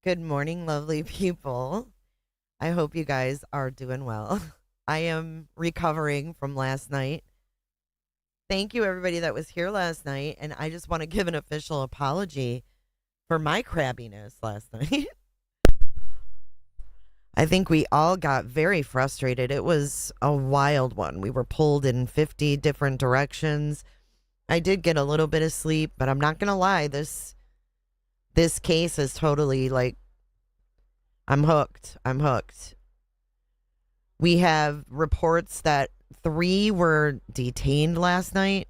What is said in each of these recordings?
Good morning, lovely people. I hope you guys are doing well. I am recovering from last night. Thank you, everybody that was here last night. And I just want to give an official apology for my crabbiness last night. I think we all got very frustrated. It was a wild one. We were pulled in 50 different directions. I did get a little bit of sleep, but I'm not going to lie. This case is totally like, I'm hooked. I'm hooked. We have reports that 3 were detained last night,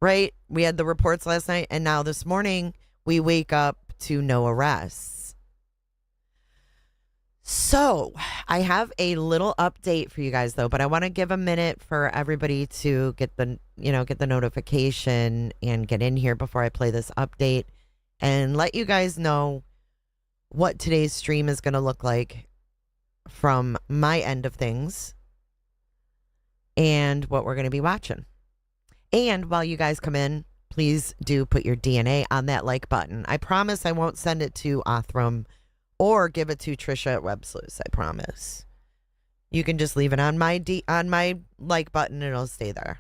right? We had the reports last night, and now this morning we wake up to no arrests. So I have a little update for you guys, though, but I want to give a minute for everybody to get the notification and get in here before I play this update and let you guys know what today's stream is going to look like from my end of things and what we're going to be watching. And while you guys come in, please do put your DNA on that like button. I promise I won't send it to Othram or give it to Trisha at Websleuth. I promise. You can just leave it on my like button and it'll stay there.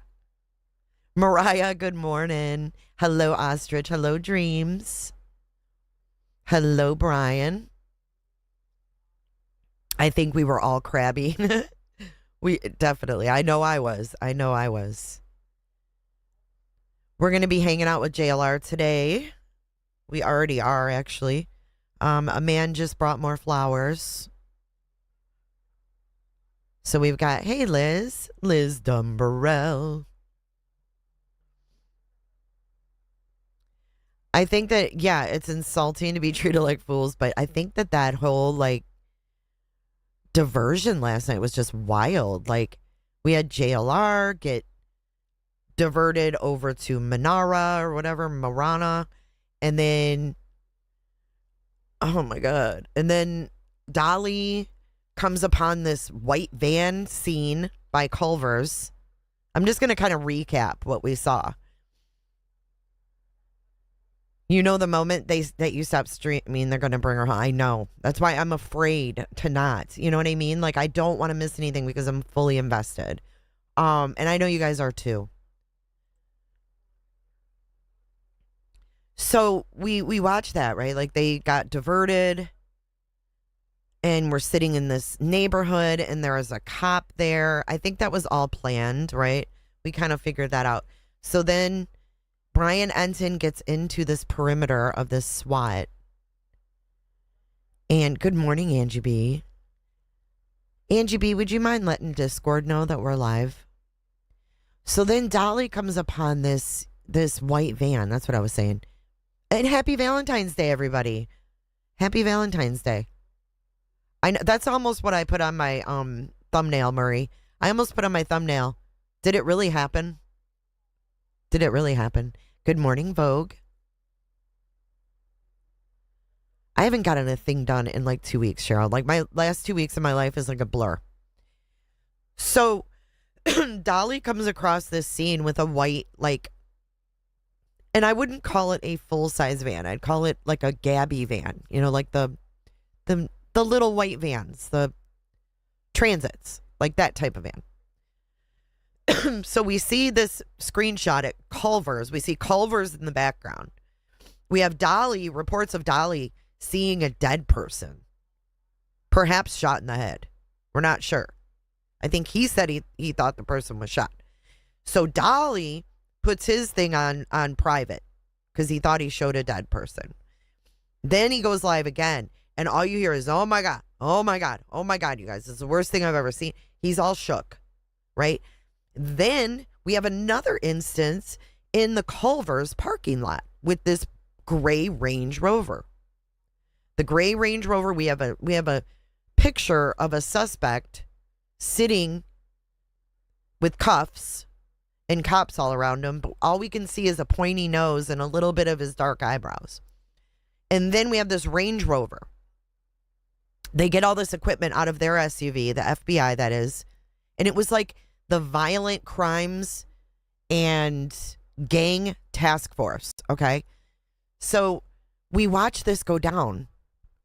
Mariah, good morning. Hello, Ostrich. Hello, Dreams. Hello, Brian. I think we were all crabby. We definitely. I know I was. We're going to be hanging out with JLR today. We already are, actually. A man just brought more flowers. So we've got, hey, Liz Dumbarell. I think that, yeah, it's insulting to be treated like fools, but I think that whole, like, diversion last night was just wild. Like, we had JLR get diverted over to Manara or whatever, Marana, and then, oh my God, and then Dolly comes upon this white van scene by Culver's. I'm just going to kind of recap what we saw. You know, the moment that you stop streaming, they're going to bring her home. I know. That's why I'm afraid to not. You know what I mean? Like, I don't want to miss anything because I'm fully invested. And I know you guys are too. So we watched that, right? Like, they got diverted and we're sitting in this neighborhood and there was a cop there. I think that was all planned, right? We kind of figured that out. So then Brian Enton gets into this perimeter of this SWAT. And good morning, Angie B. Angie B, would you mind letting Discord know that we're live? So then Dolly comes upon this white van. That's what I was saying. And happy Valentine's Day, everybody. Happy Valentine's Day. I know that's almost what I put on my thumbnail, Murray. I almost put on my thumbnail. Did it really happen? Did it really happen? Good morning, Vogue. I haven't gotten a thing done in like 2 weeks, Cheryl. Like, my last 2 weeks of my life is like a blur. So Dolly comes across this scene with a white, like, and I wouldn't call it a full-size van. I'd call it like a Gabby van. You know, like the little white vans, the transits, like that type of van. So we see this screenshot at Culver's. We see Culver's in the background. We have Dolly, reports of Dolly seeing a dead person, perhaps shot in the head. We're not sure. I think he said he thought the person was shot. So Dolly puts his thing on private because he thought he showed a dead person. Then he goes live again, and all you hear is, oh my God, oh my God, oh my God, you guys. This is the worst thing I've ever seen. He's all shook, right? Then we have another instance in the Culver's parking lot with this gray Range Rover. The gray Range Rover, we have a picture of a suspect sitting with cuffs and cops all around him, but all we can see is a pointy nose and a little bit of his dark eyebrows. And then we have this Range Rover. They get all this equipment out of their SUV, the FBI that is, and it was like the Violent Crimes and Gang Task Force, okay? So we watch this go down.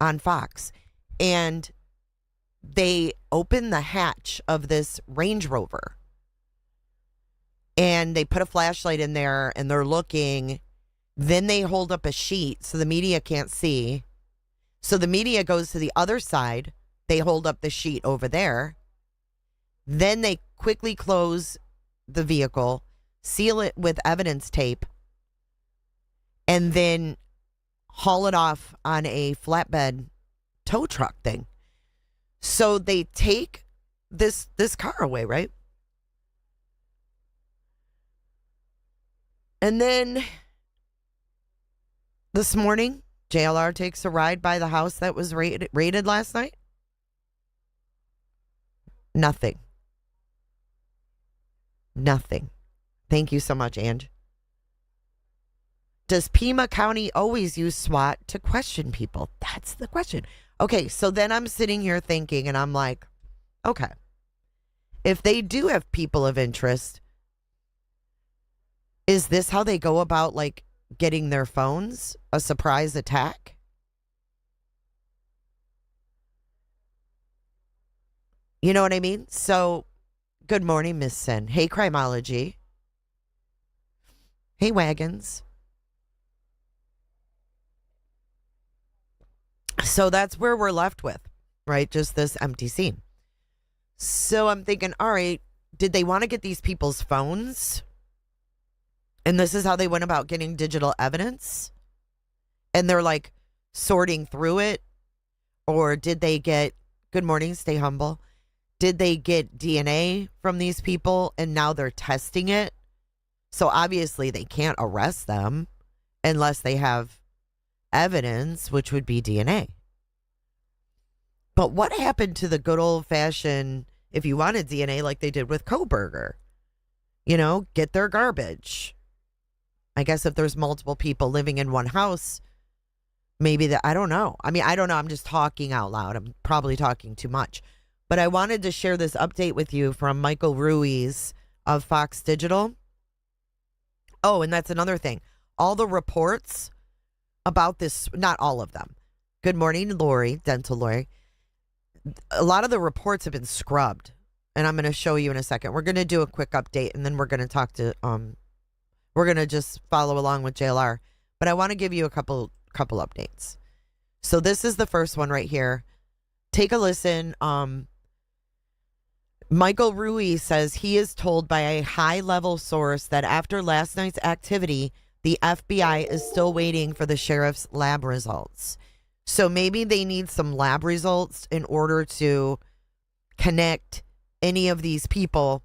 on Fox, and they open the hatch of this Range Rover, and they put a flashlight in there, and they're looking. Then they hold up a sheet so the media can't see. So the media goes to the other side. They hold up the sheet over there. Then they quickly close the vehicle, seal it with evidence tape, and then haul it off on a flatbed tow truck thing. So they take this car away, right? And then this morning, JLR takes a ride by the house that was raided last night. Nothing. Nothing. Thank you so much, Ange. Does Pima County always use SWAT to question people? That's the question. Okay, so then I'm sitting here thinking, and I'm like, okay, if they do have people of interest, is this how they go about, like, getting their phones? A surprise attack? You know what I mean? So, good morning, Miss Sen. Hey, Crimology. Hey, Wagons. So that's where we're left with, right? Just this empty scene. So I'm thinking, all right, did they want to get these people's phones? And this is how they went about getting digital evidence? And they're like sorting through it? Or did they get, good morning, stay humble. Did they get DNA from these people and now they're testing it? So obviously they can't arrest them unless they have evidence, which would be DNA. But what happened to the good old fashioned, if you wanted DNA like they did with Kohberger, you know, get their garbage. I guess if there's multiple people living in one house, maybe that, I don't know. I mean, I don't know. I'm just talking out loud. I'm probably talking too much. But I wanted to share this update with you from Michael Ruiz of Fox Digital. Oh, and that's another thing. All the reports about this, not all of them. Good morning, Lori, Dental Lori. A lot of the reports have been scrubbed, and I'm going to show you in a second. We're going to do a quick update, and then we're going to talk to, we're going to just follow along with JLR. But I want to give you a couple updates. So this is the first one right here. Take a listen. Michael Ruiz says he is told by a high-level source that after last night's activity, the FBI is still waiting for the sheriff's lab results. So maybe they need some lab results in order to connect any of these people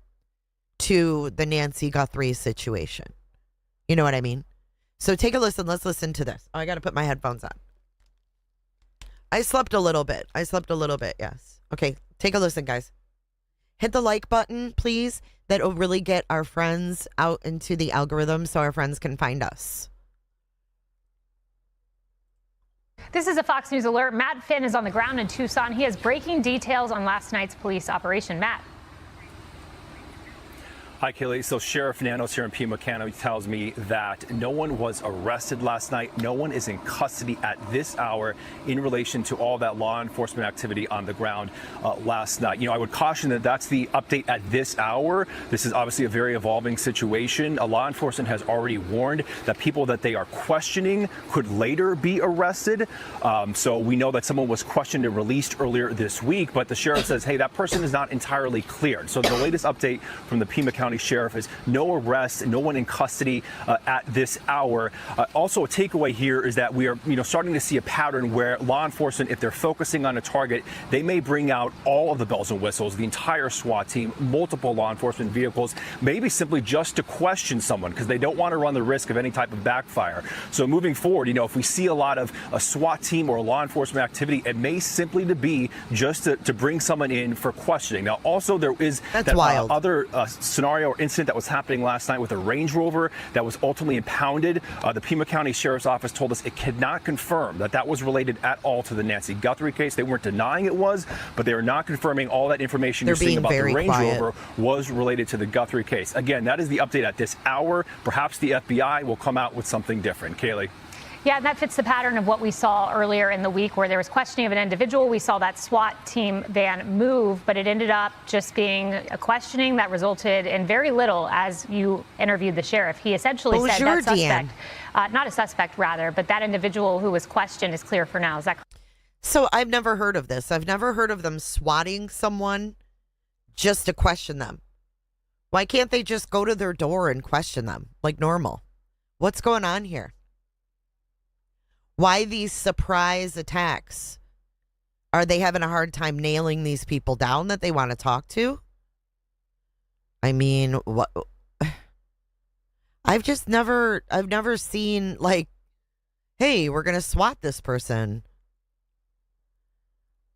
to the Nancy Guthrie situation. You know what I mean? So take a listen. Let's listen to this. Oh, I got to put my headphones on. I slept a little bit. Yes. Okay, take a listen, guys. Hit the like button, please. That will really get our friends out into the algorithm so our friends can find us. This is a Fox News alert. Matt Finn is on the ground in Tucson. He has breaking details on last night's police operation. Matt. Hi, Kaylee. So Sheriff Nanos here in Pima County tells me that no one was arrested last night. No one is in custody at this hour in relation to all that law enforcement activity on the ground last night. You know, I would caution that that's the update at this hour. This is obviously a very evolving situation. Law enforcement has already warned that people that they are questioning could later be arrested. So we know that someone was questioned and released earlier this week, but the sheriff says, hey, that person is not entirely cleared. So the latest update from the Pima County Sheriff is no arrests, no one in custody at this hour. Also, a takeaway here is that we are, starting to see a pattern where law enforcement, if they're focusing on a target, they may bring out all of the bells and whistles, the entire SWAT team, multiple law enforcement vehicles, maybe simply just to question someone because they don't want to run the risk of any type of backfire. So moving forward, if we see a lot of a SWAT team or a law enforcement activity, it may simply be just to bring someone in for questioning. Now, also there is that other scenario or incident that was happening last night with a Range Rover that was ultimately impounded. The Pima County Sheriff's Office told us it cannot confirm that that was related at all to the Nancy Guthrie case. They weren't denying it was, but they are not confirming all that information you're seeing about the Range Rover was related to the Guthrie case. Again, that is the update at this hour. Perhaps the FBI will come out with something different. Kaylee. Yeah, and that fits the pattern of what we saw earlier in the week where there was questioning of an individual. We saw that SWAT team van move, but it ended up just being a questioning that resulted in very little as you interviewed the sheriff. He essentially said that suspect, not a suspect rather, but that individual who was questioned is clear for now. Is that correct? So I've never heard of this. I've never heard of them swatting someone just to question them. Why can't they just go to their door and question them like normal? What's going on here? Why these surprise attacks? Are they having a hard time nailing these people down that they want to talk to? I mean, what? I've never seen like, hey, we're going to SWAT this person.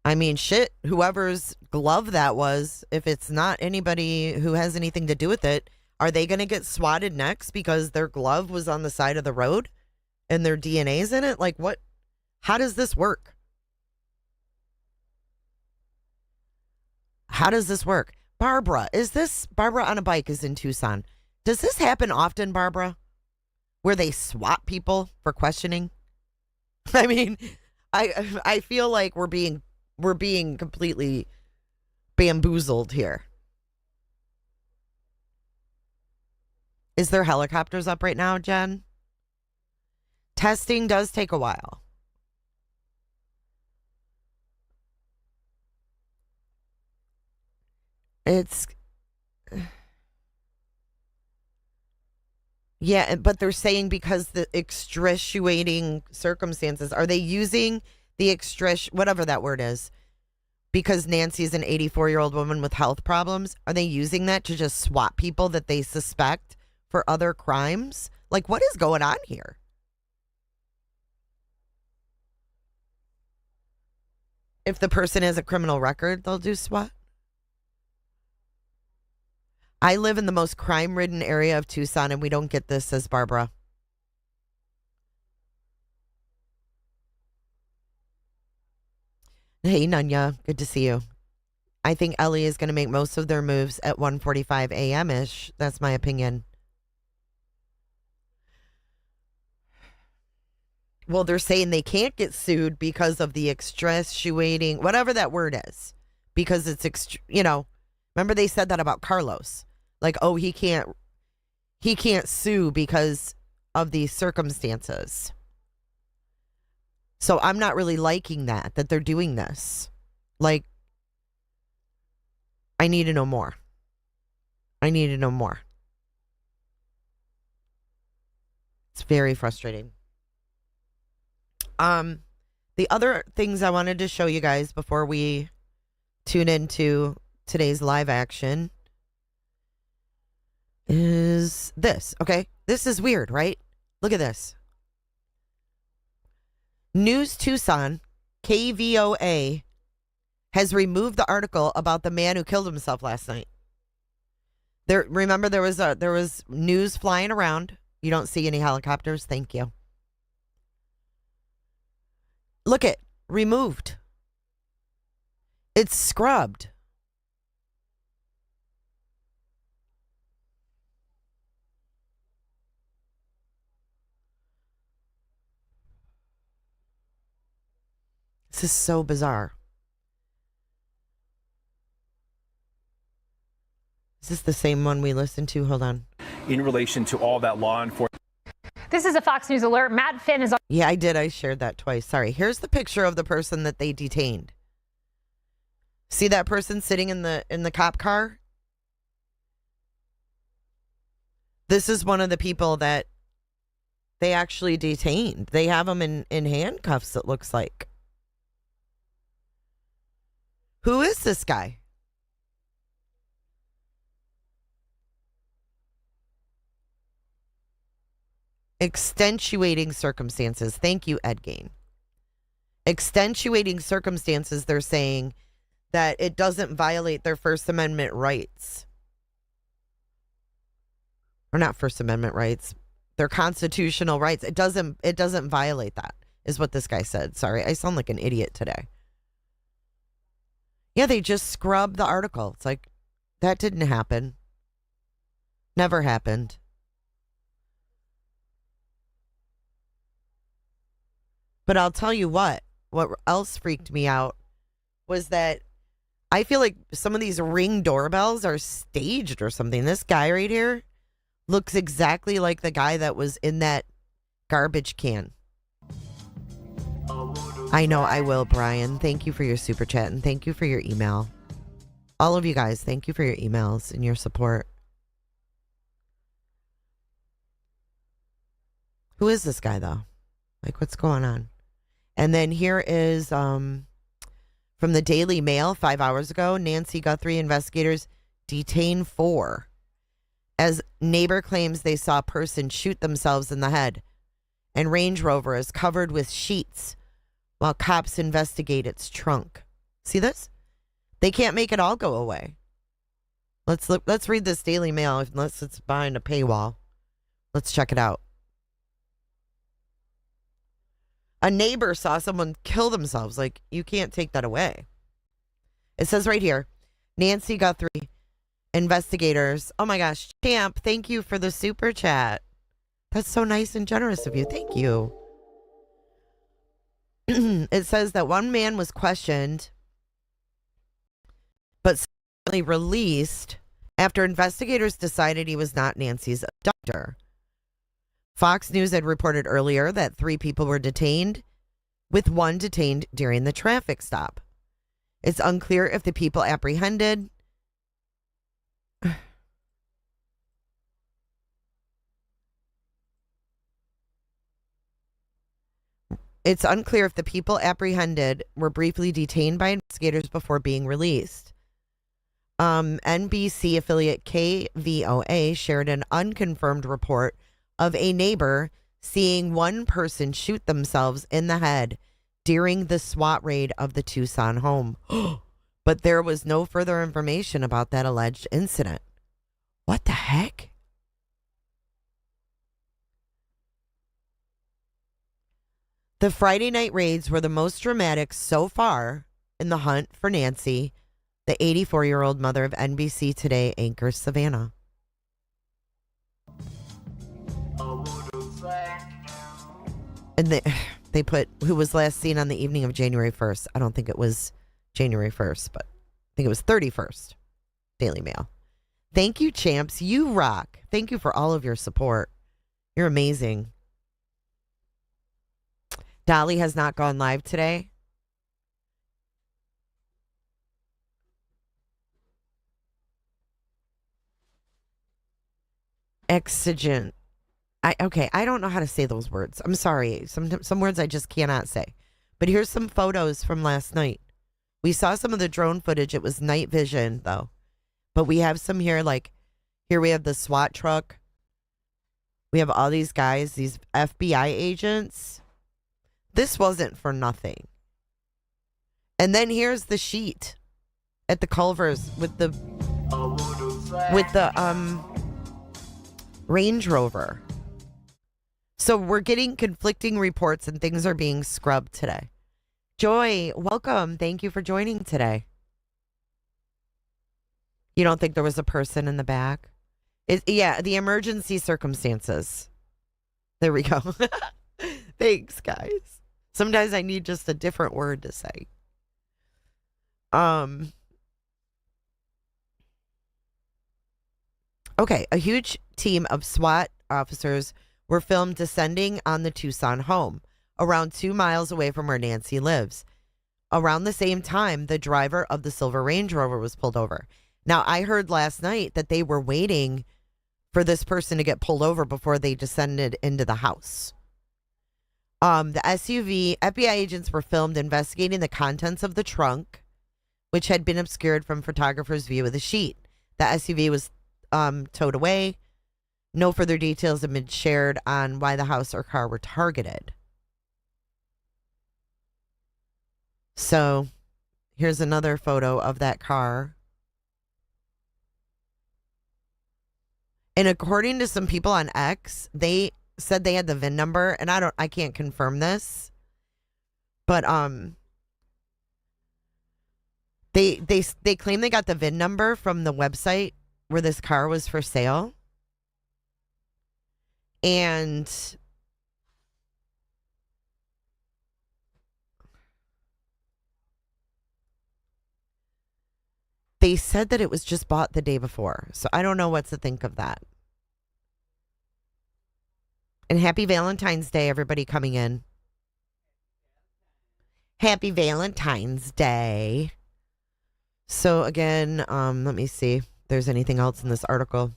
I mean, shit, whoever's glove that was, if it's not anybody who has anything to do with it, are they going to get swatted next because their glove was on the side of the road and their DNA's in it? Like, what? How does this work? How does this work? Barbara on a bike is in Tucson. Does this happen often, Barbara? Where they swat people for questioning? I mean, I feel like we're being completely bamboozled here. Is there helicopters up right now, Jen? Testing does take a while. Yeah, but they're saying because the extenuating circumstances, are they using the whatever that word is, because Nancy's an 84-year-old woman with health problems? Are they using that to just swat people that they suspect for other crimes? Like, what is going on here? If the person has a criminal record, they'll do SWAT. I live in the most crime-ridden area of Tucson, and we don't get this, says Barbara. Hey, Nunya. Good to see you. I think Ellie is going to make most of their moves at 1:45 a.m.-ish. That's my opinion. Well, they're saying they can't get sued because of the extenuating, whatever that word is. Because it's, remember they said that about Carlos. Like, oh, he can't sue because of these circumstances. So I'm not really liking that they're doing this. Like, I need to know more. It's very frustrating. The other things I wanted to show you guys before we tune into today's live action is this. Okay, this is weird, right? Look at this. News Tucson, KVOA, has removed the article about the man who killed himself last night. Remember there was news flying around. You don't see any helicopters. Thank you. Look it, removed. It's scrubbed. This is so bizarre. Is this the same one we listened to? Hold on. In relation to all that law enforcement. This is a Fox News alert. Matt Finn is on. Yeah, I did. I shared that twice. Sorry. Here's the picture of the person that they detained. See that person sitting in the cop car? This is one of the people that they actually detained. They have him in handcuffs, it looks like. Who is this guy? Extenuating circumstances. Thank you, Ed Gain. Extenuating circumstances, they're saying that it doesn't violate their First Amendment rights. Or not First Amendment rights. Their constitutional rights. It doesn't violate that, is what this guy said. Sorry, I sound like an idiot today. Yeah, they just scrubbed the article. It's like, that didn't happen. Never happened. But I'll tell you what else freaked me out was that I feel like some of these Ring doorbells are staged or something. This guy right here looks exactly like the guy that was in that garbage can. I know I will, Brian. Thank you for your super chat and thank you for your email. All of you guys, thank you for your emails and your support. Who is this guy, though? Like, what's going on? And then here is from the Daily Mail 5 hours ago, Nancy Guthrie investigators detain 4 as neighbor claims they saw a person shoot themselves in the head. And Range Rover is covered with sheets while cops investigate its trunk. See this? They can't make it all go away. Let's read this Daily Mail unless it's behind a paywall. Let's check it out. A neighbor saw someone kill themselves. Like, you can't take that away. It says right here, Nancy Guthrie, investigators. Oh my gosh, Champ, thank you for the super chat. That's so nice and generous of you. Thank you. It says that one man was questioned, but suddenly released after investigators decided he was not Nancy's abductor. Fox News had reported earlier that 3 people were detained, with 1 detained during the traffic stop. It's unclear if the people apprehended were briefly detained by investigators before being released. NBC affiliate KVOA shared an unconfirmed report of a neighbor seeing one person shoot themselves in the head during the SWAT raid of the Tucson home. But there was no further information about that alleged incident. What the heck? The Friday night raids were the most dramatic so far in the hunt for Nancy, the 84-year-old mother of NBC Today anchor Savannah. And they put who was last seen on the evening of January 1st. I don't think it was January 1st, but I think it was 31st. Daily Mail. Thank you, champs. You rock. Thank you for all of your support. You're amazing. Dolly has not gone live today. Exigent. I don't know how to say those words. I'm sorry. Some words I just cannot say. But here's some photos from last night. We saw some of the drone footage. It was night vision, though. But we have some here, like, here we have the SWAT truck. We have all these guys, these FBI agents. This wasn't for nothing. And then here's the sheet at the Culvers with the Range Rover. So we're getting conflicting reports and things are being scrubbed today. Joy, welcome. Thank you for joining today. You don't think there was a person in the back? Yeah, the emergency circumstances. There we go. Thanks, guys. Sometimes I need just a different word to say. Okay, a huge team of SWAT officers were filmed descending on the Tucson home, around 2 miles away from where Nancy lives. Around the same time, the driver of the silver Range Rover was pulled over. Now, I heard last night that they were waiting for this person to get pulled over before they descended into the house. The SUV, FBI agents were filmed investigating the contents of the trunk, which had been obscured from photographers' view of the sheet. The SUV was towed away. No further details have been shared on why the house or car were targeted. So, here's another photo of that car. And according to some people on X, they said they had the VIN number, and I can't confirm this, but they claim they got the VIN number from the website where this car was for sale. And they said that it was just bought the day before. So I don't know what to think of that. And happy Valentine's Day, everybody coming in. Happy Valentine's Day. So again, let me see if there's anything else in this article.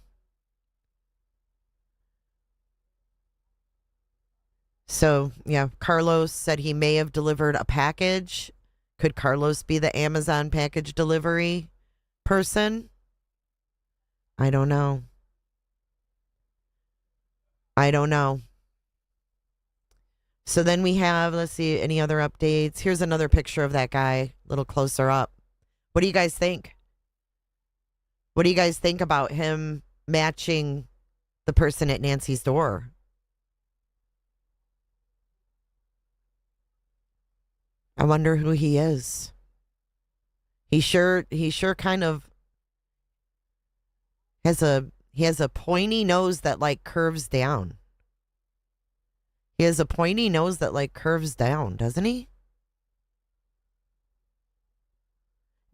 So, yeah, Carlos said he may have delivered a package. Could Carlos be the Amazon package delivery person? I don't know. I don't know. So then we have, let's see, any other updates? Here's another picture of that guy, a little closer up. What do you guys think? What do you guys think about him matching the person at Nancy's door? I wonder who he is. He sure kind of has a pointy nose that like curves down. He has a pointy nose that like curves down, doesn't he?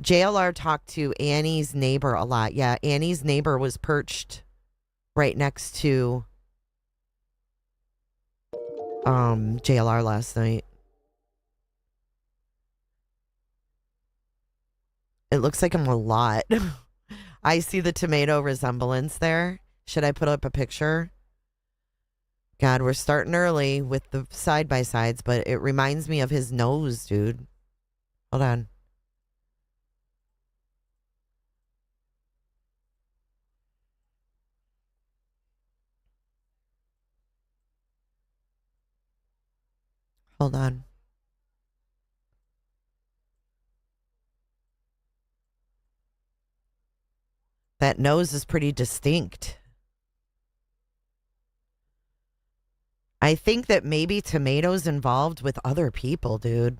JLR talked to Annie's neighbor a lot. Yeah, Annie's neighbor was perched right next to JLR last night. It looks like him a lot. I see the tomato resemblance there. Should I put up a picture? God, we're starting early with the side-by-sides, but it reminds me of his nose, dude. Hold on. Hold on. That nose is pretty distinct. I think that maybe Tomato's involved with other people, dude.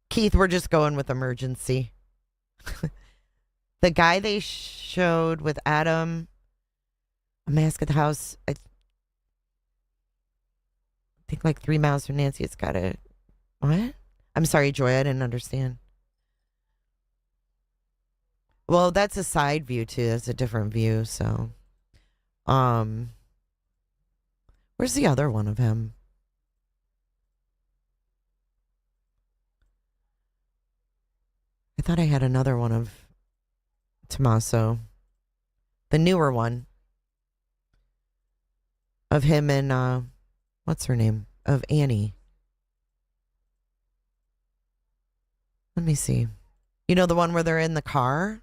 Keith, we're just going with emergency. The guy they showed with Adam, a mask at the house, I think like 3 miles from Nancy. It's got a... What? I'm sorry, Joy, I didn't understand. Well, that's a side view, too. That's a different view, so... Where's the other one of him? I thought I had another one of Tommaso. The newer one. Of him and, what's her name? Of Annie. Let me see. You know the one where they're in the car?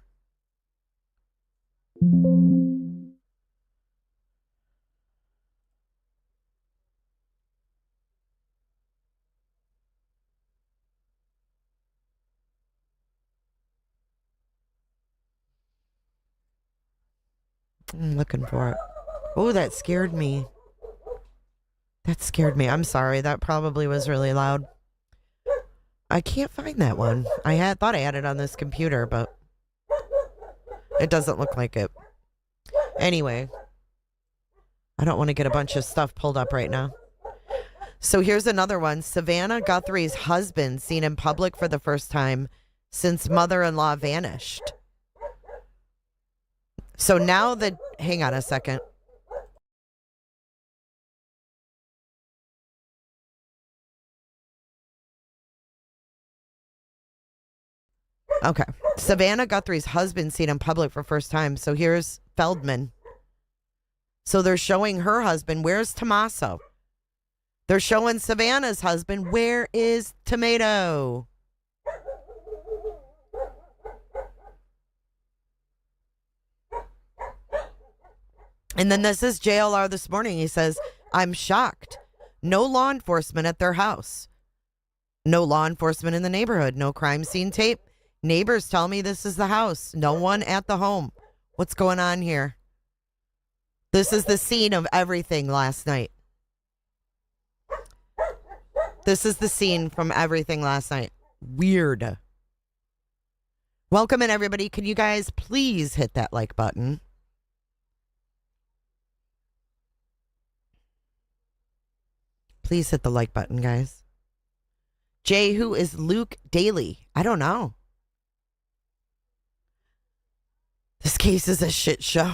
I'm looking for it. Oh, that scared me. That scared me. I'm sorry. That probably was really loud. I can't find that one. I thought I had it on this computer, but it doesn't look like it. Anyway, I don't want to get a bunch of stuff pulled up right now. So here's another one. Savannah Guthrie's husband seen in public for the first time since mother-in-law vanished. So now hang on a second. Okay. Savannah Guthrie's husband seen in public for first time. So here's Feldman. So they're showing her husband. Where's Tommaso? They're showing Savannah's husband. Where is Tomato? And then this is JLR this morning. He says, I'm shocked. No law enforcement at their house. No law enforcement in the neighborhood. No crime scene tape. Neighbors tell me this is the house. No one at the home. What's going on here? This is the scene of everything last night. This is the scene from everything last night. Weird. Welcome in, everybody. Can you guys please hit that like button? Please hit the like button, guys. Jay, who is Luke Daly? I don't know. This case is a shit show.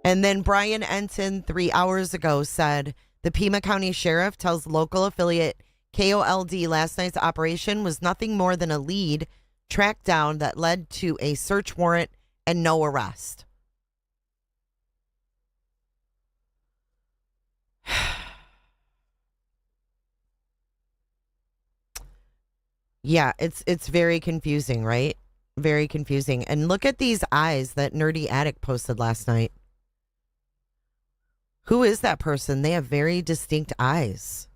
And then Brian Enton 3 hours ago said the Pima County Sheriff tells local affiliate KOLD last night's operation was nothing more than a lead tracked down that led to a search warrant and no arrest. Yeah, it's very confusing, right? Very confusing. And look at these eyes that Nerdy Addict posted last night. Who is that person? They have very distinct eyes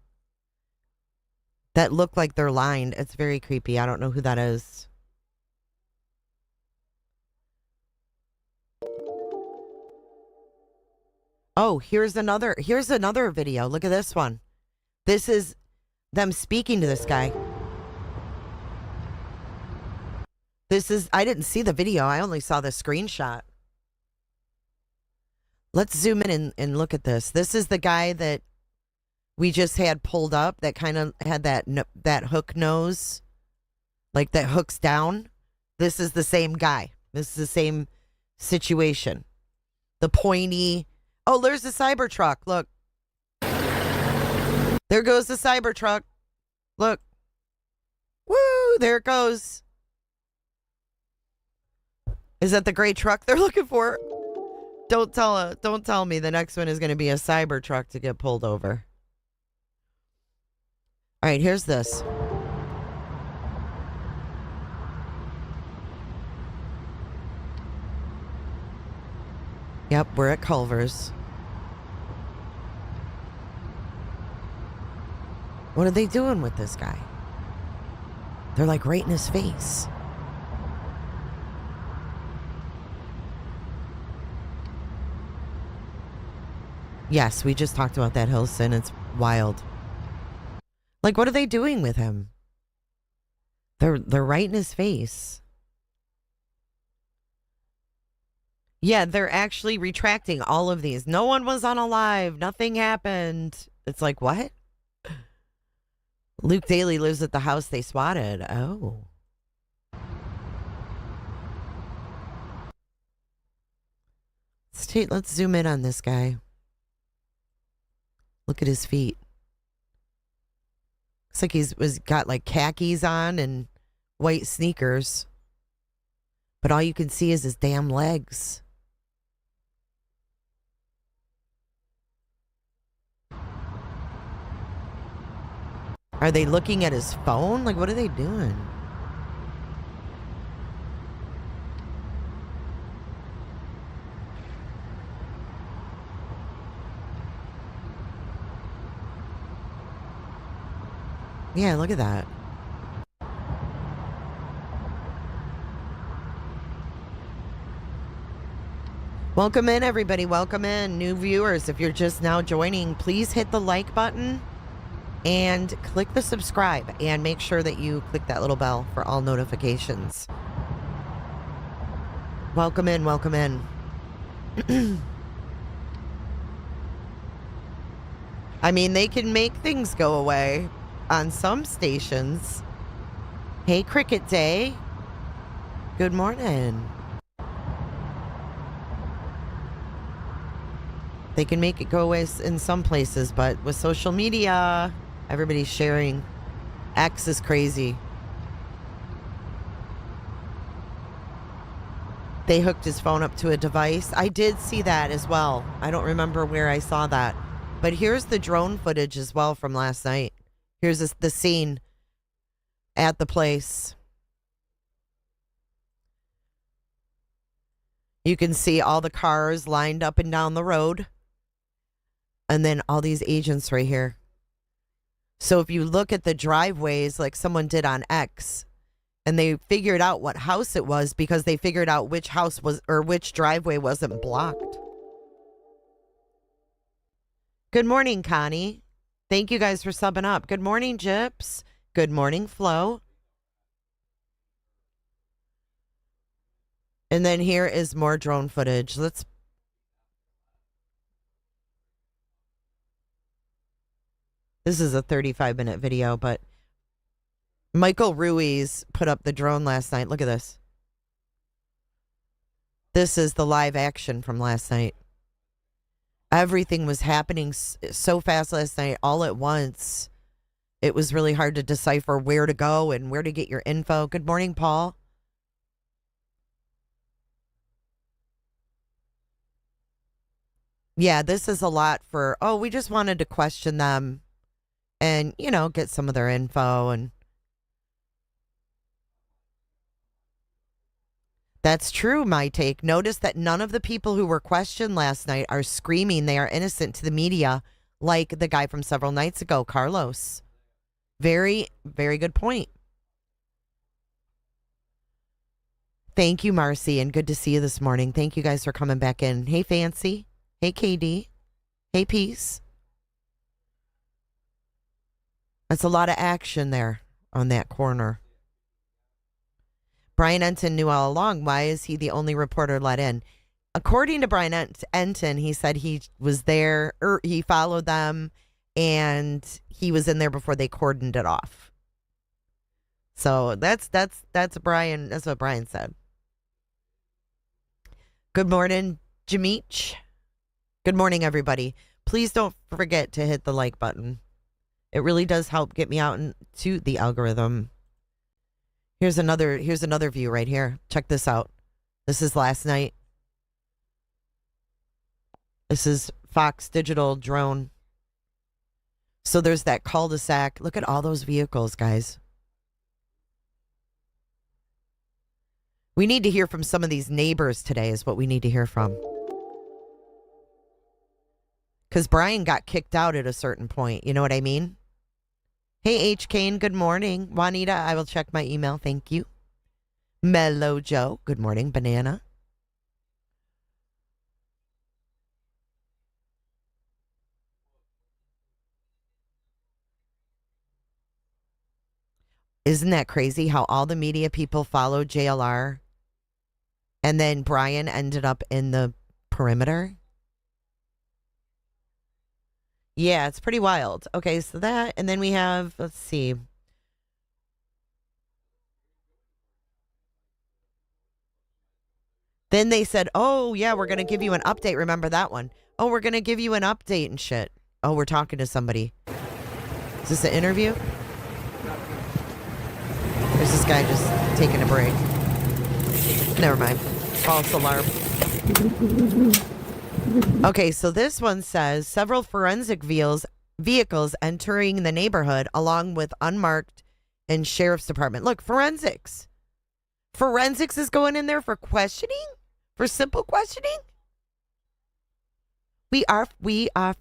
that look like they're lined. It's very creepy. I don't know who that is. Oh, here's another video. Look at this one. This is them speaking to this guy. I didn't see the video. I only saw the screenshot. Let's zoom in and look at this. This is the guy that we just had pulled up that kind of had that hook nose, like that hooks down. This is the same guy. This is the same situation. The pointy. Oh, there's the Cybertruck. Look. There goes the Cybertruck. Look. Woo, there it goes. Is that the gray truck they're looking for? Don't tell me the next one is going to be a Cybertruck to get pulled over. All right, here's this. Yep, we're at Culver's. What are they doing with this guy? They're like right in his face. Yes, we just talked about that, Hilson. It's wild. Like, what are they doing with him? They're right in his face. Yeah, they're actually retracting all of these. No one was unalive. Nothing happened. It's like, what? Luke Daly lives at the house they swatted. Oh. Let's zoom in on this guy. Look at his feet. Looks like he's got like khakis on and white sneakers. But all you can see is his damn legs. Are they looking at his phone? Like, what are they doing? Yeah, look at that. Welcome in, everybody. Welcome in. New viewers, if you're just now joining, please hit the like button and click the subscribe and make sure that you click that little bell for all notifications. Welcome in. Welcome in. I mean, they can make things go away on some stations. Hey, Cricket Day. Good morning. They can make it go away in some places, but with social media, everybody's sharing. X is crazy. They hooked his phone up to a device. I did see that as well. I don't remember where I saw that. But here's the drone footage as well from last night. Here's the scene at the place. You can see all the cars lined up and down the road. And then all these agents right here. So if you look at the driveways like someone did on X, and they figured out what house it was because they figured out which house was, or which driveway wasn't blocked. Good morning, Connie. Thank you guys for subbing up. Good morning, Gyps. Good morning, Flo. And then here is more drone footage. Let's. This is a 35-minute video, but Michael Ruiz put up the drone last night. Look at this. This is the live action from last night. Everything was happening so fast last night, all at once. It was really hard to decipher where to go and where to get your info. Good morning, Paul. Yeah, this is a lot for, we just wanted to question them and, get some of their info. And that's true, my take. Notice that none of the people who were questioned last night are screaming they are innocent to the media like the guy from several nights ago, Carlos. Very, very good point. Thank you, Marcy, and good to see you this morning. Thank you guys for coming back in. Hey, Fancy. Hey, KD. Hey, Peace. That's a lot of action there on that corner. Brian Enton knew all along. Why is he the only reporter let in? According to Brian Enton, he said he was there, or he followed them, and he was in there before they cordoned it off. So that's Brian. That's what Brian said. Good morning, Jamich. Good morning, everybody. Please don't forget to hit the like button. It really does help get me out into the algorithm. Here's another view right here. Check this out. This is last night. This is Fox Digital drone. So there's that cul-de-sac. Look at all those vehicles, guys. We need to hear from some of these neighbors today is what we need to hear from. Because Brian got kicked out at a certain point. You know what I mean? Hey, H. Kane, good morning. Juanita, I will check my email. Thank you. Mellow Joe, good morning. Banana. Isn't that crazy how all the media people followed JLR and then Brian ended up in the perimeter? Yeah, it's pretty wild. Okay, so that, and then we have, let's see. Then they said, oh, yeah, we're going to give you an update. Remember that one? Oh, we're going to give you an update and shit. Oh, we're talking to somebody. Is this an interview? There's this guy just taking a break. Never mind. False alarm. Okay, so this one says several forensic vehicles entering the neighborhood along with unmarked and sheriff's department. Look, forensics. Forensics is going in there for questioning? For simple questioning? We are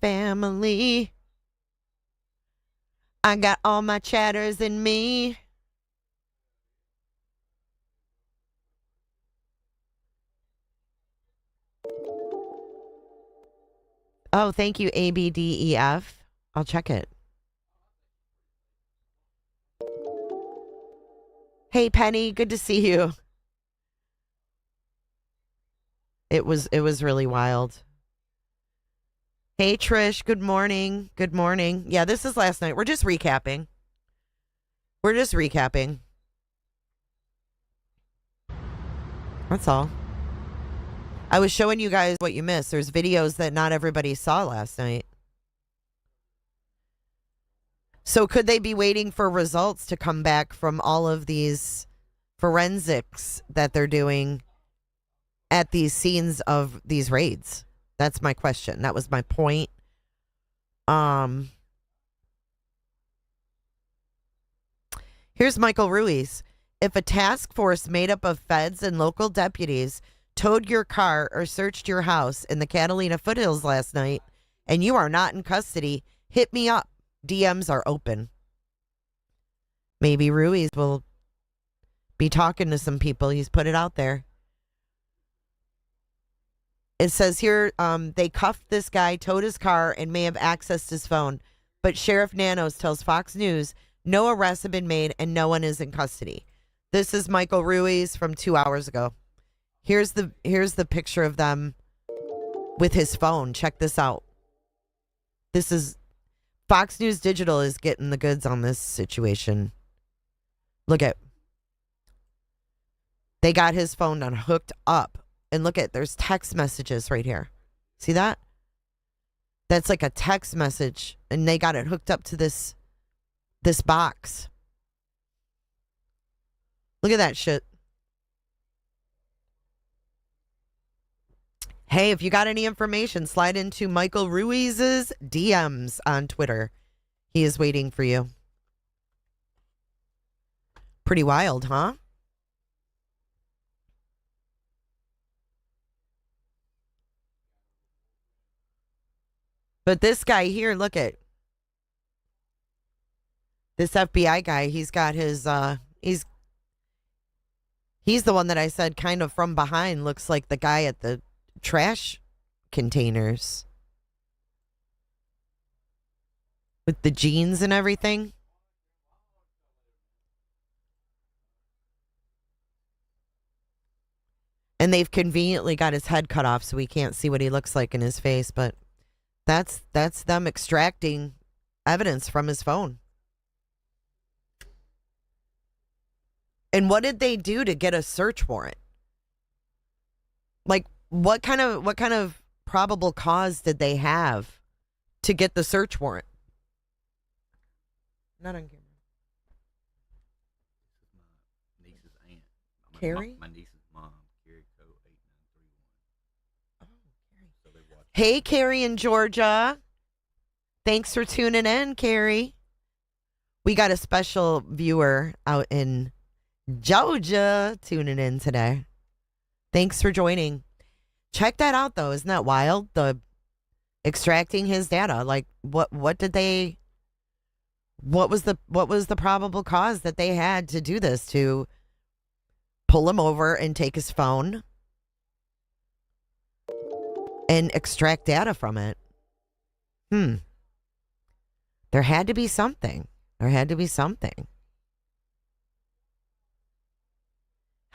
family. I got all my chatters in me. Oh, thank you, ABDEF. I'll check it. Hey, Penny, good to see you. It was really wild. Hey, Trish, good morning. Good morning. Yeah, this is last night. We're just recapping. That's all. I was showing you guys what you missed. There's videos that not everybody saw last night. So could they be waiting for results to come back from all of these forensics that they're doing at these scenes of these raids? That's my question. That was my point. Here's Michael Ruiz. If a task force made up of feds and local deputies towed your car or searched your house in the Catalina foothills last night and you are not in custody, hit me up. DMs are open. Maybe Ruiz will be talking to some people. He's put it out there. It says here, they cuffed this guy, towed his car, and may have accessed his phone. But Sheriff Nanos tells Fox News no arrests have been made and no one is in custody. This is Michael Ruiz from 2 hours ago. Here's the picture of them with his phone. Check this out. This is Fox News Digital is getting the goods on this situation. Look at. They got his phone hooked up. And look at, there's text messages right here. See that? That's like a text message. And they got it hooked up to this box. Look at that shit. Hey, if you got any information, slide into Michael Ruiz's DMs on Twitter. He is waiting for you. Pretty wild, huh? But this guy here, look at this FBI guy. He's got his, he's the one that I said kind of from behind looks like the guy at the trash containers with the jeans and everything. And they've conveniently got his head cut off so we can't see what he looks like in his face, but that's them extracting evidence from his phone. And what did they do to get a search warrant? Like what kind of probable cause did they have to get the search warrant? Not on camera. My niece's aunt. Carrie? My niece's mom, Carrie Co. 8931. Oh, Carrie. So they watched. Hey, Carrie in Georgia. Thanks for tuning in, Carrie. We got a special viewer out in Georgia tuning in today. Thanks for joining. Check that out, though. Isn't that wild? The extracting his data. Like, what was the probable cause that they had to do this, to pull him over and take his phone and extract data from it? There had to be something.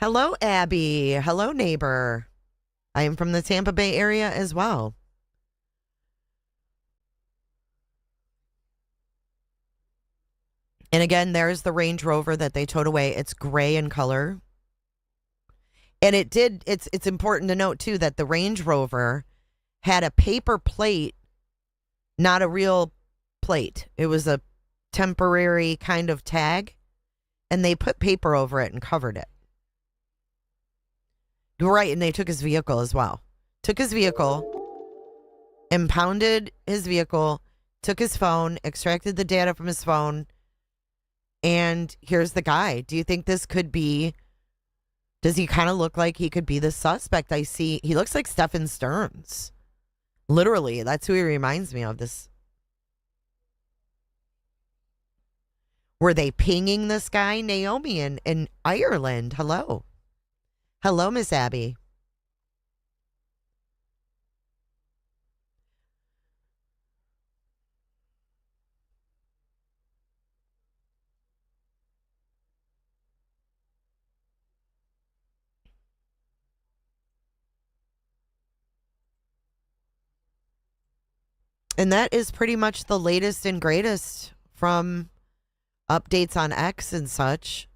Hello, Abby. Hello, neighbor. I am from the Tampa Bay area as well. And again, there's the Range Rover that they towed away. It's gray in color. And it's important to note, too, that the Range Rover had a paper plate, not a real plate. It was a temporary kind of tag, and they put paper over it and covered it. Right, and they took his vehicle as well. Took his vehicle, impounded his vehicle, took his phone, extracted the data from his phone, and here's the guy. Do you think this could be... Does he kind of look like he could be the suspect? I see. He looks like Stephen Stearns. Literally, that's who he reminds me of. This. Were they pinging this guy? Naomi in Ireland. Hello. Hello, Miss Abby. And that is pretty much the latest and greatest from updates on X and such.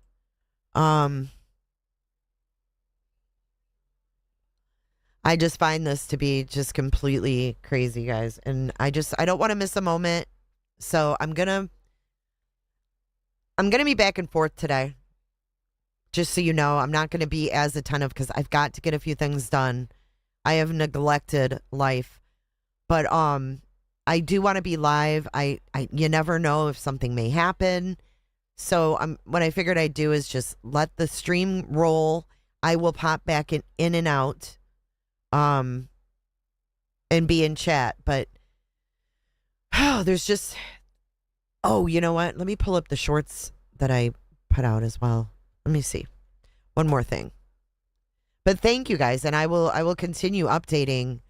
I just find this to be just completely crazy, guys. And I don't want to miss a moment. So I'm gonna be back and forth today. Just so you know, I'm not gonna be as attentive because I've got to get a few things done. I have neglected life. But I do want to be live. You never know if something may happen. So what I figured I'd do is just let the stream roll. I will pop back in and out. And be in chat, but there's just, you know what? Let me pull up the shorts that I put out as well. Let me see. One more thing. But thank you guys, and I will continue updating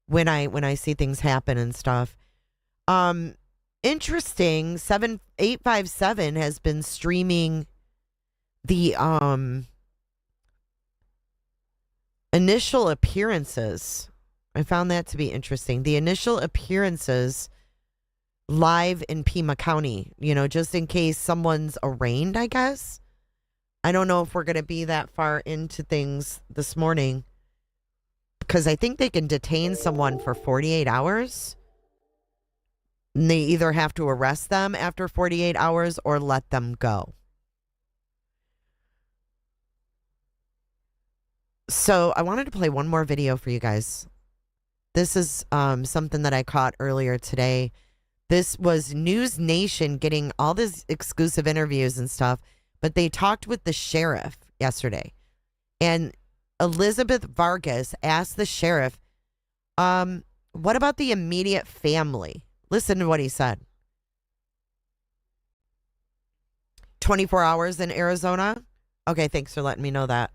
when I see things happen and stuff. Interesting, 7857 has been streaming the initial appearances. I found that to be interesting. The initial appearances live in Pima County, just in case someone's arraigned, I guess. I don't know if we're going to be that far into things this morning because I think they can detain someone for 48 hours. And they either have to arrest them after 48 hours or let them go. So I wanted to play one more video for you guys. This is something that I caught earlier today. This was News Nation getting all these exclusive interviews and stuff, but they talked with the sheriff yesterday. And Elizabeth Vargas asked the sheriff, what about the immediate family? Listen to what he said. 24 hours in Arizona? Okay, thanks for letting me know that.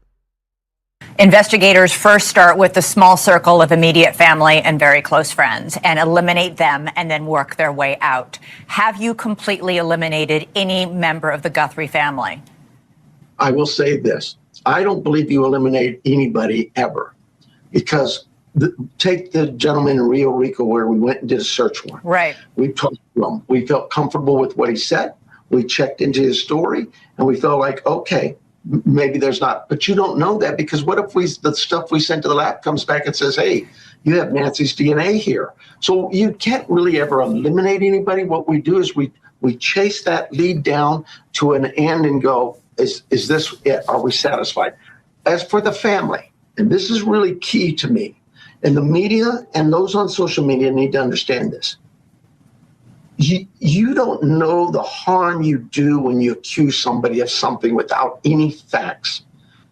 Investigators first start with the small circle of immediate family and very close friends and eliminate them and then work their way out. Have you completely eliminated any member of the Guthrie family? I will say this. I don't believe you eliminate anybody ever because take the gentleman in Rio Rico where we went and did a search warrant. Right. We talked to him. We felt comfortable with what he said. We checked into his story and we felt like, okay, maybe there's not, but you don't know that because what if the stuff we sent to the lab comes back and says, hey, you have Nancy's DNA here. So you can't really ever eliminate anybody. What we do is we chase that lead down to an end and go, is this it? Are we satisfied? As for the family, and this is really key to me, and the media and those on social media need to understand this. You don't know the harm you do when you accuse somebody of something without any facts.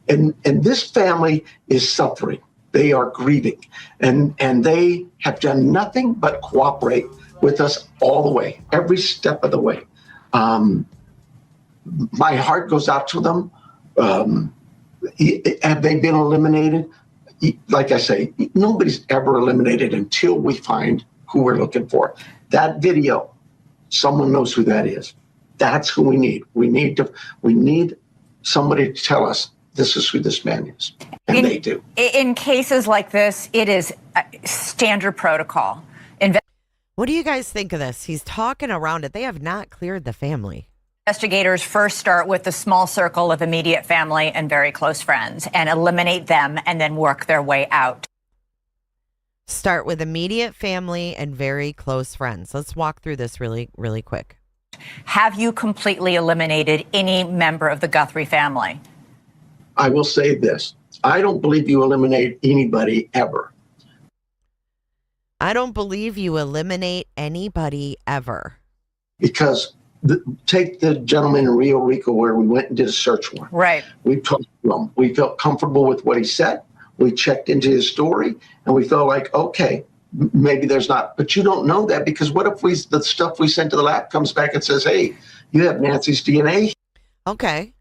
And this family is suffering. They are grieving. And they have done nothing but cooperate with us all the way, every step of the way. My heart goes out to them. Have they been eliminated? Like I say, nobody's ever eliminated until we find who we're looking for. That video, someone knows who that is. That's who we need. We need somebody to tell us this is who this man is. And they do. In cases like this, it is standard protocol. What do you guys think of this? He's talking around it. They have not cleared the family. Investigators first start with the small circle of immediate family and very close friends and eliminate them and then work their way out. Start with immediate family and very close friends. Let's walk through this really, really quick. Have you completely eliminated any member of the Guthrie family? I will say this. I don't believe you eliminate anybody ever. I don't believe you eliminate anybody ever. Because take the gentleman in Rio Rico where we went and did a search warrant. Right. We talked to him. We felt comfortable with what he said. We checked into his story and we felt like, okay, maybe there's not, but you don't know that because what if the stuff we sent to the lab comes back and says, hey, you have Nancy's DNA. Okay.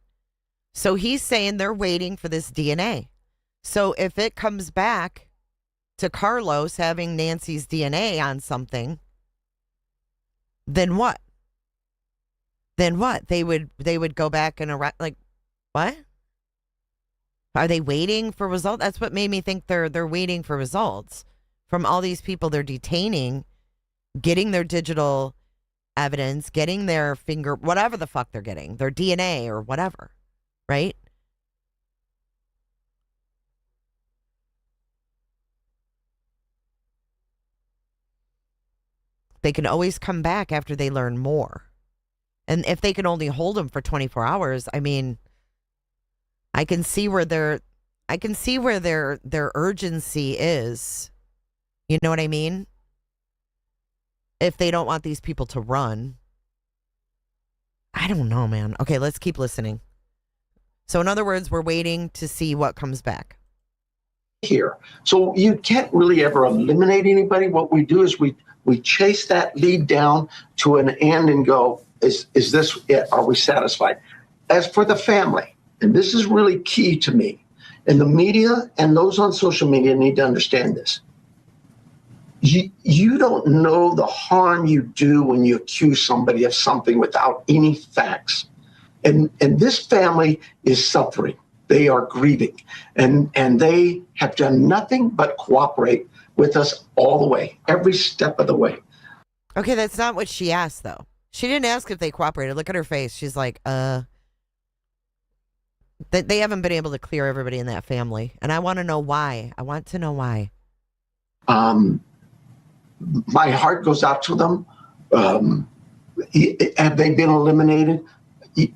So he's saying they're waiting for this DNA. So if it comes back to Carlos having Nancy's DNA on something, then what? Then what? They would go back and arrest, like, what? Are they waiting for results? That's what made me think they're waiting for results from all these people they're detaining, getting their digital evidence, getting their finger, whatever the fuck they're getting, their DNA or whatever, right? They can always come back after they learn more. And if they can only hold them for 24 hours, I mean, I can see where their urgency is. You know what I mean? If they don't want these people to run. I don't know, man. Okay, let's keep listening. So in other words, we're waiting to see what comes back. Here. So you can't really ever eliminate anybody. What we do is we chase that lead down to an end and go, is this it? Are we satisfied? As for the family, and this is really key to me, and the media and those on social media need to understand this. You don't know the harm you do when you accuse somebody of something without any facts. And this family is suffering. They are grieving. And they have done nothing but cooperate with us all the way, every step of the way. Okay, that's not what she asked, though. She didn't ask if they cooperated. Look at her face. She's like, they haven't been able to clear everybody in that family. And I want to know why. I want to know why. My heart goes out to them. Have they been eliminated?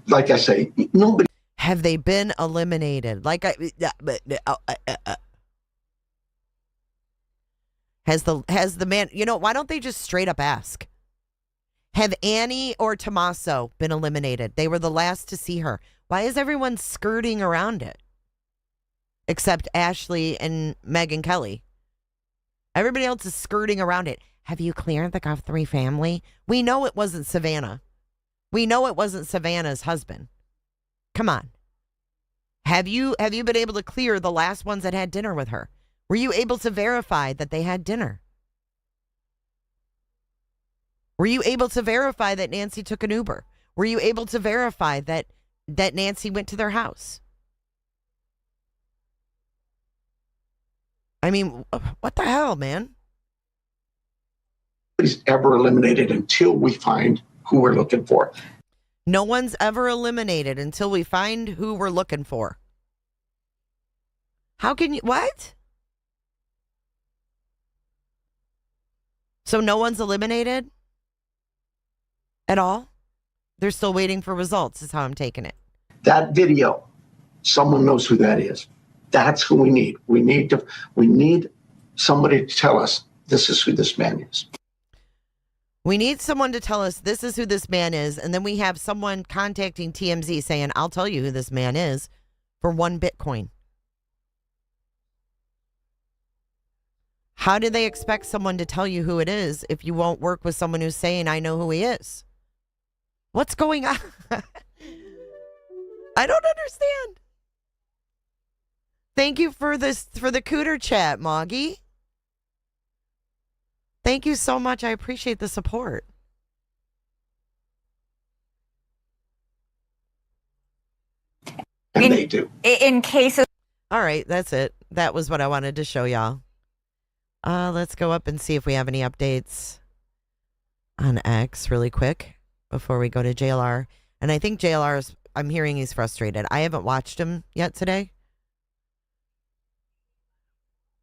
Like I say, nobody. Have they been eliminated? Has the man, why don't they just straight up ask? Have Annie or Tommaso been eliminated? They were the last to see her. Why is everyone skirting around it? Except Ashley and Meg and Kelly. Everybody else is skirting around it. Have you cleared the Guthrie family? We know it wasn't Savannah. We know it wasn't Savannah's husband. Come on. Have you been able to clear the last ones that had dinner with her? Were you able to verify that they had dinner? Were you able to verify that Nancy took an Uber? Were you able to verify that Nancy went to their house? I mean, what the hell, man? Nobody's ever eliminated until we find who we're looking for. No one's ever eliminated until we find who we're looking for. How can you, what? So no one's eliminated at all? They're still waiting for results, is how I'm taking it. That video, someone knows who that is. That's who we need. We need somebody to tell us this is who this man is. We need someone to tell us this is who this man is, and then we have someone contacting TMZ saying, I'll tell you who this man is for 1 Bitcoin. How do they expect someone to tell you who it is if you won't work with someone who's saying, I know who he is? What's going on? I don't understand. Thank you for the cooter chat, Moggy. Thank you so much. I appreciate the support. And they do. In cases. All right, that's it. That was what I wanted to show y'all. Let's go up and see if we have any updates on X really quick before we go to JLR. And I think JLR I'm hearing he's frustrated. I haven't watched him yet today.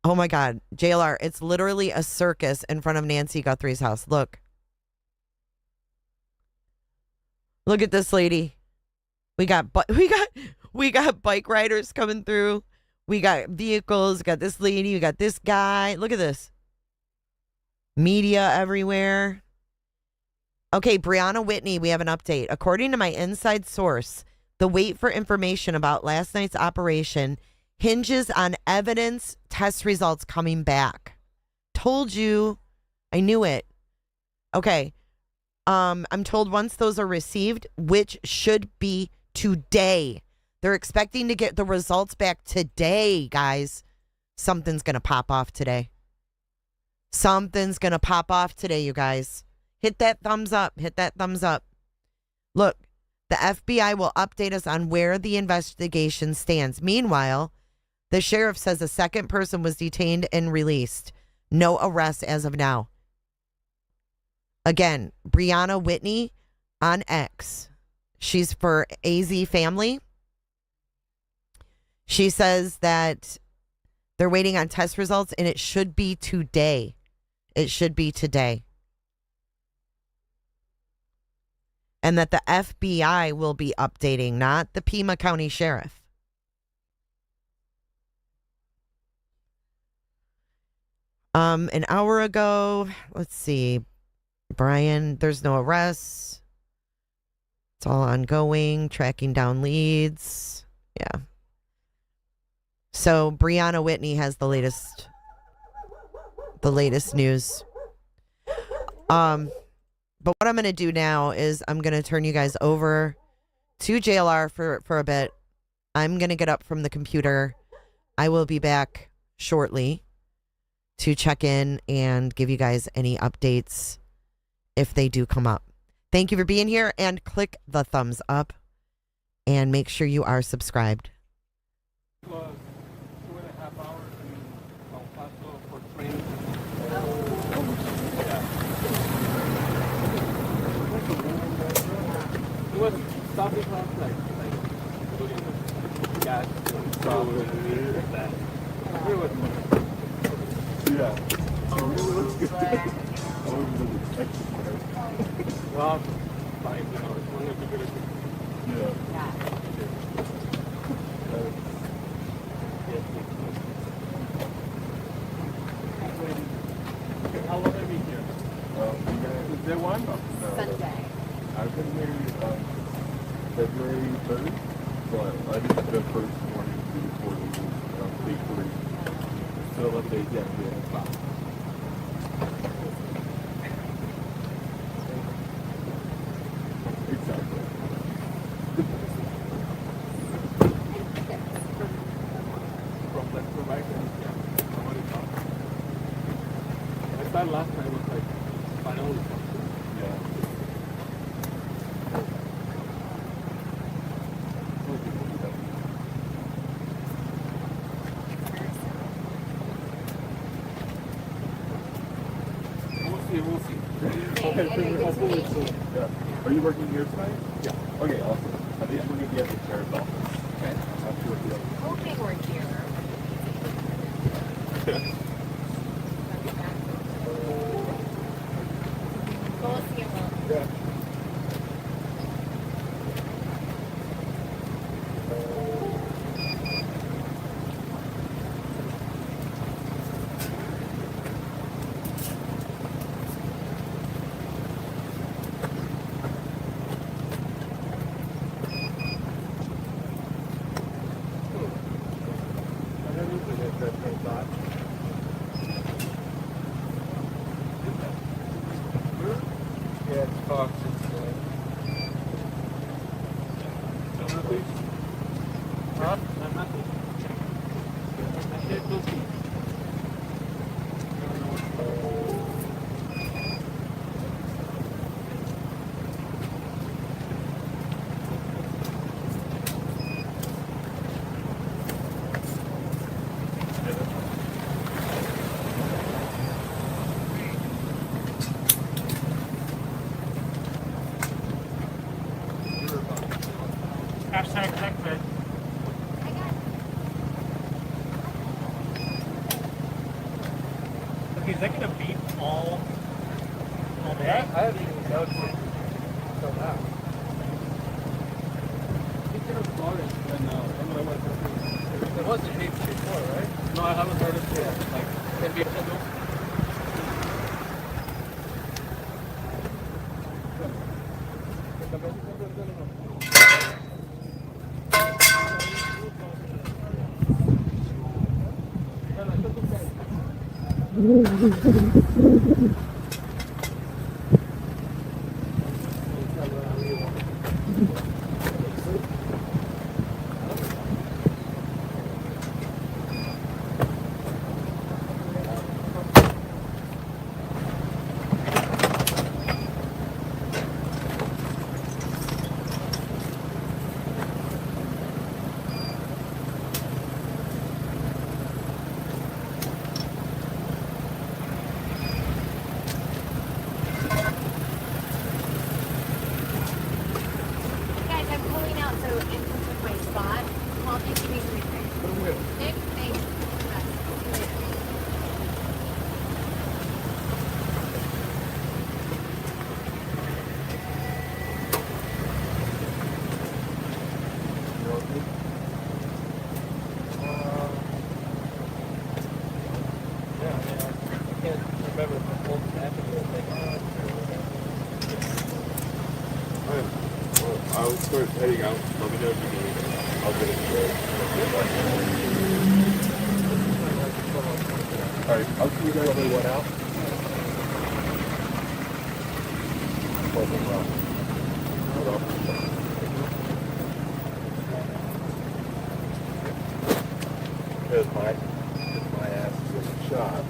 Oh my God, JLR, it's literally a circus in front of Nancy Guthrie's house. Look. Look at this lady. We got bike riders coming through. We got vehicles, we got this lady, we got this guy. Look at this. Media everywhere. Okay, Brianna Whitney, we have an update. According to my inside source, the wait for information about last night's operation hinges on evidence test results coming back. Told you. I knew it. Okay. I'm told once those are received, which should be today. They're expecting to get the results back today, guys. Something's going to pop off today. Something's going to pop off today, you guys. Hit that thumbs up. Hit that thumbs up. Look, the FBI will update us on where the investigation stands. Meanwhile, the sheriff says a second person was detained and released. No arrests as of now. Again, Brianna Whitney on X. She's for AZ Family. She says that they're waiting on test results and it should be today. It should be today. And that the FBI will be updating, not the Pima County Sheriff. An hour ago, let's see, Brian, there's no arrests. It's all ongoing, tracking down leads. Yeah. So Brianna Whitney has the latest news. But what I'm going to do now is I'm going to turn you guys over to JLR for a bit. I'm going to get up from the computer. I will be back shortly to check in and give you guys any updates if they do come up. Thank you for being here, and click the thumbs up and make sure you are subscribed. Was 2.5 hours in El Paso for training. stopping last night. Like, gas, like that. It was yeah. Well, fine, you know, it's one of the biggest. Yeah. How long have you been here? Is there one? No. Sunday. I've been here February 3rd, but I did the first morning before the 8:40. So 11 days, yeah, wow. Exactly. From left to right, yeah. I started last night was like finally something. Yeah. We'll see. Okay, hopefully soon. Yeah. Are you working here tonight? Yeah. Okay, awesome. I think we're going to be at the sheriff's office. Okay. After the Hoping we're here. Go see him. Yeah. Yeah, it's Fox. Huh? I'm happy. I hate cookies. Hashtag connected. Okay, is that gonna beat all day? I haven't even noticed it until now. It could have started when I went to it wasn't beat before, right? No, I haven't heard it yet. Like, NBA schedule. Guys, I'm pulling out, so in terms of my spot, Paul, just give me 3 things. Nick, thanks. Yeah, I mean, I can't remember if I'm old happened or anything. I'll start heading out. Let me know if you need it. I'll get it straight. Alright, I'll see you guys on the one out. Because my ass is in the shot.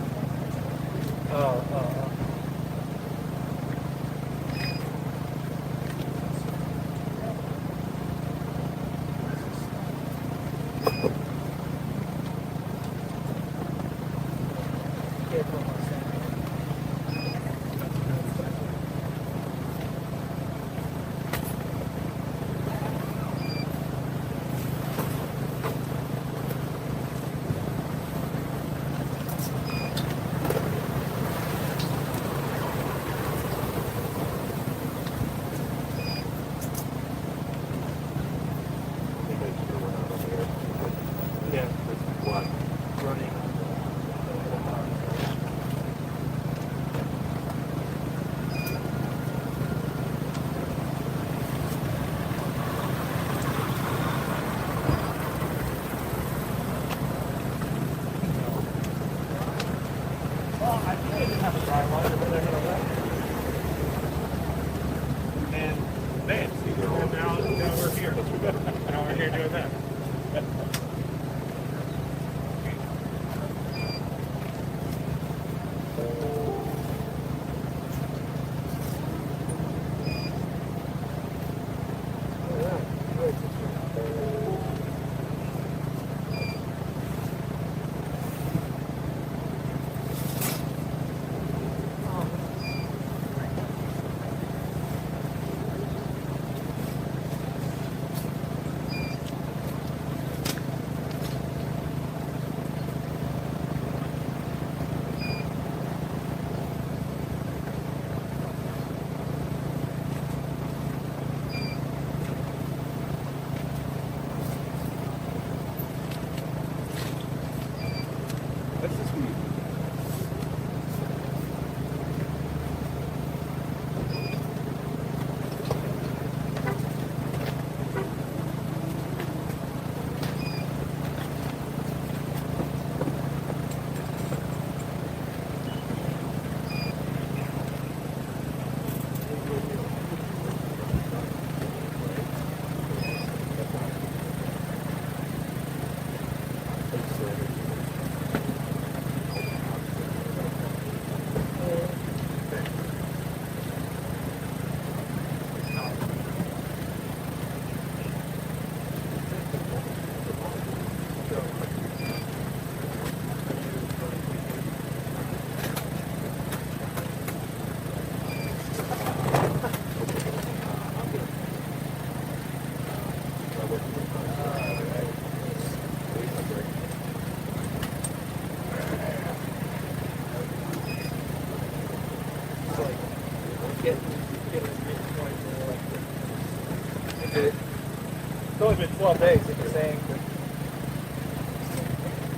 been 12 days, if you're saying.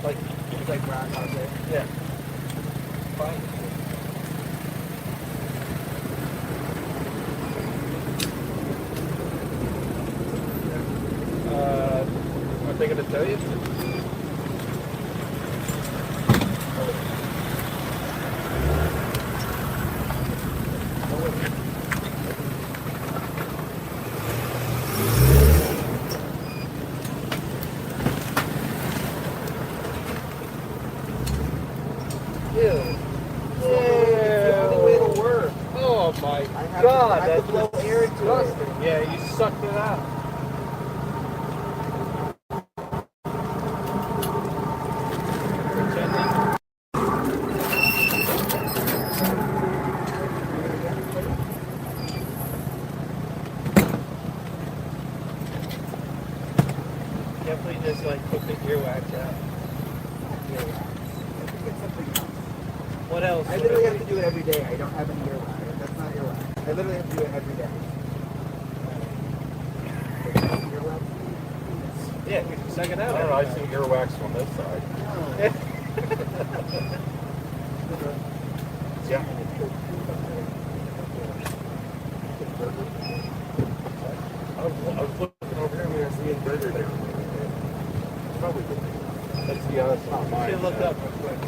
Like, it's like Groundhog Day? Yeah. Fine. Aren't they going to tell you? God, that's blow air into it. Yeah, you sucked it out. Definitely just like put the earwax out. What else? I literally have to do it every day. I don't have any earwax. That's not earwax. I literally have to do it every day. Yeah, you can suck it out. I don't know, I see earwax on this side. Yeah. I was looking over here and we were seeing burger there. Probably good. Let's see how that's not mine. You should look up real quick.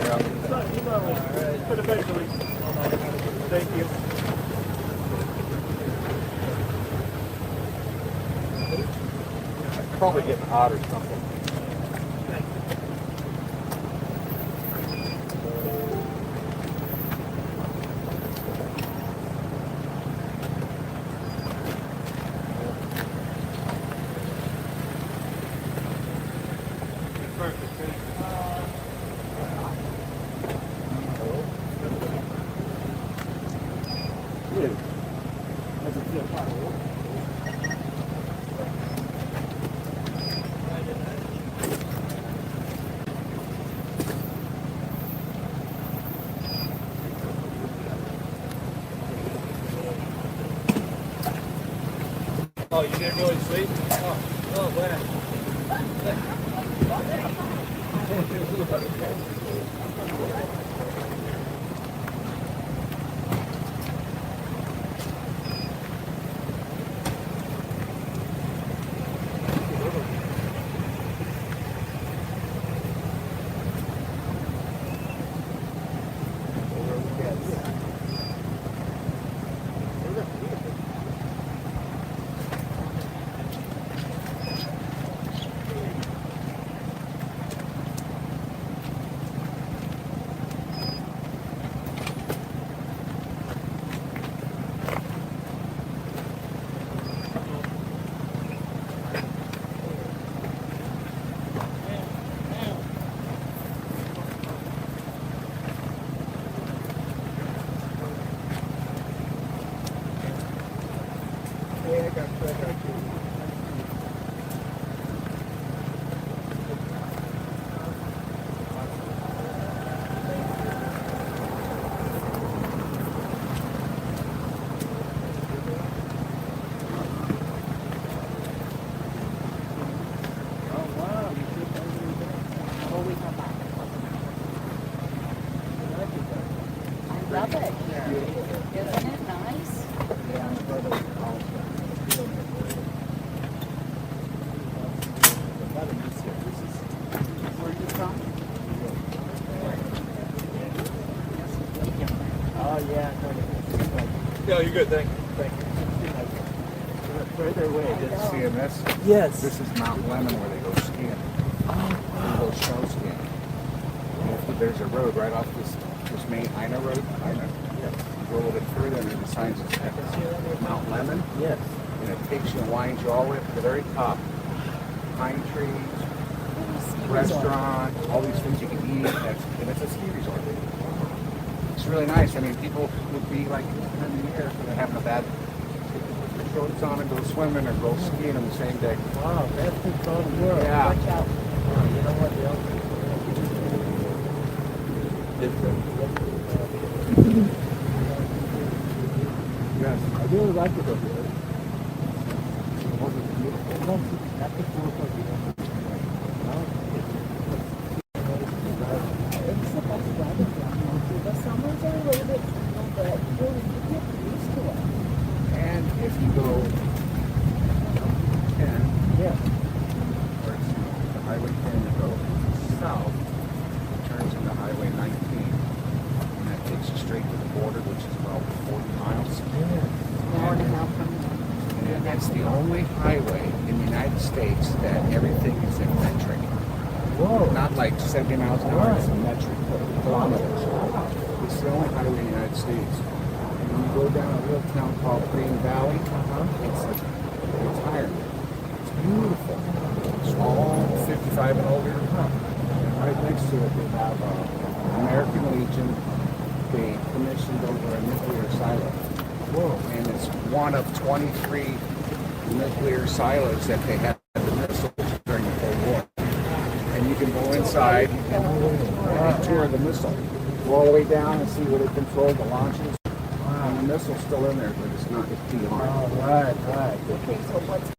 Alright. But eventually. Thank you. Probably getting hot or something. Oh, you didn't really sleep? Oh, man. Love it. Isn't it nice? Where are you from? Oh, yeah. No, you're good. Thank you. Thank you. Further away. Seeing this? Yes. This is Mount Lemon where they go skiing. They go snow skiing. And there's a road right off this main Ina road. Ina. Yes. You go a little bit further and the signs is Mount Lemon. Yes. And it takes you and winds you all the way up to the very top. Pine trees, restaurant, all these things you can eat. And it's a ski resort. It's really nice. I mean, people would be like in the air for having a bad shorts on and go swimming or go skiing on the same day. Wow, that's the fun world. Yeah. Watch out. You know what the other Yes. I really like it over there. which is about 40 miles. And that's the only highway in the United States that everything is in metric. Whoa. Not like 70 miles an hour, it's metric kilometers. It's the only highway in the United States. And when you go down a little town called Green Valley, it's like retirement. It's beautiful. Small, 55 and older. And right next to it, they have American Legion. They commissioned over a nuclear silo. Whoa. And it's one of 23 nuclear silos that they had the missiles during the Cold War. And you can go inside and tour the missile. Go all the way down and see where they control the launches. And the missile's still in there, but it's not dearmed. Oh, right. Okay, so what's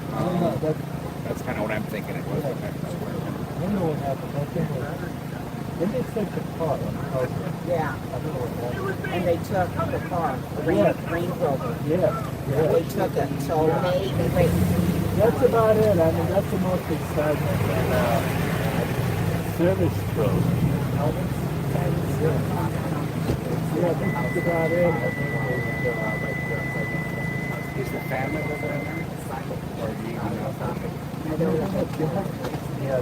that's kind of what I'm thinking it was. I know what happened. Then they took the car. Yeah. And they took the car, the Range Rover. Yeah. They took it. So that's about it. I mean, that's the most excitement and service pros. Yeah, that's about it. Is the family living in there? Or do you even know something? Yeah,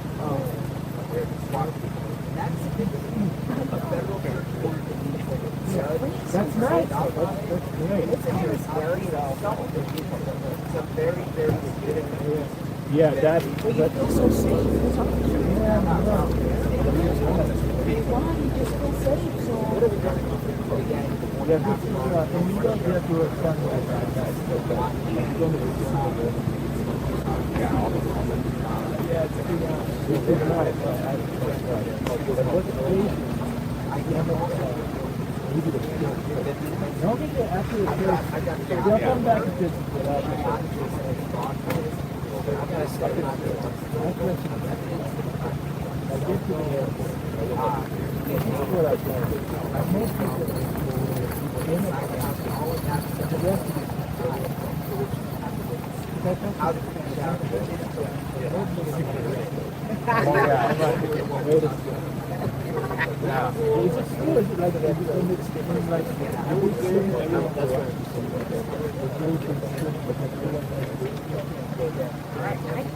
Oh, wow. That's nice. That's great. It's very yeah, that's so safe.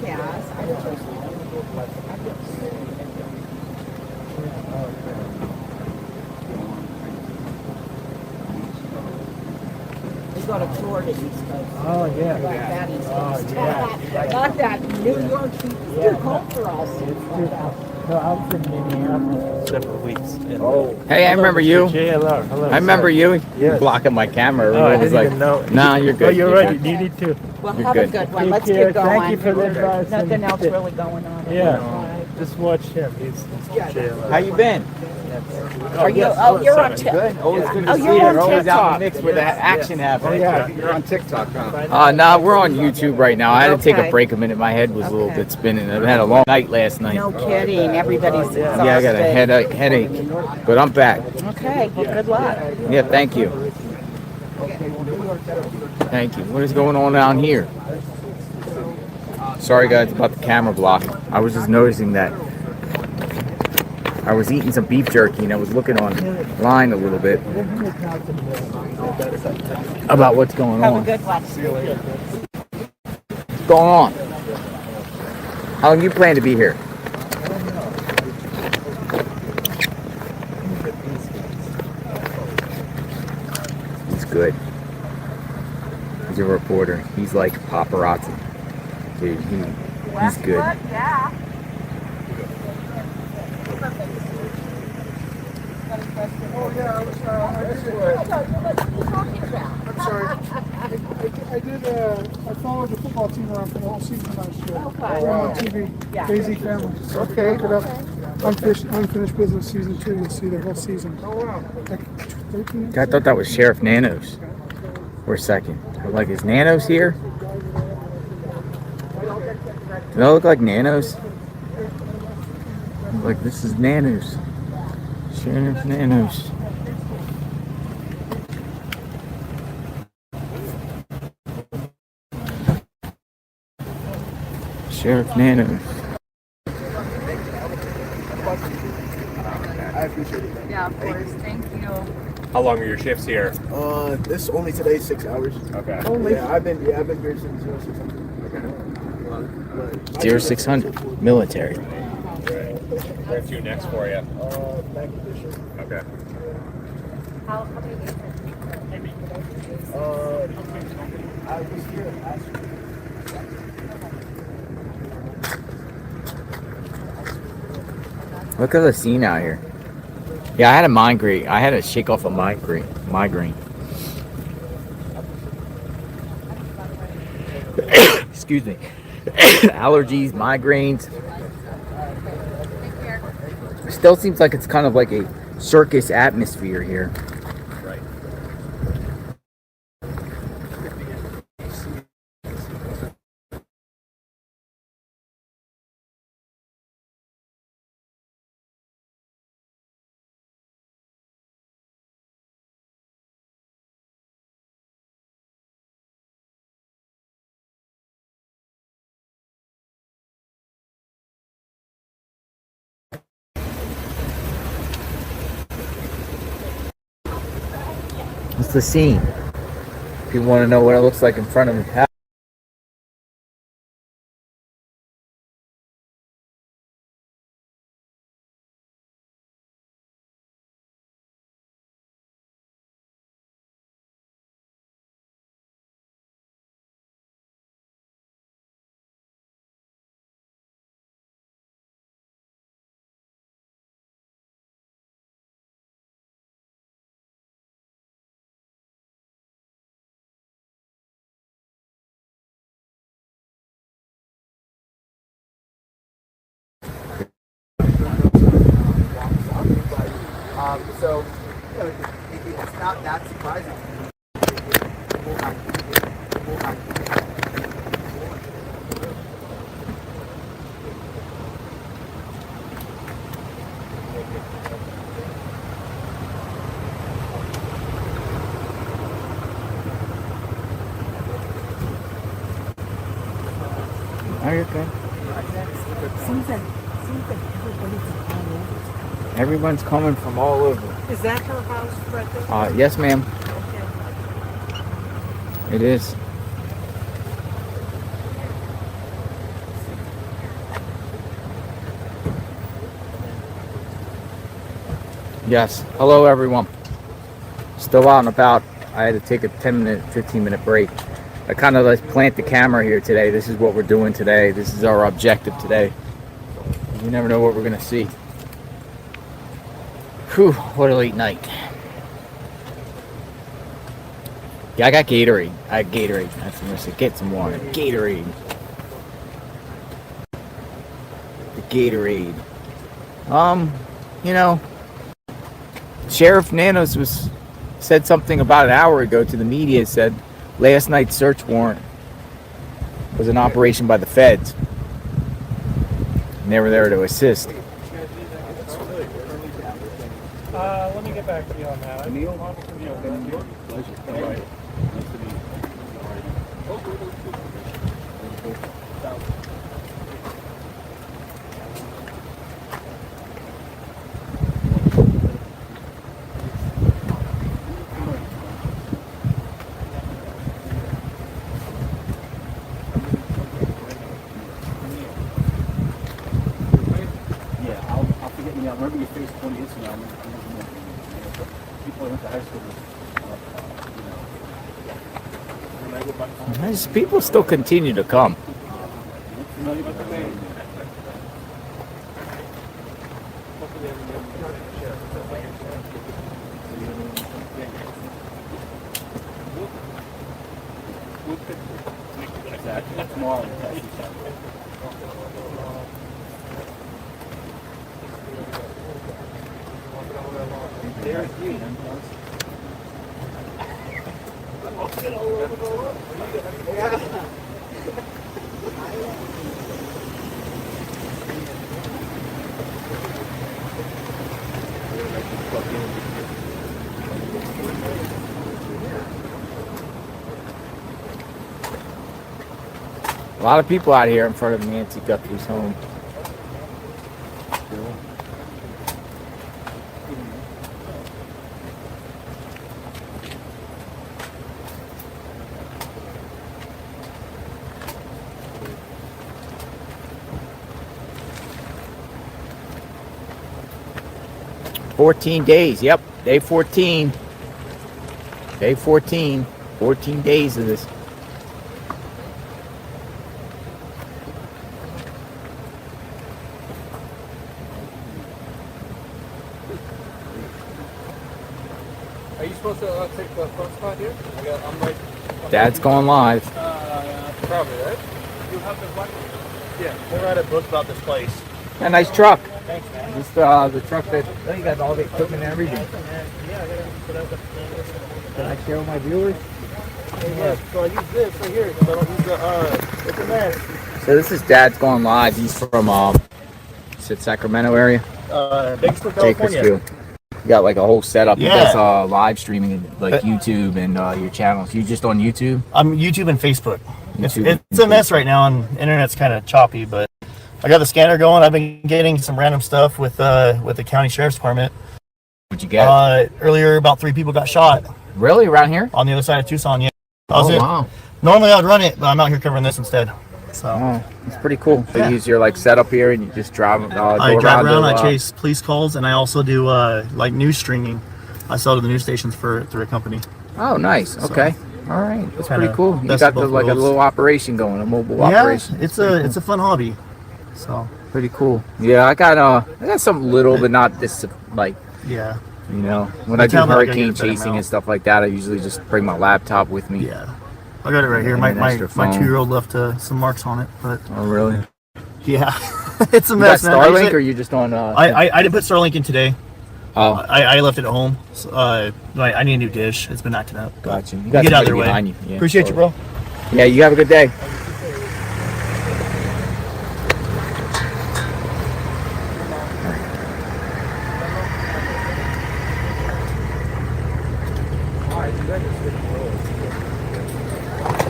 Yeah, Go to Florida East Coast. Oh, yeah. That East Oh, Coast. yeah. Not that New York. It's too cold for us. No, I was in Minneapolis for several weeks. Hey, I remember you. JLR. Hello. I remember you. Yes. You're blocking my camera. Oh, I was didn't like, even know. Nah, you're good. Oh, you're right. You need to. Well, You're have good. a good one. Take Let's care. get going. Thank you for the advice. Nothing else really going on. Yeah. Just watch him. He's JLR. How you been? Are you? Oh, you're on TikTok. Good. Always good to Oh, see you're you. on Always out in TikTok. the mix where the action happens. Yeah, you're on TikTok, huh? Nah, we're on YouTube right now. I had to take a Okay. break a minute. My head was a little bit spinning. I had a long night last night. No kidding. Everybody's exhausted. Yeah, I got a headache, but I'm back. Okay. Well, good luck. Yeah, thank you. Thank you. What is going on down here? Sorry guys about the camera block. I was just noticing that I was eating some beef jerky and I was looking online a little bit about what's going Have a on. good one. What's going on? How long you plan to be here? He's good. He's a reporter. He's like paparazzi. Dude, he's good. Yeah. Oh yeah, I I'm sorry. I followed the football team around for the whole season last year. Okay. On TV. Yeah. Daisy family. So okay. Pick it up. Unfinished business season 2. You'll see the whole season. Oh wow. Like 13. I thought that was Sheriff Nanos for a second. Like, is Nanos here? Do they look like Nanos? Like, this is Nanos. Sheriff Nanos. Sheriff Nanos. I appreciate it. Yeah, of course. Thank you. How long are your shifts here? This only today 6 hours. Okay. Yeah, I've been here since 0600. Okay. 0600 military. Where's you next for you? Back in this year. Okay. How many days? I was here last week. Look at the scene out here. Yeah, I had a migraine. I had to shake off a migraine. Excuse me. Allergies, migraines. Still seems like it's kind of like a circus atmosphere here. Right. What's the scene? If you want to know what it looks like in front of the house. So, it's not that surprising. Are you okay? Seems like everybody's all over. Everyone's coming from all over. Is that her house right there? Yes, ma'am. Okay. It is. Yes. Hello, everyone. Still out and about. I had to take a 10-minute, 15-minute break. I kind of like plant the camera here today. This is what we're doing today. This is our objective today. You never know what we're going to see. Whew, what a late night. Yeah, I got Gatorade. I had Gatorade. That's what I'm going to say. Get some water. Gatorade. The Gatorade. You know, Sheriff Nanos said something about an hour ago to the media. Said last night's search warrant was an operation by the feds. And they were there to assist. Let me get back to you on that. I'll forget me. I'll remember your face 20 years from now. People I went to high school with, These people still continue to come. A lot of people out here in front of Nancy Guthrie's home. 14 days. Yep, day 14. Day 14. 14 days of this. Are you supposed to take the front spot here? I'm right. Dad's going live. Probably, right? You have the one? Yeah, we'll write a book about this place. A nice truck. Thanks, man. This the truck that you got all the equipment and everything. Can I share with my viewers? Yeah, so I use this right here. So I don't use the, it's a mess. So this is Dad's going live. He's from Sacramento area. Bakersfield, California. Bakersfield. You got like a whole setup. Yeah. He does live streaming like YouTube and your channels. You just on YouTube? I'm YouTube and Facebook. YouTube It's a mess right now, and internet's kind of choppy, but I got the scanner going. I've been getting some random stuff with the county sheriff's department. What'd you get? Earlier, about 3 people got shot. Really? Around here? On the other side of Tucson, yeah. Wow. Normally I would run it, but I'm out here covering this instead. So it's pretty cool. So Yeah. you use your like setup here and you just drive. I drive around. I chase police calls, and I also do like news streaming. I sell to the news stations through a company. Oh, nice. So, Okay. All right. That's kinda pretty cool. You best got of both like a worlds. little operation going, a mobile Yeah, operation. it's a fun hobby. So pretty cool. Yeah, I got something little, but not this like. Yeah. You know, when The I do town that I gotta hurricane get a better chasing mount. and stuff like that, I usually just bring my laptop with me. Yeah. I got it right here. And My an extra my phone. 2-year-old left some marks on it, but Oh, really? yeah, it's a You mess. got man. I Starlink, usually- or you just on? I didn't put Starlink in today. Oh. I left it at home. So, I need a new dish. It's been acting up. Gotcha. You We'll got get out of somebody their way. behind you. Yeah, Appreciate you, bro. Yeah, you have a good day.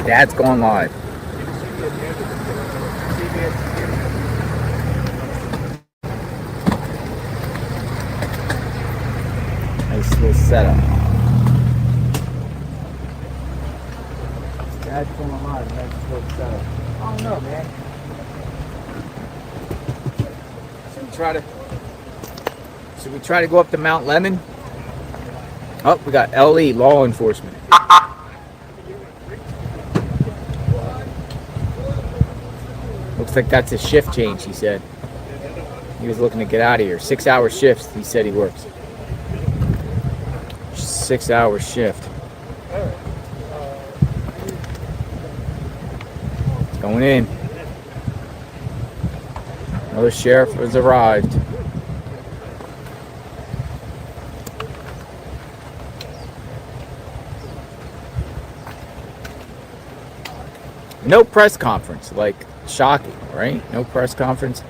Dad's going live. Nice little setup. Dad's going live. Nice little setup. I don't know, man. Should we try to go up to Mount Lemon? Oh, we got LE, law enforcement. Looks like that's a shift change, he said. He was looking to get out of here. 6-hour shifts, he said he works. 6-hour shift. It's going in. Another sheriff has arrived. No press conference, like shocking, right? No press conference.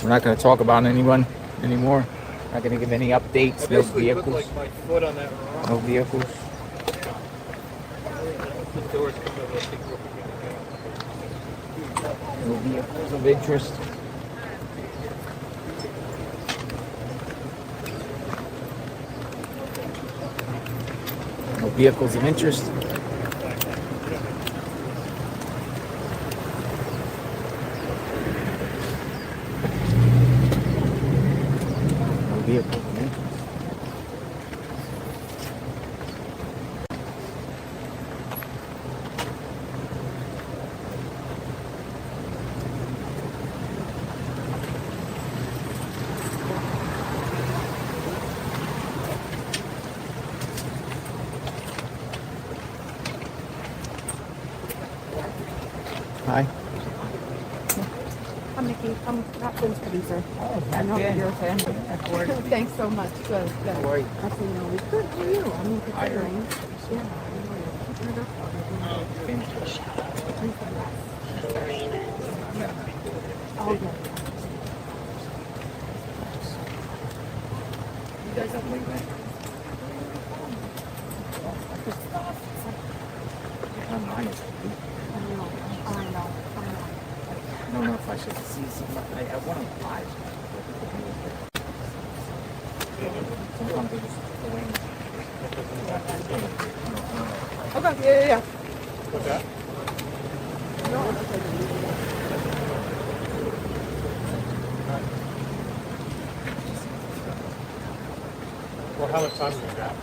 We're not going to talk about anyone anymore. Not going to give any updates. No vehicles. my foot on that rock. No vehicles. The doors No vehicles of interest. No vehicles of interest. No vehicles of interest. I'm Nikki. I'm Rapton's producer. I know that you're a fan. Thanks so much. Good. How are you? Actually, no, we could for you. I mean, considering. Yeah. Oh, yeah. You guys have late night? Mine is I know. I don't know if I should see some. I want to buy Okay, yeah. What's that? Well, how much time do you got?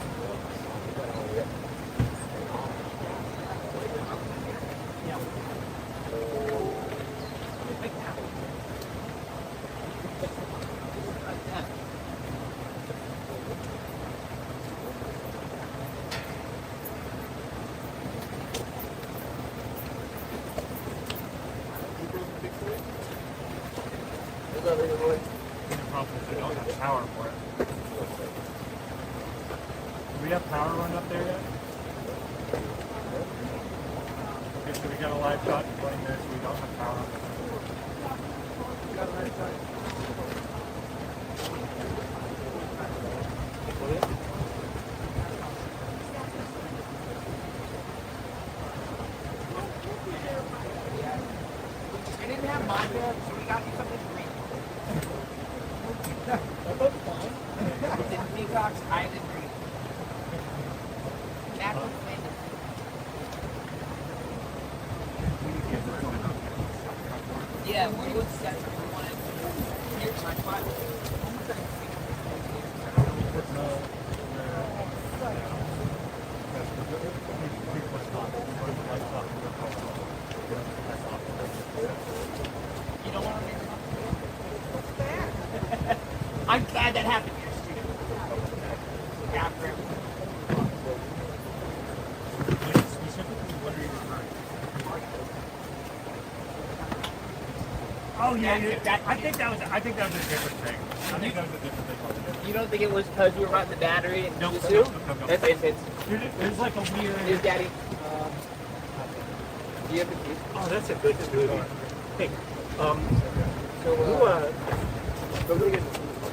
We don't have power for it. Do we have power run up there yet? Okay, so we got a live shot in 20 minutes. We don't have power. I didn't have mine yet, so we got you something green. That looks fine. It's in Peacock's Island Green. That looks amazing. Yeah, where do you want to set it? You want it near my spot? You don't want to make it? I'm glad that happened here, student. Yeah, for Oh yeah, I think that was a different thing. I think that was a different thing altogether. You don't think it was because you were running the battery? No, Just no, who? no, no. That's intense. There's like a weird. Here's Daddy. Do you have the keys? Oh, that's a good movie. Hey, So, go get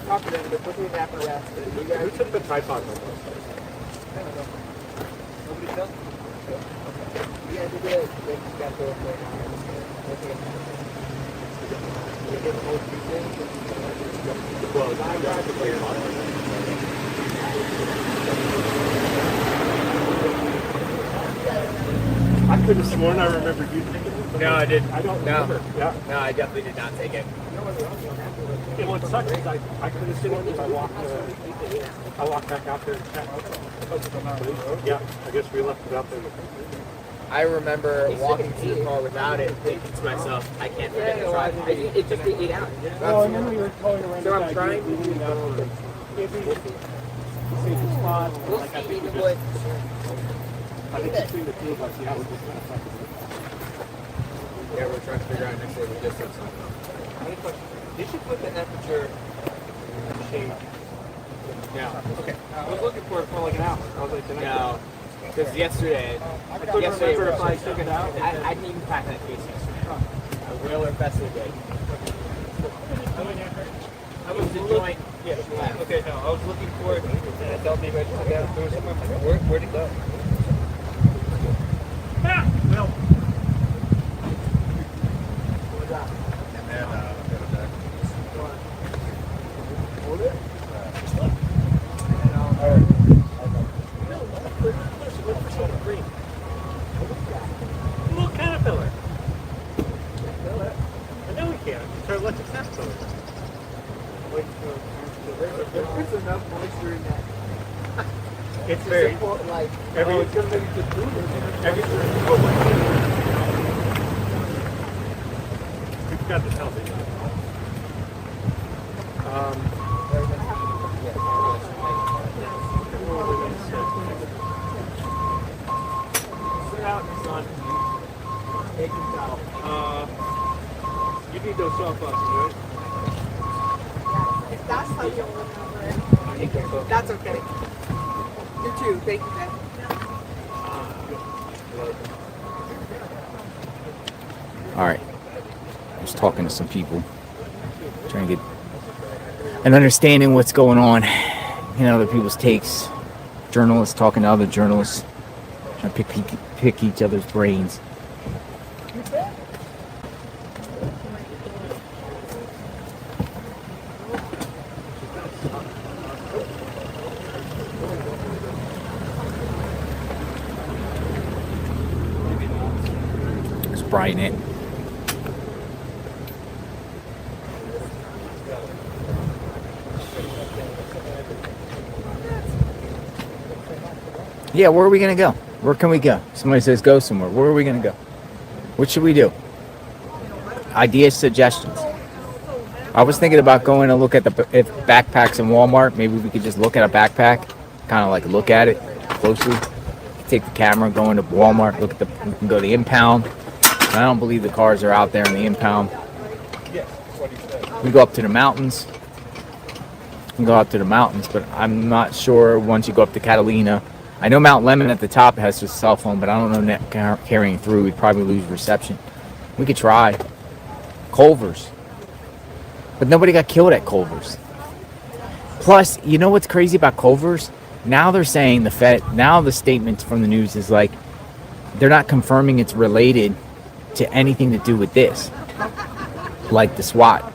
talk to them, but put the apparatus. who took the tripod with us? I don't know. Nobody took? You guys did it. They just got the you get the whole thing? Well, I got the tripod. I could have sworn I remembered you taking it. No, I didn't. I don't remember. Yeah. No, I definitely did not take it. Yeah, what sucks is I could have seen it because I walked back out there and checked. Yeah, I guess we left it out there. I remember walking to the car without it, thinking to myself, I can't forget to try it. It just didn't eat out. Oh, and then we were going around. So I'm trying to see the spot. We'll Like, I see think we what. I think between the two of us, yeah, we're just gonna fuck it. Yeah, we're trying to figure out next day the distance. Any questions? Did you put the temperature change? No. Okay. I was looking for it for like an hour. I was like, No. Because yesterday, I couldn't remember if I took it out. I didn't even pack that case yesterday. I will investigate. I was the joint. Yeah. Okay, no, I was looking for it, and I thought maybe I took it out. There was somewhere. I'm like, where'd it go? Yeah. Well. And then Hold it. Little caterpillar. I know we can. It's our electric caterpillar. There's enough moisture in that. It's very. Like, Every. it's gonna make it just move. We've got this healthy. Sit out in the sun. Take it out. You need those soft boxes, right? If that's how you remember it, that's okay. You too. Thank you, Ben. All right. Just talking to some people, trying to get an understanding what's going on in other people's takes. Journalists talking to other journalists, trying to pick each other's brains. There's Brian in. Yeah, where are we going to go? Where can we go? Somebody says go somewhere. Where are we going to go? What should we do? Ideas, suggestions. I was thinking about going to look at the backpacks in Walmart. Maybe we could just look at a backpack, kind of like look at it closely. Take the camera, go into Walmart, we can go to the impound. I don't believe the cars are out there in the impound. We go up to the mountains. We go up to the mountains, but I'm not sure once you go up to Catalina. I know Mount Lemon at the top has a cell phone, but I don't know net carrying through. We'd probably lose reception. We could try. Culver's. But nobody got killed at Culver's. Plus, you know what's crazy about Culver's? Now they're saying the statements from the news is like, they're not confirming it's related to anything to do with this. Like the SWAT.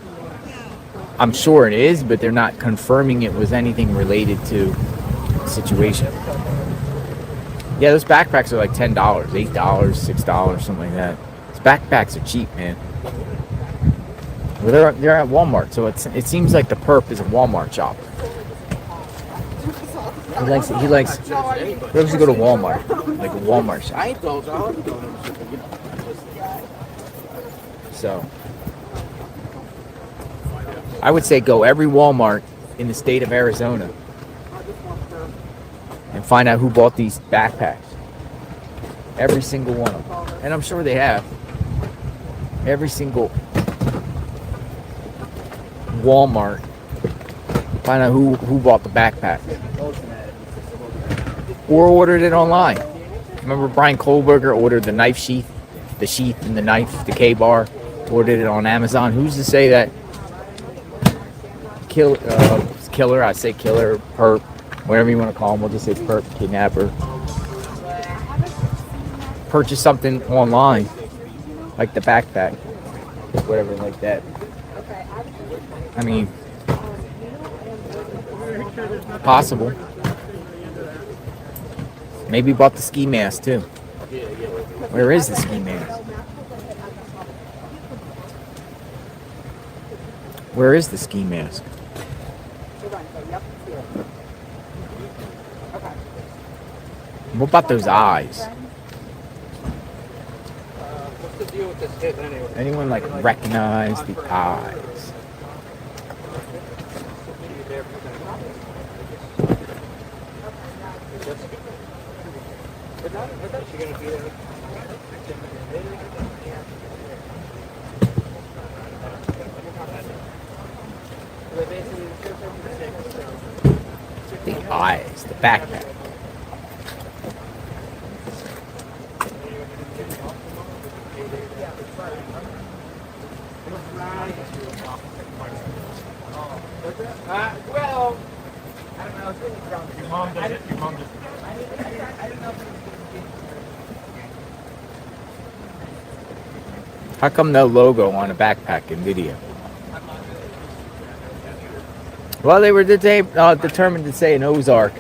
I'm sure it is, but they're not confirming it was anything related to the situation. Yeah, those backpacks are like $10, $8, $6, something like that. Those backpacks are cheap, man. Well, they're at Walmart, so it seems like the perp is a Walmart shopper. He likes to go to Walmart, like a Walmart shop. So I would say go every Walmart in the state of Arizona and find out who bought these backpacks. Every single one of them. And I'm sure they have. Every single Walmart. Find out who bought the backpack. Or ordered it online. Remember Brian Kohlberger ordered the knife sheath, the sheath and the knife, the K-bar. Ordered it on Amazon. Who's to say that killer, I say killer, perp, whatever you want to call him, we'll just say perp, kidnapper, purchase something online, like the backpack, whatever like that. I mean, possible. Maybe bought the ski mask too. Where is the ski mask? Where is the ski mask? What about those eyes? What's the deal with this hit anyway? Anyone like recognize the eyes? The eyes, the backpack. Well, I don't know. Your mom does it. Your mom does it. How come no logo on a backpack in video? Well, they were determined to say an Ozark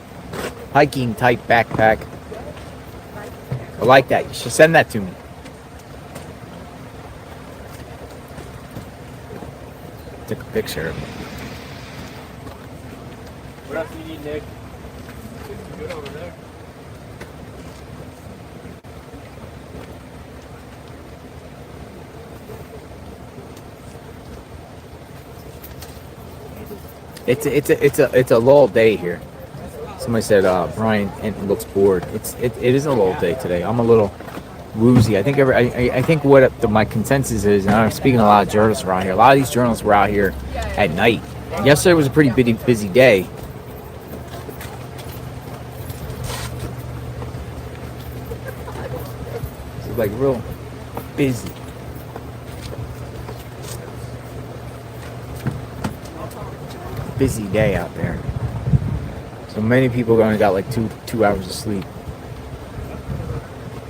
hiking type backpack. I like that. You should send that to me. Took a picture of it. What else do you need, Nick? Good over there. It's a lull day here. Somebody said Brian looks bored. It is a lull day today. I'm a little woozy. I think what my consensus is, and I'm speaking to a lot of journalists around here. A lot of these journalists were out here at night. Yesterday was a pretty busy day. It's like real busy. Busy day out there. So many people only got like two hours of sleep.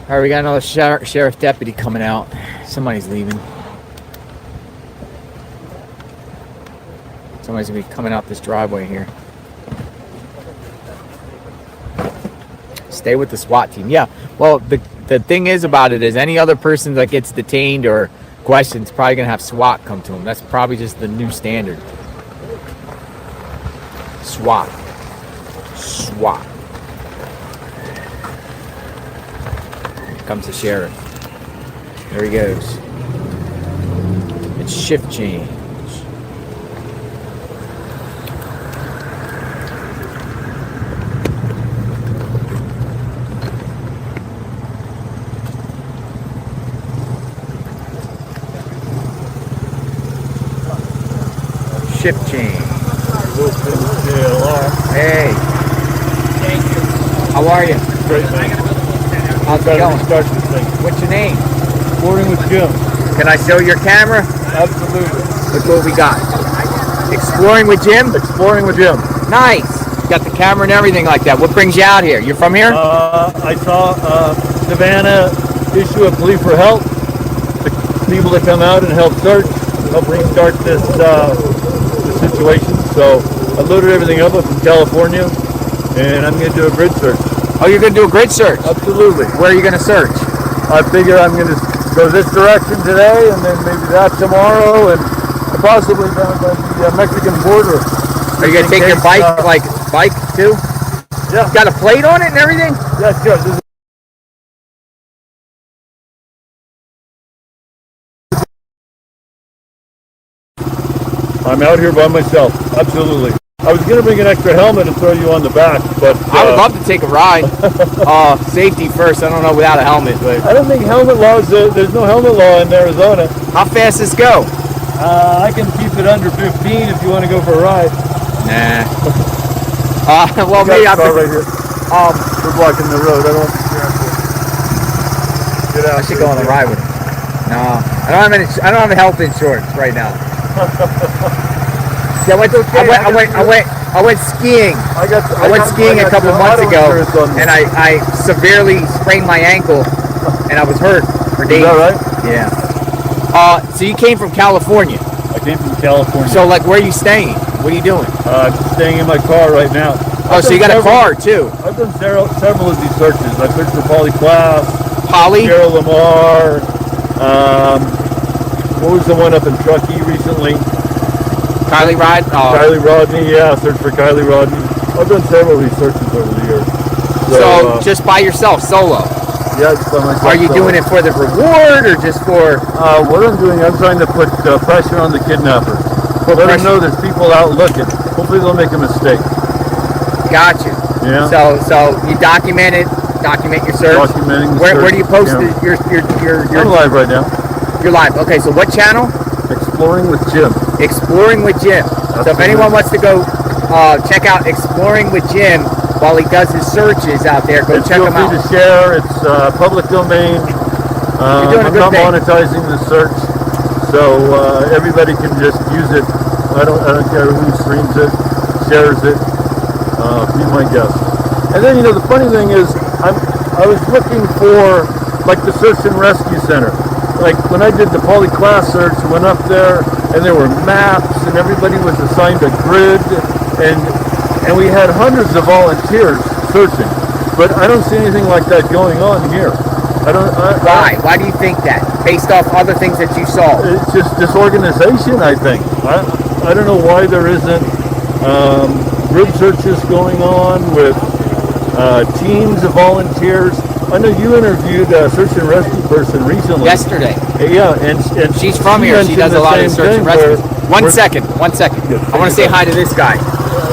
All right, we got another sheriff deputy coming out. Somebody's leaving. Somebody's gonna be coming out this driveway here. Stay with the SWAT team. Yeah. Well, the thing is about it is any other person that gets detained or questioned is probably gonna have SWAT come to them. That's probably just the new standard. SWAT. SWAT. Here comes the sheriff. There he goes. It's shift change. Shift change. JLR. Hey. Thank you. How are you? Great, man. How's it going? Start this thing. What's your name? Exploring with Jim. Can I show your camera? Absolutely. Look what we got. Exploring with Jim? Exploring with Jim. Nice. You got the camera and everything like that. What brings you out here? You're from here? I saw Savannah issue a plea for help. The people that come out and help search, help restart this situation. So I loaded everything up from California, and I'm going to do a grid search. Oh, you're going to do a grid search? Absolutely. Where are you going to search? I figure I'm going to go this direction today, and then maybe that tomorrow, and possibly down by the Mexican border. Are you going to take your bike, bike too? Yeah. Got a plate on it and everything? Yeah, it's good. I'm out here by myself. Absolutely. I was going to bring an extra helmet and throw you on the back, but I would love to take a ride. Safety first. I don't know without a helmet, but I don't think helmet laws. There's no helmet law in Arizona. How fast does this go? I can keep it under 15 if you want to go for a ride. Nah. Well, maybe I right here. We're blocking the road. I don't want to be careful. Get out. I should go on a ride with him. No, I don't have a health insurance right now. See, I went skiing. I went skiing a couple months ago, and I severely sprained my ankle, and I was hurt for days. Is that right? Yeah. So you came from California? I came from California. So, like, where are you staying? What are you doing? I'm staying in my car right now. Oh, so you got a car too? I've done several of these searches. I've searched for Polly Klaas, Cheryl Lamar. What was the one up in Truckee recently? Kylie Rodney, yeah, I searched for Kylie Rodney. I've done several of these searches over the years. So just by yourself, solo? Yeah, just by myself. Are you doing it for the reward or just for? What I'm trying to put pressure on the kidnapper. Let them know there's people out looking. Hopefully they'll make a mistake. Gotcha. Yeah. So you document your search. Documenting the where search. do you post your? I'm live right now. You're live. Okay, so what channel? Exploring with Jim. Exploring with Jim. Absolutely. So if anyone wants to go check out Exploring with Jim while he does his searches out there, go check him out. Feel free to share. It's public domain. You're doing a good thing. I'm not monetizing the search, so everybody can just use it. I don't care who streams it, shares it. Be my guest. And then the funny thing is, I was looking for like the search and rescue center. Like when I did the Polly Klaas search, went up there and there were maps and everybody was assigned a grid and we had hundreds of volunteers searching. But I don't see anything like that going on here. Why? Why do you think that? Based off other things that you saw? It's just disorganization, I think. I don't know why there isn't group searches going on with teams of volunteers. I know you interviewed a search and rescue person recently. Yesterday. Yeah, and she's from here. She does a lot of search and rescue. One second. I want to say hi to this guy.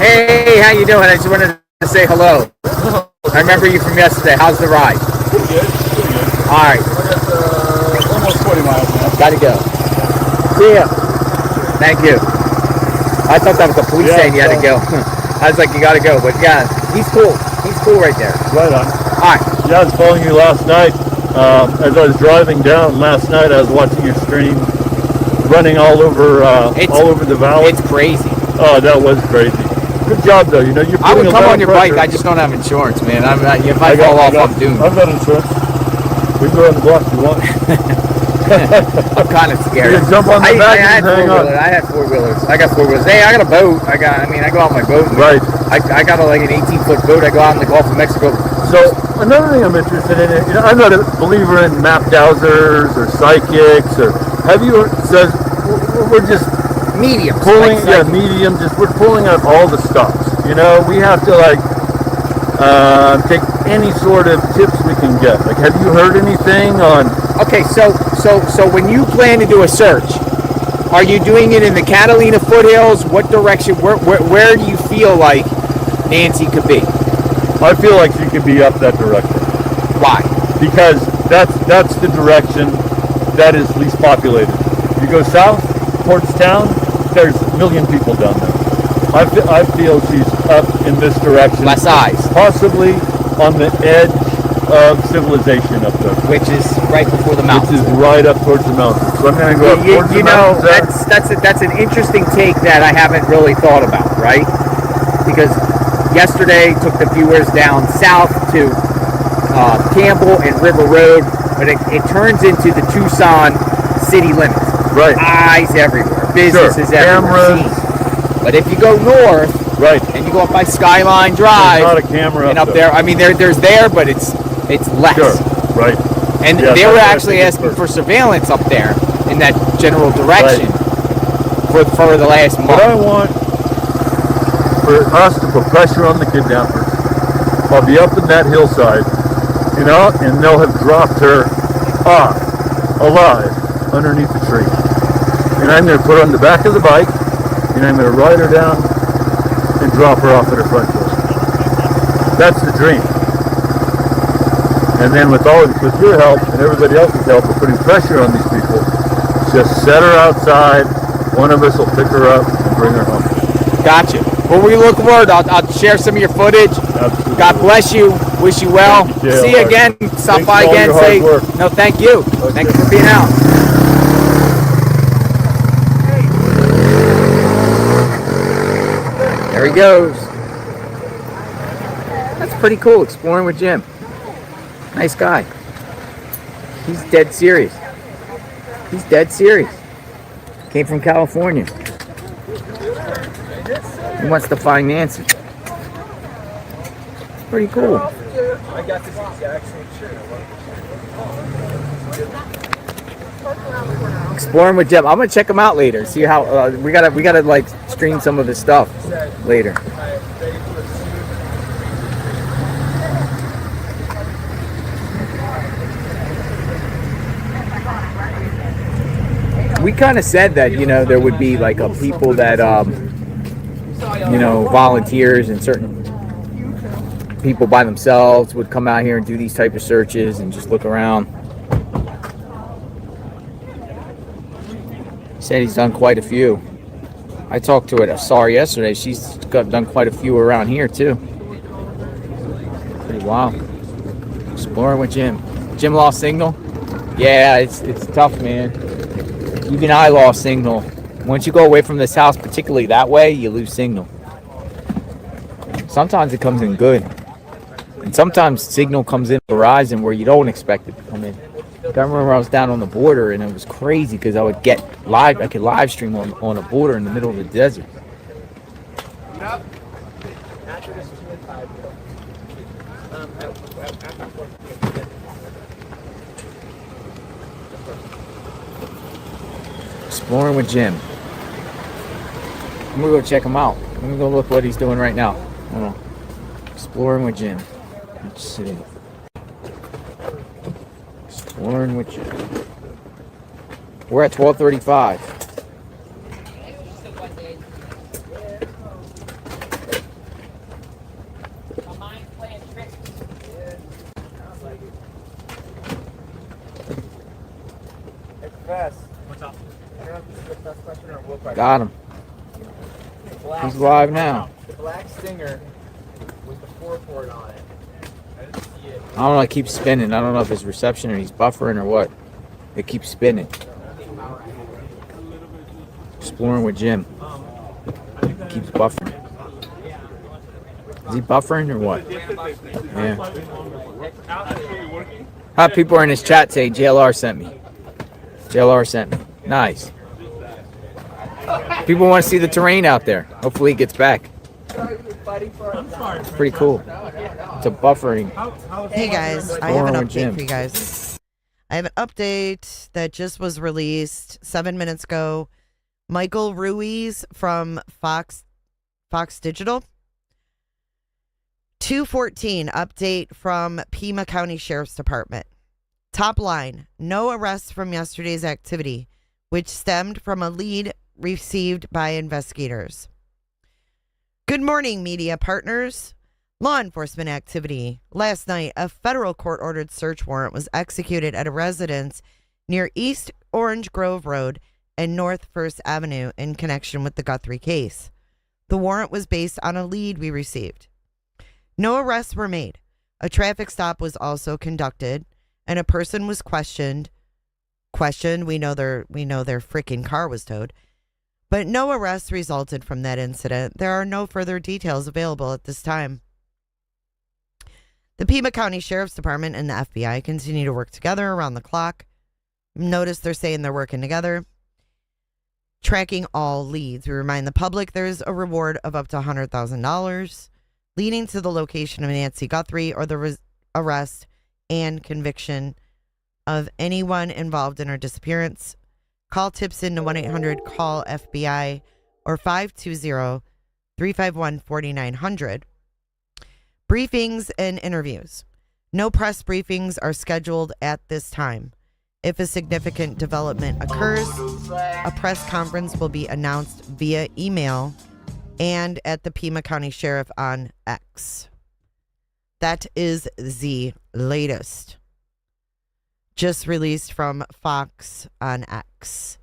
Hey, how you doing? I just wanted to say hello. I remember you from yesterday. How's the ride? Pretty good. All right. Almost 40 miles, man. Gotta go. See ya. Thank you. I thought that was the police saying you had to go. I was like, you gotta go. But yeah, he's cool. He's cool right there. Right on. All right. Yeah, I was following you last night. As I was driving down last night, I was watching your stream running all over the valley. It's crazy. Oh, that was crazy. Good job, though. You know, you're I would putting a come lot on of your bike. pressure. I just don't have insurance, man. If I fall off, I'm doomed. I've got insurance. We can go on the block if you want. I'm kind of scared. You can jump on the back and hang on. I had four-wheelers. I got four-wheelers. Hey, I got a boat. I go out on my boat. Right. I got an 18-foot boat. I go out in the Gulf of Mexico. So another thing I'm interested in, you know, I'm not a believer in map dowsers or psychics or says we're just medium pulling, medium. Just we're pulling out all the stops. You know, we have to take any sort of tips we can get. Like, have you heard anything on? Okay, so when you plan to do a search, are you doing it in the Catalina foothills? What direction? Where do you feel like Nancy could be? I feel like she could be up that direction. Why? Because that's the direction that is least populated. You go south towards town, there's a million people down there. I feel she's up in this direction. Less eyes. Possibly on the edge of civilization up there. Which is right before the mountains. Which is right up towards the mountains. So I'm going to go up towards the mountains. That's an interesting take that I haven't really thought about, right? Because yesterday took the viewers down south to Campbell and River Road, but it turns into the Tucson city limits. Right. Eyes everywhere. Businesses everywhere. Cameras. But if you go north, right, and you go up by Skyline Drive, there's not a camera and up there. I mean, there's there, but it's less. Sure. Right. And they were actually asking for surveillance up there in that general direction for the last month. What I want for us to put pressure on the kidnappers. I'll be up in that hillside, you know, and they'll have dropped her off alive underneath the tree. And I'm going to put her on the back of the bike, and I'm going to ride her down and drop her off at her front door. That's the dream. And then with your help and everybody else's help, we're putting pressure on these people. Just set her outside. One of us will pick her up and bring her home. Gotcha. Well, we look forward. I'll share some of your footage. Absolutely. God bless you. Wish you well. Thank you, See you again. Stop Thanks by for all again. your hard work. No, thank you. Okay. Thank you for being out. There he goes. That's pretty cool. Exploring with Jim. Nice guy. He's dead serious. He's dead serious. Came from California. He wants to find Nancy. It's pretty cool. I got this exact same shirt. Exploring with Jim. I'm gonna check him out later. See how we gotta like stream some of his stuff later. We kind of said that, you know, there would be like a people that you know, volunteers and certain people by themselves would come out here and do these type of searches and just look around. Said he's done quite a few. I talked to Asar yesterday. She's done quite a few around here too. Pretty wild. Exploring with Jim. Jim lost signal? Yeah, it's tough, man. Even I lost signal. Once you go away from this house, particularly that way, you lose signal. Sometimes it comes in good. And sometimes signal comes in Verizon where you don't expect it to come in. I remember I was down on the border and it was crazy because I could live stream on a border in the middle of the desert. Exploring with Jim. I'm gonna go check him out. I'm gonna go look what he's doing right now. Hold on. Exploring with Jim. Let's see. Exploring with Jim. We're at 12:35. Got him. He's live now. The black Stinger with the 4-port on it. I don't know, it keeps spinning. I don't know if it's reception or he's buffering or what. It keeps spinning. Exploring with Jim. It keeps buffering. Is he buffering or what? Yeah. How people are in his chat saying JLR sent me. JLR sent me. Nice. People want to see the terrain out there. Hopefully he gets back. It's pretty cool. It's a buffering. Hey guys, I have an update for you guys. I have an update that just was released 7 minutes ago. Michael Ruiz from Fox Digital. 2:14 update from Pima County Sheriff's Department. Top line, no arrests from yesterday's activity, which stemmed from a lead received by investigators. Good morning, media partners. Law enforcement activity. Last night, a federal court-ordered search warrant was executed at a residence near East Orange Grove Road and North 1st Avenue in connection with the Guthrie case. The warrant was based on a lead we received. No arrests were made. A traffic stop was also conducted, and a person was questioned. We know their freaking car was towed. But no arrests resulted from that incident. There are no further details available at this time. The Pima County Sheriff's Department and the FBI continue to work together around the clock. Notice they're saying they're working together, tracking all leads. We remind the public there's a reward of up to $100,000 leading to the location of Nancy Guthrie or the arrest and conviction of anyone involved in her disappearance. Call tips in to 1-800-CALL-FBI or 520-351-4900. Briefings and interviews. No press briefings are scheduled at this time. If a significant development occurs, a press conference will be announced via email and at the Pima County Sheriff on X. That is the latest. Just released from Fox on X.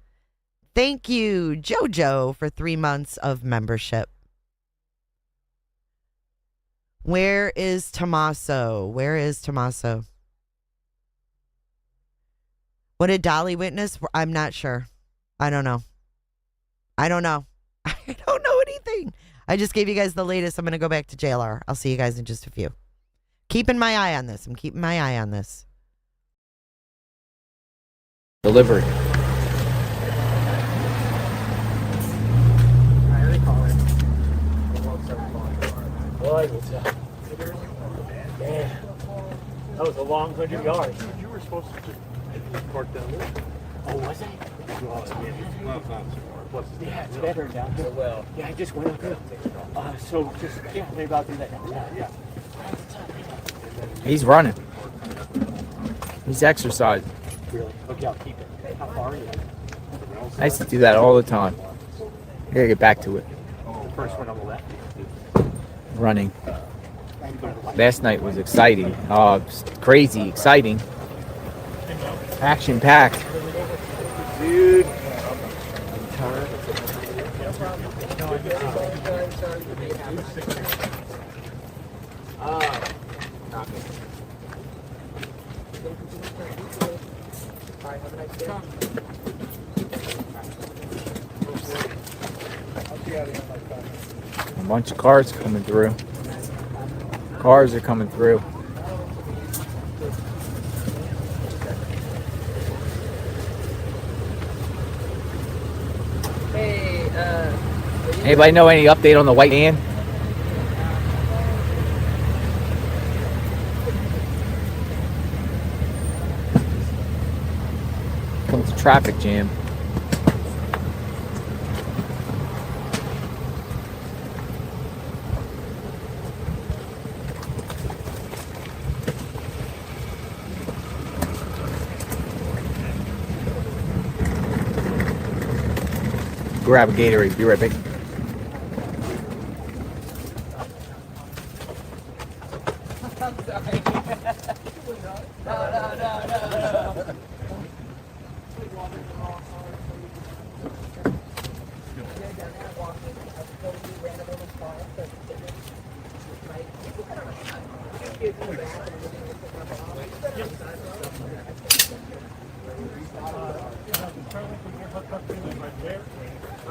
Thank you, JoJo, for 3 months of membership. Where is Tommaso? Where is Tommaso? What did Dolly witness? I'm not sure. I don't know. I don't know anything. I just gave you guys the latest. I'm going to go back to JLR. I'll see you guys in just a few. Keeping my eye on this. I'm keeping my eye on this. Delivered. Boy, man, that was a long 100 yards. You were supposed to just park down there. Oh, was I? Yeah, it's better down here. Well, yeah, I just went up there. So just, yeah, maybe I'll do that next time. Yeah. He's running. He's exercising. Really? Okay, I'll keep it. How far are you? I used to do that all the time. I gotta get back to it. First one on the left. Running. Last night was exciting. Crazy exciting. Action packed. Dude. A bunch of cars coming through. Cars are coming through. Hey, Anybody know any update on the white van? Comes a traffic jam. Grab a Gatorade. Be right back.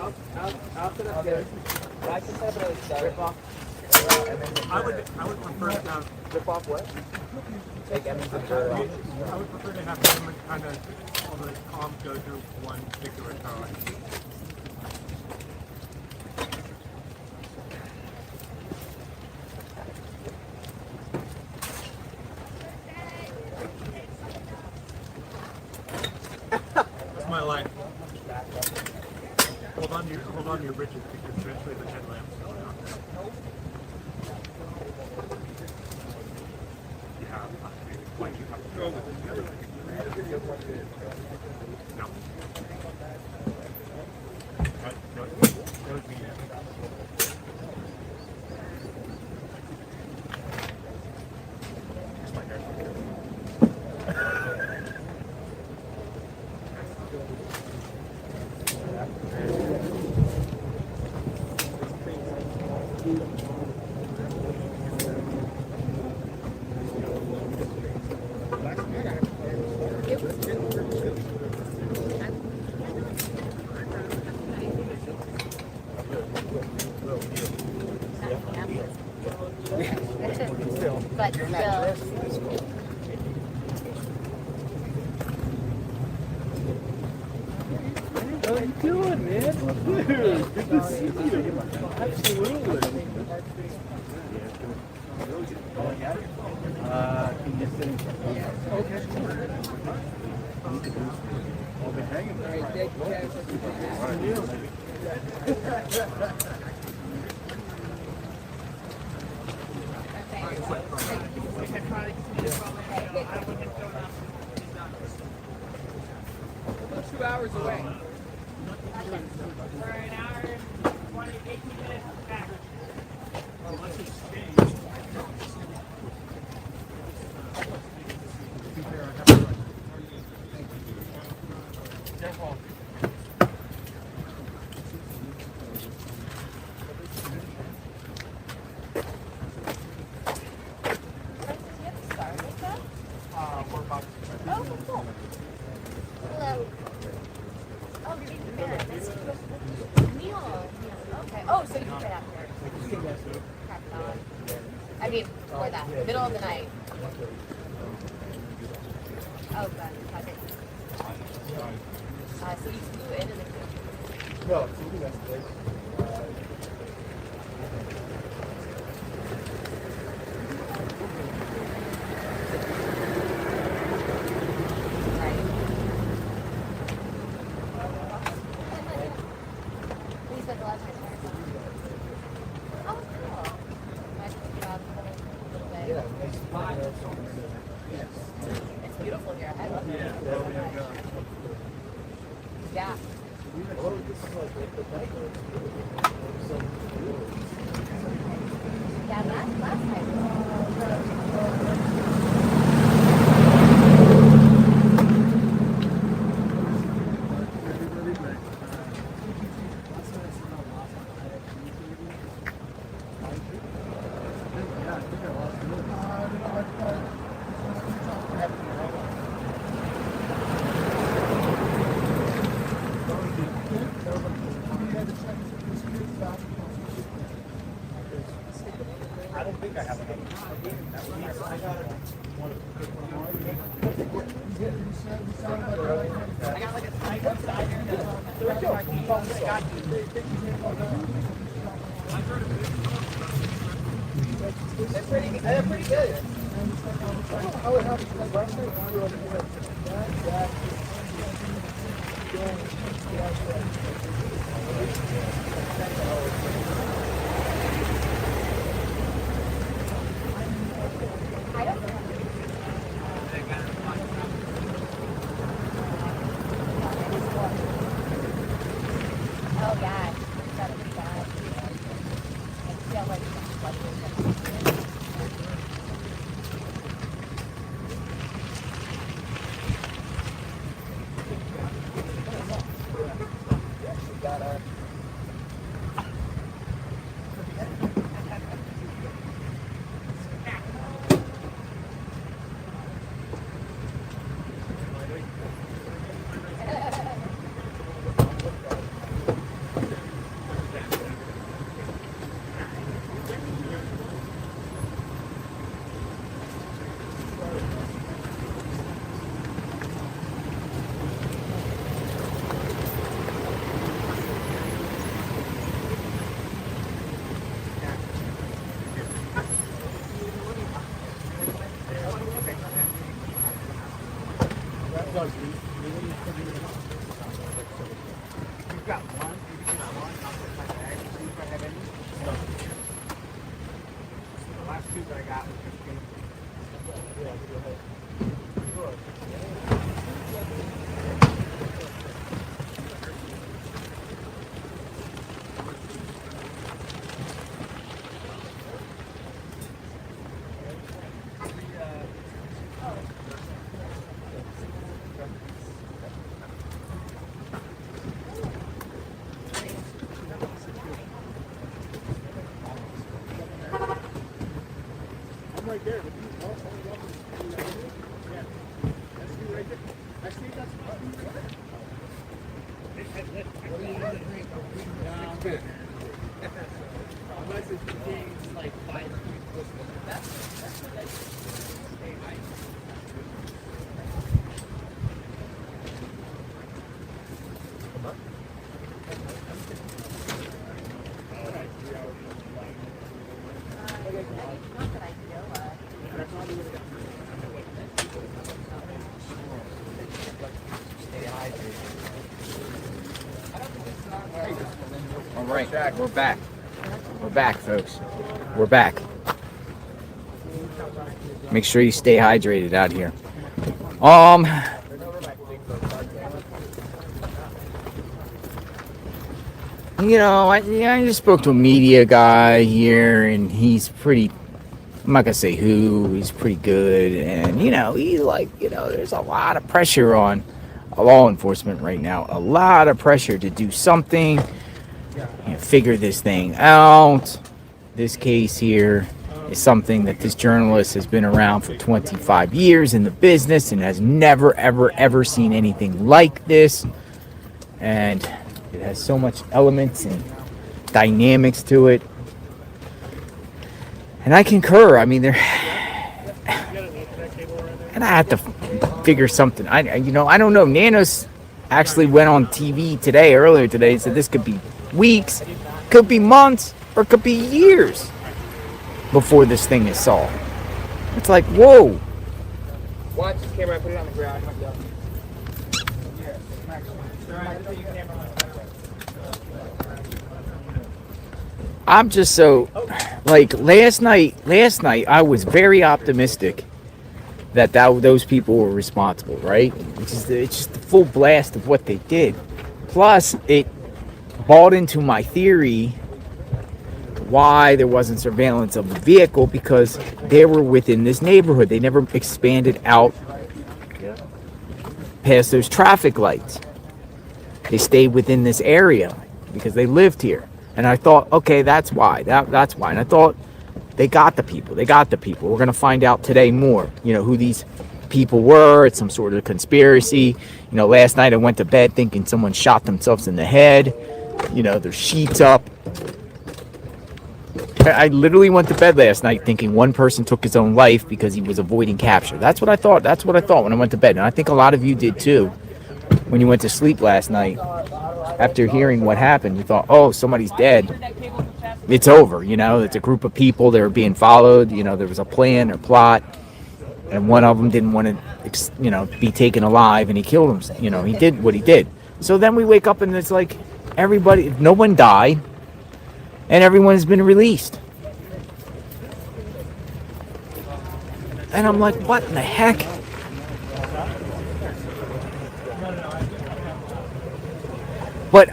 Out to the field. I just have a rip off. I would prefer to rip off what? Take Emmons and Joe off. I would prefer to have them kind of all the comms go through one particular car. That's my life. Hold on to your bridges because eventually the headlamps go out. You have to go with it. No. That would be it. But still. How you doing, man? Dude, good to see you. Absolutely. Can you sit in? Okay. I'll be hanging there. All right, thank you, guys. 2 hours away. For an hour and 20, 18 minutes back. I mean, before that, middle of the night. Oh, God. Okay. So you flew in and then... No, it's yesterday. We spent the last night there. Oh, cool. Nice job. Yeah, it's beautiful here. I love it. Yeah. Yeah, last night. I don't think I have enough. I got like a snipe upside They're pretty good. I would have to like last night we were over here. I don't know. Oh, yeah. That's pretty bad. I feel like All right, we're back. We're back, folks. We're back. Make sure you stay hydrated out here. You know, I just spoke to a media guy here, and he's pretty. I'm not gonna say who. He's pretty good, and he's like, there's a lot of pressure on law enforcement right now. A lot of pressure to do something. Figure this thing out. This case here is something that this journalist has been around for 25 years in the business and has never, ever, ever seen anything like this. And it has so much elements and dynamics to it. And I concur. I mean, and I have to figure something. I don't know. Nanos actually went on TV earlier today, and said this could be weeks, could be months, or could be years before this thing is solved. It's like, whoa. Watch the camera, put it on the ground. I'm just so, like, last night I was very optimistic that those people were responsible, right? It's just the full blast of what they did. Plus, it bought into my theory why there wasn't surveillance of the vehicle, because they were within this neighborhood. They never expanded out past those traffic lights. They stayed within this area because they lived here. And I thought, okay, that's why. That's why. And I thought, they got the people. We're going to find out today more, who these people were. It's some sort of conspiracy. Last night I went to bed thinking someone shot themselves in the head. There's sheets up. I literally went to bed last night thinking one person took his own life because he was avoiding capture. That's what I thought. That's what I thought when I went to bed. And I think a lot of you did too. When you went to sleep last night, after hearing what happened, you thought, oh, somebody's dead. It's over. It's a group of people that are being followed. There was a plan or plot. And one of them didn't want to, be taken alive, and he killed him. He did what he did. So then we wake up and it's like no one died, and everyone has been released. And I'm like, what in the heck? But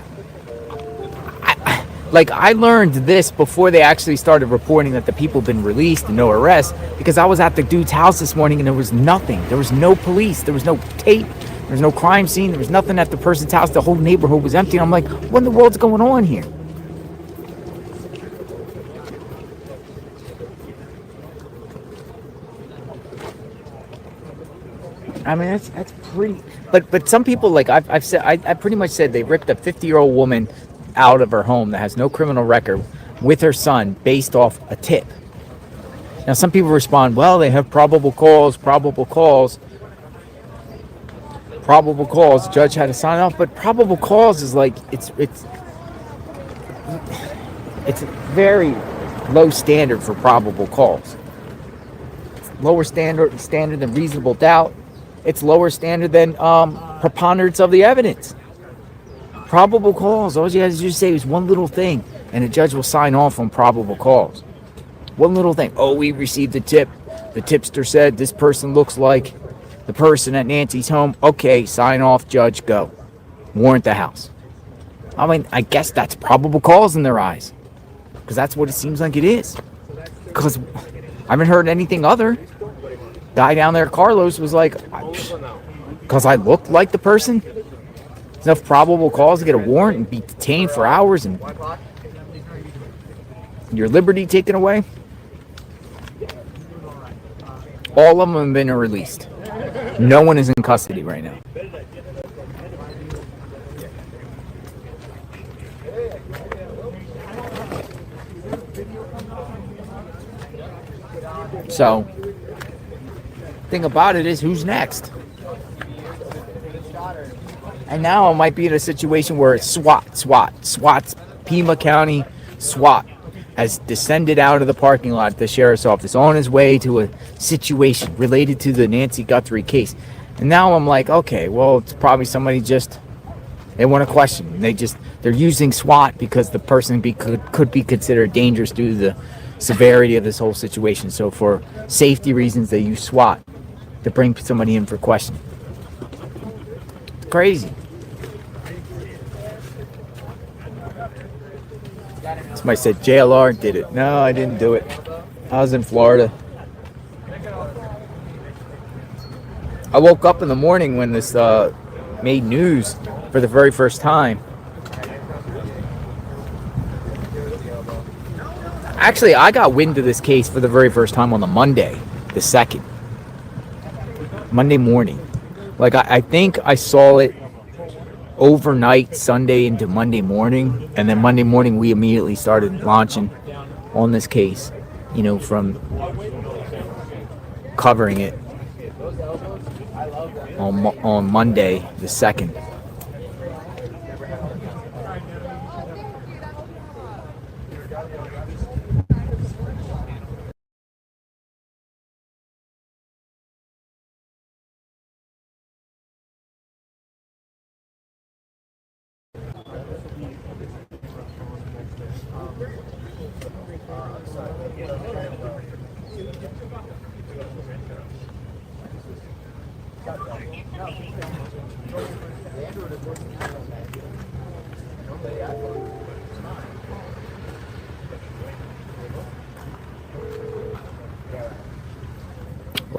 I learned this before they actually started reporting that the people have been released and no arrests, because I was at the dude's house this morning and there was nothing. There was no police. There was no tape. There was no crime scene. There was nothing at the person's house. The whole neighborhood was empty. And I'm like, what in the world's going on here? I mean, that's pretty. But some people, like I've said, I pretty much said they ripped a 50-year-old woman out of her home that has no criminal record with her son based off a tip. Now, some people respond, well, they have probable cause. Judge had to sign off, but probable cause is like it's very low standard for probable cause. It's lower standard than reasonable doubt. It's lower standard than preponderance of the evidence. Probable cause, all you have to do is say is one little thing, and the judge will sign off on probable cause. One little thing. Oh, we received a tip. The tipster said this person looks like the person at Nancy's home. Okay, sign off, judge, go. Warrant the house. I mean, I guess that's probable cause in their eyes, because that's what it seems like it is. Because I haven't heard anything other. Guy down there, Carlos, was like, because I looked like the person. There's enough probable cause to get a warrant and be detained for hours and your liberty taken away. All of them have been released. No one is in custody right now. So, thing about it is, who's next? And now I might be in a situation where it's SWAT's Pima County SWAT has descended out of the parking lot at the sheriff's office on his way to a situation related to the Nancy Guthrie case. And now I'm like, okay, well, it's probably somebody they want to question. They're using SWAT because the person could be considered dangerous due to the severity of this whole situation. So for safety reasons, they use SWAT to bring somebody in for questioning. It's crazy. Somebody said JLR did it. No, I didn't do it. I was in Florida. I woke up in the morning when this made news for the very first time. Actually, I got wind of this case for the very first time on the Monday, the 2nd. Monday morning. Like, I think I saw it overnight, Sunday into Monday morning. And then Monday morning, we immediately started launching on this case, from covering it on Monday, the 2nd.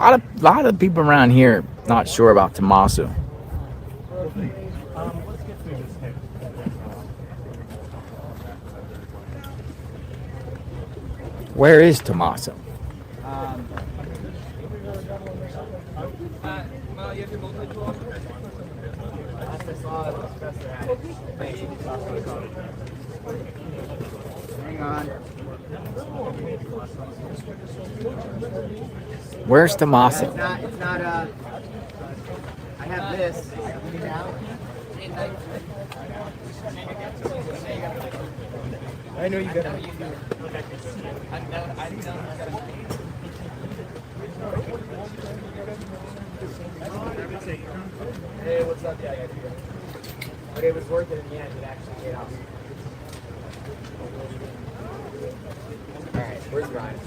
A lot of people around here not sure about Tommaso. Where is Tommaso? Hang on. Where's Tommaso? It's not, I have this. I know you got it. Hey, what's up? Yeah, I got you. But it was worth it in the end. It actually paid off. All right, where's Ryan?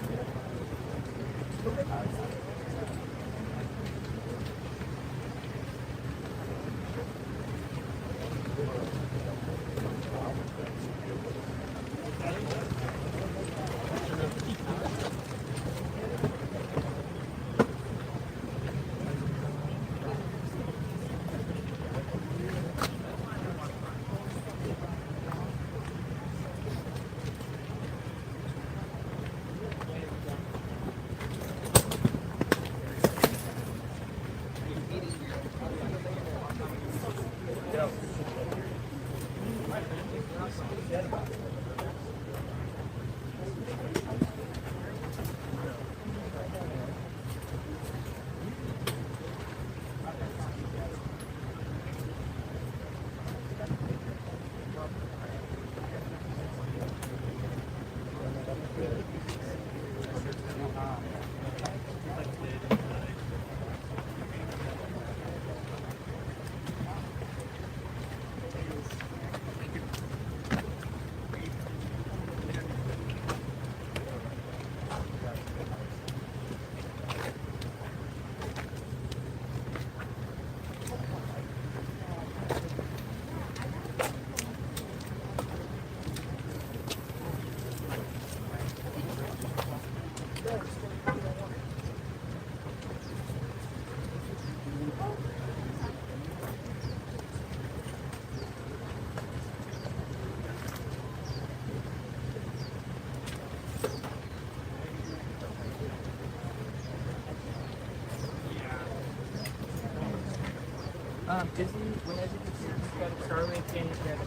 Disney, when as you can see, you got a Starlink and you got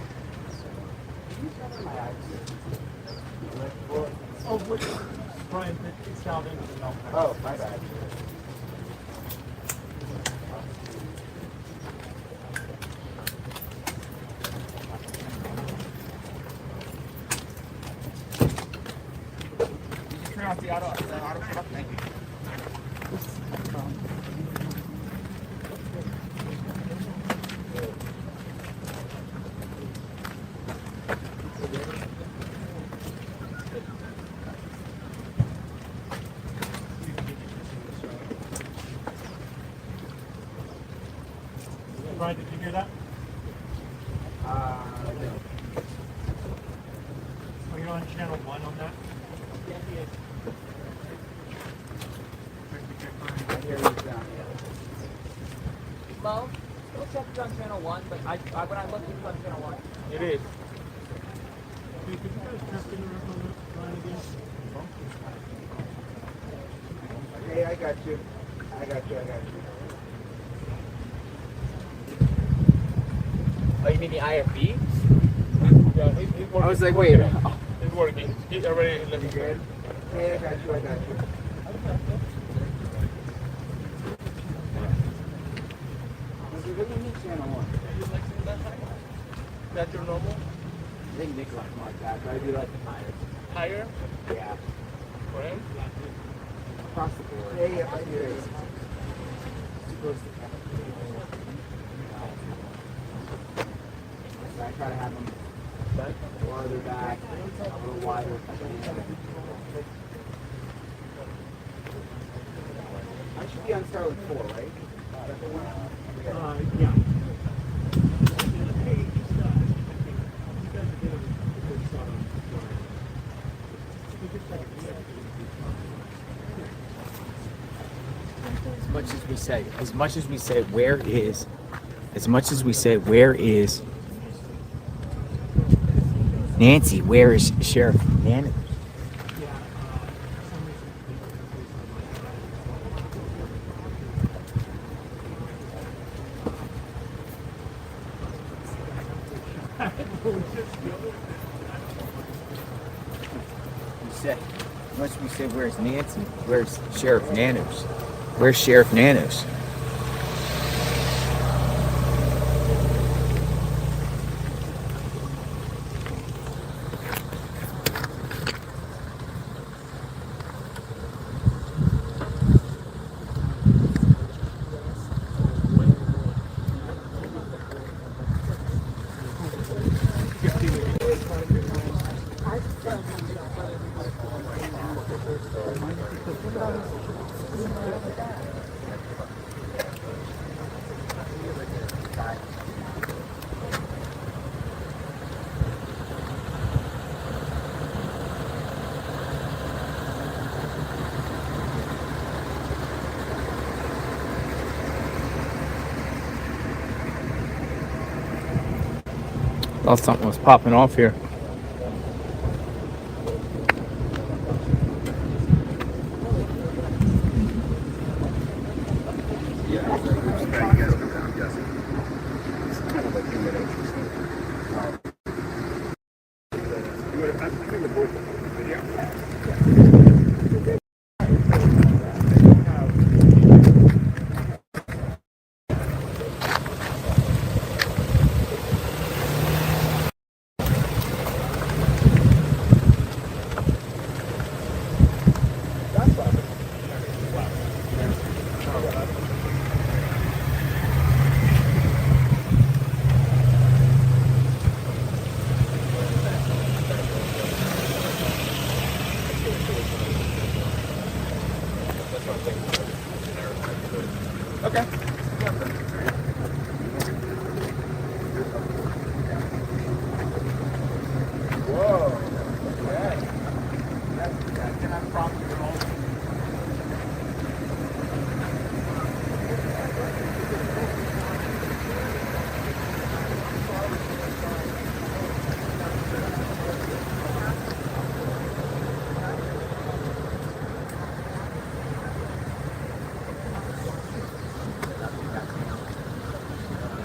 Oh, what? Brian, it's down in the Oh, my bad. Did you turn off the auto stuff? Thank you. Brian, did you hear that? No. Oh, you're on channel 1 on that? Well, still check it on channel 1, but when I look, it's on channel 1. It is. Hey, could you guys test it on the line again? Hey, I got you. I got you. Oh, you mean the IFB? Yeah, he's working. I was like, wait a minute. He's working. He's already looking good. Hey, I got you. What do you mean channel 1? That's your normal? I think Nick likes like that, but I do like the higher. Higher? Yeah. For him? Across the board. Hey, if I do it. I try to have them farther back, a little wider. I should be on Starlink 4, right? Yeah. As much as we say, where is Nancy? Where is Sheriff Nancy? Much we say, where's Nancy? Where's Sheriff Nanos? Where's Sheriff Nanos? Thought something was popping off here.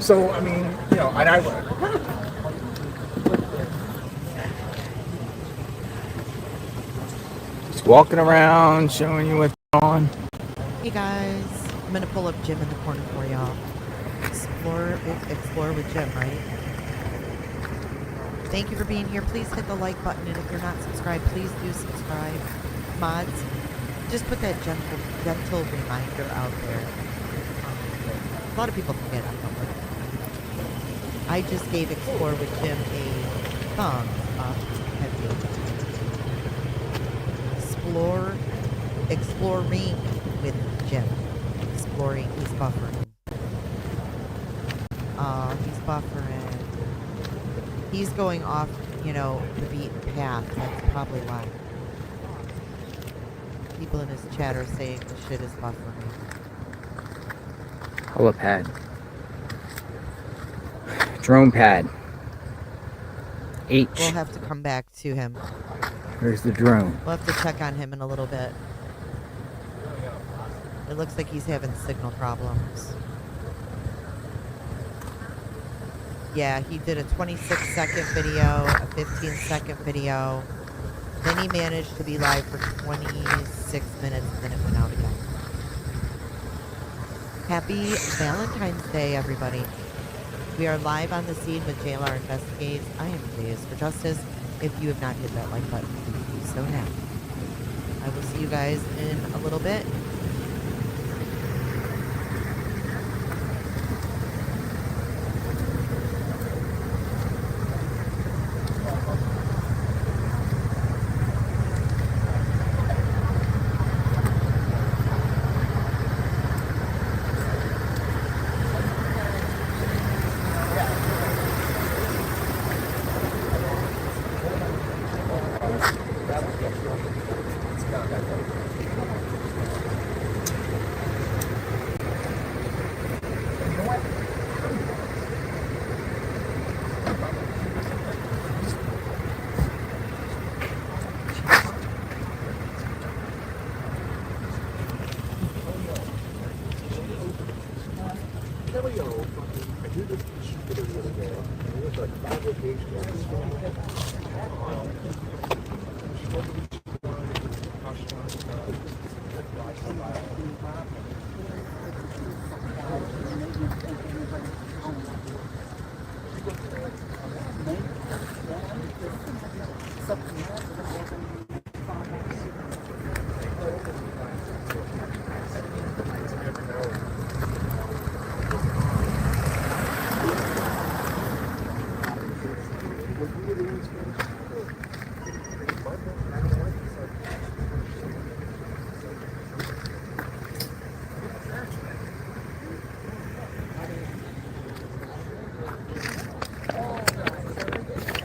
So, I mean, you know, and I Just walking around, showing you what's on. Hey guys, I'm gonna pull up Jim in the corner for y'all. Explore with Jim, right? Thank you for being here. Please hit the like button, and if you're not subscribed, please do subscribe. Mods, just put that gentle reminder out there. A lot of people forget I don't know. I just gave Explore with Jim a thumbs up. Exploring with Jim. Exploring, he's buffering. He's buffering. He's going off, you know, the beaten path. That's probably why. People in his chat are saying the shit is buffering. Helipad. Drone pad. H. We'll have to come back to him. There's the drone. We'll have to check on him in a little bit. It looks like he's having signal problems. Yeah, he did a 26-second video, a 15-second video. Then he managed to be live for 26 minutes, and then it went out again. Happy Valentine's Day, everybody. We are live on the scene with JLR Investigates. I am J is for Justice. If you have not hit that like button, please do so now. I will see you guys in a little bit.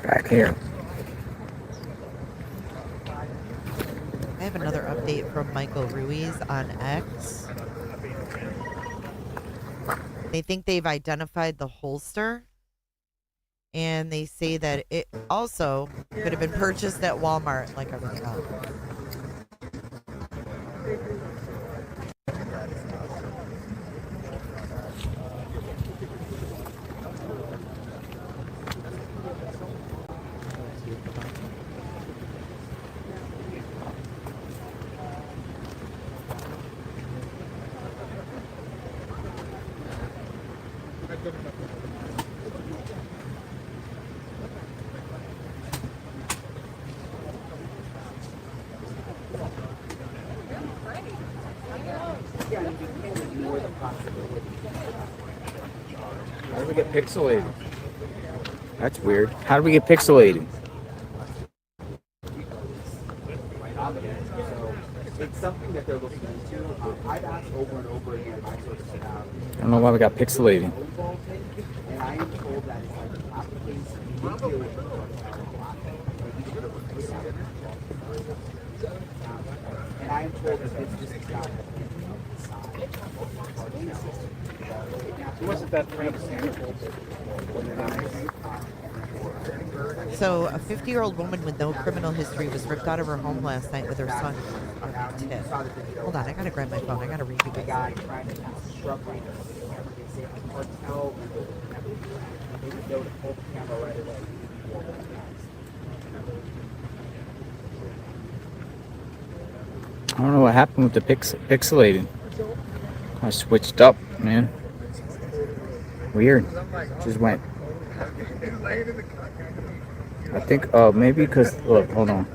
Back here. I have another update from Michael Ruiz on X. They think they've identified the holster, and they say that it also could have been purchased at Walmart like everything else. How do we get pixelated? That's weird. How do we get pixelated? it's something that they're looking into. I've asked over and over again my sources about. I don't know why we got pixelated. And I am told that it's like applicants deal with and I am told that this just is not wasn't that So, a 50-year-old woman with no criminal history was ripped out of her home last night with her son. Hold on, I gotta grab my phone. I gotta read you guys. They would have pulled the camera right away. I don't know what happened with the pixelating. I switched up, man. Weird. Just went. I think, oh, maybe because, look, hold on.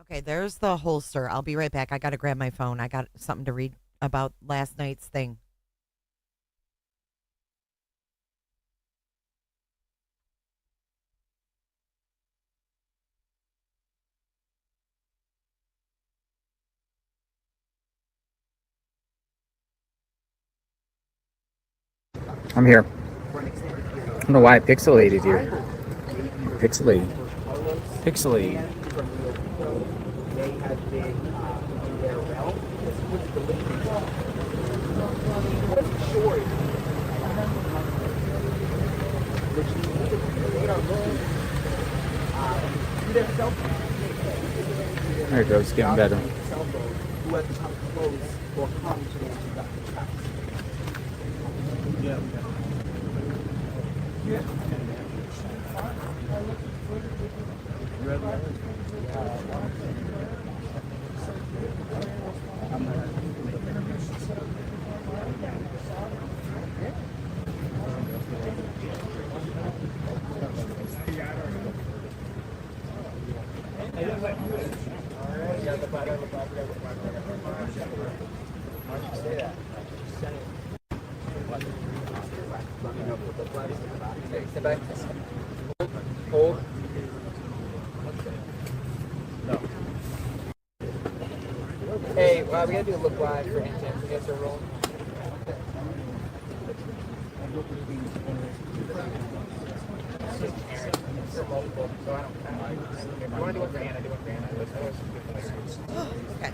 Okay, there's the holster. I'll be right back. I got to grab my phone. I got something to read about last night's thing. I'm here. I don't know why I pixelated here. Pixelated. Pixelated. They had been in their realm. This was the what's short? Which they are looking to their cell phone. There it goes, getting better. Who has come close or come to Nancy Guthrie's house. Yeah. Hold. No. Hey, we gotta do a look live for Hinton. You guys are rolling. Okay.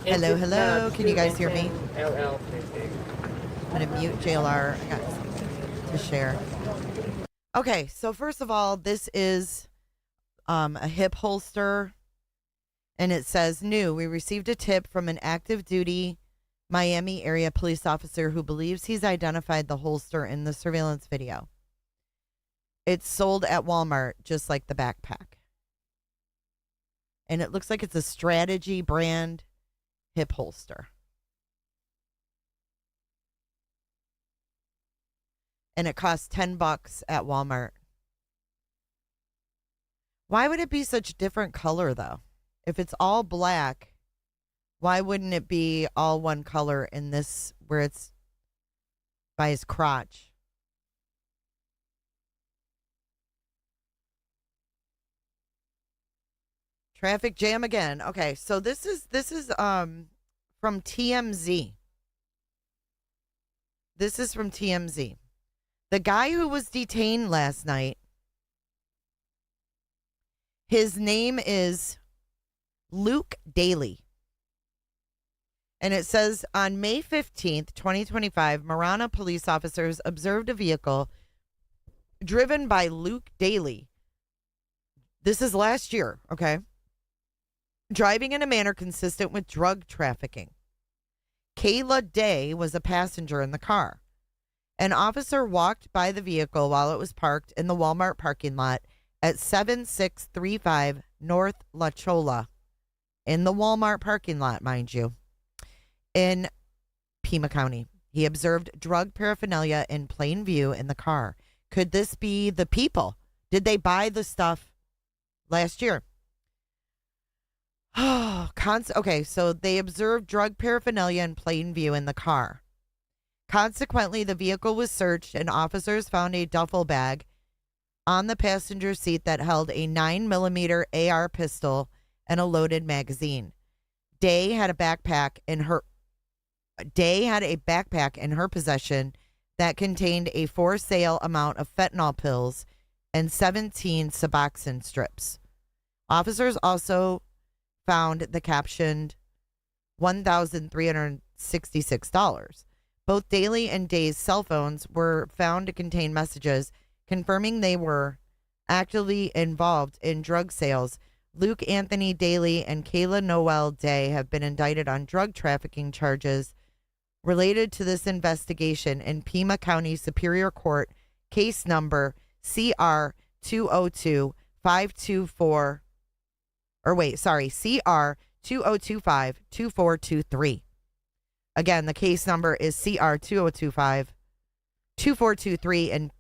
Hello, hello. Can you guys hear me? LL. I'm going to mute JLR. I got something to share. Okay, so first of all, this is a hip holster, and it says, new, we received a tip from an active duty Miami area police officer who believes he's identified the holster in the surveillance video. It's sold at Walmart, just like the backpack. And it looks like it's a Strategy brand hip holster. And it costs $10 at Walmart. Why would it be such different color, though? If it's all black, why wouldn't it be all one color in this, where it's by his crotch? Traffic jam again. Okay, so this is from TMZ. This is from TMZ. The guy who was detained last night, his name is Luke Daly. And it says, on May 15th, 2025, Marana police officers observed a vehicle driven by Luke Daly. This is last year, okay? Driving in a manner consistent with drug trafficking. Kayla Day was a passenger in the car. An officer walked by the vehicle while it was parked in the Walmart parking lot at 7635 North La Chola. In the Walmart parking lot, mind you, in Pima County. He observed drug paraphernalia in plain view in the car. Could this be the people? Did they buy the stuff last year? Oh, okay, so they observed drug paraphernalia in plain view in the car. Consequently, the vehicle was searched and officers found a duffel bag on the passenger seat that held a 9mm AR pistol and a loaded magazine. Day had a backpack in Day had a backpack in her possession that contained a for sale amount of fentanyl pills and 17 Suboxone strips. Officers also found the captioned $1,366. Both Daly and Day's cell phones were found to contain messages confirming they were actively involved in drug sales. Luke Anthony Daly and Kayla Noel Day have been indicted on drug trafficking charges related to this investigation in Pima County Superior Court, case number CR 202-524, CR 2025-2423. Again, the case number is CR 2025-2423 in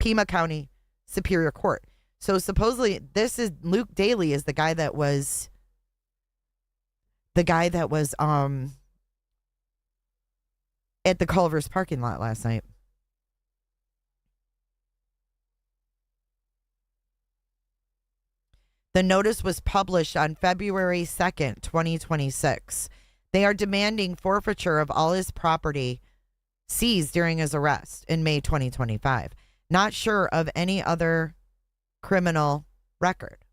Pima County Superior Court. So supposedly this is Luke Daly is the guy that was at the Culver's parking lot last night. The notice was published on February 2nd, 2026. They are demanding forfeiture of all his property seized during his arrest in May 2025. Not sure of any other criminal record.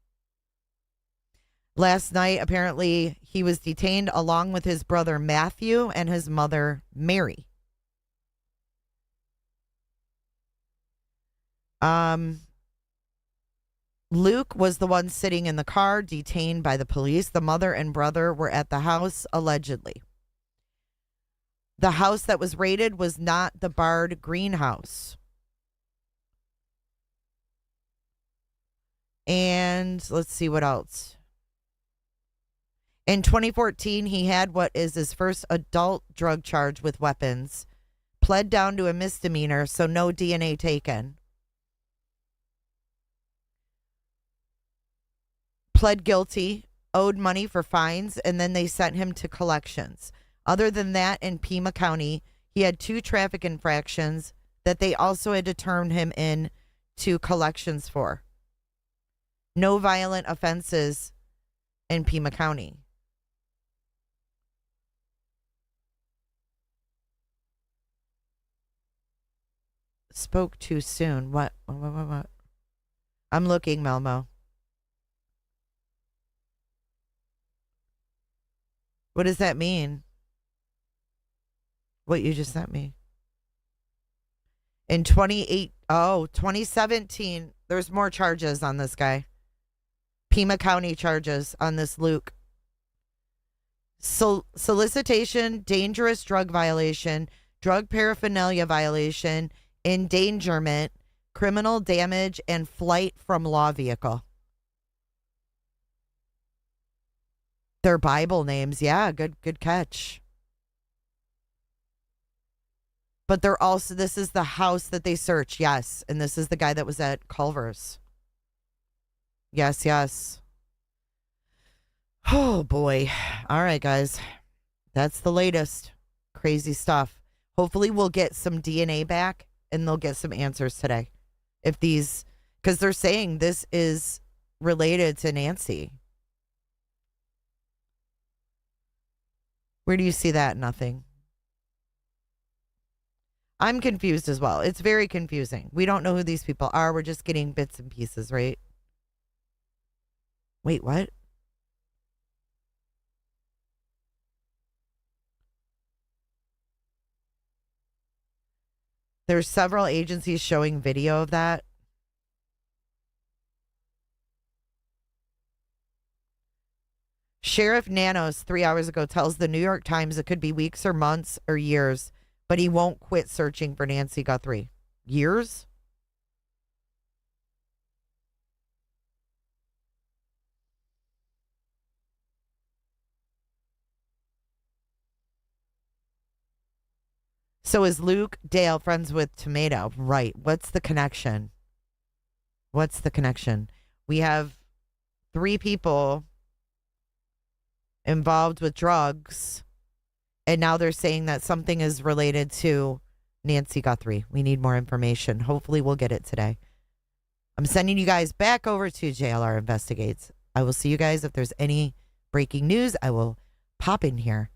Last night, apparently, he was detained along with his brother Matthew and his mother Mary. Luke was the one sitting in the car, detained by the police. The mother and brother were at the house, allegedly. The house that was raided was not the barred greenhouse. And let's see what else. In 2014, he had what is his first adult drug charge with weapons, pled down to a misdemeanor, so no DNA taken. Pled guilty, owed money for fines, and then they sent him to collections. Other than that, in Pima County, he had 2 traffic infractions that they also had to turn him in to collections for. No violent offenses in Pima County. Spoke too soon. What? I'm looking, Melmo. What does that mean? What you just sent me. In 2017, there's more charges on this guy. Pima County charges on this Luke. Solicitation, dangerous drug violation, drug paraphernalia violation, endangerment, criminal damage, and flight from law vehicle. Their Bible names. Yeah, good catch. But they're also, this is the house that they search. Yes. And this is the guy that was at Culver's. Yes. Oh, boy. All right, guys. That's the latest. Crazy stuff. Hopefully we'll get some DNA back and they'll get some answers today. If these, because they're saying this is related to Nancy. Where do you see that? Nothing. I'm confused as well. It's very confusing. We don't know who these people are. We're just getting bits and pieces, right? Wait, what? There's several agencies showing video of that. Sheriff Nanos 3 hours ago tells the New York Times it could be weeks or months or years, but he won't quit searching for Nancy Guthrie. Years? So is Luke Dale friends with Tomato? Right. What's the connection? What's the connection? We have 3 people involved with drugs, and now they're saying that something is related to Nancy Guthrie. We need more information. Hopefully we'll get it today. I'm sending you guys back over to JLR Investigates. I will see you guys if there's any breaking news. I will pop in here.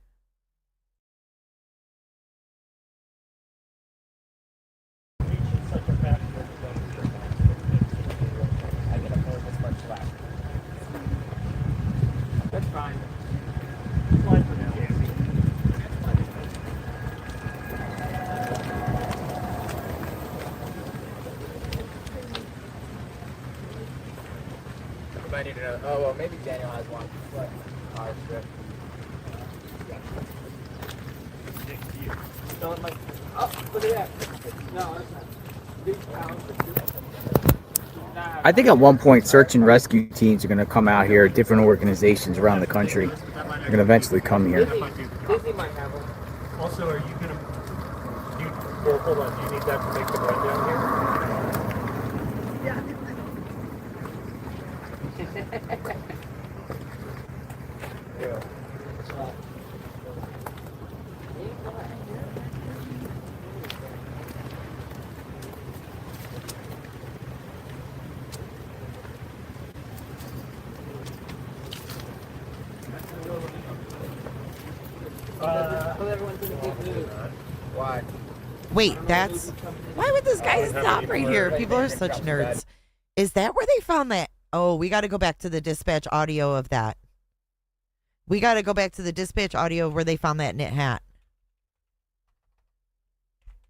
flat. That's fine. It's fine for now. I need to know. Oh, well, maybe Daniel has one. What? Fire strip. No, it might. Oh, look at that. No, that's not. Big pounds. I think at one point, search and rescue teams are going to come out here, different organizations around the country. They're going to eventually come here. Disney might have them. Also, are you gonna? Hold on. Do you need that to make the rundown here? Yeah. Why? Wait, that's why would this guy stop right here? People are such nerds. Is that where they found that? Oh, we got to go back to the dispatch audio of that. We got to go back to the dispatch audio where they found that knit hat.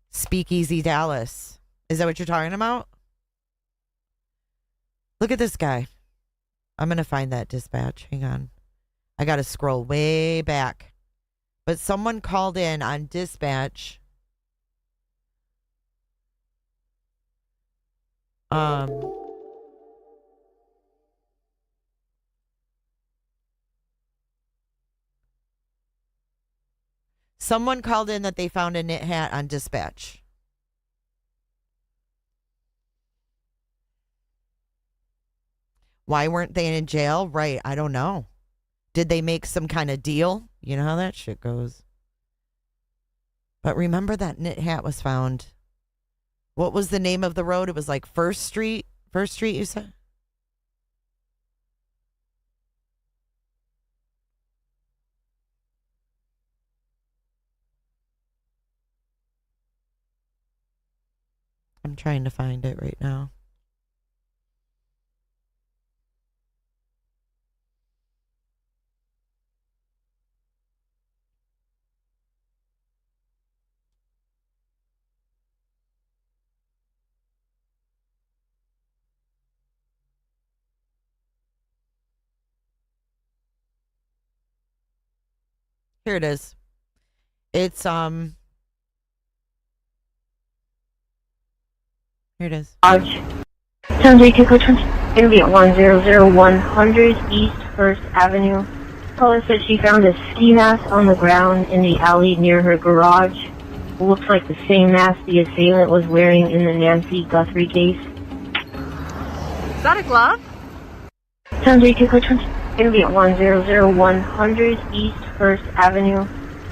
Speakeasy Dallas. Is that what you're talking about? Look at this guy. I'm going to find that dispatch. Hang on. I got to scroll way back. But someone called in on dispatch. Someone called in that they found a knit hat on dispatch. Why weren't they in jail? Right, I don't know. Did they make some kind of deal? You know how that shit goes. But remember that knit hat was found. What was the name of the road? It was like First Street. First Street, you said? I'm trying to find it right now. Here it is. It's Here it is. Sunday Tickle Interview at 100100 East 1st Avenue. Caller said she found a ski mask on the ground in the alley near her garage. It looks like the same mask the assailant was wearing in the Nancy Guthrie case. Is that a glove? Sunday Tickle Interview at 100100 East 1st Avenue.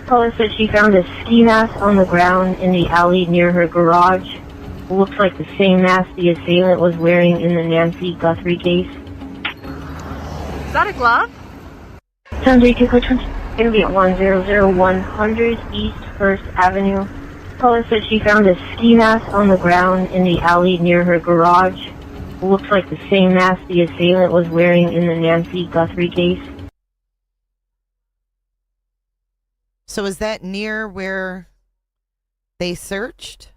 Caller said she found a ski mask on the ground in the alley near her garage. It looks like the same mask the assailant was wearing in the Nancy Guthrie case. Is that a glove? Sunday Tickle Interview at 100100 East 1st Avenue. Caller said she found a ski mask on the ground in the alley near her garage. It looks like the same mask the assailant was wearing in the Nancy Guthrie case. So is that near where they searched?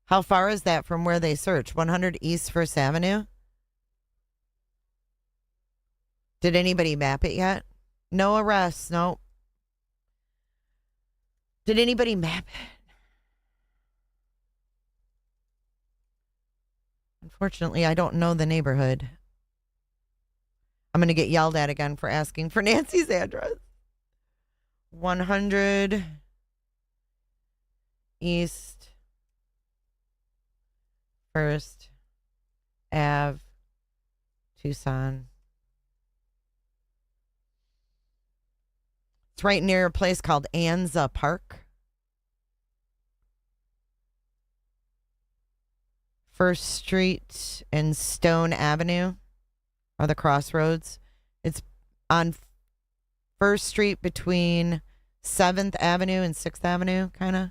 How far is that from where they searched? 100 East 1st Avenue? Did anybody map it yet? No arrests, no. Did anybody map it? Unfortunately, I don't know the neighborhood. I'm going to get yelled at again for asking for Nancy's address. 100 East 1st Ave, Tucson. It's right near a place called Anza Park. First Street and Stone Avenue are the crossroads. It's on First Street between 7th Avenue and 6th Avenue, kind of.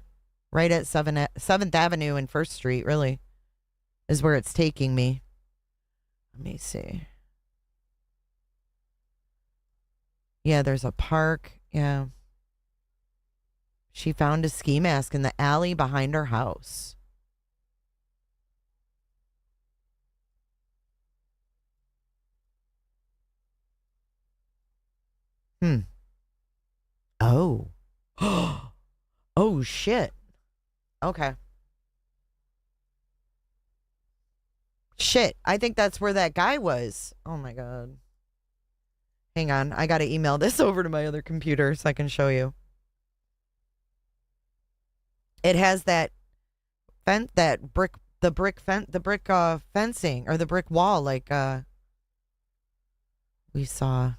Right at 7th Avenue and 1st Street, really, is where it's taking me. Let me see. Yeah, there's a park. Yeah. She found a ski mask in the alley behind her house. Oh. Oh, shit. Okay. Shit. I think that's where that guy was. Oh, my God. Hang on. I got to email this over to my other computer so I can show you. It has that brick fencing or the brick wall like we saw.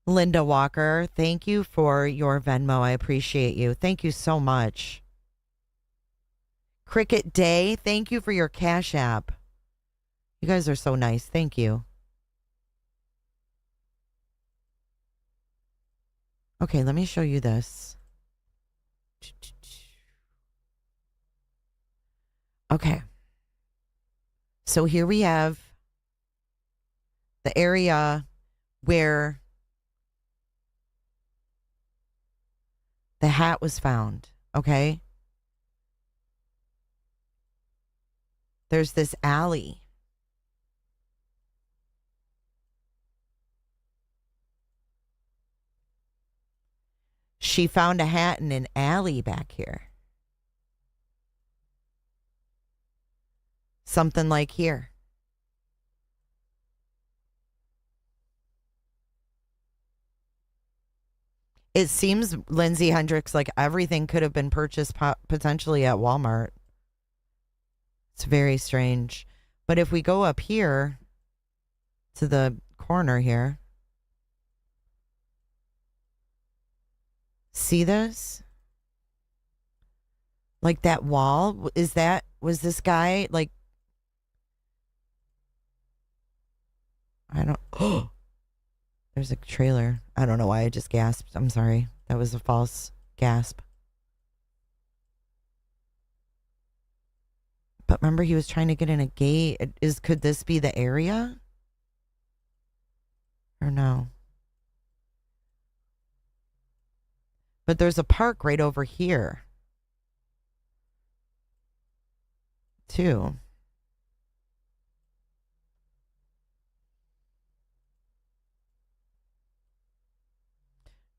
Linda Walker, thank you for your Venmo. I appreciate you. Thank you so much. Cricket Day, thank you for your Cash App. You guys are so nice. Thank you. Okay, let me show you this. Okay. So here we have the area where the hat was found, okay? There's this alley. She found a hat in an alley back here. Something like here. It seems, Lindsay Hendricks, like everything could have been purchased potentially at Walmart. It's very strange. But if we go up here to the corner here, see this? Like that wall? Was this guy like, I don't, oh, there's a trailer. I don't know why I just gasped. I'm sorry. That was a false gasp. But remember, he was trying to get in a gate. Could this be the area? Or no? But there's a park right over here, too.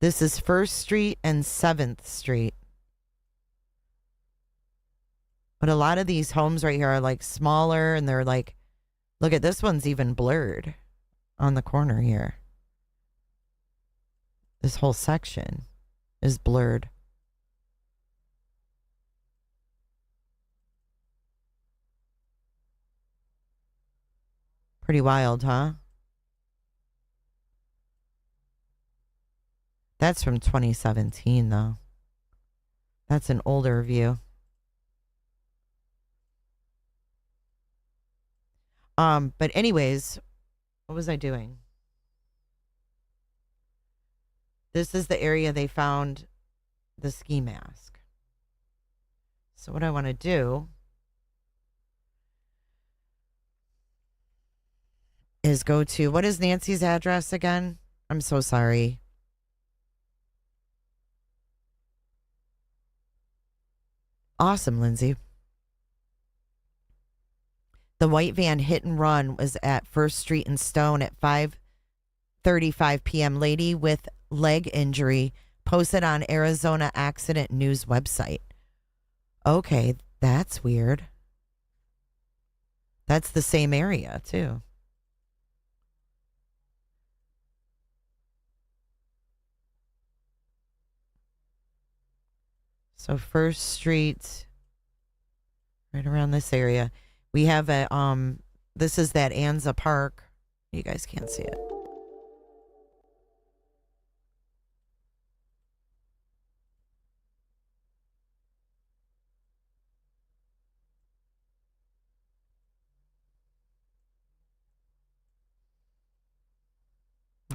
This is 1st Street and 7th Street. But a lot of these homes right here are like smaller and they're like, look at this one's even blurred on the corner here. This whole section is blurred. Pretty wild, huh? That's from 2017, though. That's an older view. But anyways, what was I doing? This is the area they found the ski mask. So what I want to do is go to, what is Nancy's address again? I'm so sorry. Awesome, Lindsay. The white van hit and run was at 1st Street and Stone at 5:35 p.m. Lady with leg injury posted on Arizona Accident News website. Okay, that's weird. That's the same area, too. So 1st Street, right around this area. We have a, this is that Anza Park. You guys can't see it.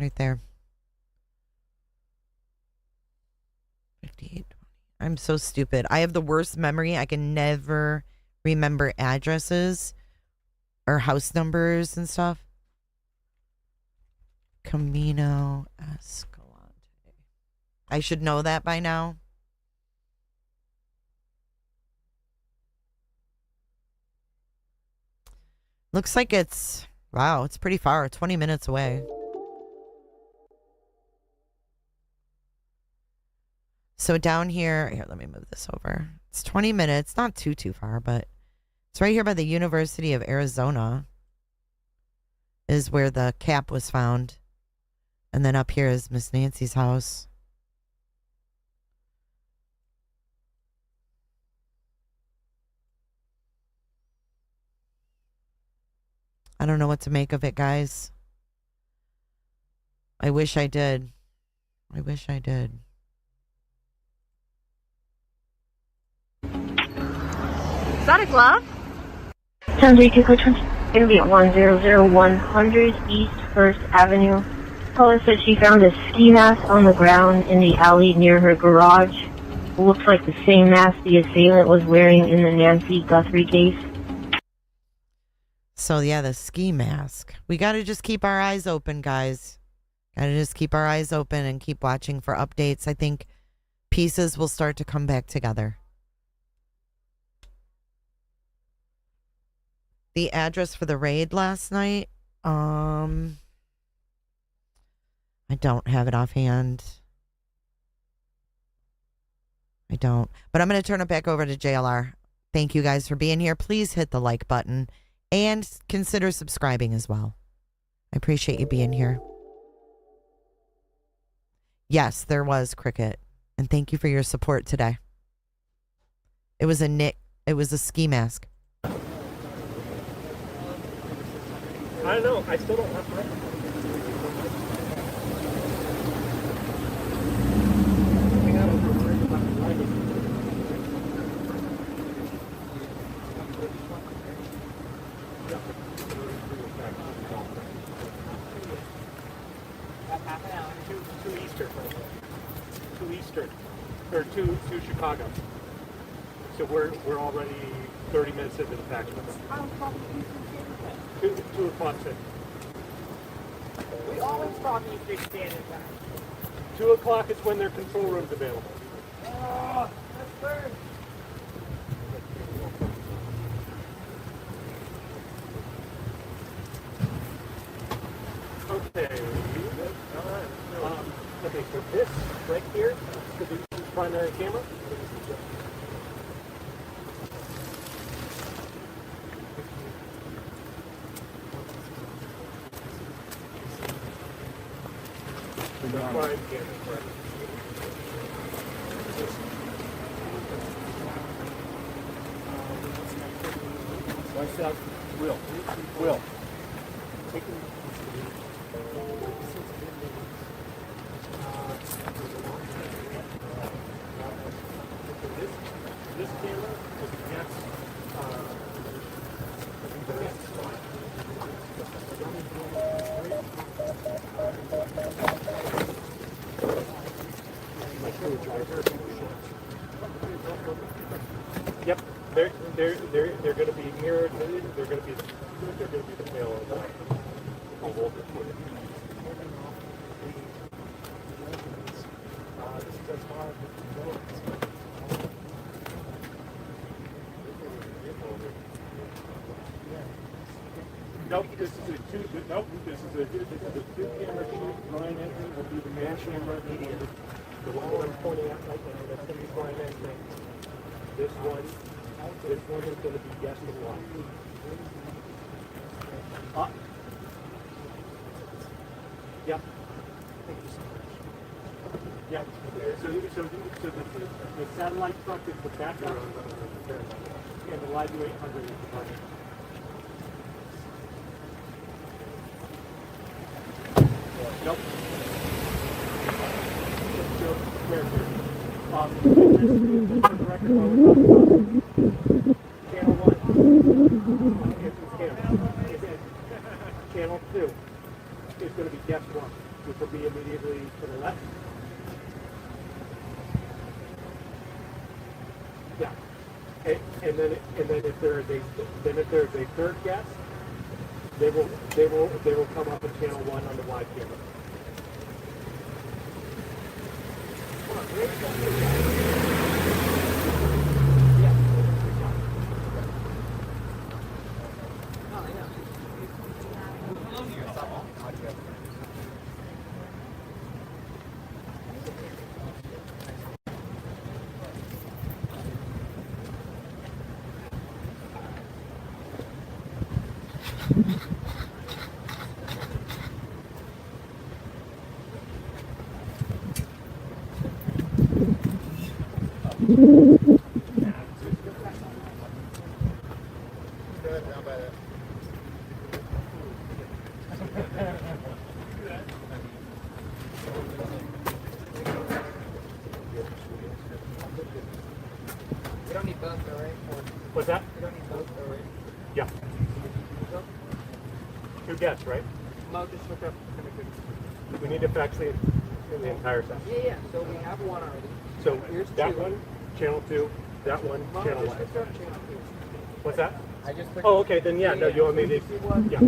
Right there. 58. I'm so stupid. I have the worst memory. I can never remember addresses or house numbers and stuff. Camino Escalante. I should know that by now. Looks like it's, wow, it's pretty far. 20 minutes away. So down here, let me move this over. It's 20 minutes, not too far, but it's right here by the University of Arizona is where the cap was found. And then up here is Miss Nancy's house. I don't know what to make of it, guys. I wish I did. I wish I did. Is that a glove? 1032 Coach Interview at 100100 East 1st Avenue. Caller said she found a ski mask on the ground in the alley near her garage. It looks like the same mask the assailant was wearing in the Nancy Guthrie case. So yeah, the ski mask. We got to just keep our eyes open, guys. Got to just keep our eyes open and keep watching for updates. I think pieces will start to come back together. The address for the raid last night, I don't have it offhand. I don't. But I'm going to turn it back over to JLR. Thank you guys for being here. Please hit the like button and consider subscribing as well. I appreciate you being here. Yes, there was cricket. And thank you for your support today. It was a ski mask. I don't know. I still don't have my... Two Eastern, or two Chicago. So we're already 30 minutes into the fax window. 2 o'clock. We always talk Eastern Standard Time. 2 o'clock is when their control room's available. Oh, that's first. Okay. Okay, so this right here is the primary camera. Will. This camera is against Yep, they're going to be mirrored. They're going to be the tail of the whole recording. This is as far as Nope, this is a two. Nope, this is a 2-camera shoot. Line entry will be the main camera. The one I'm pointing at right now, that's going to be line entry. This one is going to be yes and one. Yep. Yep. So the satellite truck is the background, and the Live 800 is the front. Nope. Channel 1. Channel 2 is going to be guest 1, which will be immediately to the left. Yeah. And then if there is a third guest, they will come up in channel 1 on the wide camera. We don't need both though, right? What's that? We don't need both though, right? Yeah. 2 guests, right? Mo, just look up. We need to actually in the entire set. Yeah. So we have one already. So here's that 2. one, channel 2, that one, Mo, channel just 1. look up channel 2. What's that? I just Oh, okay, then yeah, no, you want me to, yeah.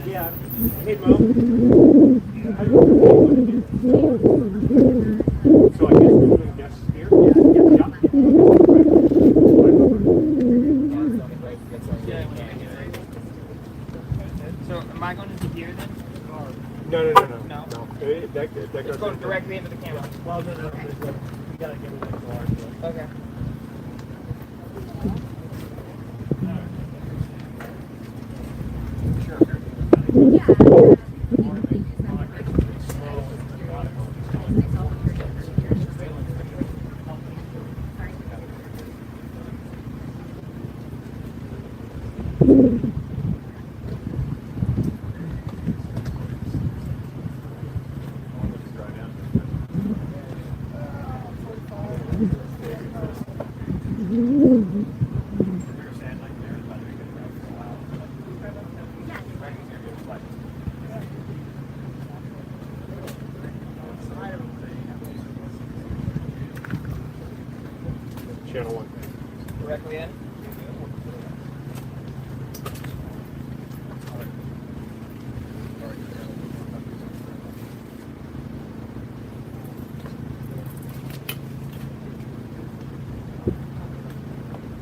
Yeah. Hey, Mo. So I guess we're doing guests here? So am I going to here then? No. No. That It's goes going directly into the camera. Well, no. We gotta get it into ours. Okay. Channel 1. Directly in?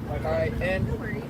All right, and no worries.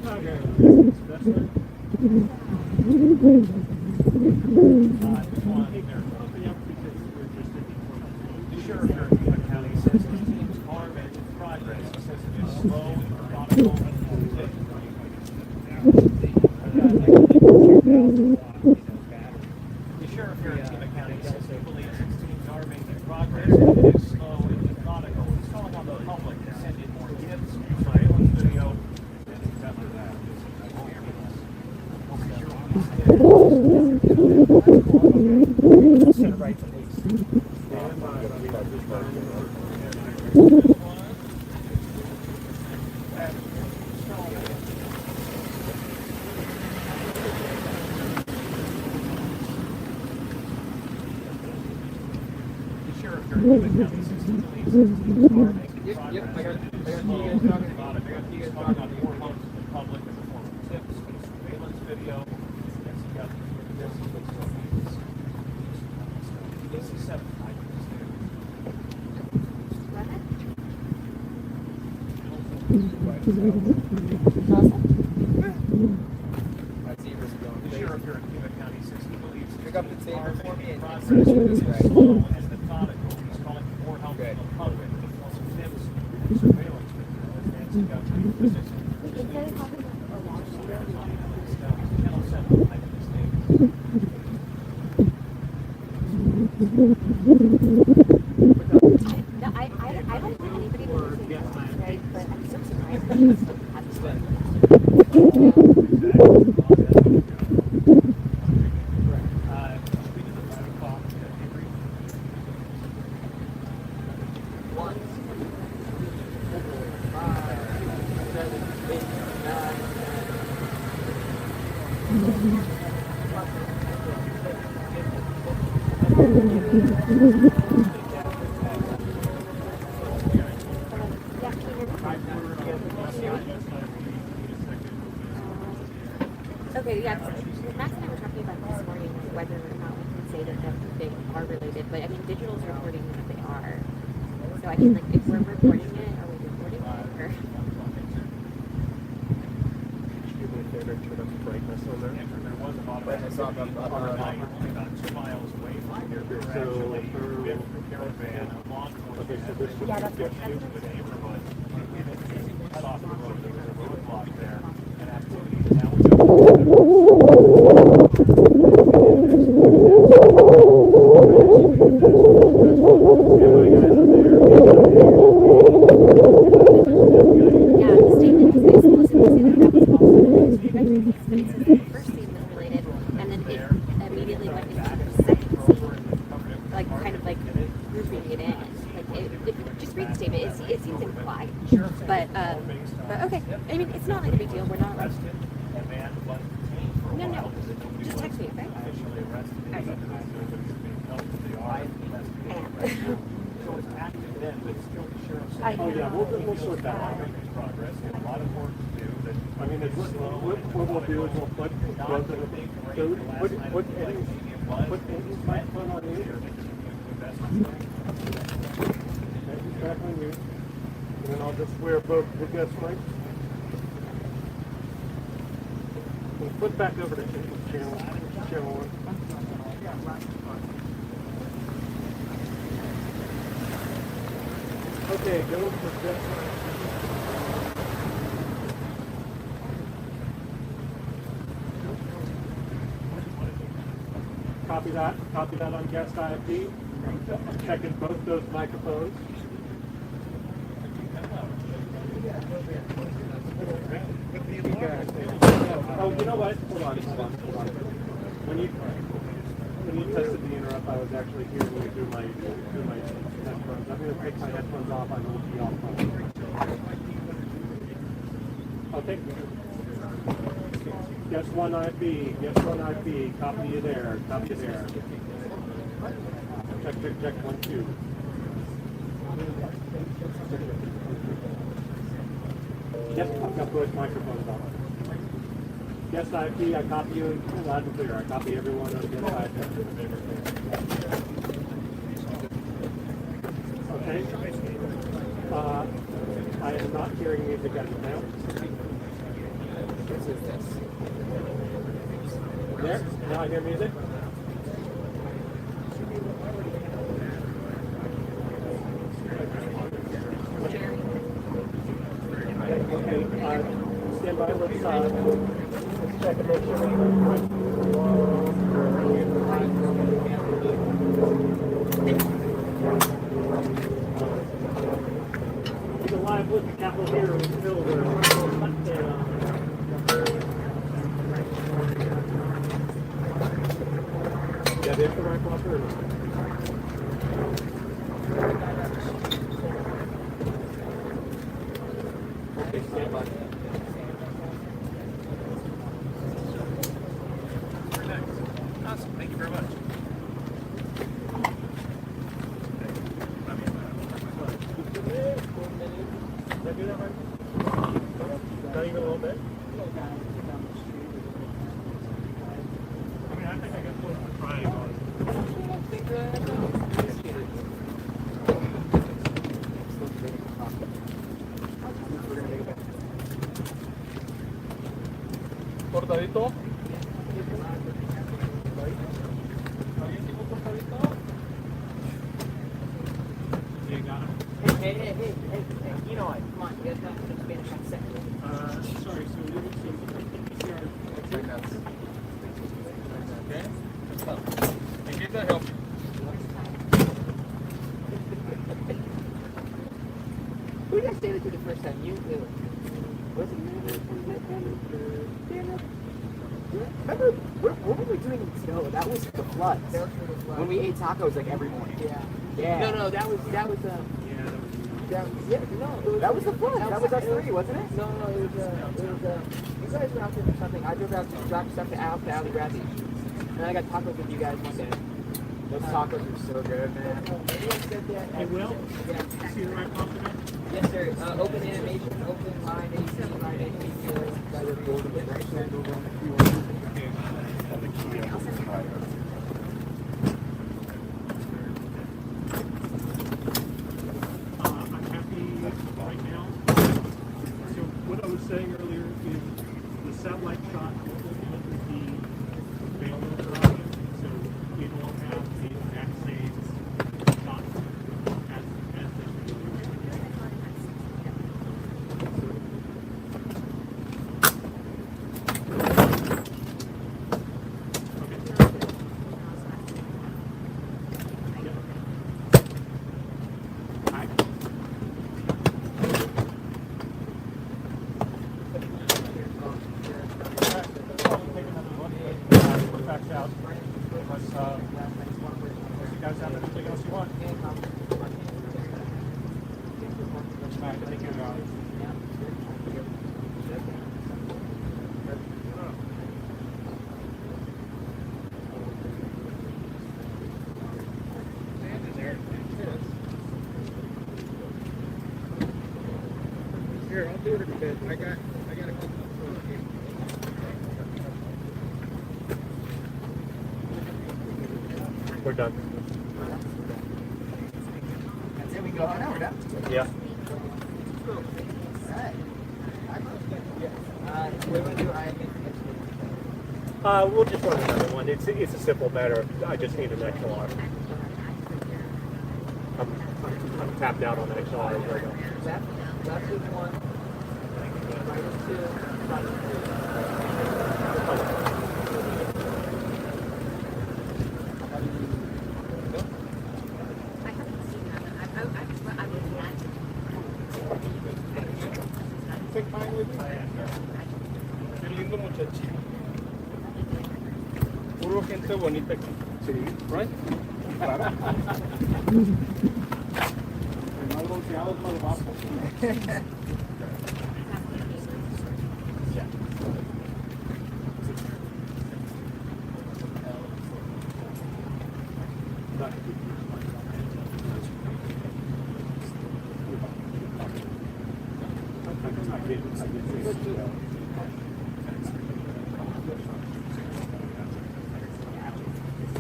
Sheriff here in Pima County says his teams are making progress. He says it is slow and methodical. The sheriff here in Pima County says he believes his teams are making progress. It is slow and methodical. He's calling on the public to send in more gifts, surveillance video, and things after that. Center right police. Okay, yeah, Max and I were talking about this morning whether or not we can say that they are related, but I mean, digital's reporting that they are. So I mean, like, if we're reporting it, are we reporting it, or? Brightness on there. There was a lot of brightness on about 2 miles away from here. They're actually with the caravan along Okay, so this should the neighborhood. Cut off the road. There's a roadblock there. And activity now but okay. I mean, it's not like a big deal. We're not like. No, no. Just text me, okay? Oh yeah, we'll sort that out. Progress and a lot of work to do. I mean, it's what we'll do is we'll put so what Eddie's microphone on you. Eddie's back on you. And then I'll just wear both the guest mics. We'll flip back over to channel 1. Okay, go for guest mics. Copy that on guest IFD. I'm checking both those microphones. Oh, you know what? Hold on. When you tested the interrupt, I was actually hearing you through my headphones. I'm going to take my headphones off. I will be off. Okay. Guest 1 IP. Guest 1 IP. Copy you there. Copy you there. Check. 1, 2. Yes, I've got both microphones on. Guest IP, I copy you loud and clear. I copy everyone on guest IP. Okay. I am not hearing music as of now. There? Now I hear music? Okay, stand by. Let's check and make sure He's alive with the Capitol here in the middle there. Yeah, there's the right blocker. Okay, stand by. Awesome. Thank you very much. Did I do that right? Not even a little bit? I mean, I think I got close to trying on it. Cortadito. Hey, you know what? Come on, you guys got to speak Spanish on set. Sorry, so we would see okay? Let's go. Thank you for the help. Who did I stay with you the first time? You? Was it you? Remember, what were we doing in snow? That was the floods. When we ate tacos like every morning. Yeah. No, that was that was the flood. That was us three, wasn't it? No, it was you guys were out there for something. I drove out to drop stuff to Al to Ali Razzie. And I got tacos with you guys one day. Those tacos are so good, man. Hey, Will? Yeah. See the right pump today? Yes, sir. Open animation, open line AC, line AC. I'm happy right now. So what I was saying earlier is the satellite shot will ultimately be available for audience. So it will have the exact same shot as this out. Unless you guys have anything else you want. Thank you. Here, I'll do it in a bit. I got a couple of We're done. That's it. We go on now. We're done. Yeah. What do we do? We'll just run another one. It's a simple matter. I just need an XLR. I'm tapped out on XLR right now. That's just one. Right two. Take mine with you. Qué lindo muchacho. Puro gente bonita aquí. Sí. Right? Mal golpeados, mal bajos.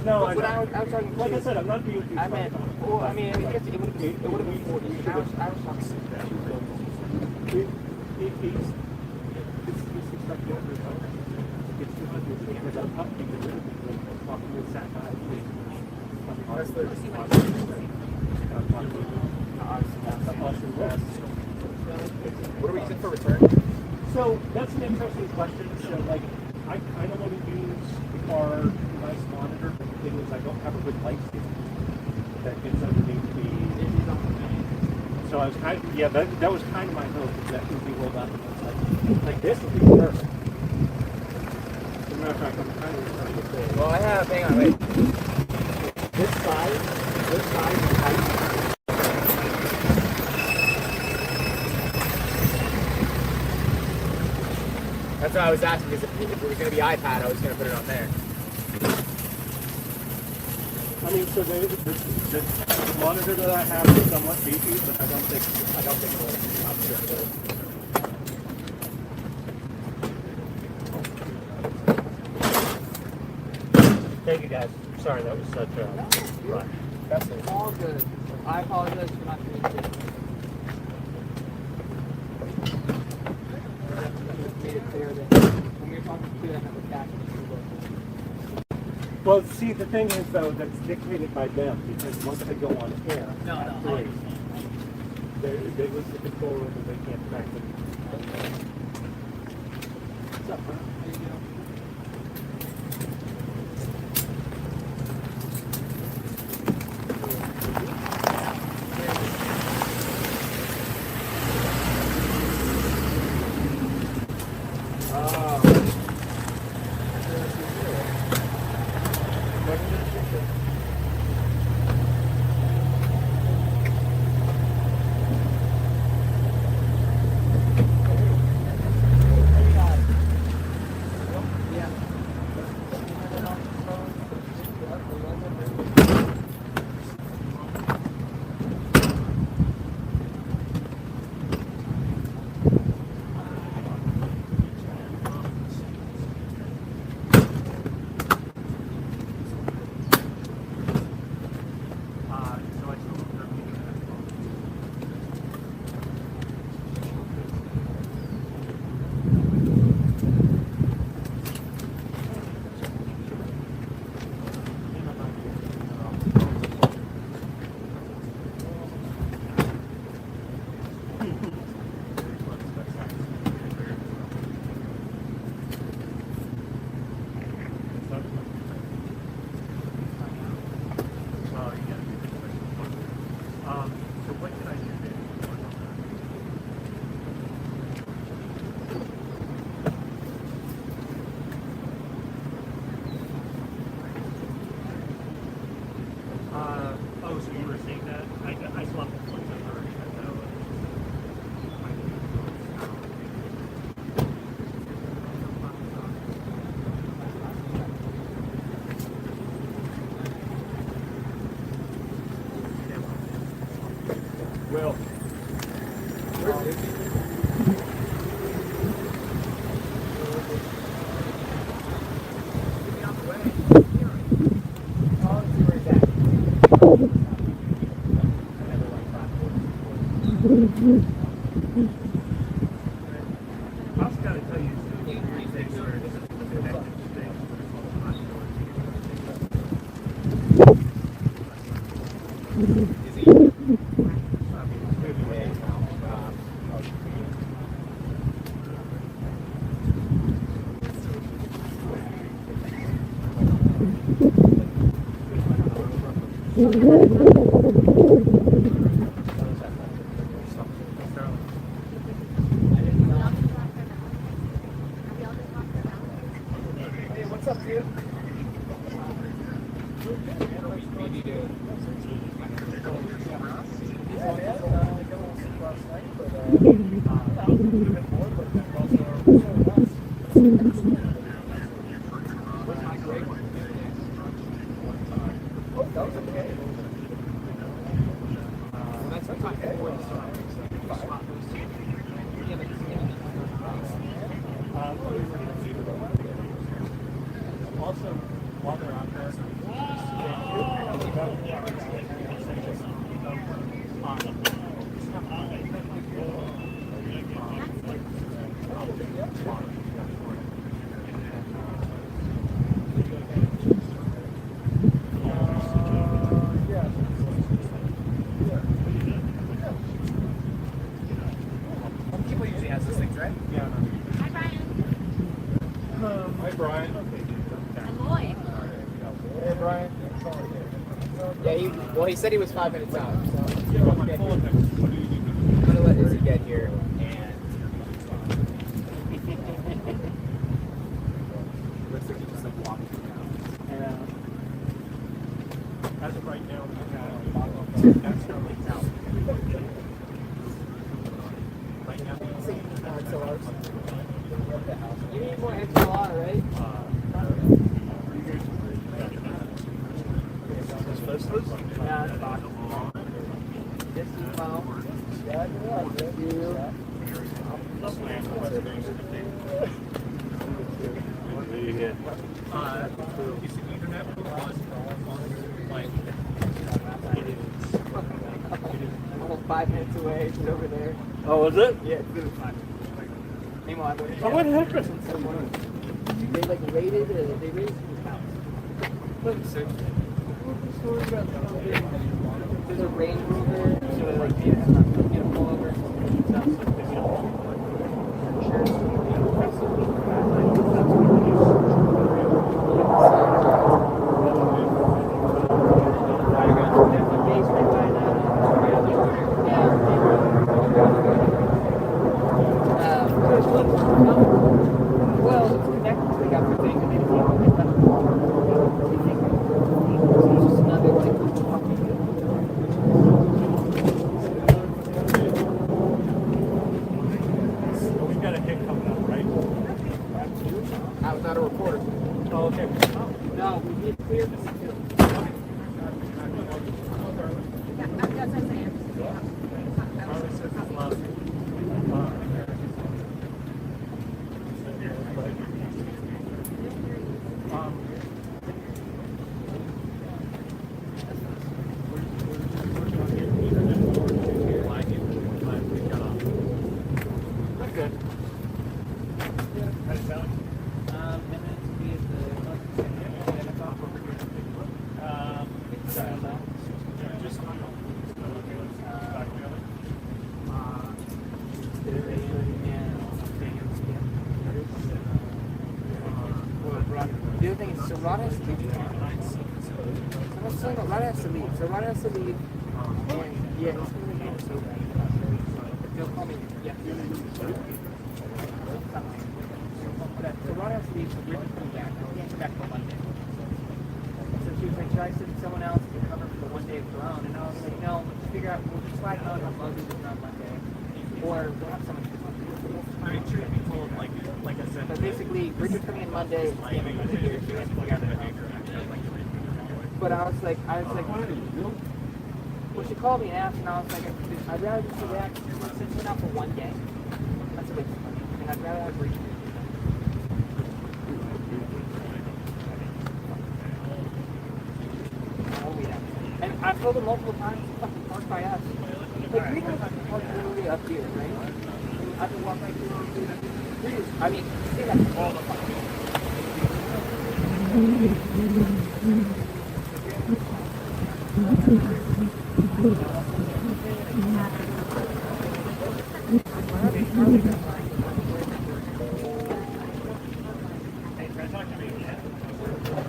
No, I was talking like I said, I'm not being too I meant, well, I mean, I guess it would have been 40. I was talking It's expected. It's 200. What are we using for return? So that's an interesting question. So like, I kind of want to use our device monitor, but the thing is I don't have a good light stick that gets underneath the. So I was kind of, yeah, that was kind of my hope is that would be rolled out to the side. Like this would be perfect. As a matter of fact, I'm kind of trying to say. Well, I have, hang on, wait. This side is tight. That's what I was asking, because if it was going to be iPad, I was going to put it on there. I mean, so the monitor that I have is somewhat beefy, but I don't think it will. I'm sure it will. Thank you guys. Sorry, that was such a rush. That's all good. I apologize for not doing it. Made it clear that when we're talking to them, have a cash. Well, see, the thing is, though, that's dictated by them, because once they go on air, they lose the control over and they can't track it. What's up, man? How you doing? So you were saying that? I still have to look at her. Well, I was going to tell you three things where this is connected Hey, what's up, dude? Also, while they're out there, Brian. Lloyd. Hey, Brian. Yeah, he said he was 5 minutes out. So I'm gonna let Izzy get here and. Looks like he just like walked down. As of right now, that's not like out. Right now, You need more XLR, right? Yeah, that's fine. This is Mo. Is the internet like Almost 5 minutes away. It's over there. Oh, is it? Yeah, it's literally 5 minutes away. Meanwhile, Oh, what happened? They like raided his house. There's a Range Rover, so they like made him pull over. Well, it's connected to the government thing, and they didn't even get that. It's just another like we've got a hit coming up, right? I was not a reporter. Oh, okay. No, we need clear for security. The other thing is, so Rod has to leave. Rod has to leave. So Rod has to leave. And yeah, he's going to leave. So they'll call me. Yeah. So Rod has to leave. So we're just coming back. He can't come back till Monday. So she was like, should I send someone else to cover for the 1 day of their own? And I was like, no, let's figure out. We'll just find out how long this is on Monday, or we'll have someone. I mean, truth be told, like I said. But basically, Richard's coming in Monday. But I was like, well, she called me and asked, and I was like, I'd rather just do that since we're not for 1 day. That's a bit funny. And I'd rather have Richard. And I've told him multiple times, fucking park by us. Like, we don't have to park literally up here, right? I can walk right through. I mean, they have all the fucking.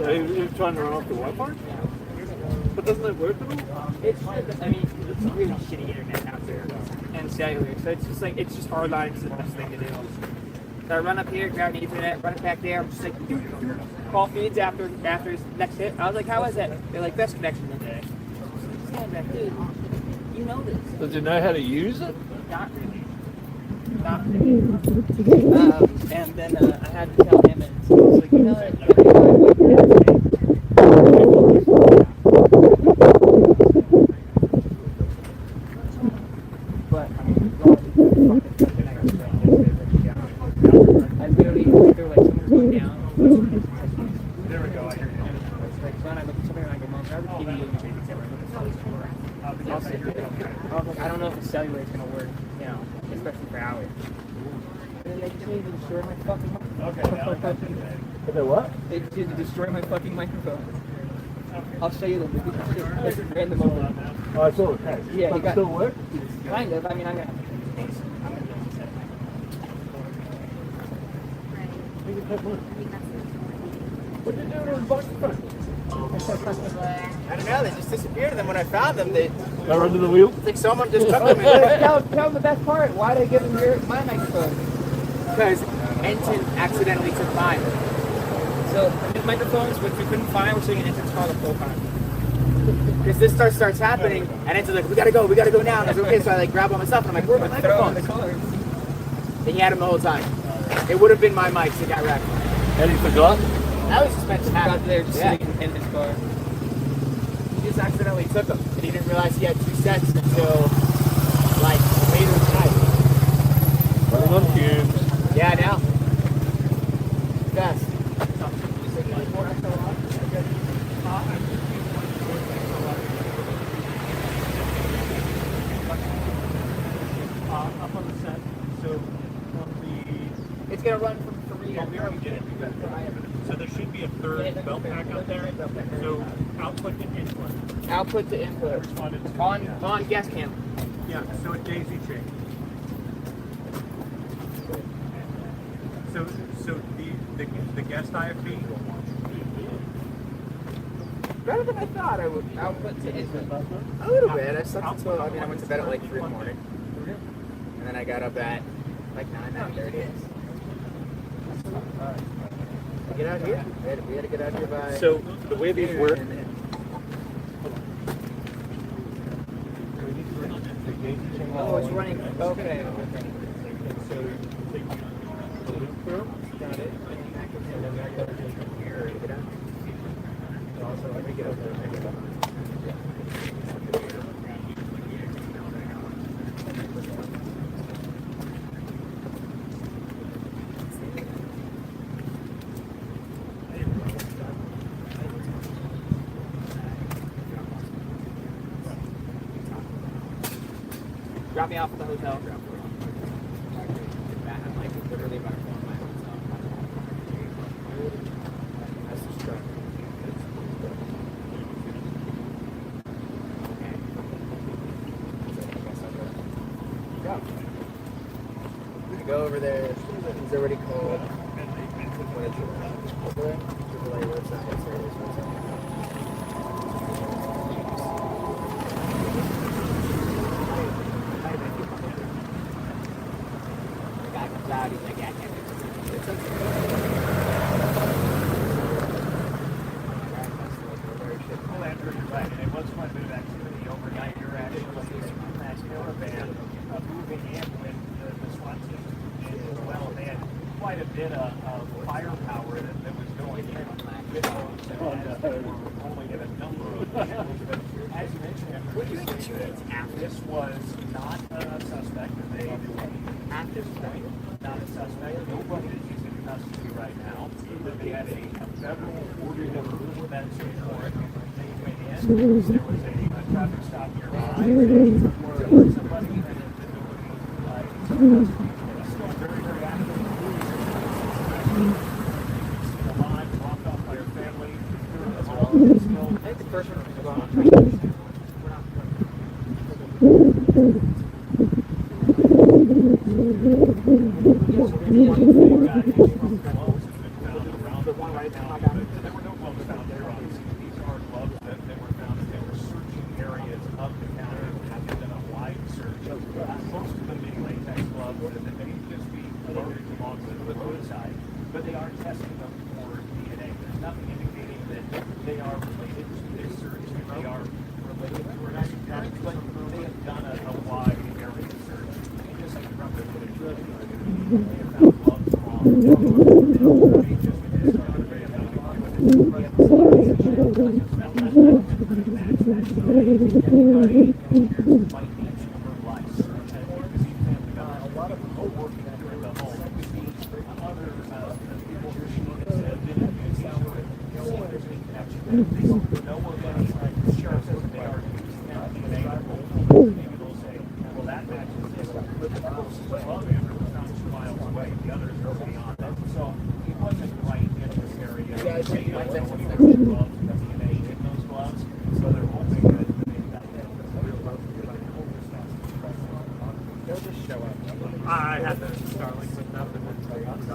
You're trying to run off the what part? But doesn't it work at all? It's really shitty internet out there and cellular. So it's just like, it's just hard lines the best thing to do. So I run up here, grab the internet, run it back there. I'm just like, call feeds after his next hit. I was like, how is that? They're like, best connection of the day. Stand back, dude. You know this. Does you know how to use it? Not really. Not really. And then I had to tell him, and so I was like, you know what? But I literally, they're like, someone's going down. There we go. I hear you. Like, when I look at something and I go, Mom, grab the TV and the camera. I don't know if the cellular is going to work, you know, especially for hours. And then they just need to destroy my fucking microphone. Okay, what? They just need to destroy my fucking microphone. I'll show you them. Just ran them over. Oh, it's all okay. Yeah, Does it still work? Kind of. I mean, I'm going to. What did you do to the bucket? I don't know, they just disappeared, and then when I found them, they Got under the wheel? it's like someone just took them. Tell them the best part. Why did I give them my microphone? Because Enton accidentally took mine. So the microphones, which we couldn't find, we're sitting in Enton's car the whole time. Because this starts happening, and Enton's like, we gotta go now. And I was like, okay, so I like grab all my stuff, and I'm like, where are my microphones? And he had them the whole time. It would have been my mics that got wrecked. And he forgot? That was just meant to happen. Got there just sitting in Enton's car. He just accidentally took them, and he didn't realize he had 2 sets until like later tonight. Running on fumes. Yeah, now. Best. Up on the set, so on the... It's going to run from 3 Yeah, we already did it. So there should be a third belt pack out there. So output to input. Output to input. On guest cam. Yeah, so a daisy chain. So the guest IFB. Better than I thought I would. Output to input. A little bit. I slept until, I went to bed at like 3 in the morning. And then I got up at like 9:30. Get out here. We had to get out here by... So the way these work, Oh, it's running. Okay. so take the loop through. Got it. Here, get out. Also, let me get up there. Drop me off at the hotel. I'm like literally about to go to my hotel. That's the truck. Go over there. He's already called. What is it? Over there? AAA website. The guy comes out, he's like, yeah, I can't do this. It's okay. Well, Andrew, you're right. And it was quite a bit of activity overnight. You're actually that caravan moving in with the SWAT team as well. They had quite a bit of firepower that was going in with those. And we're rolling in a number of vehicles. But as you mentioned, this was not a suspect. They, at this point, not a suspect. Nobody is in custody right now. But they had a federal order that that's for it. They went in. There was a traffic stop nearby. Somebody had still very, very active. The line blocked off by her family. As well. Still, I think the first one was gone. The one right now, I got it. There were no gloves found there, obviously. These are gloves that were found. They were searching areas of the county. They've done a wide search. Most of them being latex gloves that may just be loaded along the roadside. But they are testing them for DNA. There's nothing indicating that they are related to this search. They are related to her. But they have done a wide area search. Just like from the footage, they have found gloves along the beaches. I had the Starlink with them, and then I got the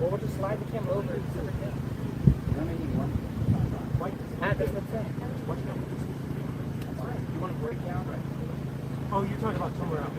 Well, we'll just slide the camera over. That's the thing. You want to break down? Oh, you're talking about somewhere else.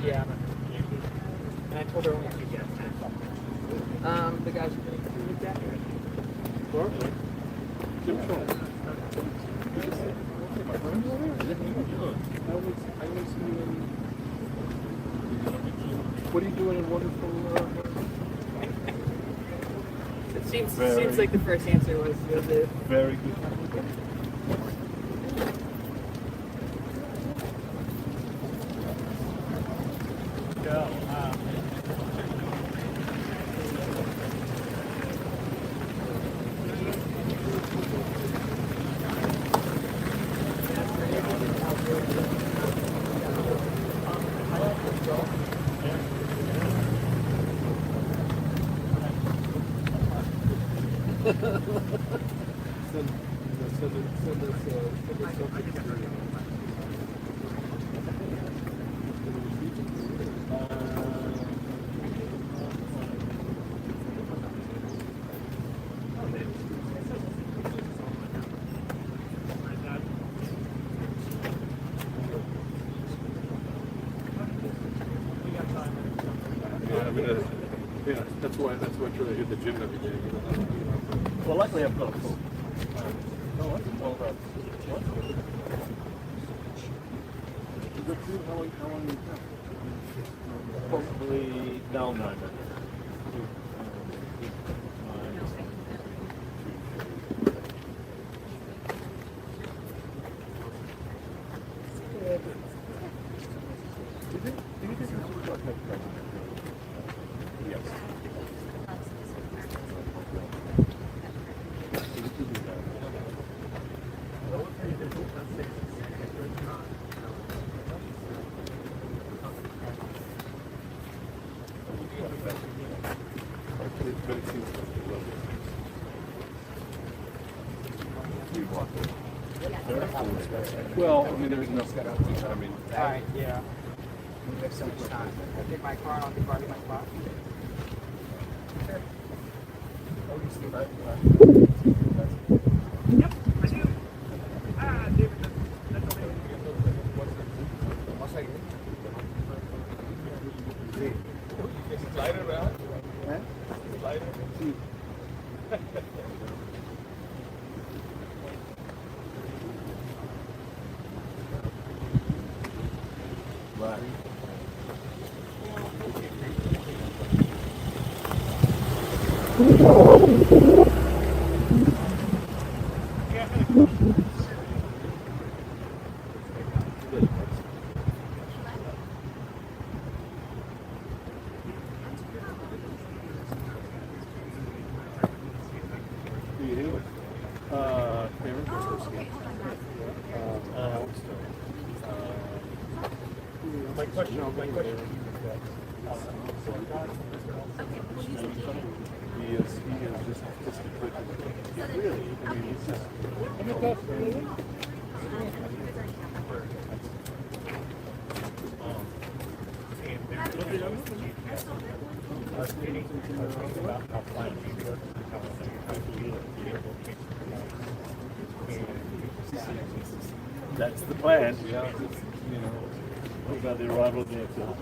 Yeah. And I told her only to get 10. The guys are going to do that. What are you doing in wonderful? It seems like the first answer was it. Very good. Yeah, that's why I try to hit the gym every day. Well, luckily I've got a phone. Oh, what's it all about? What? You go through how long you have? Probably now 9 minutes. Well, I mean, there's no set up. I mean, all right, yeah. We have so much time. I take my car and I'll be parking my spot. Sure. Oh, you see that? Yep, I do. David, that's okay. What's that? See. Slide it around. Huh? Slide it. See. My question. He is just really. I mean, he's just. I mean, that's really. That's the plan. Yeah, you know. About the arrival of the airfield.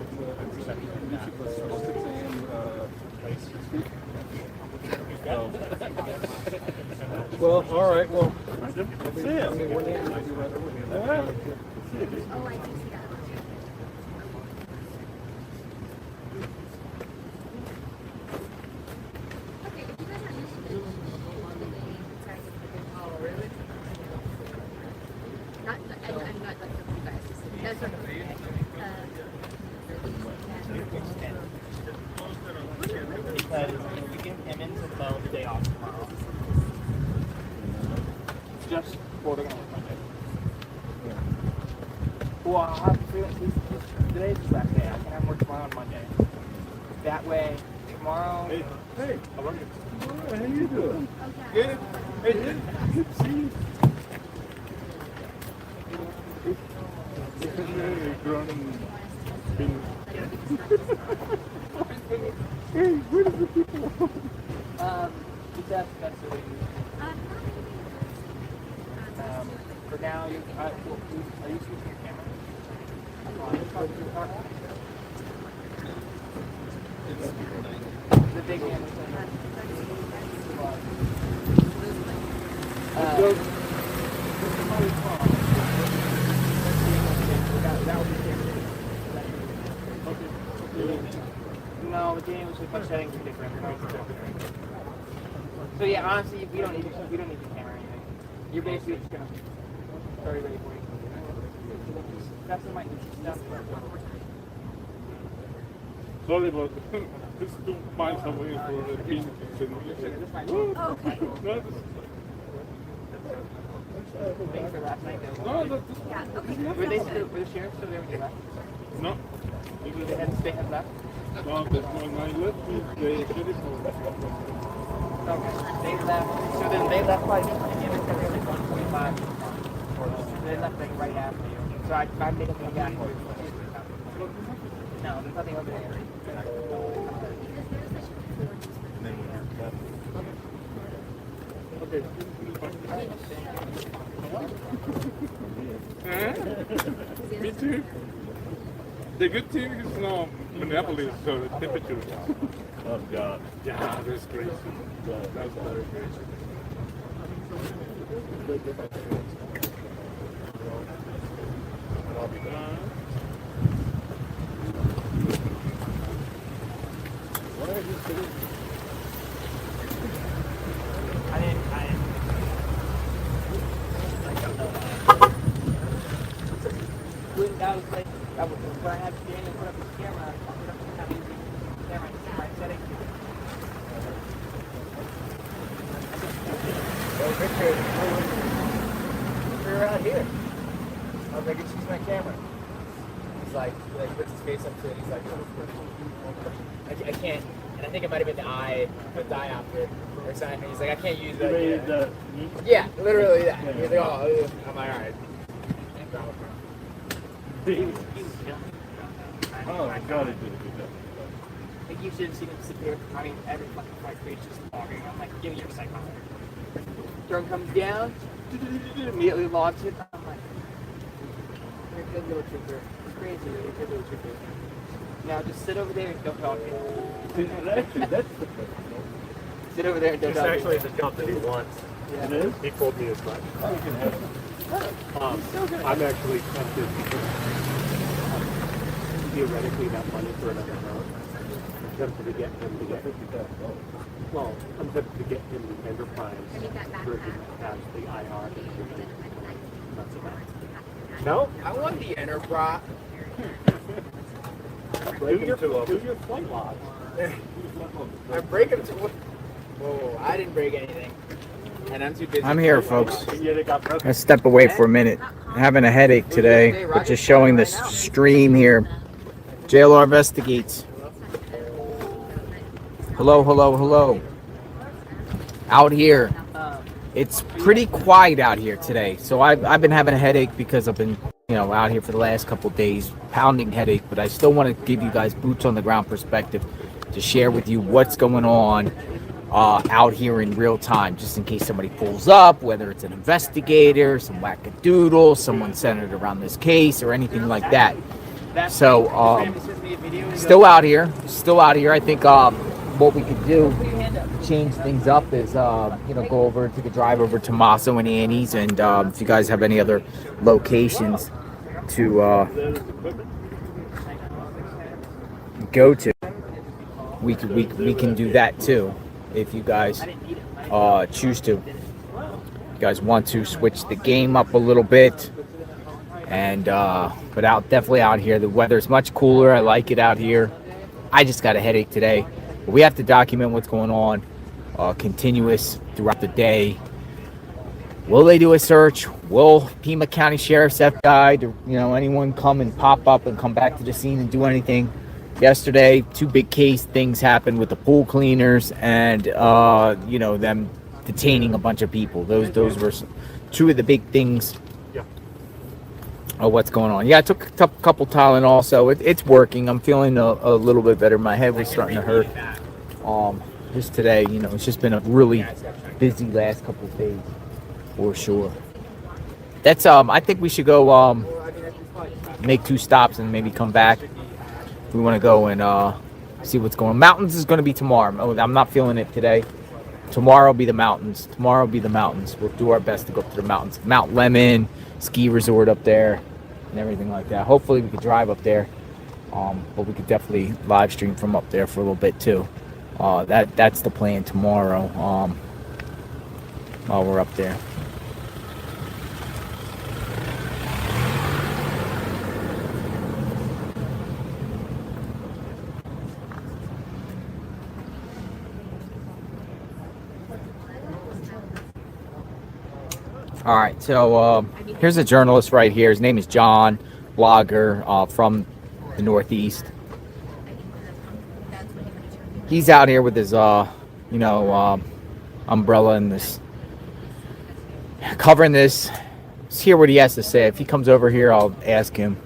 Well, all right. Well, see ya. All right. said is we give Emmons and Mo the day off tomorrow. Just before they're going to work Monday. Well, I'll have to today's the last day. I can have more tomorrow and Monday. That way, tomorrow. Hey, how are you? How you doing? Good. Hey, good to see you. Hey, where does the people? Just ask Spencer. For now, are you switching your camera? The big camera. No, the game was just my settings are different. So yeah, honestly, we don't need the camera or anything. You're basically just gonna start ready for you. That's my stuff. Sorry about that. Just to find somebody for the team. Okay. Thanks for last night, though. No, that's Yeah, okay. Were the sheriffs still there when you left? no. They had left? No, there's no night left. They should have. Okay. They left. So then they left by the end of February 1:45. They left like right after you. So I made a thing back. No, there's nothing over there. Okay. Me too. The good thing is now Minneapolis, so the temperature is down. Oh God. Yeah, that's crazy. That's very crazy. Why are you sitting? I didn't. That was like, when I had Daniel put up his camera, I put up the camera in my settings. Well, Richard, we're out here. I was like, it's just my camera. He's like, he puts his face up to it. He's like, I can't. And I think it might have been the eye optic or something. He's like, I can't use that. Yeah, literally that. He's like, oh, I'm like, all right. Oh my God, it did. Like you should have seen him sit here. I mean, every fucking white face just logging. I'm like, give me your psychometer. Drone comes down, immediately logs it. I'm like, you're a good little trooper. It's crazy, you're a good little trooper. Now just sit over there and don't talk to me. Actually, that's the Sit over there and don't talk to me. It's actually the company wants. Yeah. It is? He told me as much. Oh, you can have it. I'm actually tempted theoretically that money for another road. I'm tempted to get him to get well, I'm tempted to get him the enterprise version as the IR. Not so bad. No? I want the enterprise. Do your flight logs. I break them to. Whoa, I didn't break anything. And I'm too busy. I'm here, folks. I step away for a minute. I'm having a headache today, but just showing this stream here. JLR Investigates. Hello, hello, hello. Out here. It's pretty quiet out here today. So I've been having a headache because I've been, out here for the last couple of days. Pounding headache, but I still want to give you guys boots on the ground perspective to share with you what's going on out here in real time, just in case somebody pulls up, whether it's an investigator, some wackadoodle, someone centered around this case, or anything like that. So, still out here. I think what we could do, change things up, is go over, take a drive over to Tommaso and Annie's, and if you guys have any other locations to go to, we can do that too. If you guys choose to. You guys want to switch the game up a little bit. And but definitely out here, the weather's much cooler. I like it out here. I just got a headache today. But we have to document what's going on, continuous throughout the day. Will they do a search? Will Pima County Sheriff's FBI, anyone come and pop up and come back to the scene and do anything? Yesterday, 2 big case things happened with the pool cleaners and, them detaining a bunch of people. Those were 2 of the big things of what's going on. Yeah, I took a couple Tylenol, so it's working. I'm feeling a little bit better. My head was starting to hurt. Just today, it's just been a really busy last couple of days. For sure. That's I think we should go make 2 stops and maybe come back. We want to go and see what's going on. Mountains is going to be tomorrow. I'm not feeling it today. Tomorrow will be the mountains. We'll do our best to go up to the mountains. Mount Lemon ski resort up there and everything like that. Hopefully we could drive up there. But we could definitely live stream from up there for a little bit too. That's the plan tomorrow. While we're up there. All right, so here's a journalist right here. His name is John, blogger from the Northeast. He's out here with his, umbrella and this, covering this. Let's hear what he has to say. If he comes over here, I'll ask him,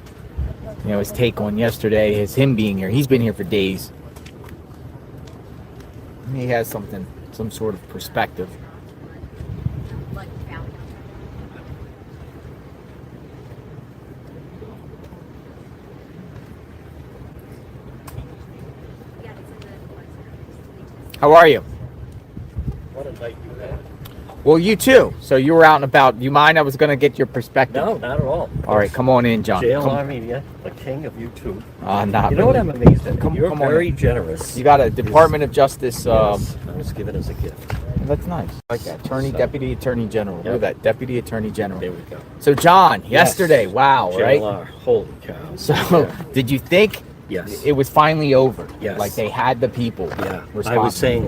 his take on yesterday, him being here. He's been here for days. He has some sort of perspective. How are you? What a night you had. Well, you too. So you were out and about. You mind? I was going to get your perspective. No, not at all. All right, come on in, John. JLR Media, the king of YouTube. Not you know really. what I'm amazed at? You're come very on generous. You got a Department of Justice. Yes, I was given as a gift. That's nice. I like that. Deputy Attorney General. Look at that. Deputy Attorney General. There we go. So, John, yesterday, wow, right? JLR, holy cow. So, did you think Yes. it was finally over? Yes. Like they had the people. Yeah. responsible. I was saying,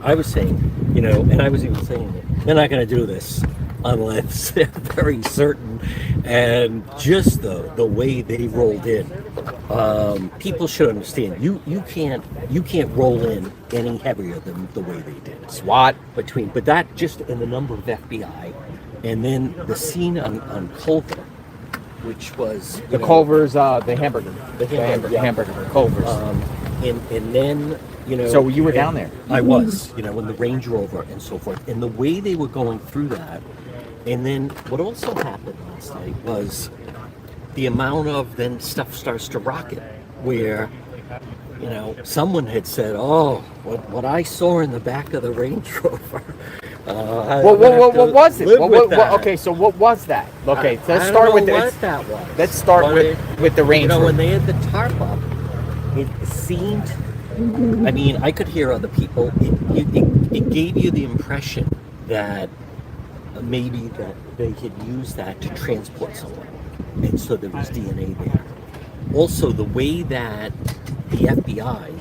I was saying, and I was even saying that they're not going to do this unless they're very certain. And just the way they rolled in, people should understand. You can't roll in any heavier than the way they did. SWAT but that just in the number of FBI, and then the scene on Culver, which was the Culver's, the hamburger, Culver's, and then So you were down there. I was, in the Range Rover and so forth, and the way they were going through that, and then what also happened last night was the amount of then stuff starts to rocket, where someone had said, "Oh, what I saw in the back of the Range Rover." What was it? Okay, so what was that? Okay, let's start with that was. Let's start with the Range Rover. When they had the tarp up, it seemed. I mean, I could hear other people. It gave you the impression that maybe that they could use that to transport someone, and so there was DNA there. Also, the way that the FBI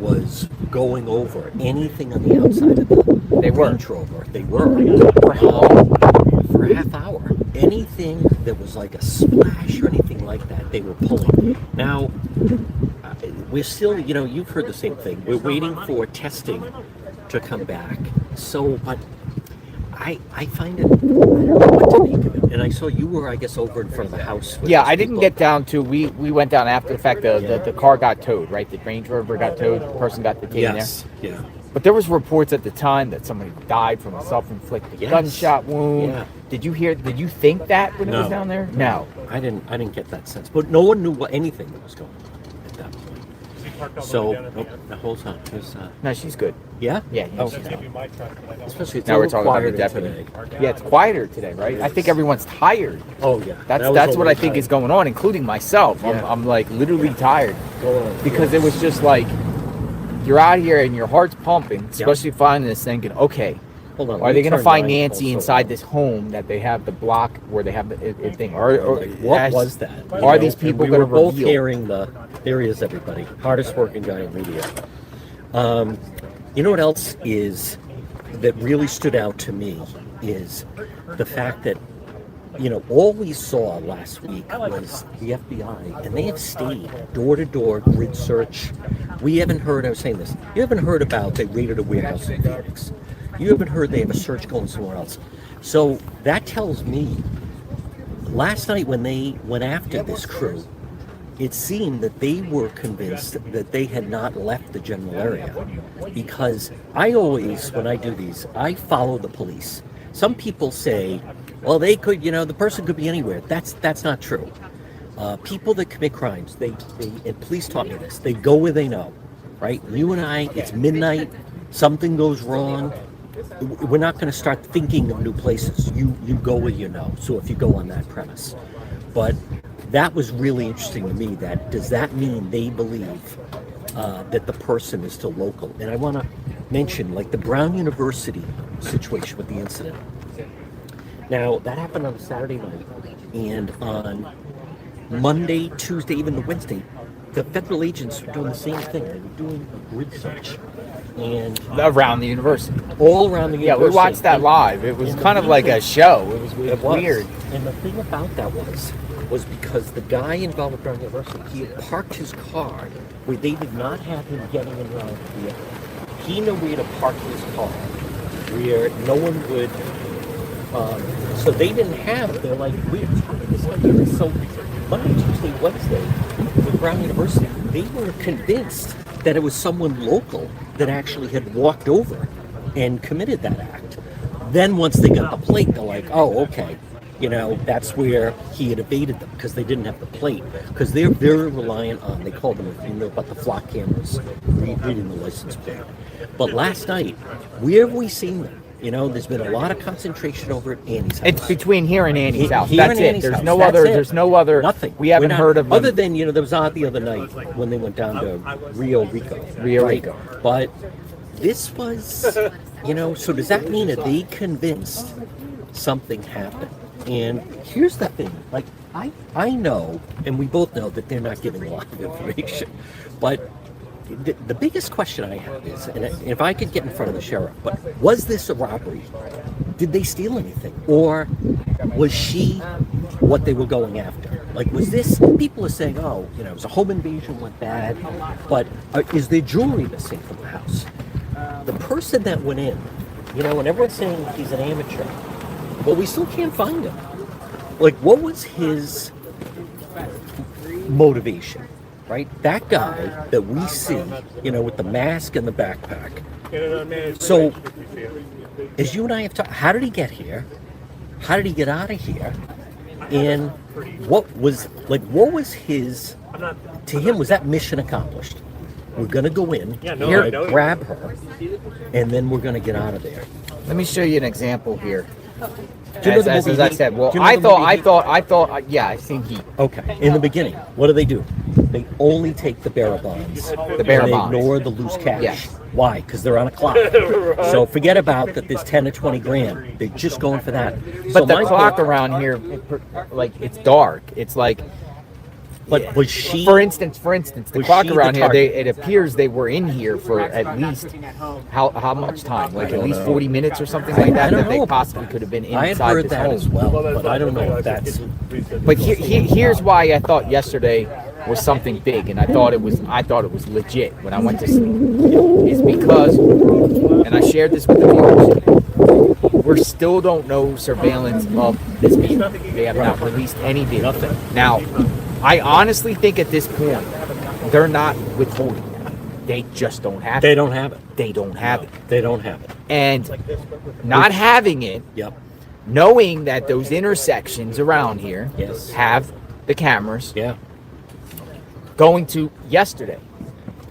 was going over anything on the outside of the Range Rover, they were for a half hour. Anything that was like a splash or anything like that, they were pulling. Now, we're still, you've heard the same thing. We're waiting for testing to come back. So, but I find it, I don't know what to make of it. And I saw you were, I guess, over in front of the house. Yeah, I didn't get down to, we went down after the fact the car got towed, right? The Range Rover got towed, the person got detained there. Yeah. But there was reports at the time that somebody died from a self-inflicted gunshot wound. Yeah. Did you think that when it was down there? No. I didn't get that sense. But no one knew anything that was going on at that point. So, now hold on. No, she's good. Yeah? Yeah. Oh, she's good. Especially it's Now a we're little talking about the quieter deputy. today. Yeah, it's quieter today, right? I think everyone's tired. Oh yeah. That's what I think is going on, including myself. Yeah. I'm like literally tired because it was just like you're out here and your heart's pumping, especially finding this, thinking, okay, hold on, are they going to find Nancy inside this home that they have the block where they have the thing? Or what was that? Are these people we going were to both reveal? hearing there he is, everybody, hardest working guy in media. You know what else is that really stood out to me is the fact that, all we saw last week was the FBI, and they have stayed door-to-door grid search. We haven't heard, I was saying this, you haven't heard about they raided a warehouse in Phoenix. You haven't heard they have a search going somewhere else. So that tells me, last night when they went after this crew, it seemed that they were convinced that they had not left the general area. Because I always, when I do these, I follow the police. Some people say, well, they could, the person could be anywhere. That's not true. People that commit crimes, and police taught me this, they go where they know, right? You and I, it's midnight, something goes wrong. We're not going to start thinking of new places. You go where you know. So if you go on that premise. But that was really interesting to me. Does that mean they believe that the person is still local? And I want to mention, like, the Brown University situation with the incident. Now, that happened on a Saturday night, and on Monday, Tuesday, even the Wednesday, the federal agents were doing the same thing. They were doing a grid search. And around the university. All around the university. Yeah, we watched that live. It was kind of like a show. It was weird. And the thing about that was because the guy involved with Brown University, he had parked his car where they did not have him getting around the vehicle. He knew where to park his car, where no one would. So they didn't have it. They're like, weird. So Monday, Tuesday, Wednesday, with Brown University, they were convinced that it was someone local that actually had walked over and committed that act. Then once they got the plate, they're like, oh, okay. That's where he had evaded them because they didn't have the plate. Because they're very reliant on, they call them, about the flock cameras, reading the license plate. But last night, where have we seen them? There's been a lot of concentration over at Annie's house. It's between here and Annie's house. Here That's and it. Annie's There's house. no That's other. it. There's no other. Nothing. We haven't heard of them. Other than there was odd the other night when they went down to Rio Rico. But this was, So does that mean that they convinced something happened? And here's the thing. Like I know, and we both know that they're not giving a lot of information, but. The biggest question I have is, and if I could get in front of the sheriff, but was this a robbery? Did they steal anything? Or was she what they were going after? Like, was this, people are saying, oh, it was a home invasion, went bad, but is there jewelry missing from the house? The person that went in, and everyone's saying he's an amateur, but we still can't find him. Like, what was his motivation? Right? That guy that we see, with the mask and the backpack. So, as you and I have talked, how did he get here? How did he get out of here? And what was his, to him, was that mission accomplished? We're going to go in, grab her, and then we're going to get out of there. Let me show you an example here. As I said, well, I thought, yeah, I think he. Okay. In the beginning, what do? They only take the bearer bonds. They ignore the loose cash. Yes. Why? Because they're on a clock. So forget about that there's 10 to 20 grand. They're just going for that. But the clock around here, like, it's dark. It's like. But was she? For instance, the clock around here, it appears they were in here for at least how much time? Like at least 40 minutes or something like that. That they possibly could have been inside this home. I had heard that as well, but I don't know if that's. But here's why I thought yesterday was something big, and I thought it was legit when I went to sleep. Is because, and I shared this with the viewers, we still don't know surveillance of this vehicle. They have not released any video. Now, I honestly think at this point, they're not withholding it. They just don't have it. They don't have it. They don't have it. They don't have it. And not having it, knowing that those intersections around here have the cameras, going to yesterday,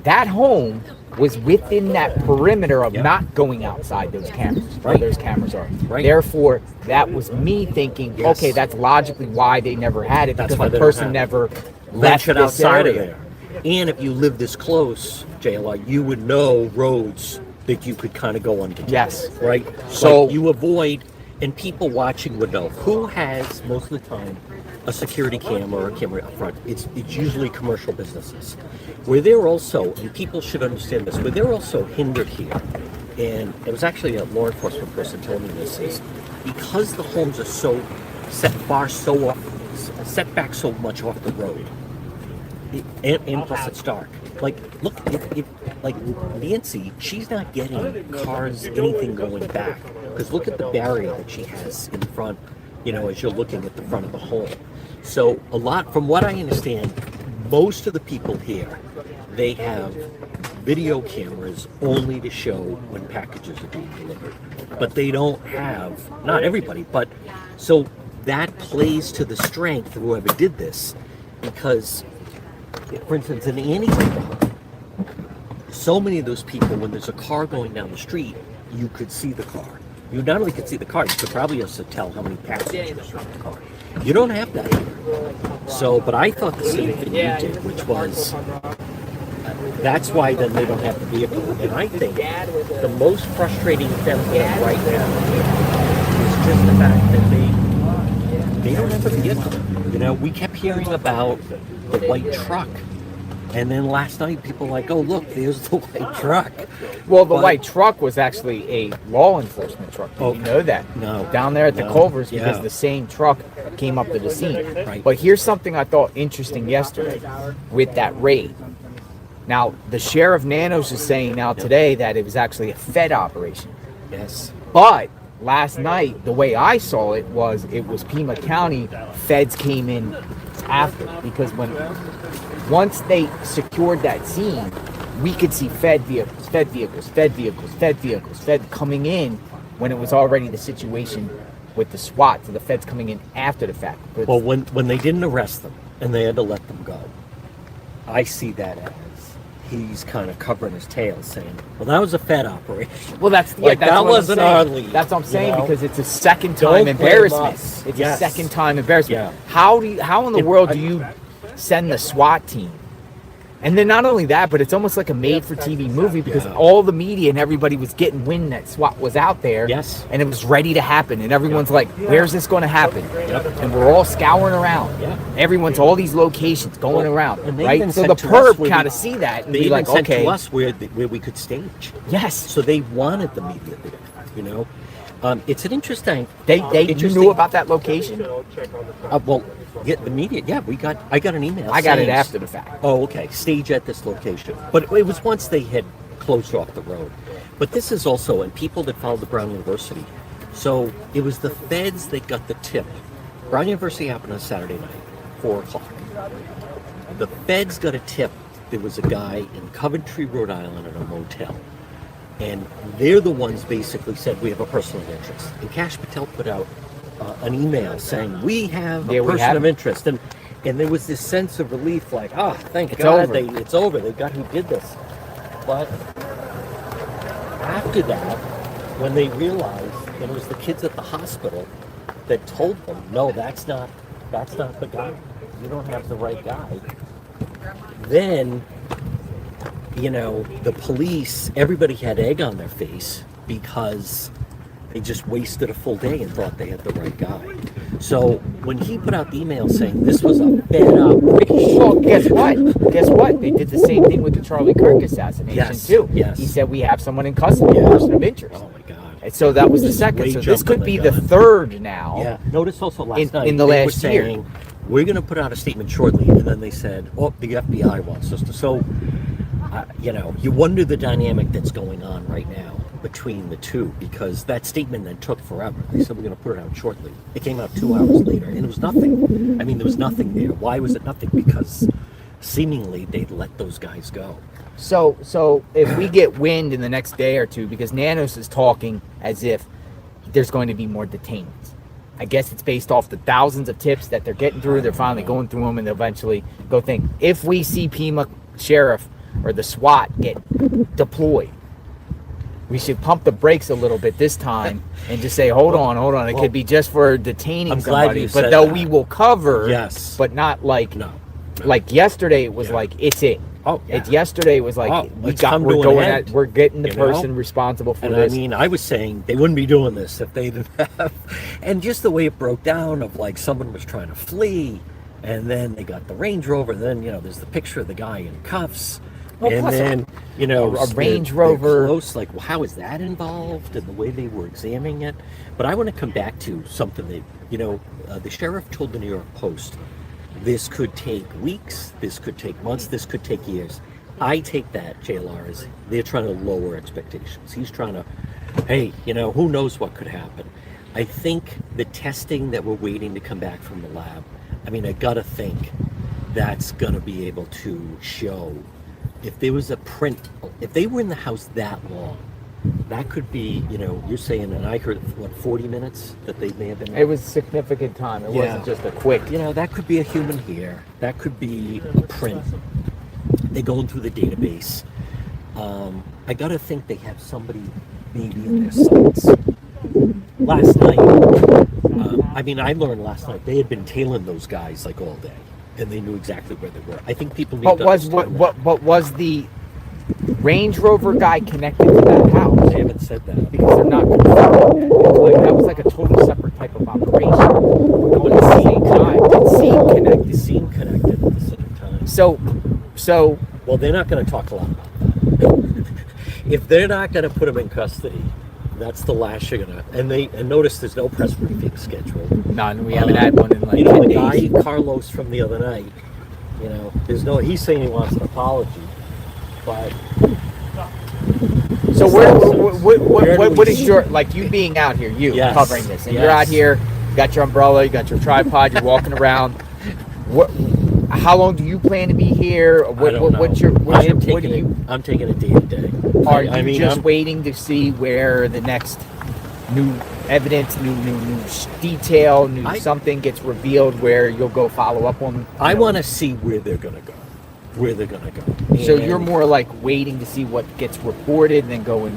that home was within that perimeter of not going outside those cameras, where those cameras are. Therefore, that was me thinking, okay, that's logically why they never had it, because the person never left it outside of area. there. And if you live this close, JLR, you would know roads that you could kind of go under. Yes. Right? So like you avoid, and people watching would know who has most of the time a security cam or a camera up front. It's usually commercial businesses. Where they're also, and people should understand this, where they're also hindered here, and it was actually a law enforcement person told me this, is because the homes are so set back so much off the road, and plus it's dark. Like, look, like Nancy, she's not getting cars, anything going back. Because look at the barrier that she has in front, as you're looking at the front of the home. So a lot, from what I understand, most of the people here, they have video cameras only to show when packages are being delivered. But they don't have, not everybody, but so that plays to the strength of whoever did this. Because, for instance, in any neighborhood, so many of those people, when there's a car going down the street, you could see the car. You not only could see the car, you could probably also tell how many passengers are in the car. You don't have that here. So, but I thought the same thing you did, which was, that's why then they don't have the vehicle. And I think the most frustrating thing for them right now is just the fact that they don't have a vehicle. We kept hearing about the white truck. And then last night, people were like, oh, look, there's the white truck. Well, the white truck was actually a law enforcement truck. Did you know that? No. Down there at the Culvers, because the same truck came up to the scene. Right. But here's something I thought interesting yesterday with that raid. Now, the sheriff Nanos is saying now today that it was actually a Fed operation. Yes. But last night, the way I saw it was Pima County. Feds came in after, because once they secured that scene, we could see Fed vehicles coming in when it was already the situation with the SWAT, so the Feds coming in after the fact. But well, when they didn't arrest them and they had to let them go, I see that as he's kind of covering his tail, saying, well, that was a Fed operation. Well, that's that wasn't our lead. That's what I'm saying, because it's a second time embarrassment. It's a second time embarrassment. Yeah. How in the world do you send the SWAT team? And then not only that, but it's almost like a made-for-TV movie, because all the media and everybody was getting wind that SWAT was out there. Yes. And it was ready to happen. And everyone's like, where's this going to happen? And we're all scouring around. Everyone's all these locations going around. And they right? even So sent the to us perp kind of see that and they be even like, sent okay. to us where we could stage. Yes. So they wanted the media there, It's an interesting. You knew about that location? Well, the media. Yeah, I got an email. I got it after the fact. Oh, okay. Stage at this location, but it was once they had closed off the road. But this is also, and people that followed the Brown University. So it was the Feds that got the tip. Brown University happened on Saturday night, 4:00. The Feds got a tip. There was a guy in Coventry, Rhode Island, at a motel. And they're the ones basically said, we have a person of interest. And Kash Patel put out an email saying, we have a person of interest. And there was this sense of relief, like, thank God it's over. They got who did this. But after that, when they realized, and it was the kids at the hospital that told them, no, that's not the guy. You don't have the right guy. Then, the police, everybody had egg on their face because they just wasted a full day and thought they had the right guy. So when he put out the email saying this was a Fed operation. Well, guess what? They did the same thing with the Charlie Kirk assassination too. Yes. He said we have someone in custody, a person of interest. Oh my God. And so that was the second. So this could be the third now. Yeah. Notice also last night in the they last were year. saying, we're going to put out a statement shortly, and then they said, oh, the FBI wants us to. So, you wonder the dynamic that's going on right now between the two, because that statement then took forever. They said, we're going to put it out shortly. It came out 2 hours later, and it was nothing. I mean, there was nothing there. Why was it nothing? Because seemingly they'd let those guys go. So if we get wind in the next day or two, because Nanos is talking as if there's going to be more detainments. I guess it's based off the thousands of tips that they're getting through. They're finally going through them, and they'll eventually go think, if we see Pima Sheriff or the SWAT get deployed, we should pump the brakes a little bit this time and just say, hold on. It could be just for detaining somebody, but we will cover. Yes. But not like no. Like yesterday, it was like, it's it. Oh, yeah. Yesterday was like we're getting the person responsible for this. I mean, I was saying they wouldn't be doing this if they didn't have, and just the way it broke down of like someone was trying to flee, and then they got the Range Rover, and then there's the picture of the guy in cuffs. And then, a Range Rover. Close, like, well, how is that involved in the way they were examining it? But I want to come back to something that, the sheriff told the New York Post, this could take weeks, this could take months, this could take years. I take that, JLR, as they're trying to lower expectations. He's trying to, hey, who knows what could happen. I think the testing that we're waiting to come back from the lab, I mean, I got to think that's going to be able to show if there was a print, if they were in the house that long, that could be, you're saying, and I heard, 40 minutes that they may have been. It was significant time. It wasn't just a quick. That could be a human hair. That could be a print. They're going through the database. I got to think they have somebody maybe in their sights. Last night, I learned last night they had been tailing those guys like all day. And they knew exactly where they were. I think people need to understand that. But was the Range Rover guy connected to that house? They haven't said that. Because they're not confirming that. That was like a total separate type of operation. But at the same time, it seemed connected at the same time. So well, they're not going to talk a lot about that. If they're not going to put them in custody, that's the last you're gonna. And notice there's no press briefing scheduled. None. We haven't had one in like 10 the days. guy Carlos from the other night. There's no. He's saying he wants an apology, but. So what is your, like, you being out here, covering this, and you're out here, you got your umbrella, you got your tripod, you're walking around. How long do you plan to be here? I'm taking a day to day. Are you just waiting to see where the next new evidence, new detail, something gets revealed where you'll go follow up on? I want to see where they're going to go. So you're more like waiting to see what gets reported and then go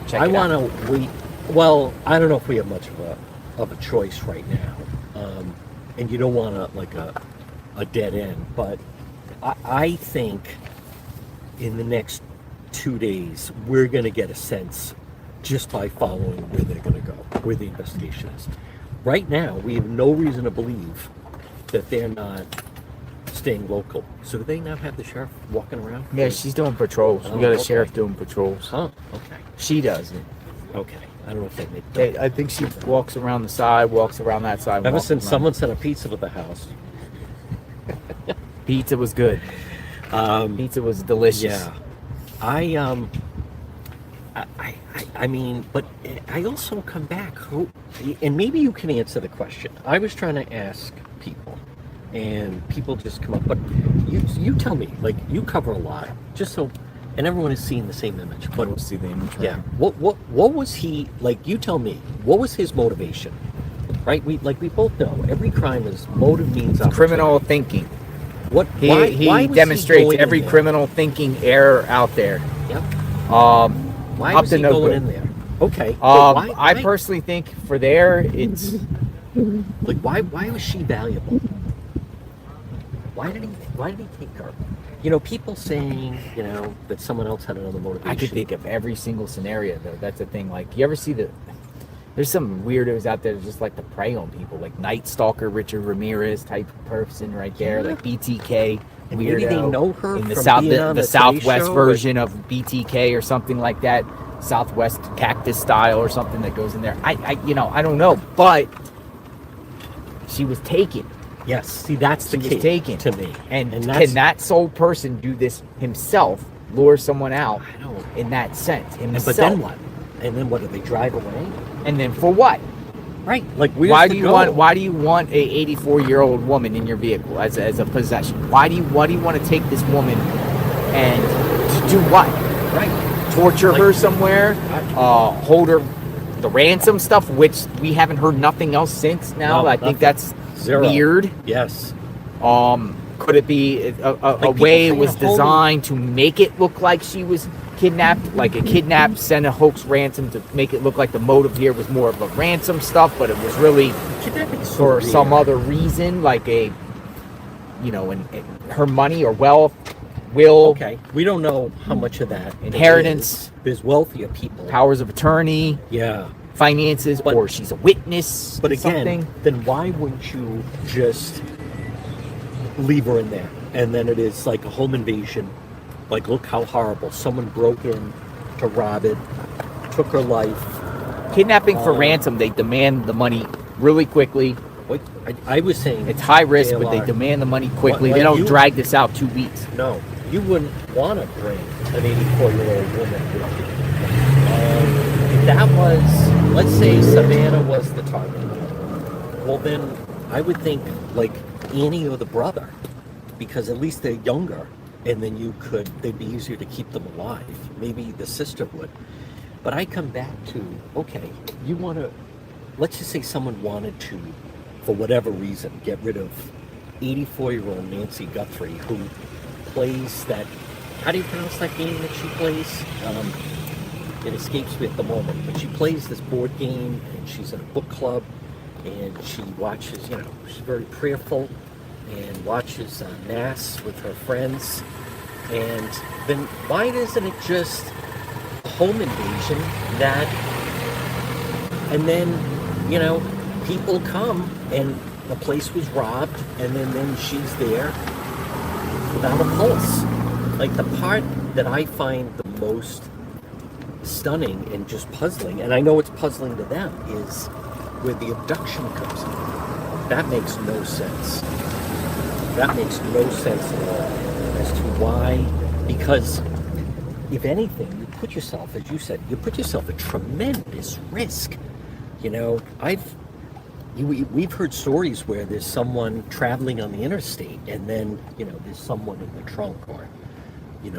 check it out. I want to wait. Well, I don't know if we have much of a choice right now. And you don't want a dead end, but I think in the next 2 days we're going to get a sense just by following where they're going to go, where the investigation is. Right now, we have no reason to believe that they're not staying local. So do they not have the sheriff walking around? Yeah, she's doing patrols. We got a sheriff doing patrols. Huh, okay. She does it. Okay. I don't know if they make I think she walks around the side, walks around that side. Ever since someone sent a pizza to the house. Pizza was good. Pizza was delicious. Yeah. I mean, but I also come back, and maybe you can answer the question. I was trying to ask people, and people just come up, but you tell me, like, you cover a lot, just so, and everyone is seeing the same image. But we'll see the image. Yeah. What was he like? You tell me. What was his motivation? Right. We both know every crime is motive means criminal thinking. What he demonstrates every criminal thinking error out there. Yep. Why was he going in there? Okay. I personally think for there it's like why was she valuable? Why did he take her? People saying, that someone else had another motivation. I could think of every single scenario though. That's the thing. Like, you ever see there's some weirdos out there that just like to prey on people, like Night Stalker, Richard Ramirez type person right there, like BTK. And maybe they know her in the from the Southwest version of BTK or something like that, Southwest cactus style or something that goes in there. I don't know, but she was taken. Yes, see, that's the key taken to me. And can that sole person do this himself, lure someone out in that sense himself? But then what? And then what? Do they drive away? And then for what? Right. Like, why do you want a 84-year-old woman in your vehicle as a possession? Why do you want to take this woman and to do what? Right. Torture her somewhere? Hold her the ransom stuff, which we haven't heard nothing else since now. No, I think that's zero. Weird. Yes. Could it be a way it was designed to make it look like she was kidnapped, like a kidnap, send a hoax ransom to make it look like the motive here was more of a ransom stuff, but it was really for some other reason, like her money or wealth will. Okay, we don't know how much of that Inheritance. There's wealthier people. Powers of attorney. Yeah. Finances, or she's a witness. But again, something. then why wouldn't you just leave her in there? And then it is like a home invasion. Like, look how horrible. Someone broke in to rob it, took her life. Kidnapping for ransom, they demand the money really quickly. Wait, I was saying it's high risk, JLR. but they demand the money quickly. Like they don't you, drag this out 2 weeks. No, you wouldn't want to bring an 84-year-old woman with you. If that was, let's say Savannah was the target, well then I would think like Annie or the brother, because at least they're younger, and then they'd be easier to keep them alive. Maybe the sister would. But I come back to, okay, you want to, let's just say someone wanted to, for whatever reason, get rid of 84-year-old Nancy Guthrie, who plays that, how do you pronounce that game that she plays? It escapes me at the moment, but she plays this board game, and she's in a book club, and she watches, she's very prayerful, and watches Mass with her friends. And then why isn't it just a home invasion that, and then, people come and the place was robbed, and then she's there without a pulse. Like, the part that I find the most stunning and just puzzling, and I know it's puzzling to them, is where the abduction comes in. That makes no sense. That makes no sense at all as to why, because if anything, you put yourself, as you said, you put yourself at tremendous risk. We've heard stories where there's someone traveling on the interstate, and then, there's someone in the trunk, or,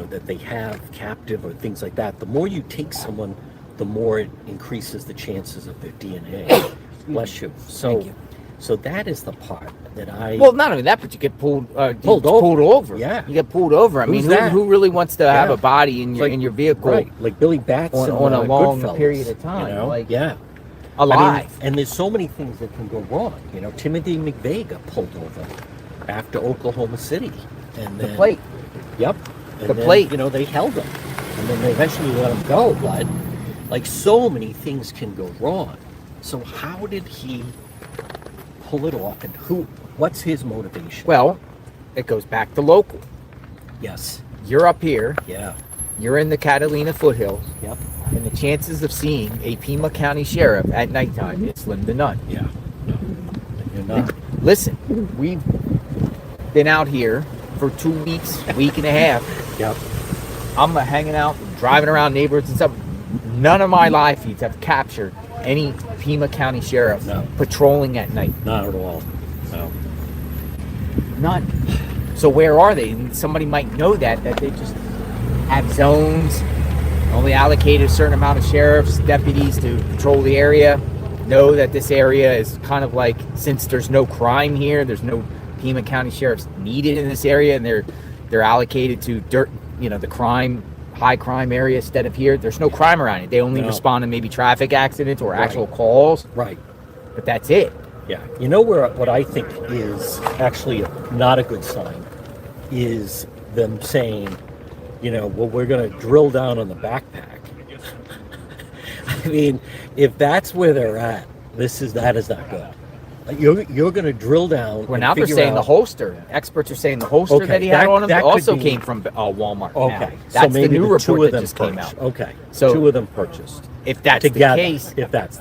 that they have captive, or things like that. The more you take someone, the more it increases the chances of their DNA. Bless you. So that is the part that I... Well, not only that, but you get pulled over. Yeah. You get pulled over. I mean, who really wants to have a body in your vehicle? Right. Like Billy Batson on a long Goodfellas, period of time. Yeah. Alive. And there's so many things that can go wrong. Timothy McVeigh got pulled over after Oklahoma City. And then, the plate. Yep. And the then, plate. They held him. And then they eventually let him go. But, so many things can go wrong. So how did he pull it off? And what's his motivation? Well, it goes back to local. Yes. You're up here. Yeah. You're in the Catalina foothills. Yep. And the chances of seeing a Pima County sheriff at nighttime is slim to none. Yeah. You're not. Listen, we've been out here for 2 weeks, week and a half. Yep. I'm hanging out, driving around neighborhoods and stuff. None of my live feeds have captured any Pima County sheriff patrolling at night. Not at all. No. None. So where are they? And somebody might know that they just have zones, only allocate a certain amount of sheriffs, deputies to patrol the area, know that this area is kind of like, since there's no crime here, there's no Pima County sheriffs needed in this area, and they're allocated to the high crime area instead of here. There's no crime around it. They only respond to maybe traffic accidents or actual calls. Right. But that's it. Yeah. What I think is actually not a good sign is them saying, we're going to drill down on the backpack. I mean, if that's where they're at, that is not good. You're going to drill down. Well, now they're saying the holster. Experts are saying the holster that he had on him also came from Walmart. Okay, now. That's so maybe the new report that just purchased. came out. Okay, so 2 of them purchased. If that's together, the case,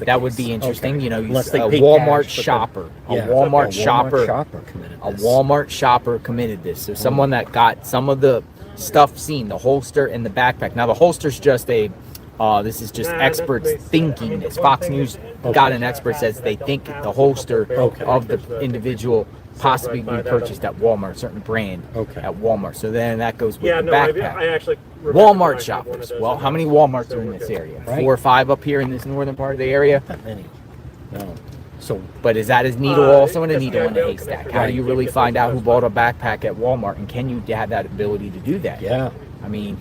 that would be interesting. Okay. Unless they a pay Walmart cash, shopper, yeah, a Walmart shopper committed this. A Walmart shopper committed this. So someone that got some of the stuff seen, the holster and the backpack. Now the holster's just this is just experts thinking this. Fox News got an expert says they think the holster of the individual possibly be purchased at Walmart, a certain brand at Walmart. So then that goes with the backpack. I actually Walmart shoppers. Well, how many Walmarts are in this area? Right. 4 or 5 up here in this northern part of the area? Not many. No. So, but is that a needle also in a needle in a haystack? How do you really find out who bought a backpack at Walmart, and can you have that ability to do that? Yeah. I mean,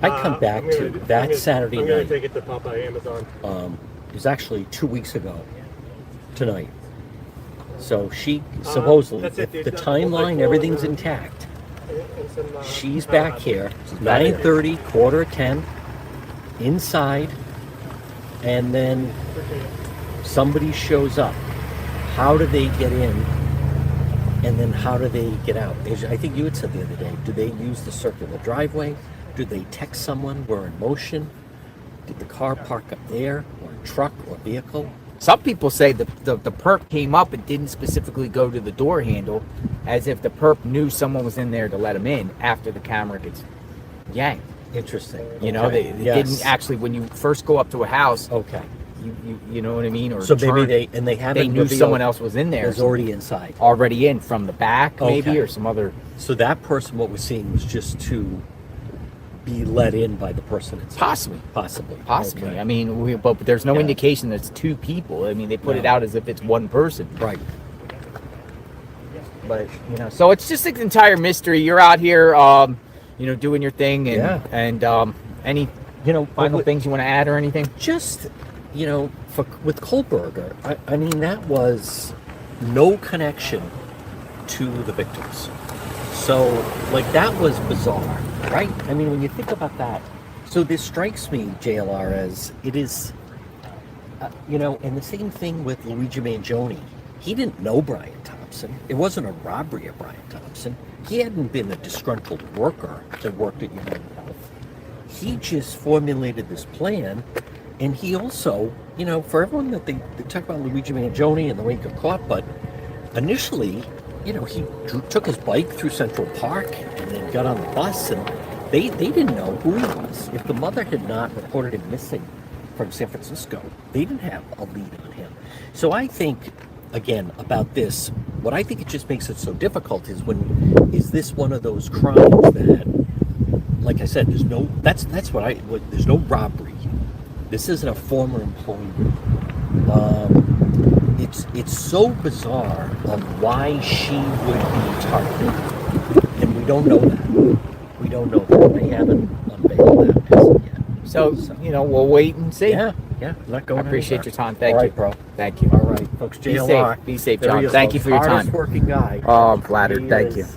I come back to that Saturday I'm going night. to take it to Papa Amazon. It was actually 2 weeks ago tonight. So she supposedly, if the timeline, everything's intact, She's back here, 9:30, quarter to 10, inside, and then somebody shows up. How do they get in? And then how do they get out? I think you had said the other day, do they use the circular driveway? Do they text someone, we're in motion? Did the car park up there, or a truck or vehicle? Some people say the perp came up and didn't specifically go to the door handle, as if the perp knew someone was in there to let him in after the camera gets yanked. Interesting. You know, they didn't actually, when you first go up to a house. Okay. You know what I mean? Or so maybe they knew someone else was in there. Was already inside. Already in from the back, maybe, Okay. or some other. So that person, what we're seeing, was just to be let in by the person inside. Possibly. Okay. I mean, but there's no indication that it's two people. I mean, they put it out as if it's one person. Right. But so it's just an entire mystery. You're out here, doing your thing, and any final things you want to add or anything? Just with Kohlberger, I mean, that was no connection to the victims. So, that was bizarre, right? I mean, when you think about that, so this strikes me, JLR, as it is, and the same thing with Luigi Mangione. He didn't know Brian Thompson. It wasn't a robbery of Brian Thompson. He hadn't been a disgruntled worker that worked at United Health. He just formulated this plan. And he also, for everyone that they talk about Luigi Mangione and the way he got caught, but initially, he took his bike through Central Park and then got on the bus, and they didn't know who he was. If the mother had not reported him missing from San Francisco, they didn't have a lead on him. So I think, again, about this, what I think it just makes it so difficult is this one of those crimes that, like I said, there's no robbery. This isn't a former employee. It's so bizarre of why she would be targeted, and we don't know that. We don't know that. They haven't unveiled that as of yet. So we'll wait and see. Yeah. Not going. I appreciate your time. Thank All you, right, bro. Thank you. All right, folks. JLR. Be safe, There he John. is, Thank you folks. for your time. Hardest working guy. Oh, I'm flattered. He Thank you. is.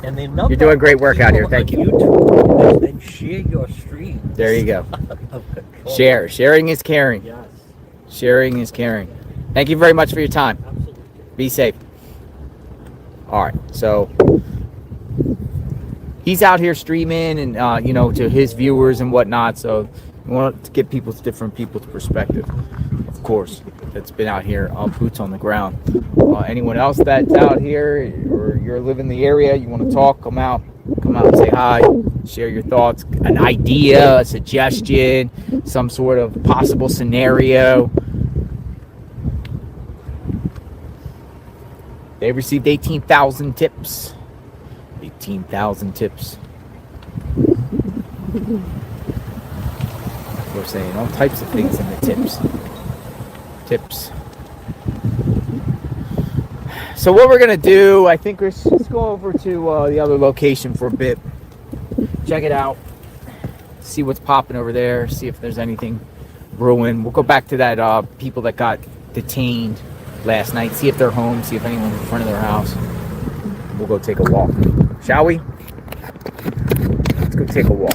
And the number You're doing great of work out here. people Thank on you. YouTube that share your streams. There you go. Of control. Sharing is caring. Yes. Sharing is caring. Thank you very much for your time. Absolutely. Be safe. All right. So he's out here streaming and to his viewers and whatnot. So we want to get different people's perspective, of course, that's been out here, boots on the ground. Anyone else that's out here, or you're living in the area, you want to talk, come out and say hi, share your thoughts, an idea, a suggestion, some sort of possible scenario. They received 18,000 tips. 18,000 tips. We're saying all types of things in the tips. So what we're gonna do, I think let's go over to the other location for a bit. Check it out. See what's popping over there. See if there's anything brewing. We'll go back to that people that got detained last night. See if they're home. See if anyone's in front of their house. We'll go take a walk. Shall we? Let's go take a walk.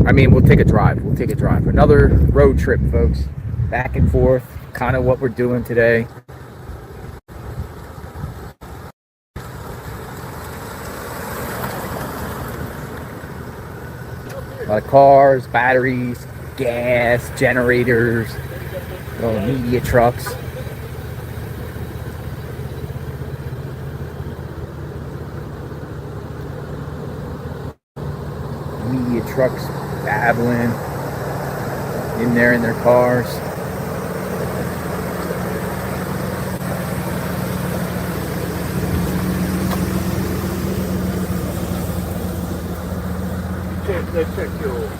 We'll take a drive. Another road trip, folks. Back and forth. Kind of what we're doing today. A lot of cars, batteries, gas, generators, little media trucks. Media trucks babbling in there in their cars. Check your.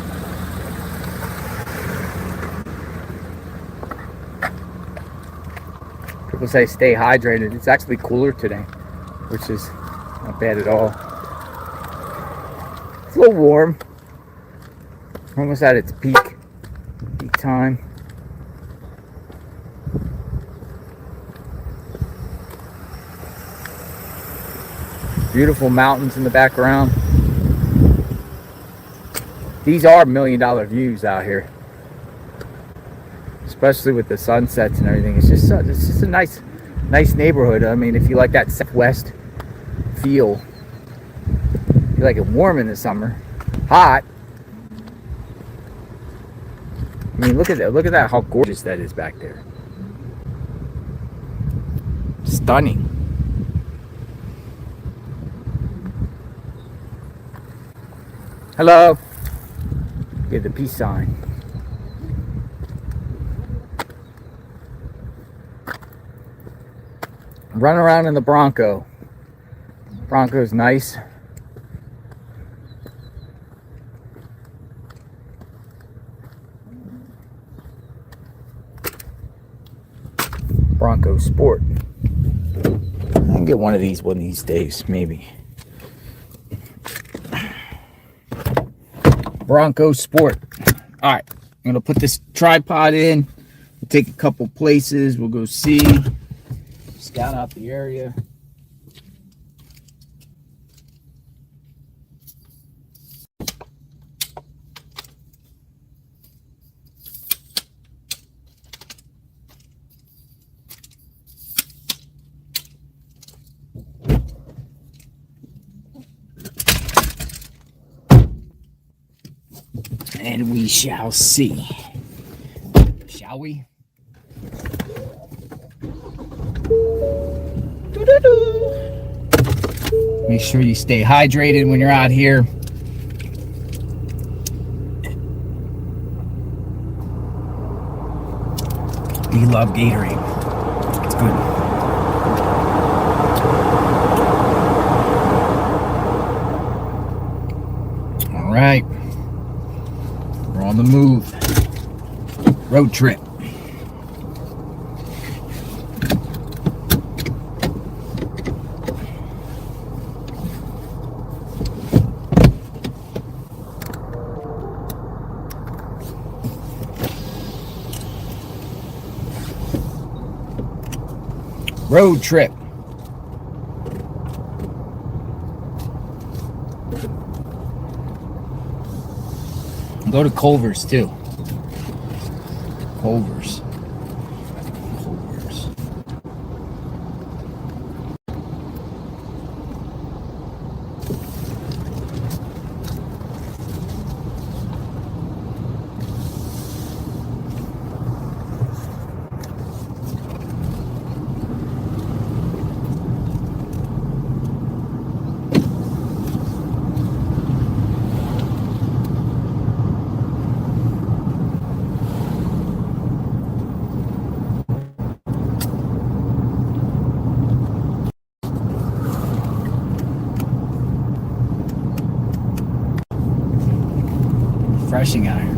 People say stay hydrated. It's actually cooler today, which is not bad at all. It's a little warm. Almost at its peak time. Beautiful mountains in the background. These are $1 million views out here, especially with the sunsets and everything. It's just a nice neighborhood. I mean, if you like that Southwest feel, if you like it warm in the summer, hot. I mean, look at that! Look at that! How gorgeous that is back there. Stunning. Hello. Get the peace sign. Run around in the Bronco. Bronco's nice. Bronco Sport. I can get one of these days, maybe. Bronco Sport. All right, I'm gonna put this tripod in. We'll take a couple places. We'll go see, scout out the area. And we shall see. Shall we? Make sure you stay hydrated when you're out here. We love Gatorade. It's good. All right. We're on the move. Road trip. Road trip. Go to Culver's too. Culver's. Refreshing out here.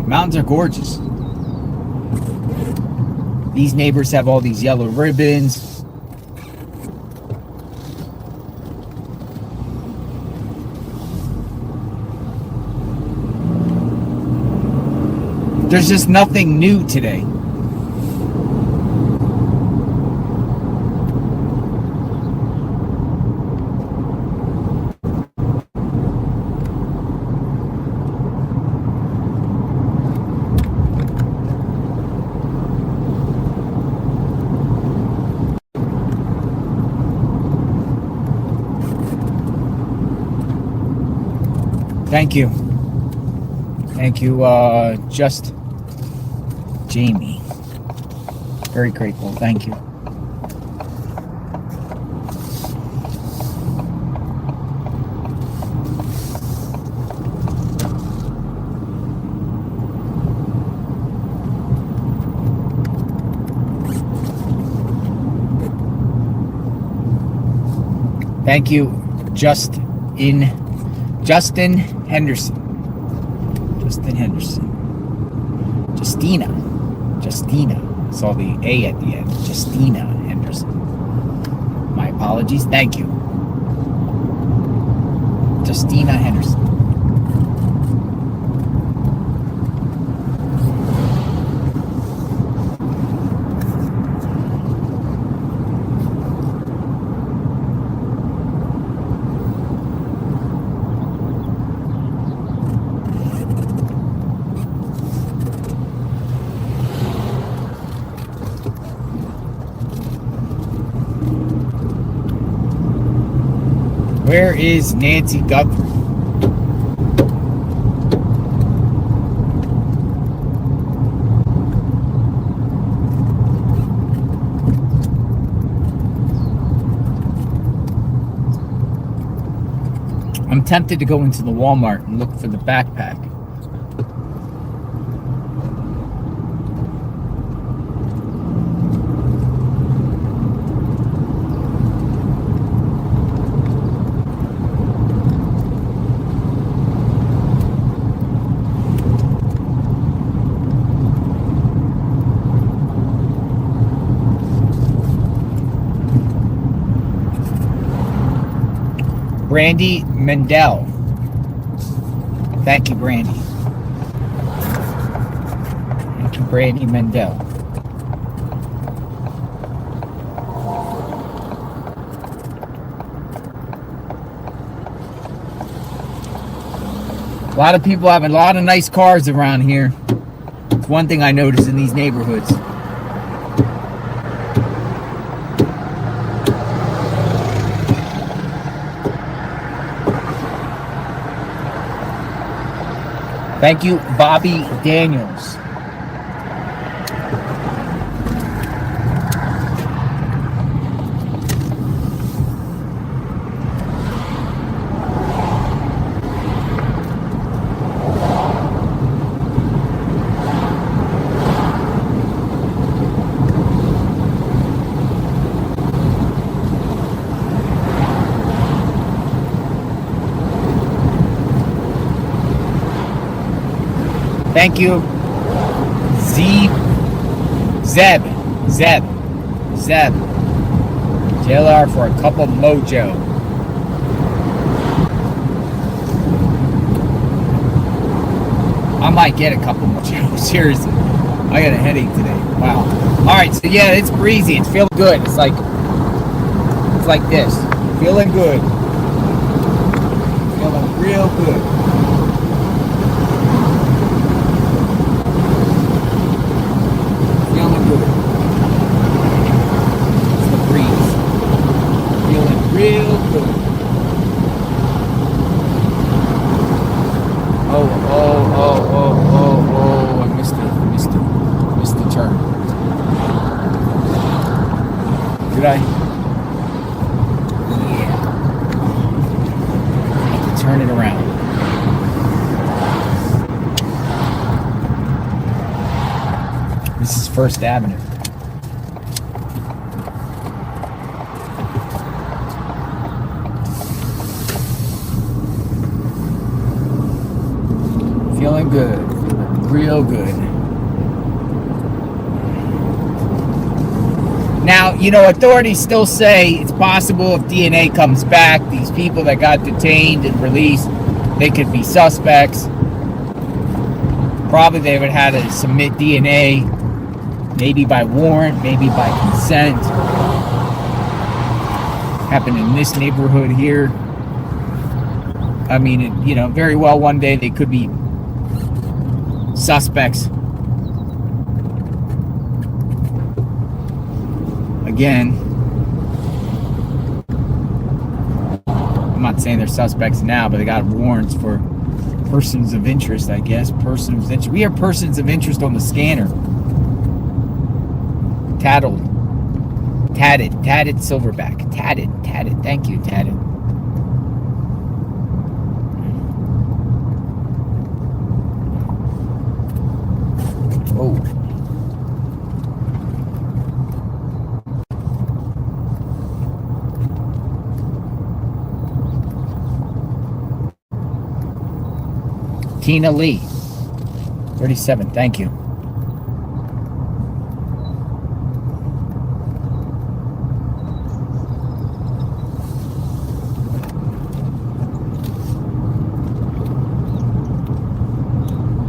Mountains are gorgeous. These neighbors have all these yellow ribbons. There's just nothing new today. Thank you. Thank you, just Jamie. Very grateful. Thank you. Thank you, Justin Henderson. Justin Henderson. Justina. Saw the A at the end. Justina Henderson. My apologies. Thank you. Justina Henderson. Where is Nancy Guthrie? I'm tempted to go into the Walmart and look for the backpack. Brandy Mendel. Thank you, Brandy. Thank you, Brandy Mendel. A lot of people have a lot of nice cars around here. It's one thing I notice in these neighborhoods. Thank you, Bobby Daniels. Thank you, Zeb, JLR for a cup of mojo. I might get a cup of mojo, seriously. I got a headache today, wow. All right, so yeah, it's breezy, it's feeling good. It's like this, feeling good. Feeling real good. Real good. Oh, I missed the turn. Did I? Yeah. I can turn it around. This is First Avenue. Feeling good, real good. Now, you know, authorities still say it's possible if DNA comes back, these people that got detained and released, they could be suspects. Probably they would have to submit DNA, maybe by warrant, maybe by consent. Happened in this neighborhood here. I mean, you know, very well one day they could be suspects. Again, I'm not saying they're suspects now, but they got warrants for persons of interest, I guess. Persons of interest. We have persons of interest on the scanner. Tatted silverback. Tatted. Thank you, tatted. Oh. Tina Lee, 37, thank you.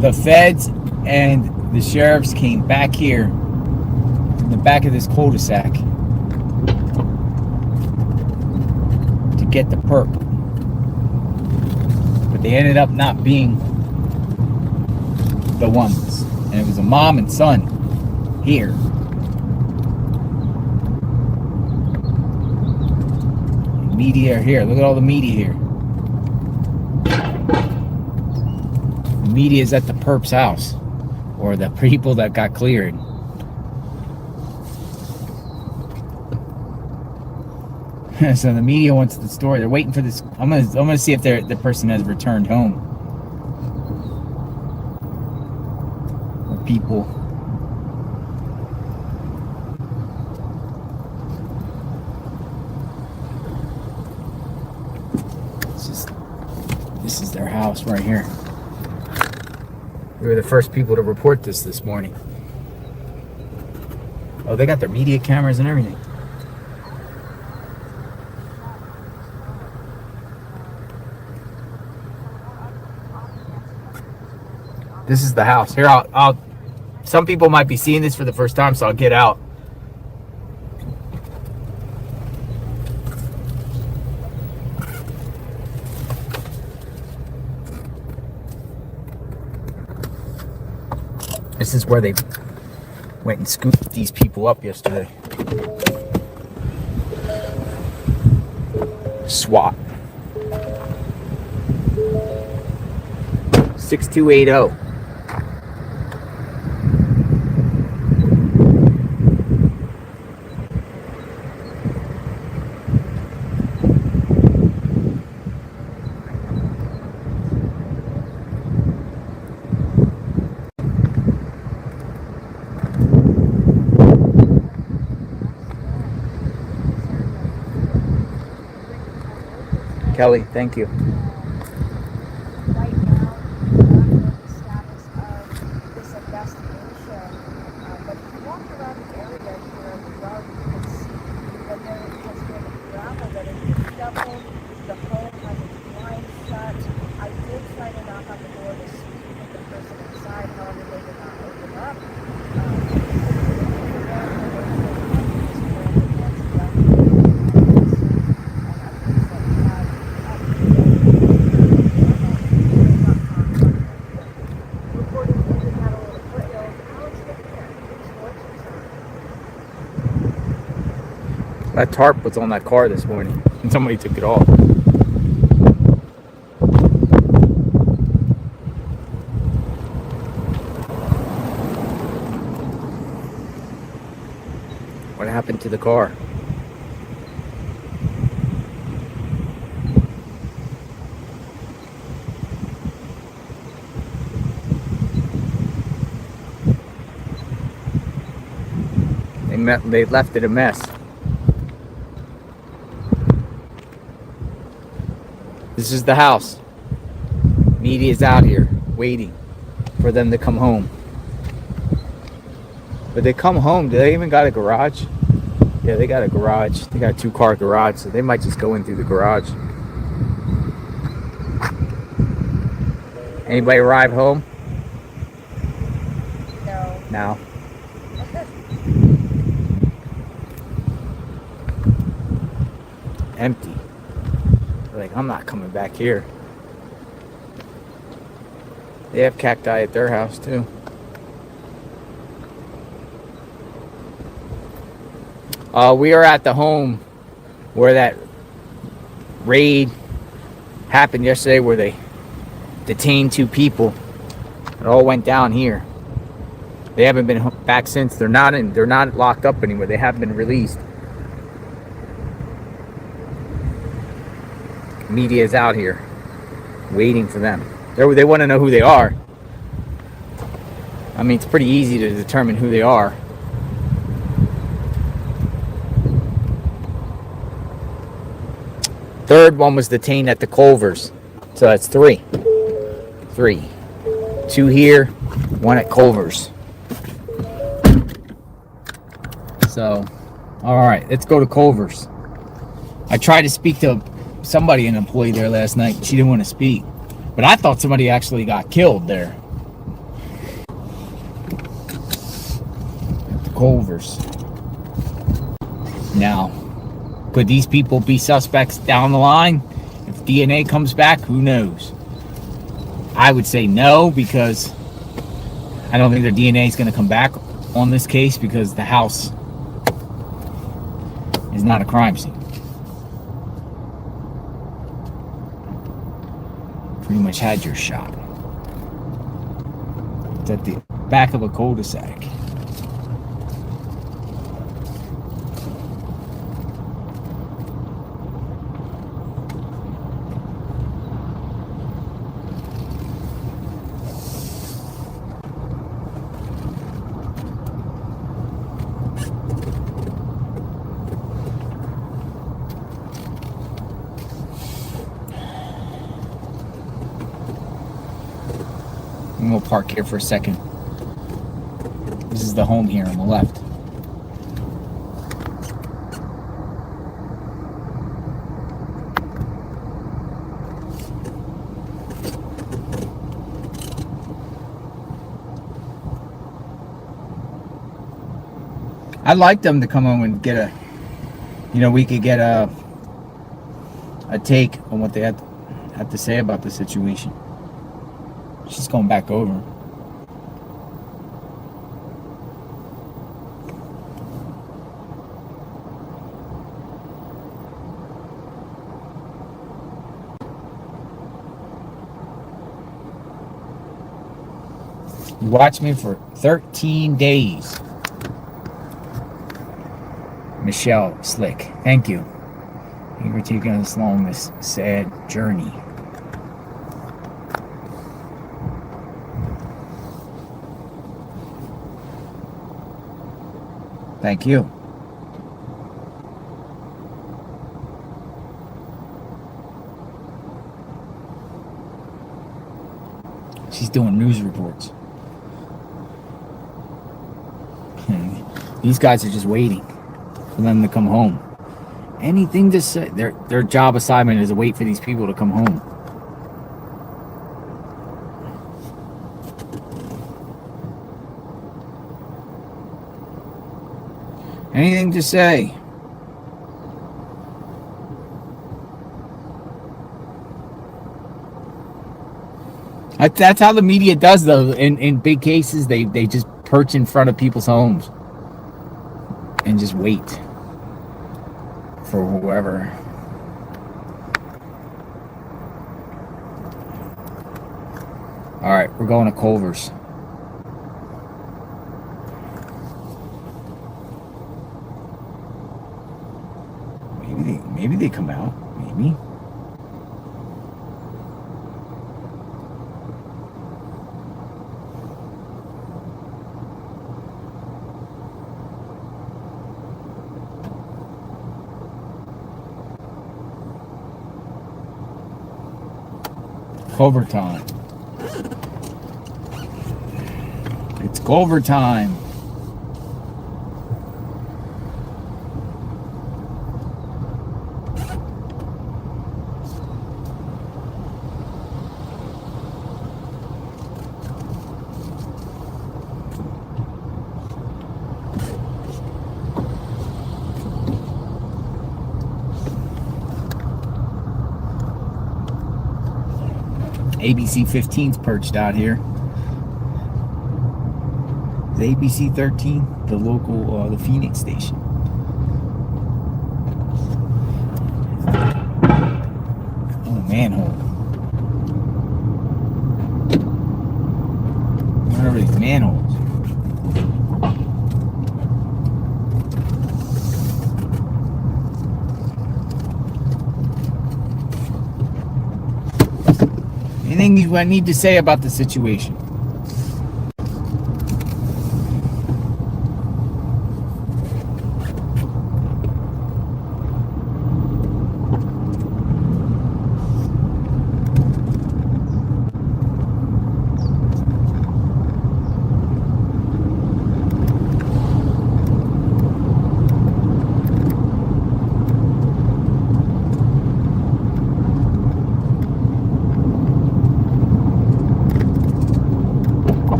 The feds and the sheriffs came back here in the back of this cul-de-sac to get the perp. But they ended up not being the ones. And it was a mom and son here. Media are here. Look at all the media here. The media is at the perp's house, or the people that got cleared. So the media wants the story. They're waiting for this. I'm gonna see if the person has returned home. Or people. This is their house right here. We were the first people to report this morning. Oh, they got their media cameras and everything. This is the house. Here, I'll some people might be seeing this for the first time, so I'll get out. This is where they went and scooped these people up yesterday. SWAT. 6280. Kelly, thank you. That tarp was on that car this morning, and somebody took it off. What happened to the car? They left it a mess. This is the house. Media's out here waiting for them to come home. But they come home, do they even got a garage? Yeah, they got a garage. They got a 2-car garage, so they might just go in through the garage. Anybody arrive home? No. Empty. They're like, I'm not coming back here. They have cacti at their house too. We are at the home where that raid happened yesterday, where they detained 2 people. It all went down here. They haven't been back since. They're not locked up anymore. They have been released. Media is out here waiting for them. They want to know who they are. I mean, it's pretty easy to determine who they are. Third one was detained at the Culvers. So that's 3. 2 here, 1 at Culvers. So, all right, let's go to Culvers. I tried to speak to somebody, an employee there last night. She didn't want to speak, but I thought somebody actually got killed there at the Culvers. Now, could these people be suspects down the line? If DNA comes back, who knows? I would say no, because I don't think their DNA is going to come back on this case, because the house is not a crime scene. pretty much had your shot. It's at the back of a cul-de-sac. And we'll park here for a second. This is the home here on the left. I'd like them to come home and get a, we could get a take on what they have to say about the situation. She's going back over. You watched me for 13 days. Michelle Slick, thank you. Thank you for taking us along this sad journey. Thank you. She's doing news reports. These guys are just waiting for them to come home. Anything to say. Their job assignment is to wait for these people to come home. Anything to say? That's how the media does, though. In big cases, they just perch in front of people's homes and just wait for whoever. All right, we're going to Culver's. Maybe they come out. Maybe. Culver time. It's Culver time. ABC 15's perched out here. The ABC 13, the local, the Phoenix station. Oh, manhole. What are these manholes? Anything you need to say about the situation?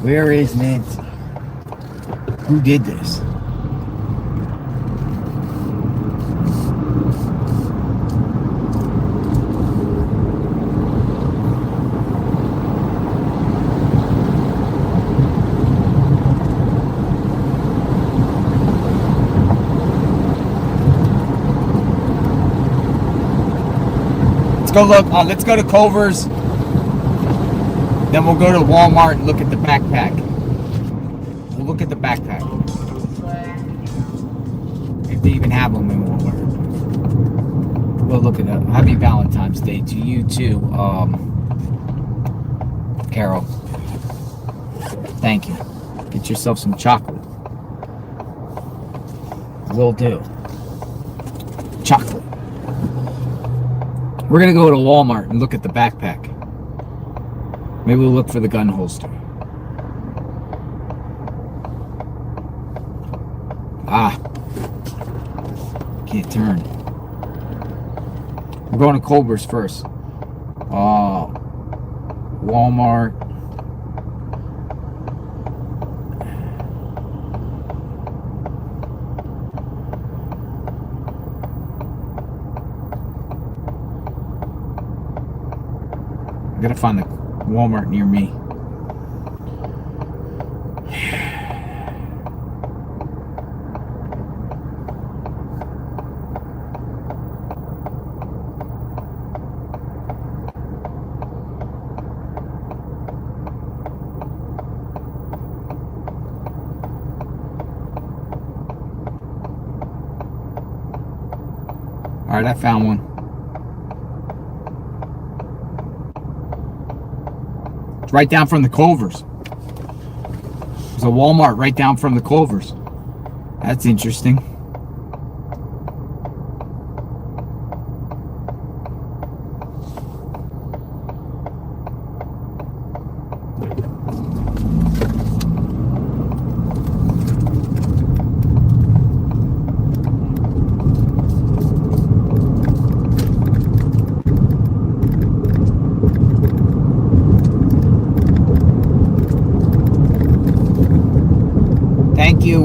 Where is Nancy? Who did this? Let's go look. Let's go to Culver's. Then we'll go to Walmart and look at the backpack. We'll look at the backpack. If they even have them in Walmart. We'll look at it. Happy Valentine's Day to you too, Carol. Thank you. Get yourself some chocolate. Will do. Chocolate. We're gonna go to Walmart and look at the backpack. Maybe we'll look for the gun holster. Can't turn. We're going to Culver's first. Walmart. I gotta find the Walmart near me. All right, I found one. It's right down from the Culver's. There's a Walmart right down from the Culver's. That's interesting. Thank you,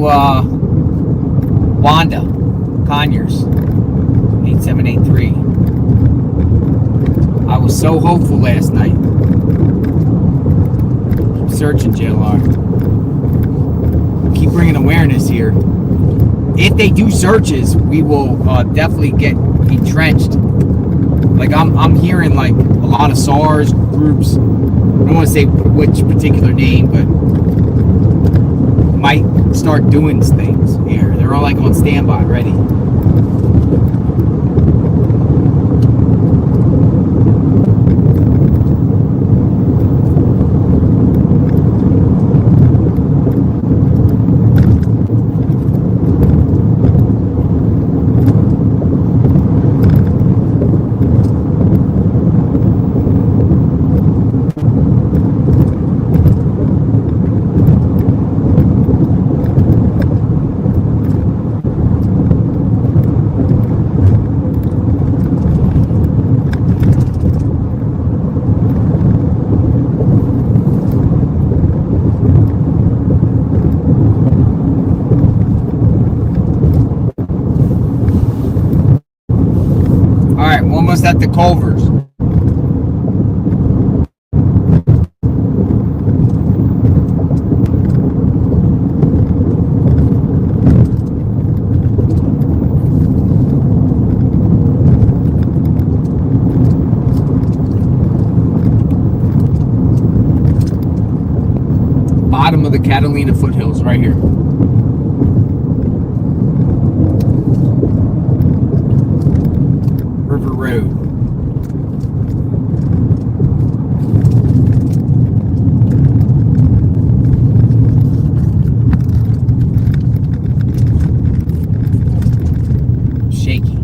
Wanda Conyers, 8783. I was so hopeful last night. Keep searching, JLR. Keep bringing awareness here. If they do searches, we will definitely get entrenched. Like I'm hearing like a lot of SARS groups. I don't want to say which particular name, but might start doing things here. They're all like on standby, ready. Almost at the Culver's. Bottom of the Catalina foothills, right here. River Road. Shaky.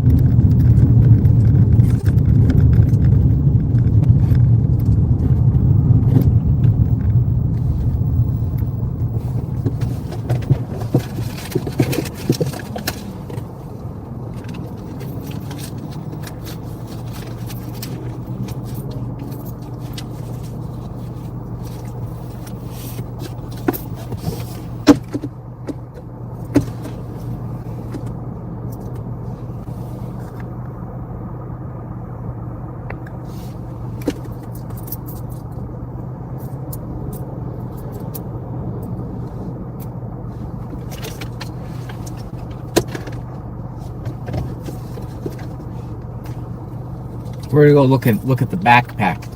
We're gonna go look at the backpack.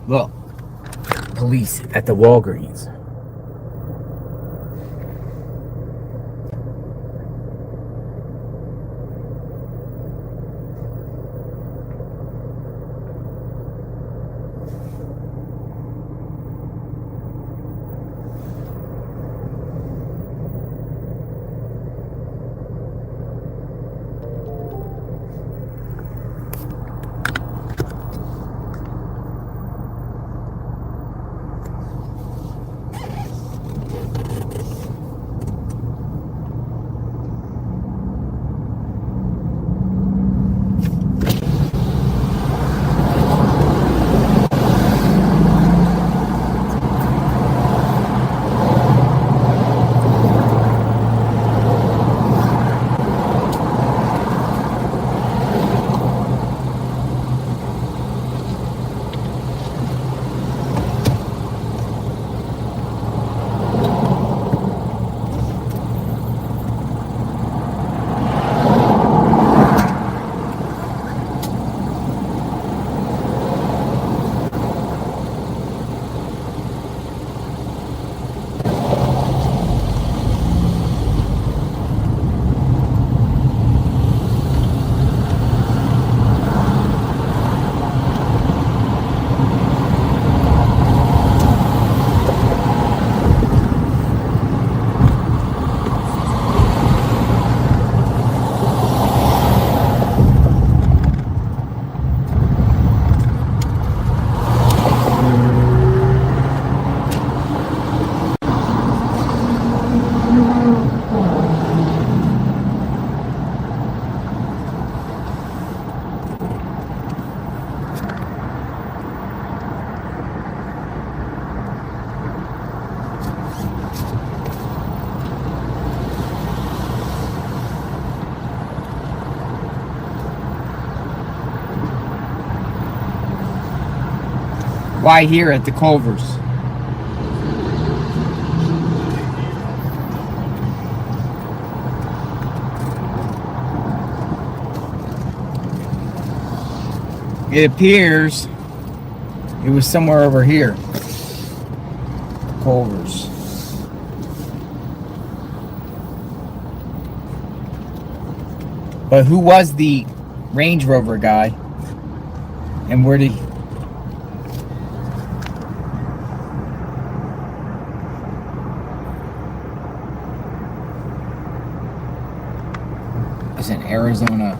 Look, police at the Walgreens. Why here at the Culvers? It appears it was somewhere over here. Culvers. But who was the Range Rover guy? And where did he... It's in Arizona.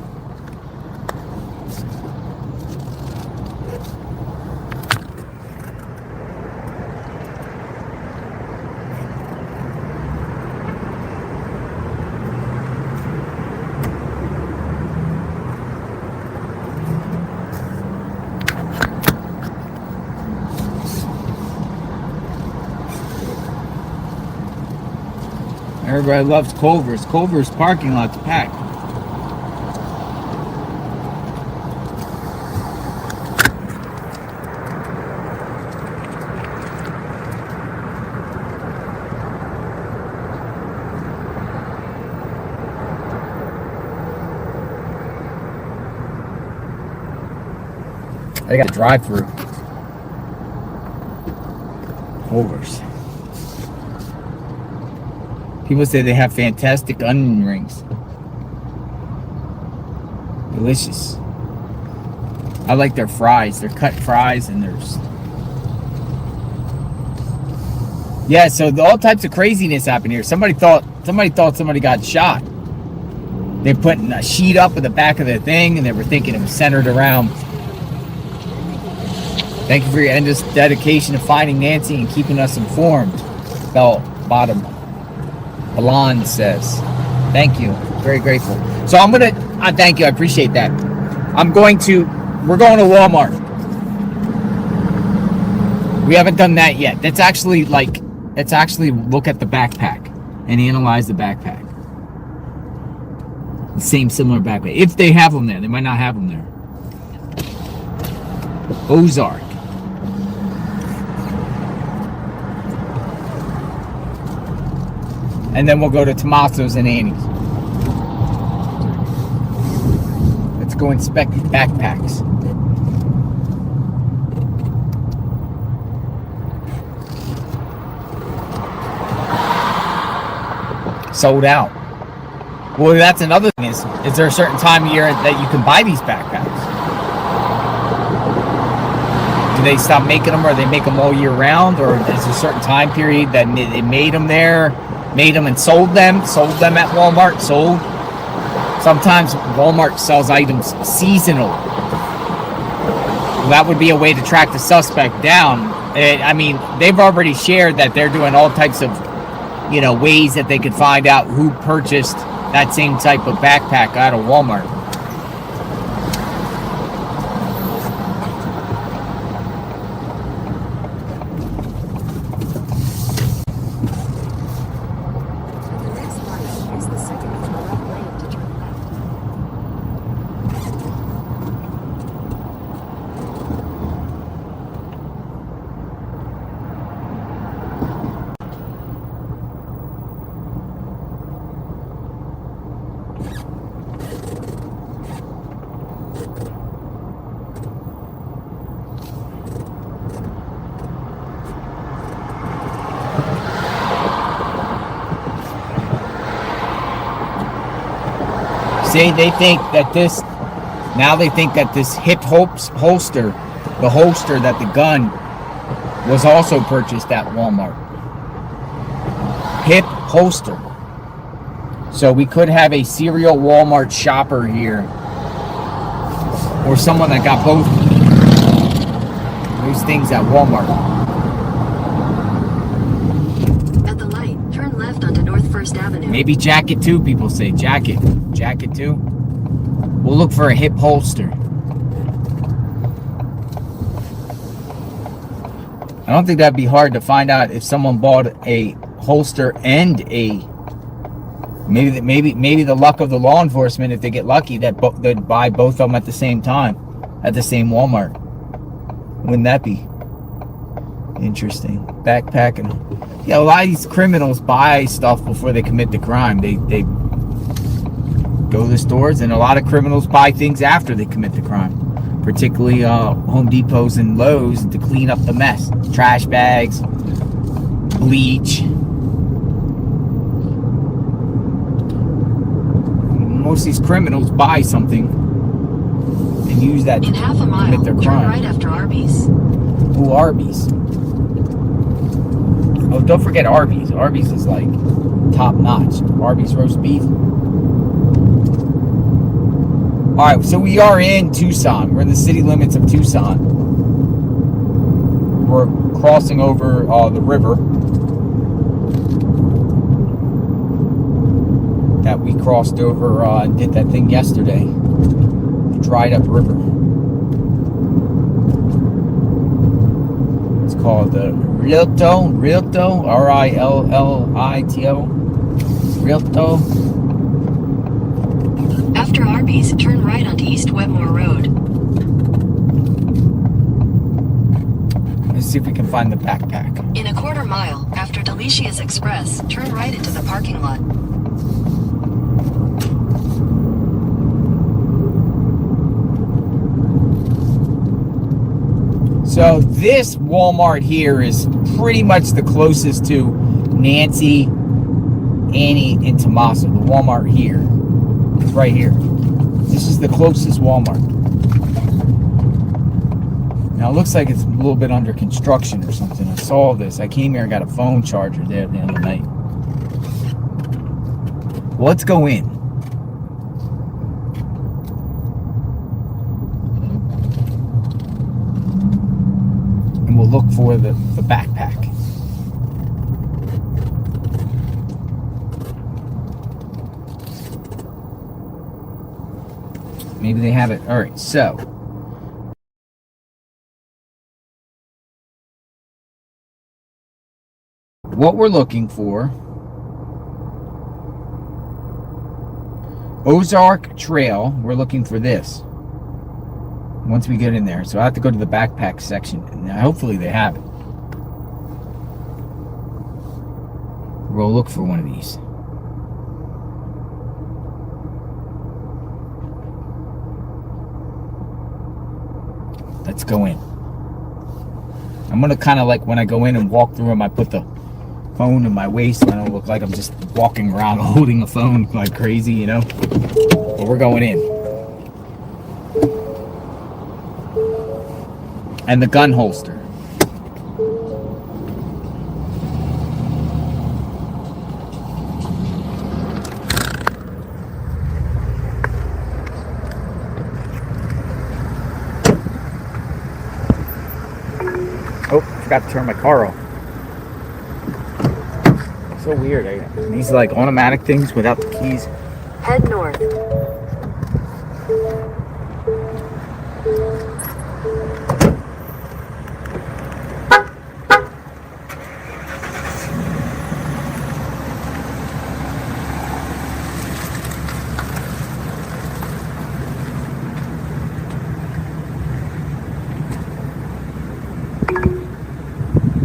Everybody loves Culver's. Culver's parking lot's packed. They got a drive-through. Culver's. People say they have fantastic onion rings. Delicious. I like their fries. They're cut fries and there's... Yeah, so all types of craziness happened here. Somebody thought somebody got shot. They're putting a sheet up at the back of the thing and they were thinking it was centered around. Thank you for your endless dedication to finding Nancy and keeping us informed. Bell Bottom. Alon says, thank you. Very grateful. So I'm going to, thank you. I appreciate that. We're going to Walmart. We haven't done that yet. Let's actually look at the backpack and analyze the backpack. The same similar backpack. If they have them there. They might not have them there. Ozark. And then we'll go to Tommaso's and Annie's. Let's go inspect backpacks. Sold out. Well, that's another thing. Is there a certain time of year that you can buy these backpacks? Do they stop making them, or they make them all year round, or is there a certain time period that they made them there, made them and sold them at Walmart, sold? Sometimes Walmart sells items seasonal. Well, that would be a way to track the suspect down. I mean, they've already shared that they're doing all types of, ways that they could find out who purchased that same type of backpack out of Walmart. They think that this hip holster, the holster that the gun was also purchased at Walmart. Hip holster. So we could have a serial Walmart shopper here, or someone that got both those things at Walmart. At the light, turn left onto North First Avenue. Maybe jacket too, people say. Jacket too. We'll look for a hip holster. I don't think that'd be hard to find out if someone bought a holster and a maybe the luck of the law enforcement, if they get lucky, that they'd buy both of them at the same time at the same Walmart. Wouldn't that be interesting? Backpacking. Yeah, a lot of these criminals buy stuff before they commit the crime. They go to the stores, and a lot of criminals buy things after they commit the crime, particularly Home Depots and Lowe's, to clean up the mess. Trash bags, bleach. Most of these criminals buy something and use that in half a mile, commit their crime. turn right after Arby's. Ooh, Arby's. Oh, don't forget Arby's. Arby's is like top notch. Arby's roast beef. All right, so we are in Tucson. We're in the city limits of Tucson. We're crossing over the river that we crossed over and did that thing yesterday. The dried up river. It's called the Rilto, R-I-L-L-I-T-O. Rilto. After Arby's, turn right onto East Wetmore Road. Let's see if we can find the backpack. In a quarter mile, after Delicia's Express, turn right into the parking lot. So this Walmart here is pretty much the closest to Nancy, Annie, and Tommaso. The Walmart here. It's right here. This is the closest Walmart. Now it looks like it's a little bit under construction or something. I saw this. I came here and got a phone charger there the other night. Well, let's go in. And we'll look for the backpack. Maybe they have it. All right, so what we're looking for, Ozark Trail, we're looking for this once we get in there. So I have to go to the backpack section, and hopefully they have it. We'll look for one of these. Let's go in. I'm gonna kind of like when I go in and walk through them, I put the phone in my waist so I don't look like I'm just walking around holding a phone like crazy, you know? But we're going in. And the gun holster. Oh, forgot to turn my car off. So weird. These like automatic things without the keys. Head north.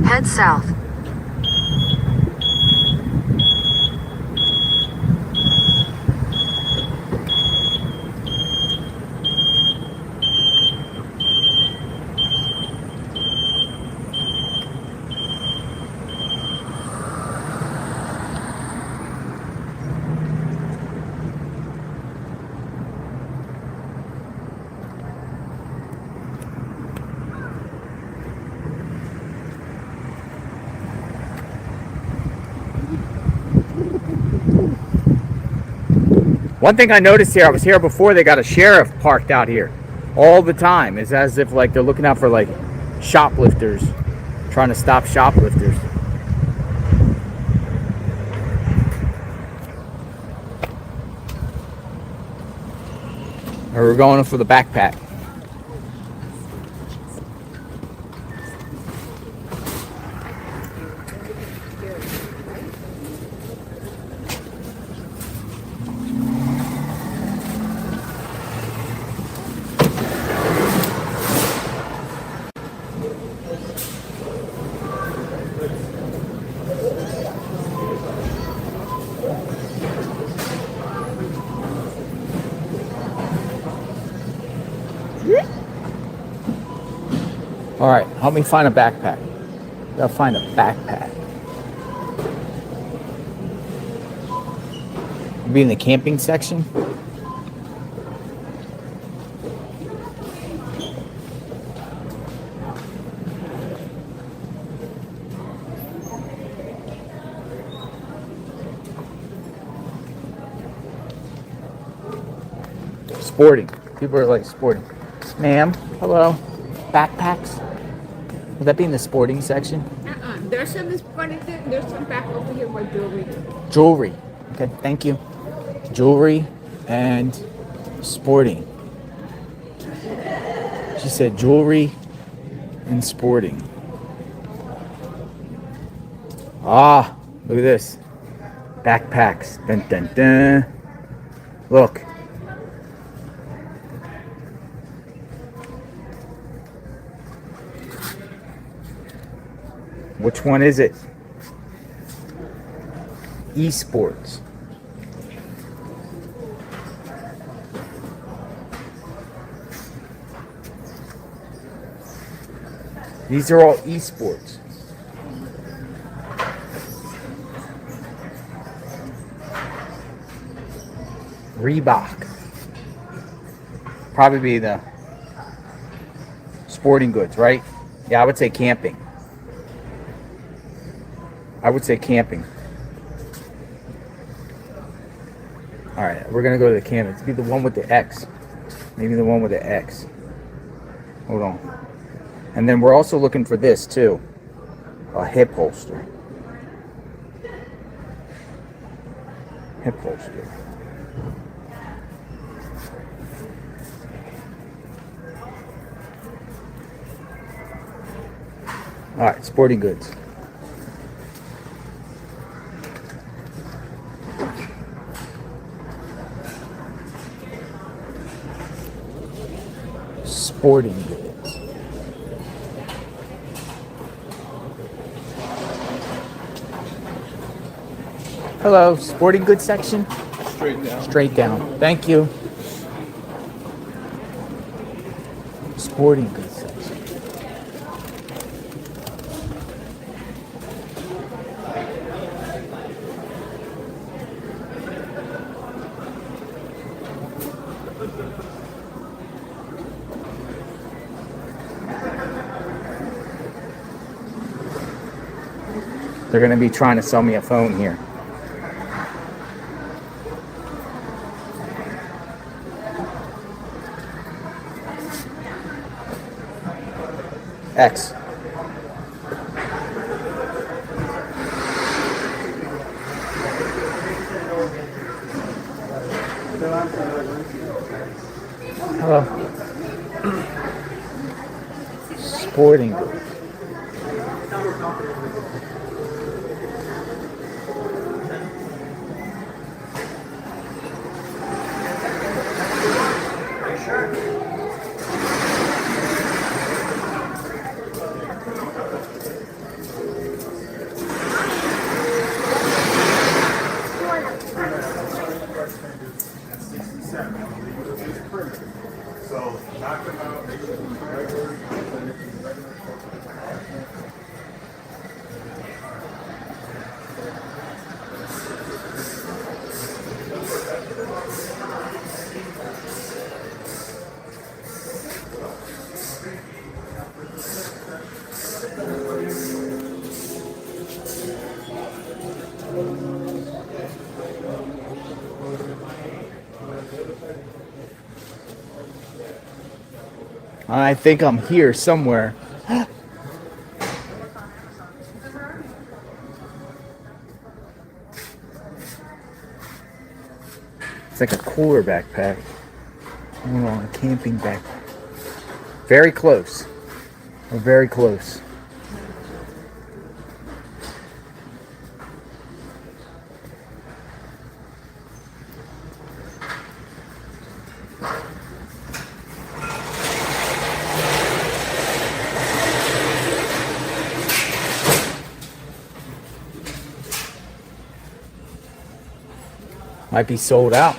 Head south. One thing I noticed here, I was here before, they got a sheriff parked out here all the time. It's as if like they're looking out for like shoplifters, trying to stop shoplifters. Or we're going for the backpack. All right, help me find a backpack. Gotta find a backpack. Be in the camping section. Sporting. People are like sporting. Ma'am, hello. Backpacks? Would that be in the sporting section? There's some sporting thing. There's some back over here with jewelry. Jewelry. Okay, thank you. Jewelry and sporting. She said jewelry and sporting. Ah, look at this. Backpacks. Dun, dun, dun. Look. Which one is it? Esports. These are all esports. Reebok. Probably be the sporting goods, right? Yeah, I would say camping. I would say camping. All right, we're gonna go to the camping. It's be the one with the X. Maybe the one with the X. Hold on. And then we're also looking for this too. A hip holster. Hip holster. All right, sporting goods. Sporting goods. Hello, sporting goods section? Straight down. Straight down. Thank you. Sporting goods section. They're going to be trying to sell me a phone here. X. Hello. Sporting goods. I think I'm here somewhere. It's like a cooler backpack. Hold on, a camping backpack. Very close. We're very close. Might be sold out.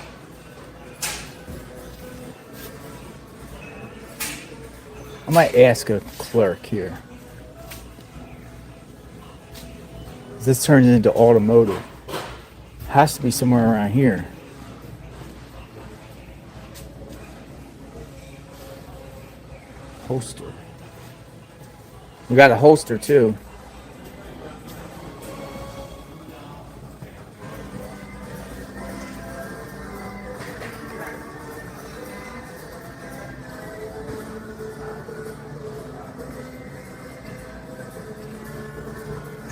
I might ask a clerk here. This turns into automotive. Has to be somewhere around here. Holster. We got a holster too.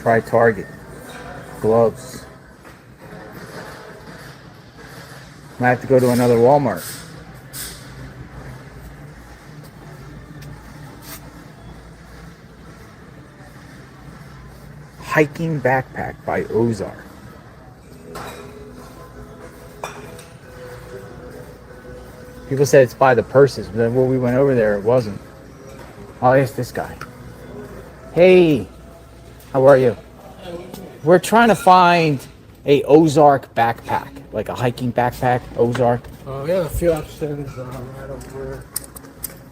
Try Target. Gloves. Might have to go to another Walmart. Hiking backpack by Ozark. People said it's by the purses, but then when we went over there, it wasn't. I'll ask this guy. Hey. How are you? We're trying to find a Ozark backpack, like a hiking backpack, Ozark. We have a few options right over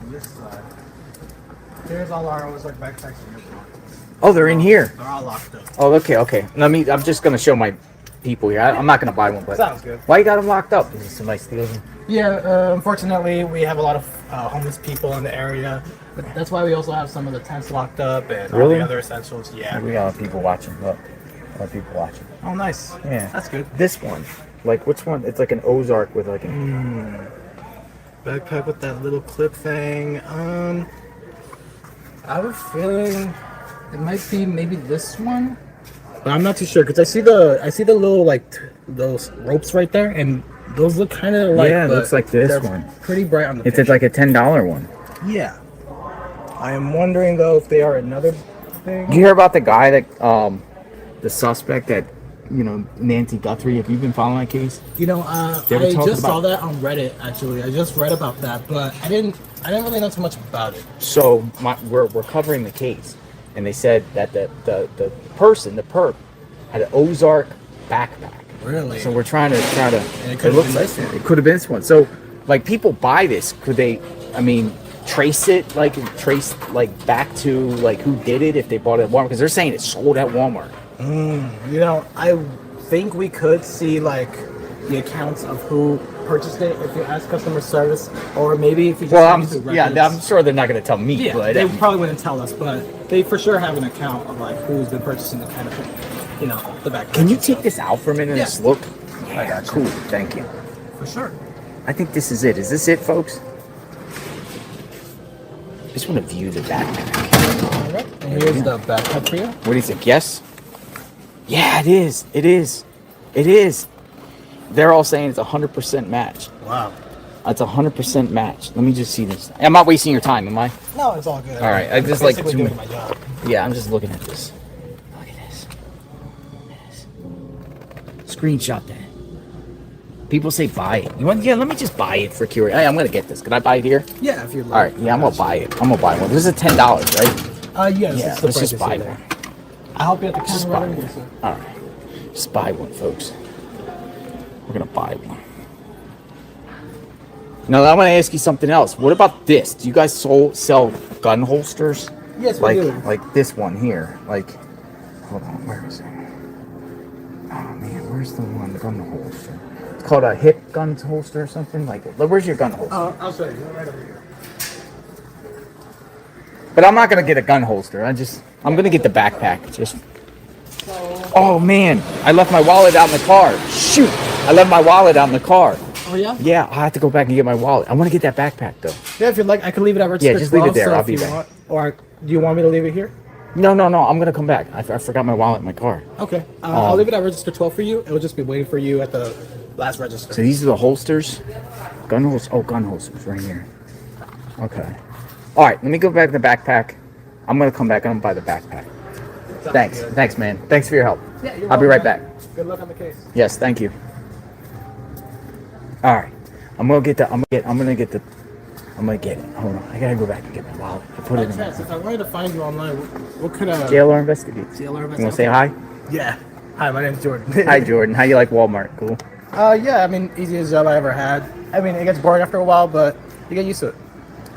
on this side. Here's all our Ozark backpacks in your pockets. Oh, they're in here. They're all locked up. Oh, okay. I'm just gonna show my people here. I'm not gonna buy one, but Sounds good. Why you got them locked up? Is it somebody steals them? Yeah, unfortunately, we have a lot of homeless people in the area. But that's why we also have some of the tents locked up and all the other essentials. Yeah. We got people watching. Look, a lot of people watching. Oh, nice. Yeah, that's good. This one, like which one? It's like an Ozark with like a backpack with that little clip thing. I have a feeling it might be maybe this one, but I'm not too sure because I see the little like those ropes right there, and those look kind of like it looks like this one. Pretty bright on the. It's like a $10 one. Yeah. I am wondering though if they are another thing. Did you hear about the guy that the suspect that Nancy Guthrie? Have you been following that case? I just saw that on Reddit actually. I just read about that, but I didn't really know too much about it. So we're covering the case, and they said that the perp, had an Ozark backpack. Really? So we're trying to. And it could have been this one. It could have been this one. So like people buy this, could they? I mean, trace back to like who did it if they bought it at Walmart, because they're saying it sold at Walmart. I think we could see like the accounts of who purchased it if you ask customer service, or maybe if you just I'm sure they're not going to tell me. Yeah, but they probably wouldn't tell us, but they for sure have an account of like who's been purchasing the kind of thing. you know, the back. Can you take this out for a minute and just look? I got you. Cool, thank you. For sure. I think this is it. Is this it, folks? I just want to view the backpack. All right. And here's the backpack for you. What do you think? Yes? Yeah, it is. It is. It is. They're all saying it's 100% match. Wow. It's 100% match. Let me just see this. I'm not wasting your time, am I? No, it's all good. All right. I just like basically doing my job. Yeah, I'm just looking at this. Look at this. Screenshot that. People say buy it. You want? Yeah, let me just buy it for curiosity. Hey, I'm gonna get this. Can I buy it here? Yeah, if you'd like. All right. Yeah, I'm gonna buy it. I'm gonna buy one. This is $10, right? Yes. Yeah. It's the Let's price just you buy see one. there. I'll help you at the Just counter. buy right one. away, so. All right. Just buy one, folks. We're gonna buy one. Now I'm gonna ask you something else. What about this? Do you guys sell gun holsters? Yes, we like, do. Like this one here. Like, hold on, where is it? Oh man, where's the one gun holster? It's called a hip gun holster or something. Like, where's your gun holster? I'll show you. Right over here. But I'm not gonna get a gun holster. I'm gonna get the backpack. Oh man, I left my wallet out in the car. Shoot, I left my wallet out in the car. Oh yeah? Yeah, I have to go back and get my wallet. I want to get that backpack though. Yeah, if you'd like, I can leave it at register. Yeah, just leave it 12, there. so I'll if be you back. want- or do you want me to leave it here? No, I'm gonna come back. I forgot my wallet in my car. Okay. I'll leave it at register 12 for you. It will just be waiting for you at the last register. So these are the holsters. Gun holsters. Oh, gun holsters right here. Okay. All right, let me go back to the backpack. I'm gonna come back. I'm gonna buy the backpack. Thanks. Good. Thanks, man. Thanks for your help. Yeah, you're I'll be right welcome. back. Good luck on the case. Yes, thank you. All right. I'm gonna get it. Hold on. I gotta go back and get my wallet. I put it in. If I wanted to find you online, what could JLR Investigates. JLR You wanna Investigates. say hi? Yeah. Hi, my name's Jordan. Hi, Jordan. How you like Walmart? Cool. Yeah, I mean, easiest job I ever had. I mean, it gets boring after a while, but you get used to it.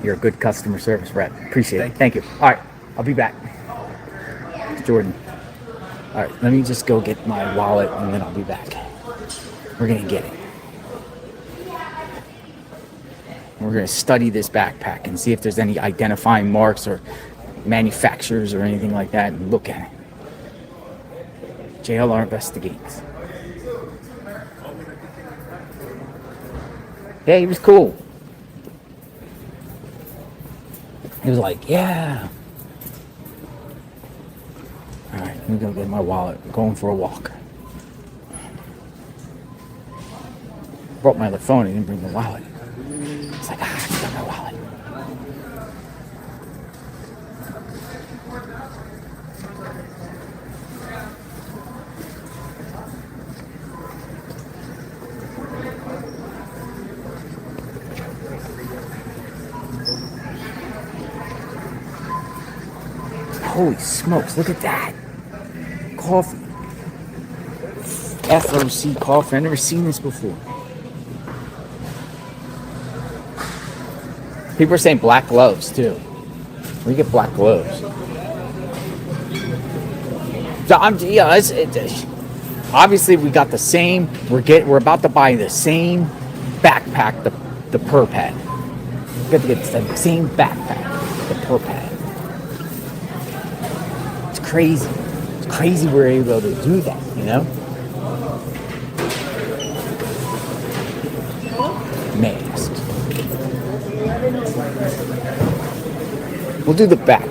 You're a good customer service rep. Appreciate it. Thank you. All right. I'll be back. Jordan. All right. Let me just go get my wallet and then I'll be back. We're going to get it. We're going to study this backpack and see if there's any identifying marks or manufacturers or anything like that and look at it. JLR Investigates. Yeah, he was cool. He was like, yeah. All right, let me go get my wallet. I'm going for a walk. Brought my other phone. I didn't bring the wallet. It's like, I forgot my wallet. Holy smokes, look at that. Coffee. FOC coffee. I've never seen this before. People are saying black gloves too. Where do you get black gloves? So obviously we got the same. We're about to buy the same backpack. The perp had. We got to get the same backpack. The perp had. It's crazy. It's crazy we're able to do that. You know. Masked. We'll do the back.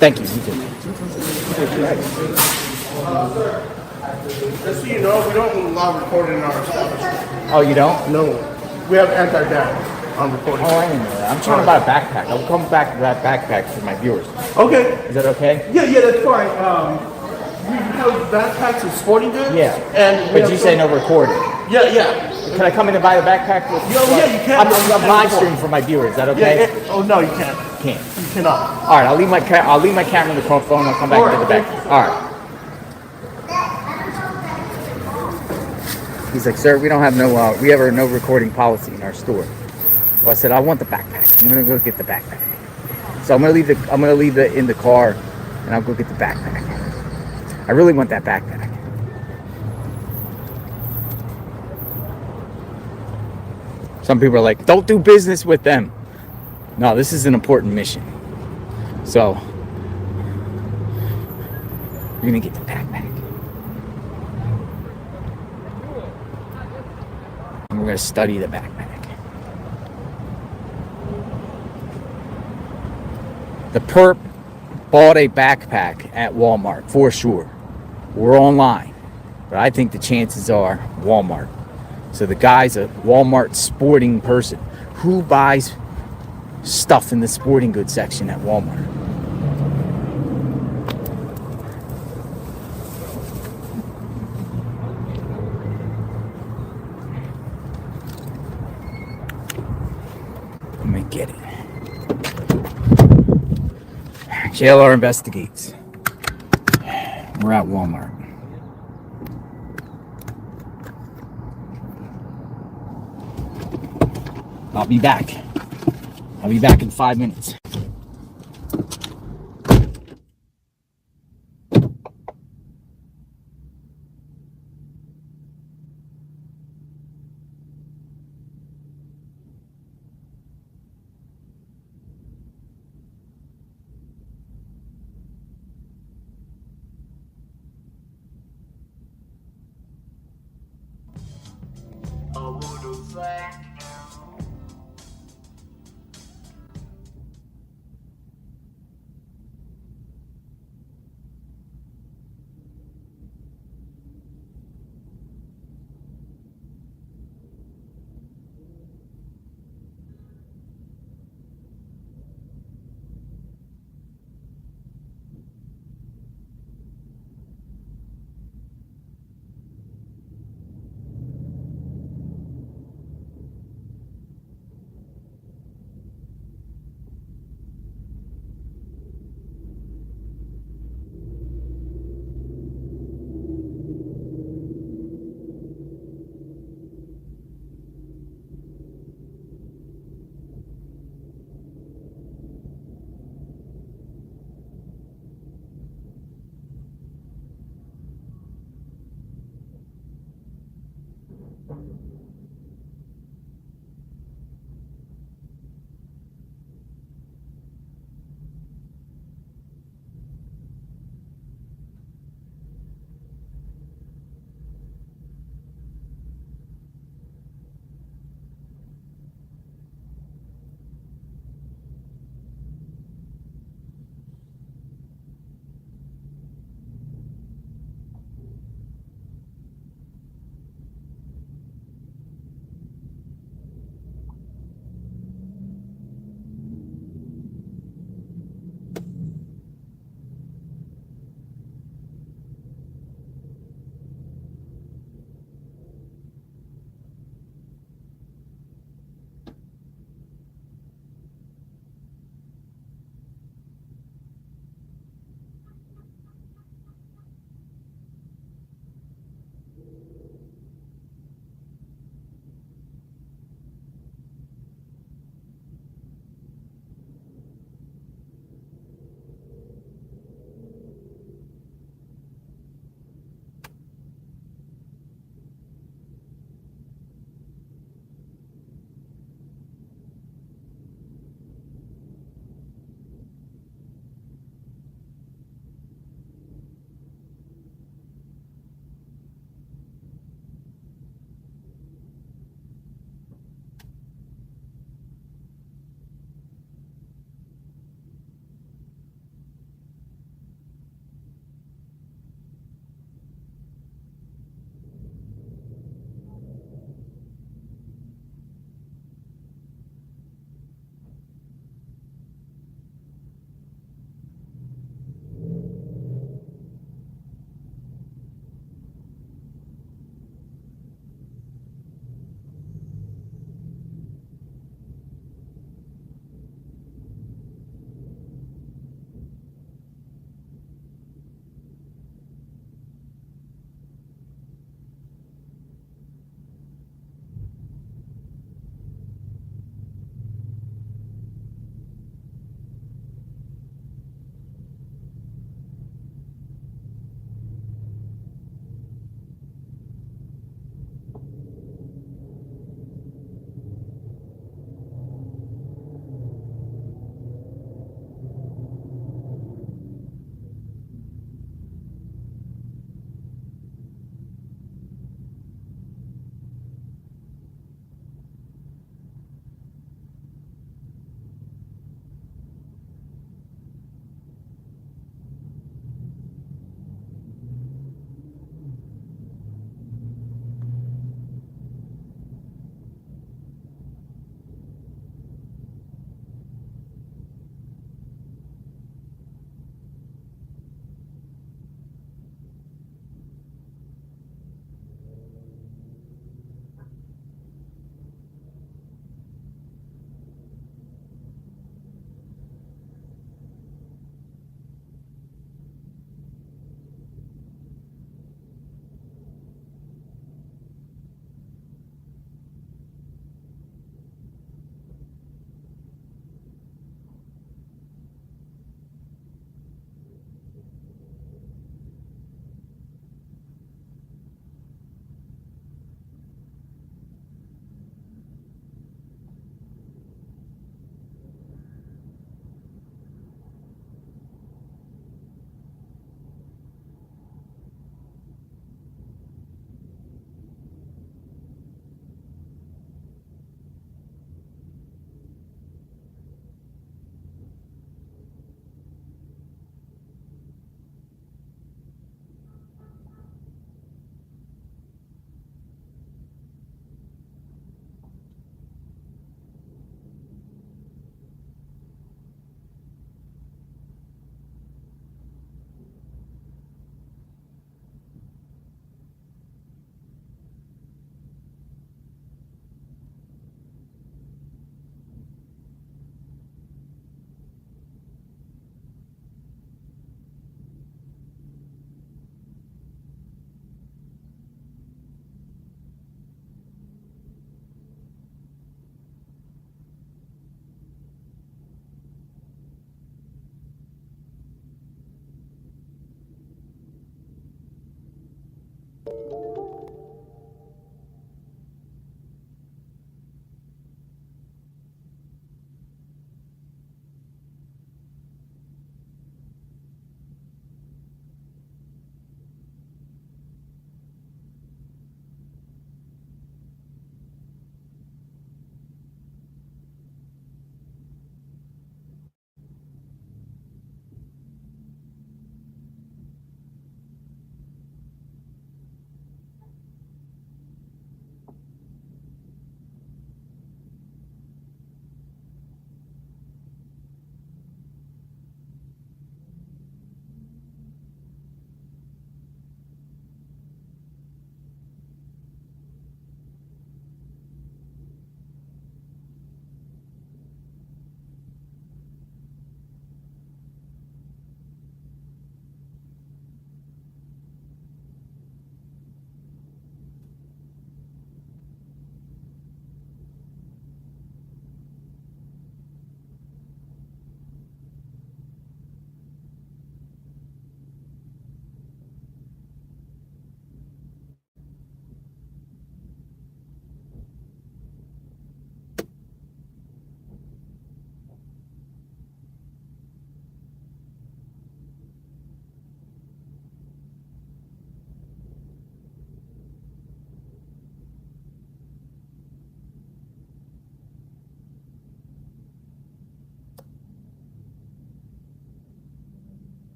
Thank you. You too. Just so you know, we don't allow recording in our establishment. Oh, you don't? No. We have anti-ban on recording. Oh, I didn't know that. I'm trying to buy a backpack. I'll come back to that backpack for my viewers. Okay. Is that okay? Yeah, that's fine. We have backpacks and sporting goods. Yeah. And But you say no recording. Yeah. Can I come in and buy the backpack? Yeah, you can. I'm live streaming for my viewers. Is that okay? Oh no, you can't. Can't. You cannot. All right. I'll leave my camera in the phone. I'll come back and get the backpack. All right. He's like, sir, we don't have we have no recording policy in our store. Well, I said, I want the backpack. I'm gonna go get the backpack. So I'm gonna leave it in the car, and I'll go get the backpack. I really want that backpack. Some people are like, don't do business with them. No, this is an important mission. So, we're gonna get the backpack. And we're gonna study the backpack. The perp bought a backpack at Walmart, for sure. We're online, but I think the chances are Walmart. So the guy's a Walmart sporting person. Who buys stuff in the sporting goods section at Walmart? Let me get it. JLR Investigates. We're at Walmart. I'll be back. I'll be back in 5 minutes.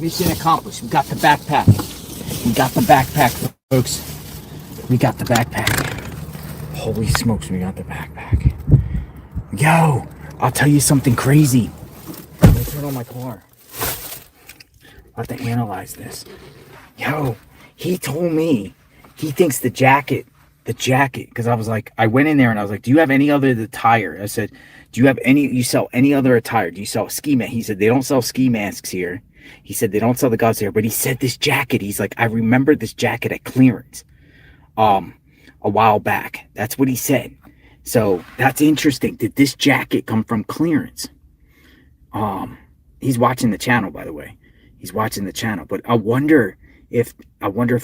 Mission accomplished. We got the backpack. We got the backpack, folks. We got the backpack. Holy smokes, we got the backpack. Yo, I'll tell you something crazy. Let me turn on my car. I have to analyze this. Yo, he told me he thinks the jacket, because I was like, I went in there and I was like, do you have any other attire? I said, do you have any, you sell any other attire? Do you sell ski mask? He said, they don't sell ski masks here. He said, they don't sell the gloves here, but he said this jacket, he's like, I remember this jacket at clearance a while back. That's what he said. So that's interesting. Did this jacket come from clearance? He's watching the channel, by the way. He's watching the channel, but I wonder if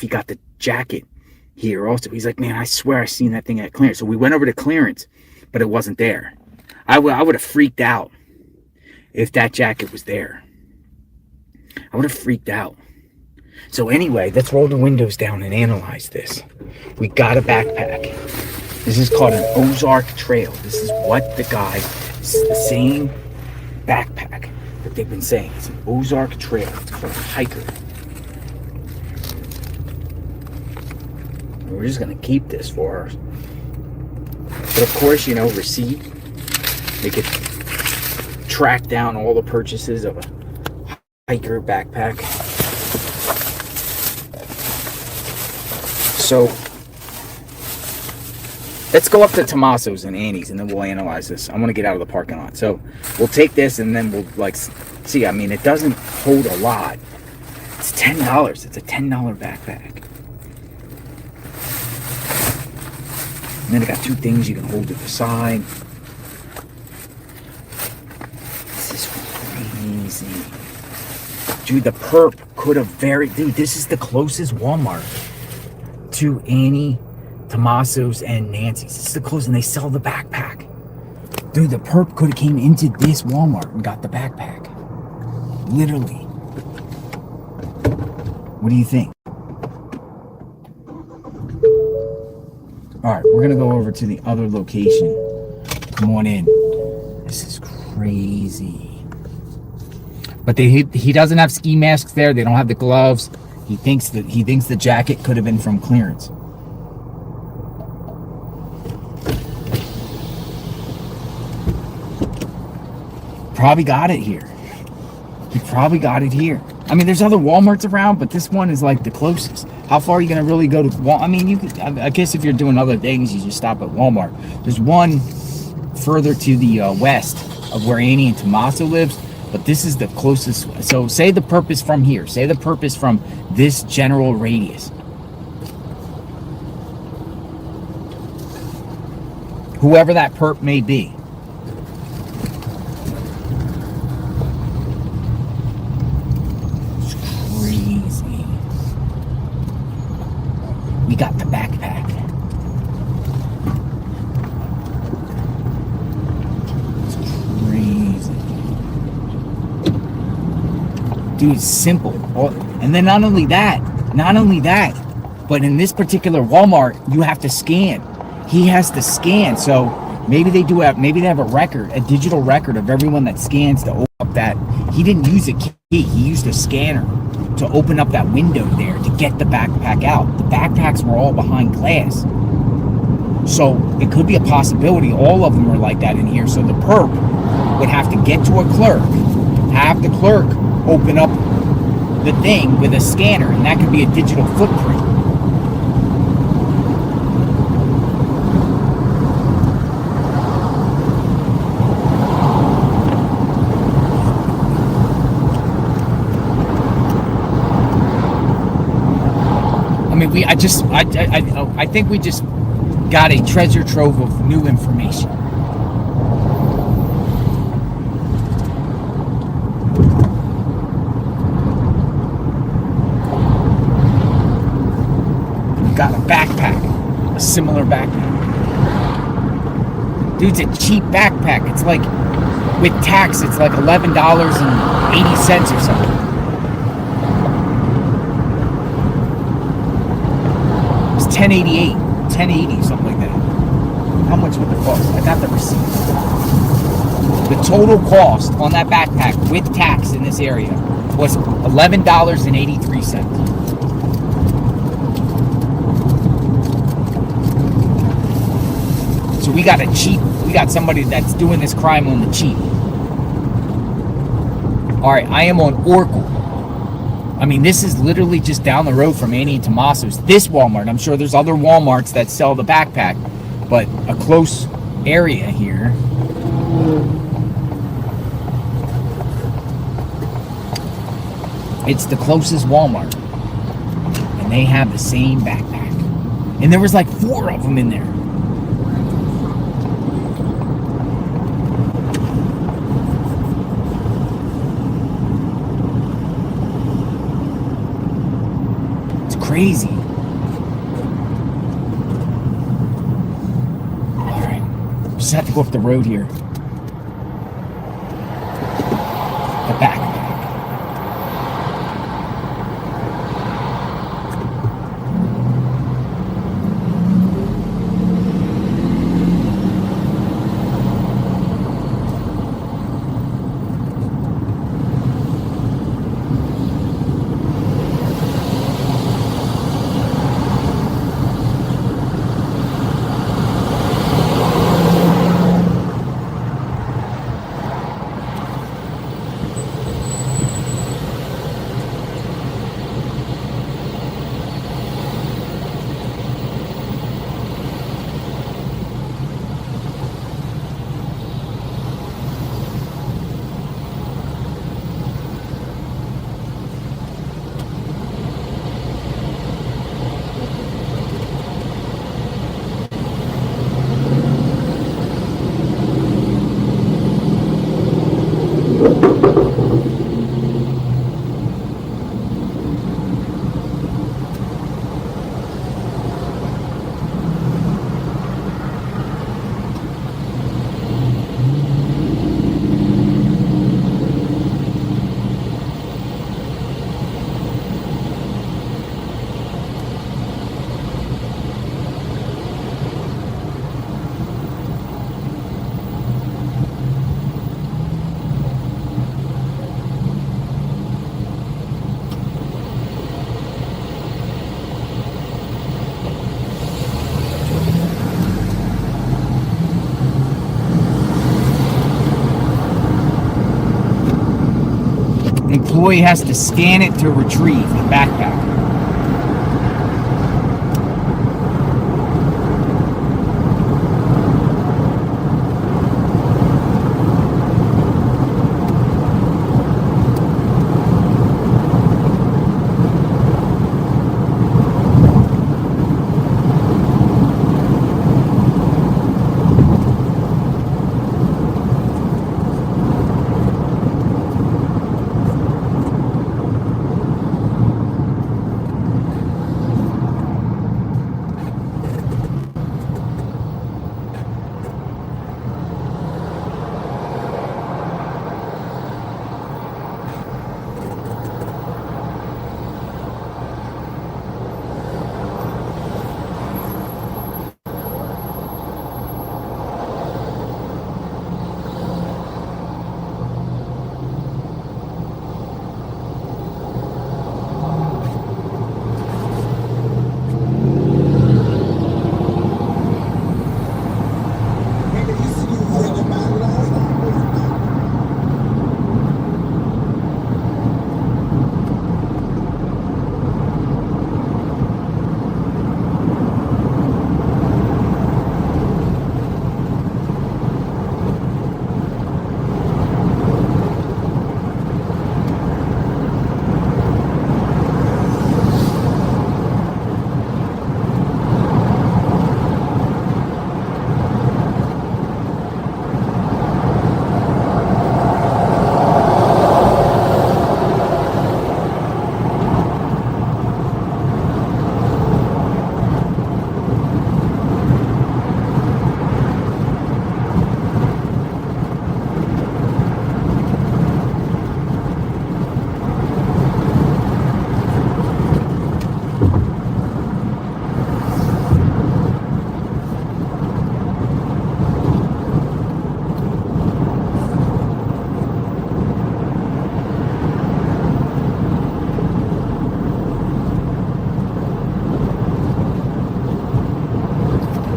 he got the jacket here also. He's like, man, I swear I seen that thing at clearance. So we went over to clearance, but it wasn't there. I would have freaked out if that jacket was there. I would have freaked out. So anyway, let's roll the windows down and analyze this. We got a backpack. This is called an Ozark Trail. This is what the guy, this is the same backpack that they've been saying. It's an Ozark Trail. It's called a hiker. We're just going to keep this for us. But of course, you know, receipt. They could track down all the purchases of a hiker backpack. So let's go up to Tommaso's and Annie's and then we'll analyze this. I want to get out of the parking lot. So we'll take this and then we'll like see. I mean, it doesn't hold a lot. It's $10. It's a $10 backpack. And then it got two things you can hold to the side. This is crazy. Dude, the perp could have dude, this is the closest Walmart to Annie, Tommaso's, and Nancy's. This is the closest, and they sell the backpack. Dude, the perp could have came into this Walmart and got the backpack. Literally. What do you think? All right, we're gonna go over to the other location. Come on in. This is crazy. But he doesn't have ski masks there. They don't have the gloves. He thinks the jacket could have been from clearance. Probably got it here. He probably got it here. I mean, there's other Walmarts around, but this one is like the closest. How far are you going to really go to Walmart? I mean, you could, I guess if you're doing other things, you just stop at Walmart. There's one further to the west of where Annie and Tommaso lives, but this is the closest. So say the purpose from here. Say the purpose from this general radius. Whoever that perp may be. We got the backpack. It's crazy. Dude, it's simple. And then not only that, but in this particular Walmart, you have to scan. He has to scan. So maybe they have a record, a digital record of everyone that scans to open up that. He didn't use a key, he used a scanner to open up that window there to get the backpack out. The backpacks were all behind glass. So it could be a possibility all of them were like that in here. So the perp would have to get to a clerk, have the clerk open up the thing with a scanner, and that could be a digital footprint. I mean, I think we just got a treasure trove of new information. We got a backpack, a similar backpack. Dude, it's a cheap backpack. It's like, with tax, it's like $11.80 or something. $10.80, something like that. How much would it cost? I got the receipt. The total cost on that backpack with tax in this area was $11.83. So we got somebody that's doing this crime on the cheap. All right, I am on Oracle. I mean, this is literally just down the road from Annie and Tommaso's. This Walmart, I'm sure there's other Walmarts that sell the backpack, but a close area here. It's the closest Walmart, and they have the same backpack. And there was like 4 of them in there. Crazy. All right, just have to go up the road here. The back. Employee has to scan it to retrieve the backpack.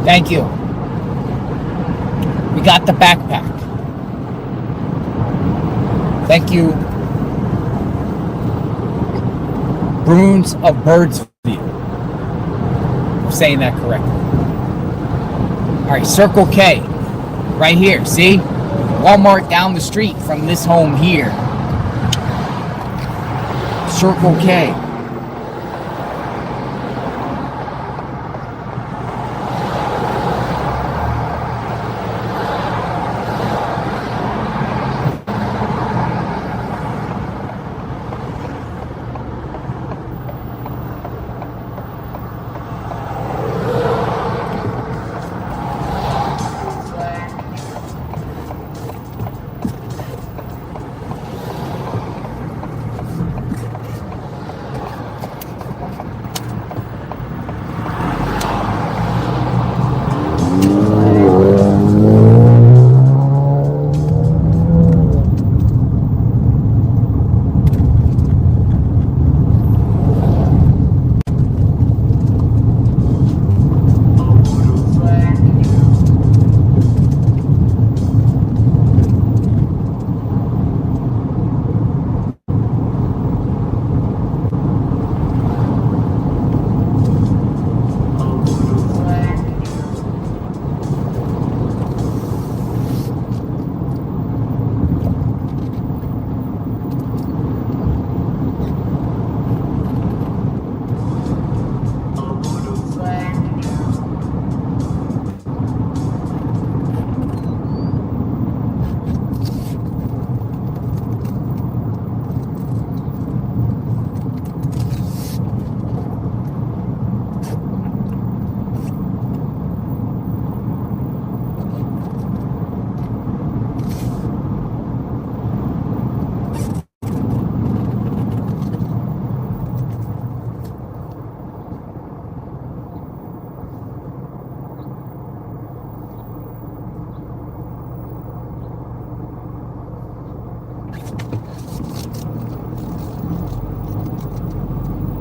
Thank you. We got the backpack. Thank you. Bruins of Birdsview. I'm saying that correctly. All right, Circle K. Right here, see? Walmart down the street from this home here. Circle K.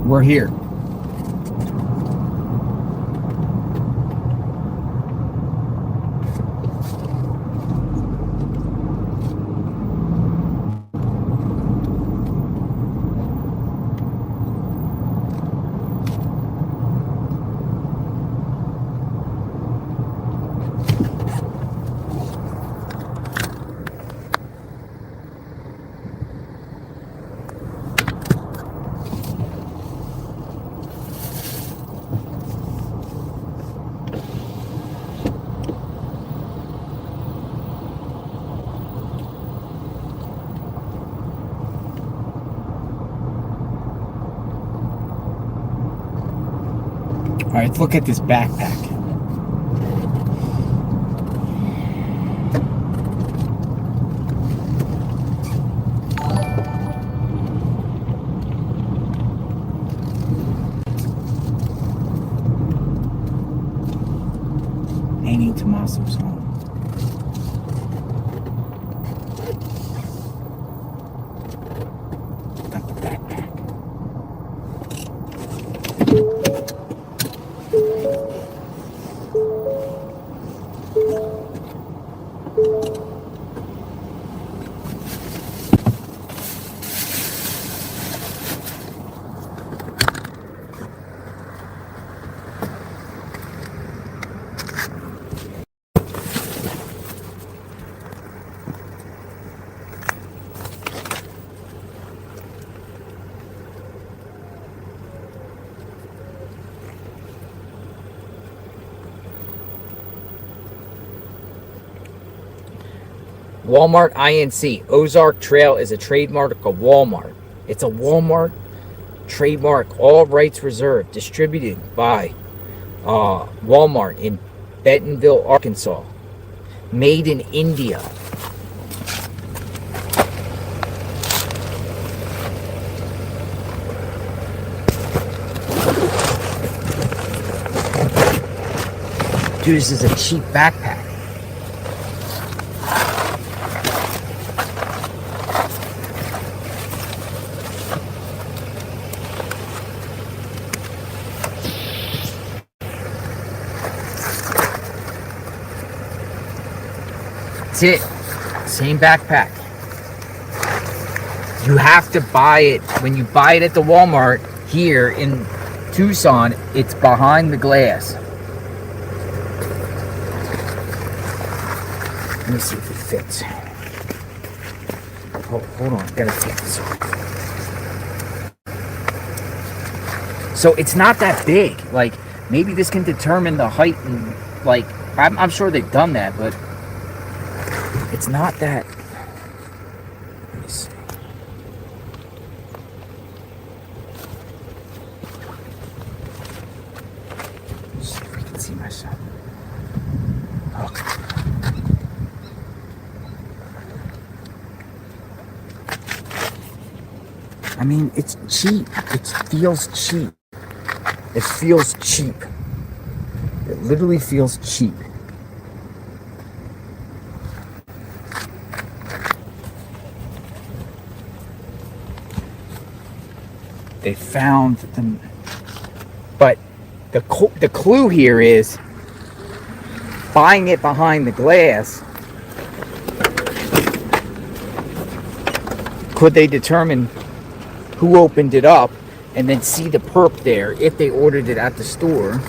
We're here. All right, let's look at this backpack. Annie Tomaso's home. Got the backpack. Walmart INC. Ozark Trail is a trademark of Walmart. It's a Walmart trademark. All rights reserved. Distributed by Walmart in Bentonville, Arkansas. Made in India. Dude, this is a cheap backpack. That's it. Same backpack. You have to buy it. When you buy it at the Walmart here in Tucson, it's behind the glass. Let me see if it fits. Oh, hold on, gotta take this off. So it's not that big. Like, maybe this can determine the height and, like, I'm sure they've done that, but it's not that. Let me see. Let's see if we can see myself. Okay. I mean, it's cheap. It feels cheap. It feels cheap. It literally feels cheap. They found them, but the clue here is buying it behind the glass. Could they determine who opened it up and then see the perp there if they ordered it at the store?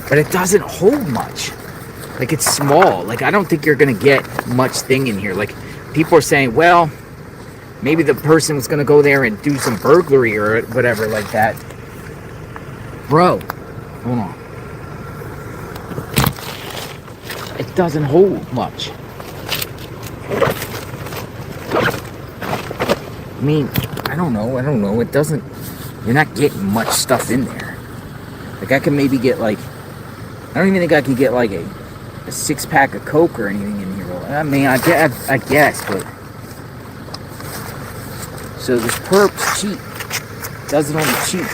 But it doesn't hold much. Like, it's small. Like, I don't think you're gonna get much thing in here. Like, people are saying, well, maybe the person was gonna go there and do some burglary or whatever like that. Bro, hold on. It doesn't hold much. I mean, I don't know. It doesn't, you're not getting much stuff in there. Like, I can maybe get, like, I don't even think I could get, like, a 6-pack of Coke or anything in here. I mean, I guess, but. So this perp's cheap. Does it on the cheap.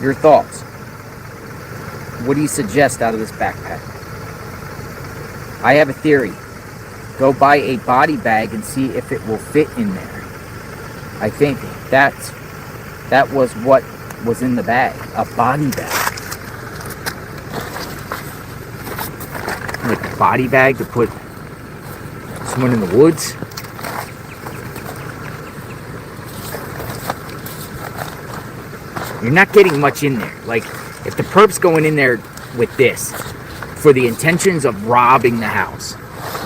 Your thoughts? What do you suggest out of this backpack? I have a theory. Go buy a body bag and see if it will fit in there. I think that was what was in the bag. A body bag. Like a body bag to put someone in the woods. You're not getting much in there. Like, if the perp's going in there with this for the intentions of robbing the house,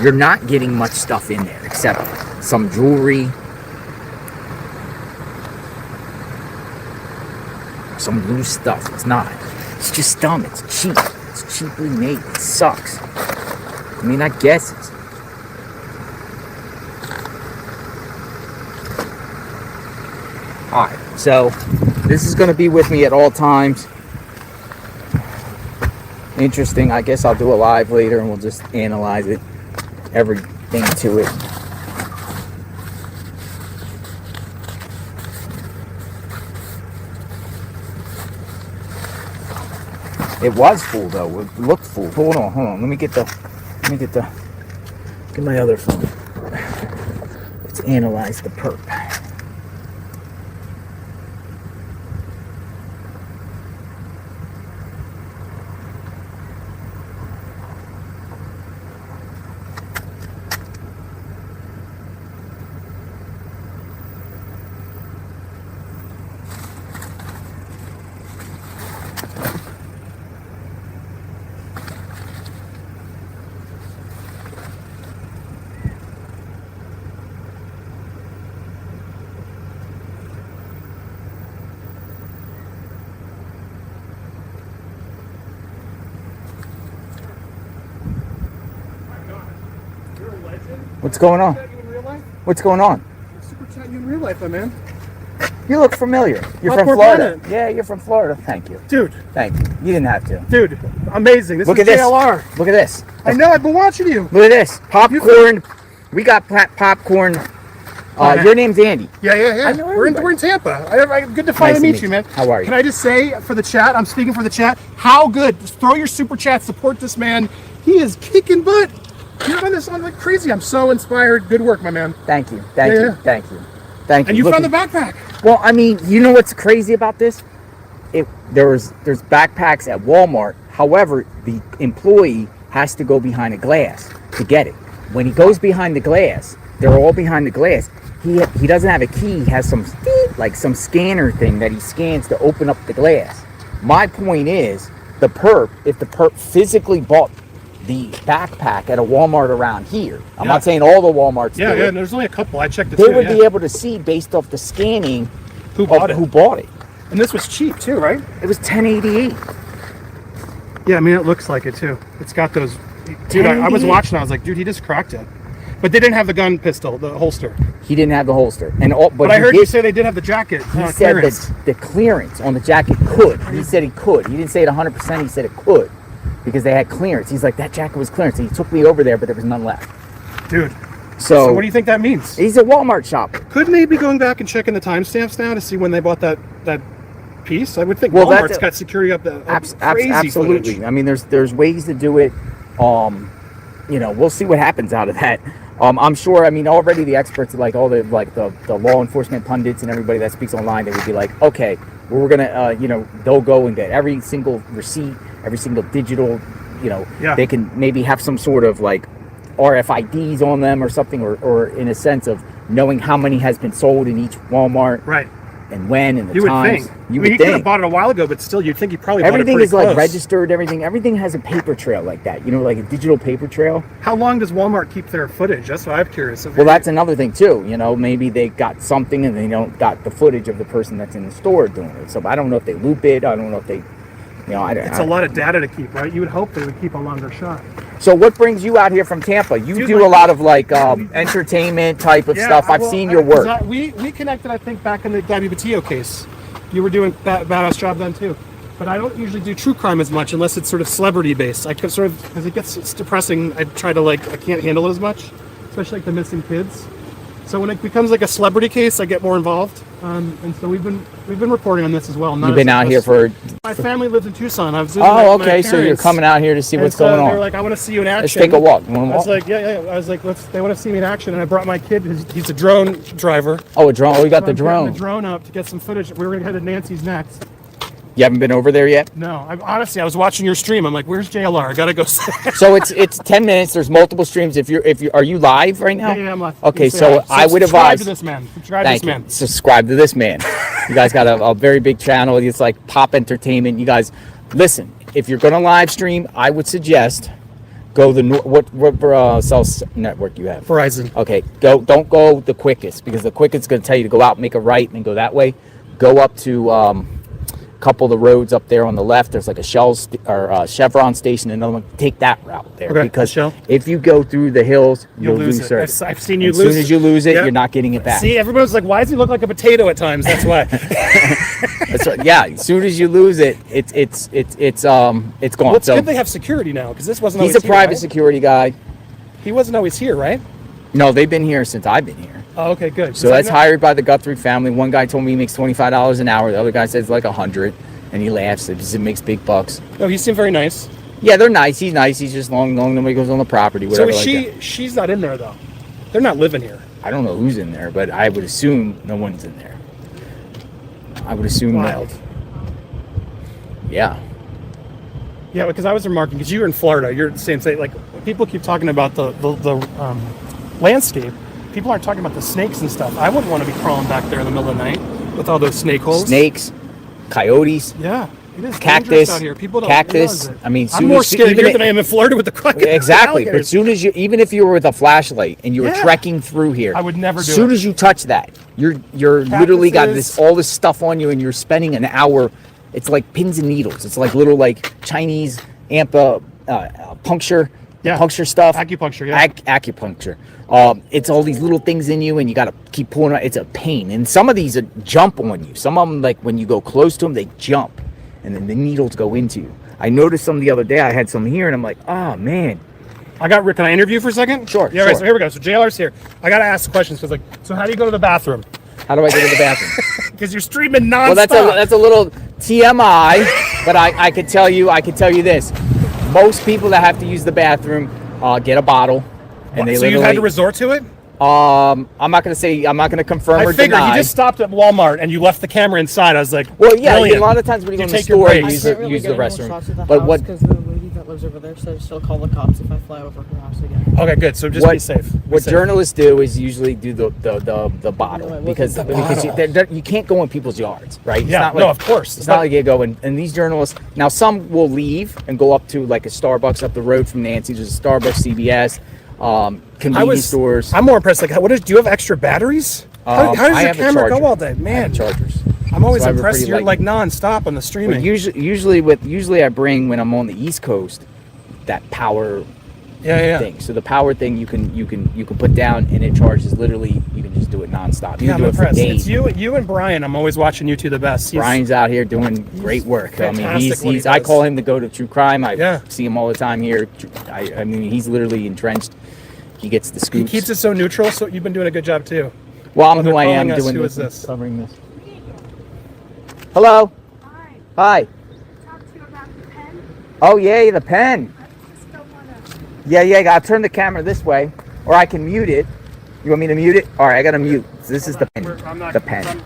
you're not getting much stuff in there except some jewelry, some loose stuff. It's not. It's just dumb. It's cheap. It's cheaply made. It sucks. I mean, I guess it's. Alright, so this is going to be with me at all times. Interesting. I guess I'll do a live later and we'll just analyze it. Everything to it. It was full though. It looked full. Hold on. Let me get my other phone. Let's analyze the perp. What's going on? What's going on? Super chat you in real life, my man. You look familiar. You're from Florida. Yeah, you're from Florida. Thank you. Dude. Thank you. You didn't have to. Dude, amazing. This Look is at JLR. this. Look at this. I know, I've been watching you. Look at this. Popcorn. We got popcorn. Your name's Andy. Yeah. I know we're in Tampa. Good to finally meet you, man. How are you? Can I just say for the chat, I'm speaking for the chat, how good. Just throw your super chat, support this man. He is kicking butt. You're on this on like crazy. I'm so inspired. Good work, my man. Thank you. Thank you. And you Look found the at- backpack. Well, I mean, you know what's crazy about this? There's backpacks at Walmart. However, the employee has to go behind a glass to get it. When he goes behind the glass, they're all behind the glass. He doesn't have a key. He has some scanner thing that he scans to open up the glass. My point is, if the perp physically bought the backpack at a Walmart around here, I'm not saying all the Walmarts do Yeah, it. there's only a couple. I checked it They too, would be able to see based off the scanning who bought it. And this was cheap too, right? It was $10.88. Yeah, I mean, it looks like it too. It's got those. Dude, I was watching. I was like, dude, he just cracked it. But they didn't have the gun pistol, the holster. He didn't have the holster, But I heard you say they did have the jacket. He said that the clearance on the jacket could. He said he could. He didn't say it 100%. He said it could because they had clearance. He's like, that jacket was clearance. And he took me over there, but there was none left. Dude. So what do you think that means? He's a Walmart shopper. Couldn't they be going back and checking the timestamps now to see when they bought that piece? I would think Well, Walmart's got security up the crazy absolutely. footage. I mean, there's ways to do it. We'll see what happens out of that. I'm sure. I mean, already the experts, like all the law enforcement pundits and everybody that speaks online, they would be like, okay, we're gonna, they'll go and get every single receipt, every single digital, they can maybe have some sort of like RFIDs on them or something, or in a sense of knowing how many has been sold in each Walmart, right? And when and the You would times. think. You I mean, would he could have think. bought it a while ago, but still, you'd think he probably Everything bought it is like close. registered. Everything has a paper trail like that. Like a digital paper trail. How long does Walmart keep their footage? That's what I'm curious. Well, that's another thing too. Maybe they got something and they don't got the footage of the person that's in the store doing it. So I don't know if they loop it. I don't know if they, It's a lot of data to keep, right? You would hope they would keep a longer shot. So what brings you out here from Tampa? You do a lot of entertainment type of stuff. I've seen your work. We connected, I think, back in the Gabby Batillo case. You were doing badass job then too. But I don't usually do true crime as much unless it's sort of celebrity based. I could as it gets depressing, I try to I can't handle it as much, especially like the missing kids. So when it becomes like a celebrity case, I get more involved. And so we've been reporting on this as well. You've been out here for. My family lives in Tucson. I was Oh, okay. So you're coming out here to see what's going on. They're like, I want to see you in action. Let's take a walk. You wanna I was walk? like, yeah. I was like, they want to see me in action, and I brought my kid. He's a drone driver. Oh, a drone. Oh, we got So the I'm getting drone. the drone up to get some footage. We were gonna head to Nancy's next. You haven't been over there yet? No, honestly, I was watching your stream. I'm like, where's JLR? I gotta go. So it's 10 minutes. There's multiple streams. Are you live right now? Yeah, I'm live. Okay, You say so hi. I would Subscribe advise. to this man. Subscribe to this man. Subscribe to this man. You guys got a very big channel. It's like Pop Entertainment. You guys, listen. If you're gonna live stream, I would suggest go what cell network you have? Verizon. Okay, don't go the quickest, because the quickest is gonna tell you to go out, make a right, and then go that way. Go up to couple of the roads up there on the left. There's like a Chevron station, another one. Take that route there, Okay, because if you go through the hills, you'll lose service. I've seen you as lose soon as you lose it, Yep. you're not getting it back. See, everyone's like, why does he look like a potato at times? That's why. That's right. Yeah, as soon as you lose it, it's gone. Well, it's So good they have security now, because this wasn't. he's always a private here, right? security guy. He wasn't always here, right? No, they've been here since I've been here. Oh, okay, good. So that's hired by the Guthrie family. One guy told me he makes $25 an hour. The other guy says like 100, and he laughs because it makes big bucks. Oh, he seemed very nice. Yeah, they're nice. He's nice. He's just long. Nobody goes on the property. Whatever. So is like that. she's not in there though. They're not living here. I don't know who's in there, but I would assume no one's in there. I would assume Wild. that. Yeah. Yeah, because I was remarking, because you were in Florida, you're saying like people keep talking about the landscape. People aren't talking about the snakes and stuff. I wouldn't want to be crawling back there in the middle of the night with all those snake holes. Snakes, coyotes. Yeah, it is dangerous Cactus. out here. People don't Cactus. realize it. I mean, I'm more scared here than I am in Florida with the crocodiles. Exactly. But soon as even if you were with a flashlight and you were Yeah. trekking through here, I would never do As soon it. as you touch that, you're literally got Cactuses. all this stuff on you, and you're spending an hour. It's like pins and needles. It's like little Chinese puncture. Yeah. Puncture stuff. Acupuncture, yeah. Acupuncture. It's all these little things in you, and you got to keep pulling it. It's a pain. And some of these jump on you. Some of them, like when you go close to them, they jump, and then the needles go into you. I noticed some the other day. I had some here, and I'm like, oh man. Can I interview for a second? Sure. Yeah, right, so here we go. So JLR's here. I got to ask questions because so how do you go to the bathroom? How do I go to the bathroom? Because you're streaming nonstop. Well, that's a little TMI, but I could tell you this. Most people that have to use the bathroom get a bottle, and they So literally. you had to resort to it? I'm not gonna confirm I or figured deny. you just stopped at Walmart and you left the camera inside. I was like, Well, yeah, brilliant. a lot of times when you go in the take your store, you breaks. use the restroom. But what? Because the lady that lives over there said she'll call the cops if I fly over her house again. Okay, good. So just be safe. What journalists do is usually do the bottle because you can't go in people's yards, right? It's Yeah, not no, of course. It's not like you go and these journalists. Now some will leave and go up to like a Starbucks up the road from Nancy's. There's a Starbucks, CVS. Convenience stores. I'm more impressed. Like, do you have extra batteries? How does your camera go all day, man? Chargers. I'm always impressed. You're like non-stop on the streaming. But usually I bring when I'm on the East Coast that power thing. So the power thing you can put down and it charges literally. You can just do it nonstop. You Yeah, can do I'm it for impressed. days. It's you and Brian. I'm always watching you two the best. Brian's out here doing great work. I mean, fantastic I call him to go to true crime. I see him all the time here. I mean, he's literally entrenched. He gets the scoops. He keeps it so neutral. So you've been doing a good job too. Well, I'm who I am doing who this. Is this? Covering this. Hello. Hi. Oh yay, the pen. Yeah. I'll turn the camera this way, or I can mute it. You want me to mute it? All right, I gotta mute. So this is the pen. The pen.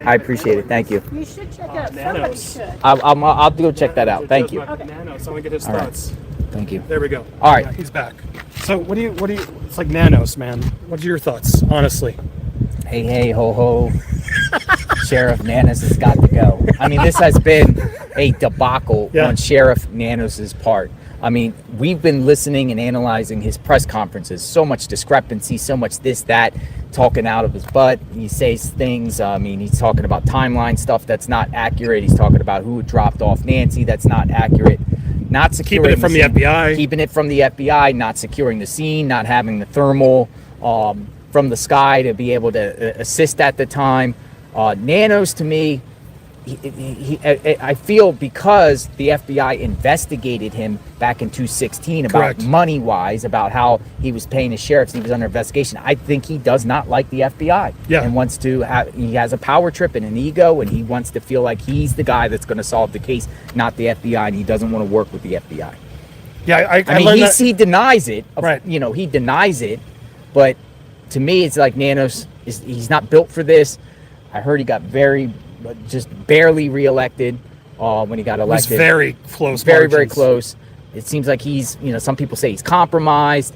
I appreciate it. Thank you. You should check it out. Somebody should. I'll go check that out. Thank you. Nano, so I get his All right. thoughts. Thank you. There we go. All right. Yeah, he's back. So what do you? It's like nanos, man. What are your thoughts, honestly? Hey, ho, ho. Sheriff Nanos has got to go. I mean, this has been a debacle on Sheriff Nanos' part. I mean, we've been listening and analyzing his press conferences. So much discrepancy, so much this, that, talking out of his butt. He says things. I mean, he's talking about timeline stuff that's not accurate. He's talking about who dropped off Nancy. That's not accurate. Not securing keeping it from the FBI. Keeping it from the FBI. Not securing the scene. Not having the thermal from the sky to be able to assist at the time. Nanos, to me, I feel because the FBI investigated him back in 2016 about money-wise, about how he was paying his sheriffs, he was under investigation. I think he does not like the FBI and wants to have, he has a power trip and an ego, and he wants to feel like he's the guy that's going to solve the case, not the FBI, and he doesn't want to work with the FBI. Yeah, I mean, he denies it. You know, he denies it, but to me, it's like Nanos he's not built for this. I heard he got just barely reelected when he got elected. It was very close. Very close. It seems like he's, some people say he's compromised.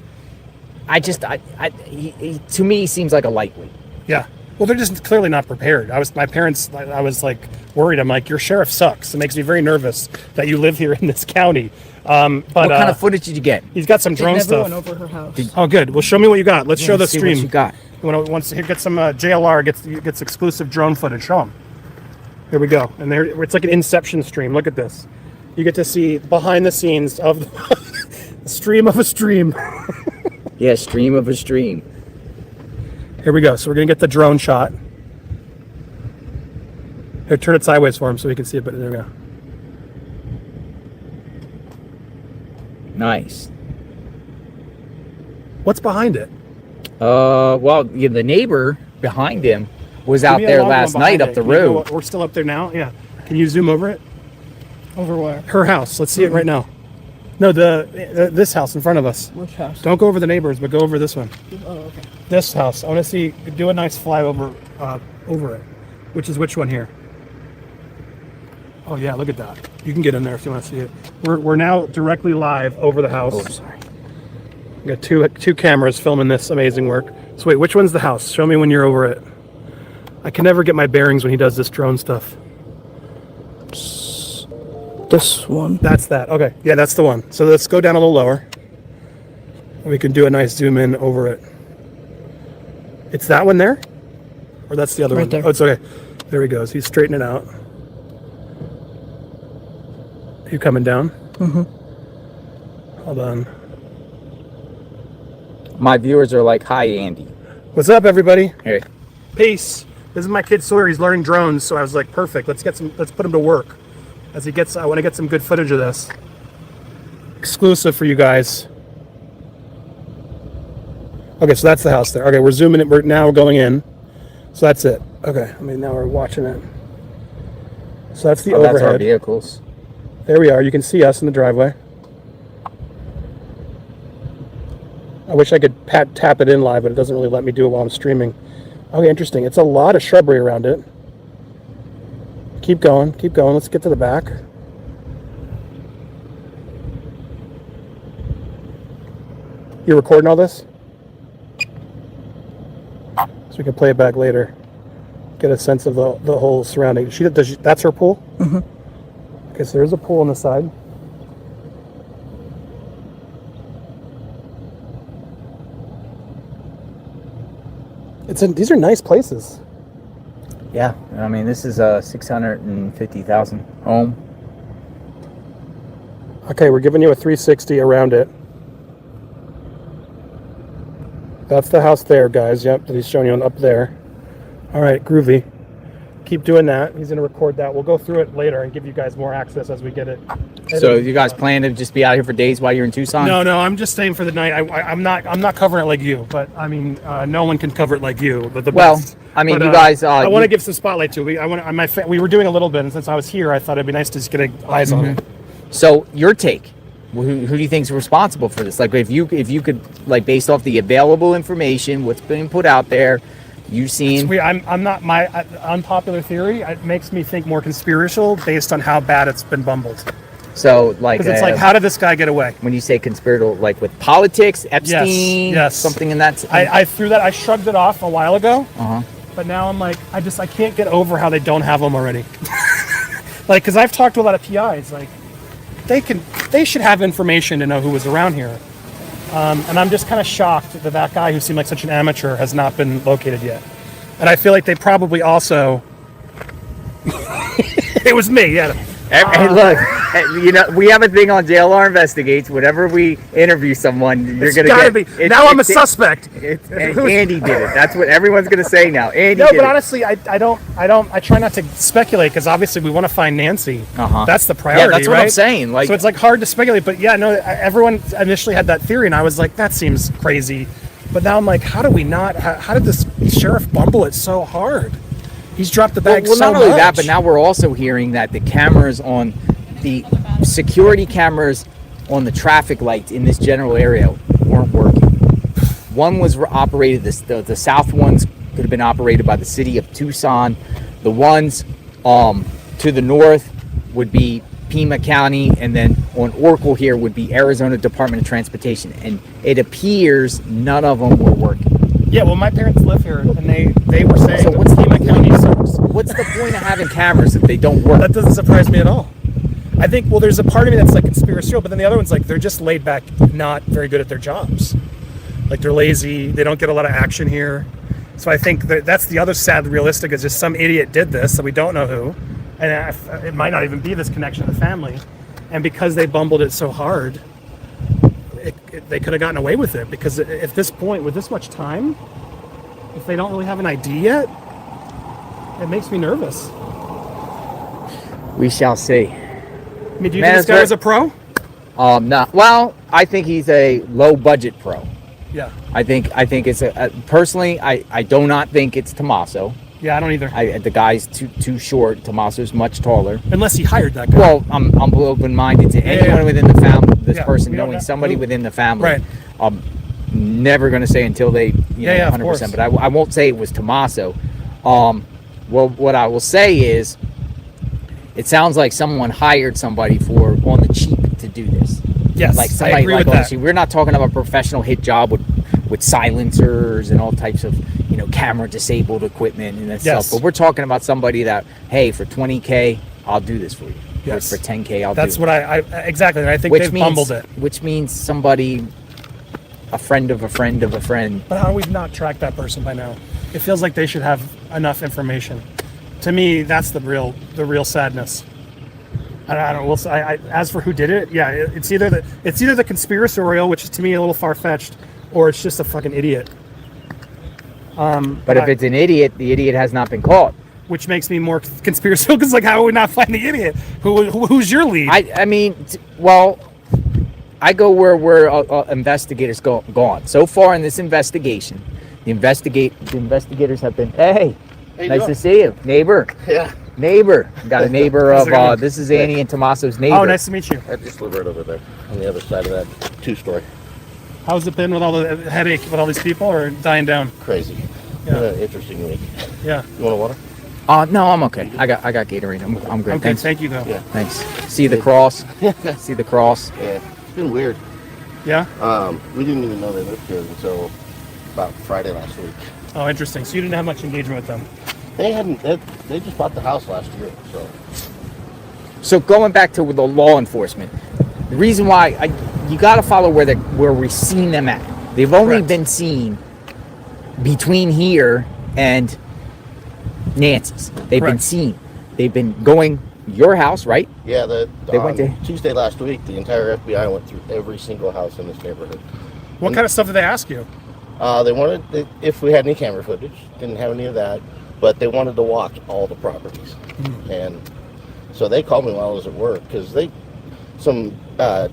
He to me seems like a lightweight. Yeah. Well, they're just clearly not prepared. I was like worried. I'm like, your sheriff sucks. It makes me very nervous that you live here in this county. But what kind of footage did you get? He's got some drone stuff. Went over her house. Oh, good. Well, show me what you got. Let's show the stream. What you got. Once he gets some JLR gets exclusive drone footage. Show him. Here we go. And there, it's like an Inception stream. Look at this. You get to see behind the scenes of the stream of a stream. Yeah, stream of a stream. Here we go. So we're gonna get the drone shot. Here, turn it sideways for him so he can see it. But there we go. Nice. What's behind it? Well, yeah, the neighbor behind him was out there last night up the road. We're still up there now. Yeah. Can you zoom over it? Over where? Her house. Let's see it right now. No, this house in front of us. Which house? Don't go over the neighbors, but go over this one. Oh, okay. This house. I want to see. Do a nice flyover over it. Which is which one here? Oh yeah, look at that. You can get in there if you want to see it. We're now directly live over the house. Oh, sorry. We got two cameras filming this amazing work. So wait, which one's the house? Show me when you're over it. I can never get my bearings when he does this drone stuff. This one. That's that. Okay. Yeah, that's the one. So let's go down a little lower. We can do a nice zoom in over it. It's that one there? Or that's the other one? There. Oh, it's okay. There he goes. He's straightening it out. You coming down? Mm-hmm. Hold on. My viewers are like, "Hi, Andy." What's up, everybody? Hey. Peace. This is my kid Sawyer. He's learning drones, so I was like, perfect. Let's put him to work. As he gets, I want to get some good footage of this. Exclusive for you guys. Okay, so that's the house there. Okay, we're zooming in. We're going in. So that's it. Okay, I mean now we're watching it. So that's the overhead. That's our vehicles. There we are. You can see us in the driveway. I wish I could tap it in live, but it doesn't really let me do it while I'm streaming. Okay, interesting. It's a lot of shrubbery around it. Keep going, keep going. Let's get to the back. You're recording all this? So we can play it back later. Get a sense of the whole surrounding. That's her pool? Mm-hmm. Okay, so there's a pool on the side. These are nice places. Yeah, I mean, this is a 650,000 home. Okay, we're giving you a 360 around it. That's the house there, guys. Yep, that he's showing you up there. All right, groovy. Keep doing that. He's going to record that. We'll go through it later and give you guys more access as we get it. So you guys plan to just be out here for days while you're in Tucson? No, I'm just staying for the night. I'm not covering it like you, but I mean, no one can cover it like you. But I mean, you guys. I want to give some spotlight to. We were doing a little bit, and since I was here, I thought it'd be nice to just get eyes on it. So your take. Who do you think is responsible for this? Like, if you could, like, based off the available information, what's being put out there, you've seen. I'm not, my unpopular theory. It makes me think more conspiratorial based on how bad it's been bumbled. So, like, because it's like, how did this guy get away? When you say conspiratorial, like with politics, Epstein, yes. something in that. I threw that. I shrugged it off a while ago. Uh-huh. But now I'm like, I can't get over how they don't have them already. Like, because I've talked to a lot of PIs, like, they should have information to know who was around here. And I'm just kind of shocked that guy who seemed like such an amateur has not been located yet. And I feel like they probably also, it was me, yeah. Hey, look, you know, we have a thing on JLR Investigates. Whenever we interview someone, you're going to get... Now I'm a suspect. Andy did it. That's what everyone's going to say now. Andy No, did but it. honestly, I try not to speculate because obviously we want to find Nancy. Uh-huh. That's the priority, Yeah, that's what right? I'm saying. Like, so it's like hard to speculate, but yeah, no, everyone initially had that theory and I was like, that seems crazy. But now I'm like, how did this sheriff bumble it so hard? He's dropped the bag well, so much. not only that, but now we're also hearing that the cameras on the security cameras on the traffic lights in this general area weren't working. One was operated, the south ones could have been operated by the city of Tucson. The ones to the north would be Pima County, and then on Oracle here would be Arizona Department of Transportation. And it appears none of them were working. Yeah, well, my parents live here, and they were saying, so what's Pima County sucks. What's the point of having cameras if they don't work? That doesn't surprise me at all. I think, well, there's a part of me that's like conspiratorial, but then the other one's like, they're just laid back, not very good at their jobs. Like, they're lazy, they don't get a lot of action here. So I think that's the other sad realistic, is just some idiot did this, that we don't know who, and it might not even be this connection to the family. And because they bumbled it so hard, they could have gotten away with it, because at this point, with this much time, if they don't really have an ID yet, it makes me nervous. We shall see. I mean, do you think this guy is a pro? No. Well, I think he's a low budget pro. Yeah. I think it's personally, I do not think it's Tommaso. Yeah, I don't either. The guy's too short. Tommaso's much taller. Unless he hired that guy. Well, I'm open-minded to anyone within the family. This person we don't knowing know somebody who. within the family. Right. I'm never going to say until they, you know, 100%. Course. But I won't say it was Tommaso. Well, what I will say is, it sounds like someone hired somebody on the cheap to do this. Yes, like somebody, I agree like with honestly, that. we're not talking about a professional hit job with silencers and all types of, you know, camera disabled equipment and that Yes. stuff. But we're talking about somebody that, hey, for $20K, I'll do this for you. Yes. For $10K, I'll That's do what it. I exactly. And I think they've bumbled it. Which means somebody, a friend of a friend of a friend. But how do we not track that person by now? It feels like they should have enough information. To me, that's the real sadness. I don't. Well, as for who did it, yeah, it's either the conspiratorial, which is to me a little far fetched, or it's just a fucking idiot. But if it's an idiot, the idiot has not been caught. Which makes me more conspiratorial, because like, how would we not find the idiot? Who's your lead? I mean, well, I go where investigators gone. So far in this investigation, the investigators have been, hey, nice to see you, neighbor. Yeah. Neighbor. Got a neighbor of, this is Annie and Tommaso's neighbor. Oh, nice to meet you. I just live right over there on the other side of that two-story. How's it been with all the headache with all these people, or dying down? Crazy. Yeah. Interesting week. Yeah. You want a water? No, I'm okay. I got Gatorade. I'm good. Okay, Thanks. thank you though. Yeah. Thanks. See the cross? See the cross? Yeah. It's been weird. Yeah? We didn't even know they lived here until about Friday last week. Oh, interesting. So you didn't have much engagement with them? They hadn't. They just bought the house last year, so. So going back to the law enforcement, the reason why you got to follow where we've seen them at. They've only been seen between here and Nancy's. They've been seen. They've been going your house, right? Yeah, they went to Tuesday last week. The entire FBI went through every single house in this neighborhood. What kind of stuff did they ask you? They wanted if we had any camera footage. Didn't have any of that, but they wanted to walk all the properties. And so they called me while I was at work, because some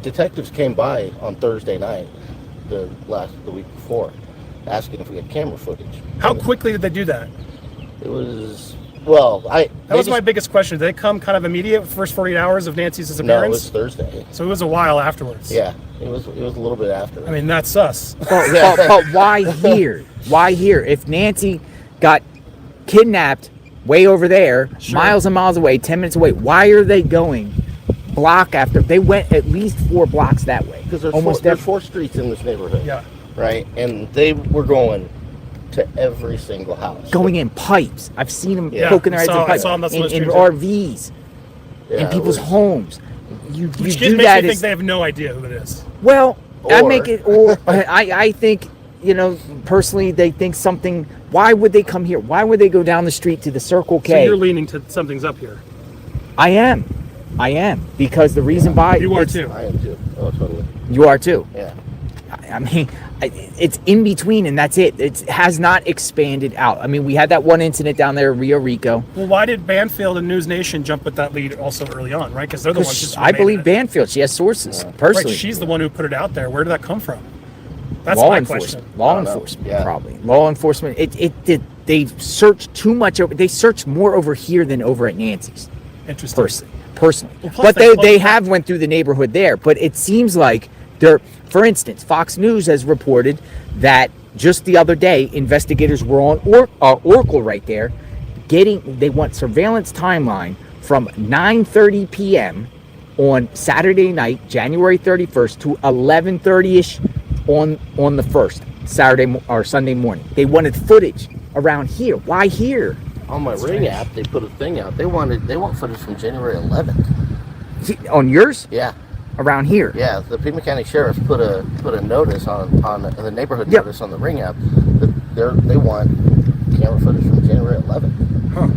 detectives came by on Thursday night, the week before, asking if we had camera footage. How quickly did they do that? It was, well, that was my biggest question. Did they come kind of immediate, first 48 hours of Nancy's disappearance? No, it was Thursday. So it was a while afterwards. Yeah, it was a little bit after. I mean, that's us. But why here? Why here? If Nancy got kidnapped way over there, miles and miles away, 10 minutes away, why are they going block after? They went at least 4 blocks that way. Because there's 4 streets in this neighborhood. Yeah. Right? And they were going to every single house. Going in pipes. I've seen them Yeah. poking their heads in I pipes. saw them on those In streets. RVs. Yeah, in people's homes. You Which do makes that me as, think they have no idea who it is. well, I think, you know, personally, they think something. Why would they come here? Why would they go down the street to the Circle K? So you're leaning to something's up here. I am, because the reason why you are too. I am too. Oh, totally. You are too. Yeah. I mean, it's in between, and that's it. It has not expanded out. I mean, we had that one incident down there in Rio Rico. Well, why did Banfield and News Nation jump with that lead also early on, right? Because they're the ones. Just I believe Banfield. She has sources personally. Right, she's the one who put it out there. Where did that come from? That's law my enforcement. question. Law enforcement, probably. Law enforcement. It did. They searched too much over. They searched more over here than over at Nancy's. Interesting. Personally, Well, plus but they have went through the neighborhood there. But it seems like they're. For instance, Fox News has reported that just the other day, investigators were on Oracle right there, they want surveillance timeline from 9:30 p.m. on Saturday night, January 31st, to 11:30ish on the 1st, Saturday or Sunday morning. They wanted footage around here. Why here? On my Ring app, they put a thing out. They want footage from January 11th. On yours? Yeah. Around here. Yeah, the Pima County Sheriff put a notice on the neighborhood notice on the Ring app that they want camera footage from January 11th. Huh.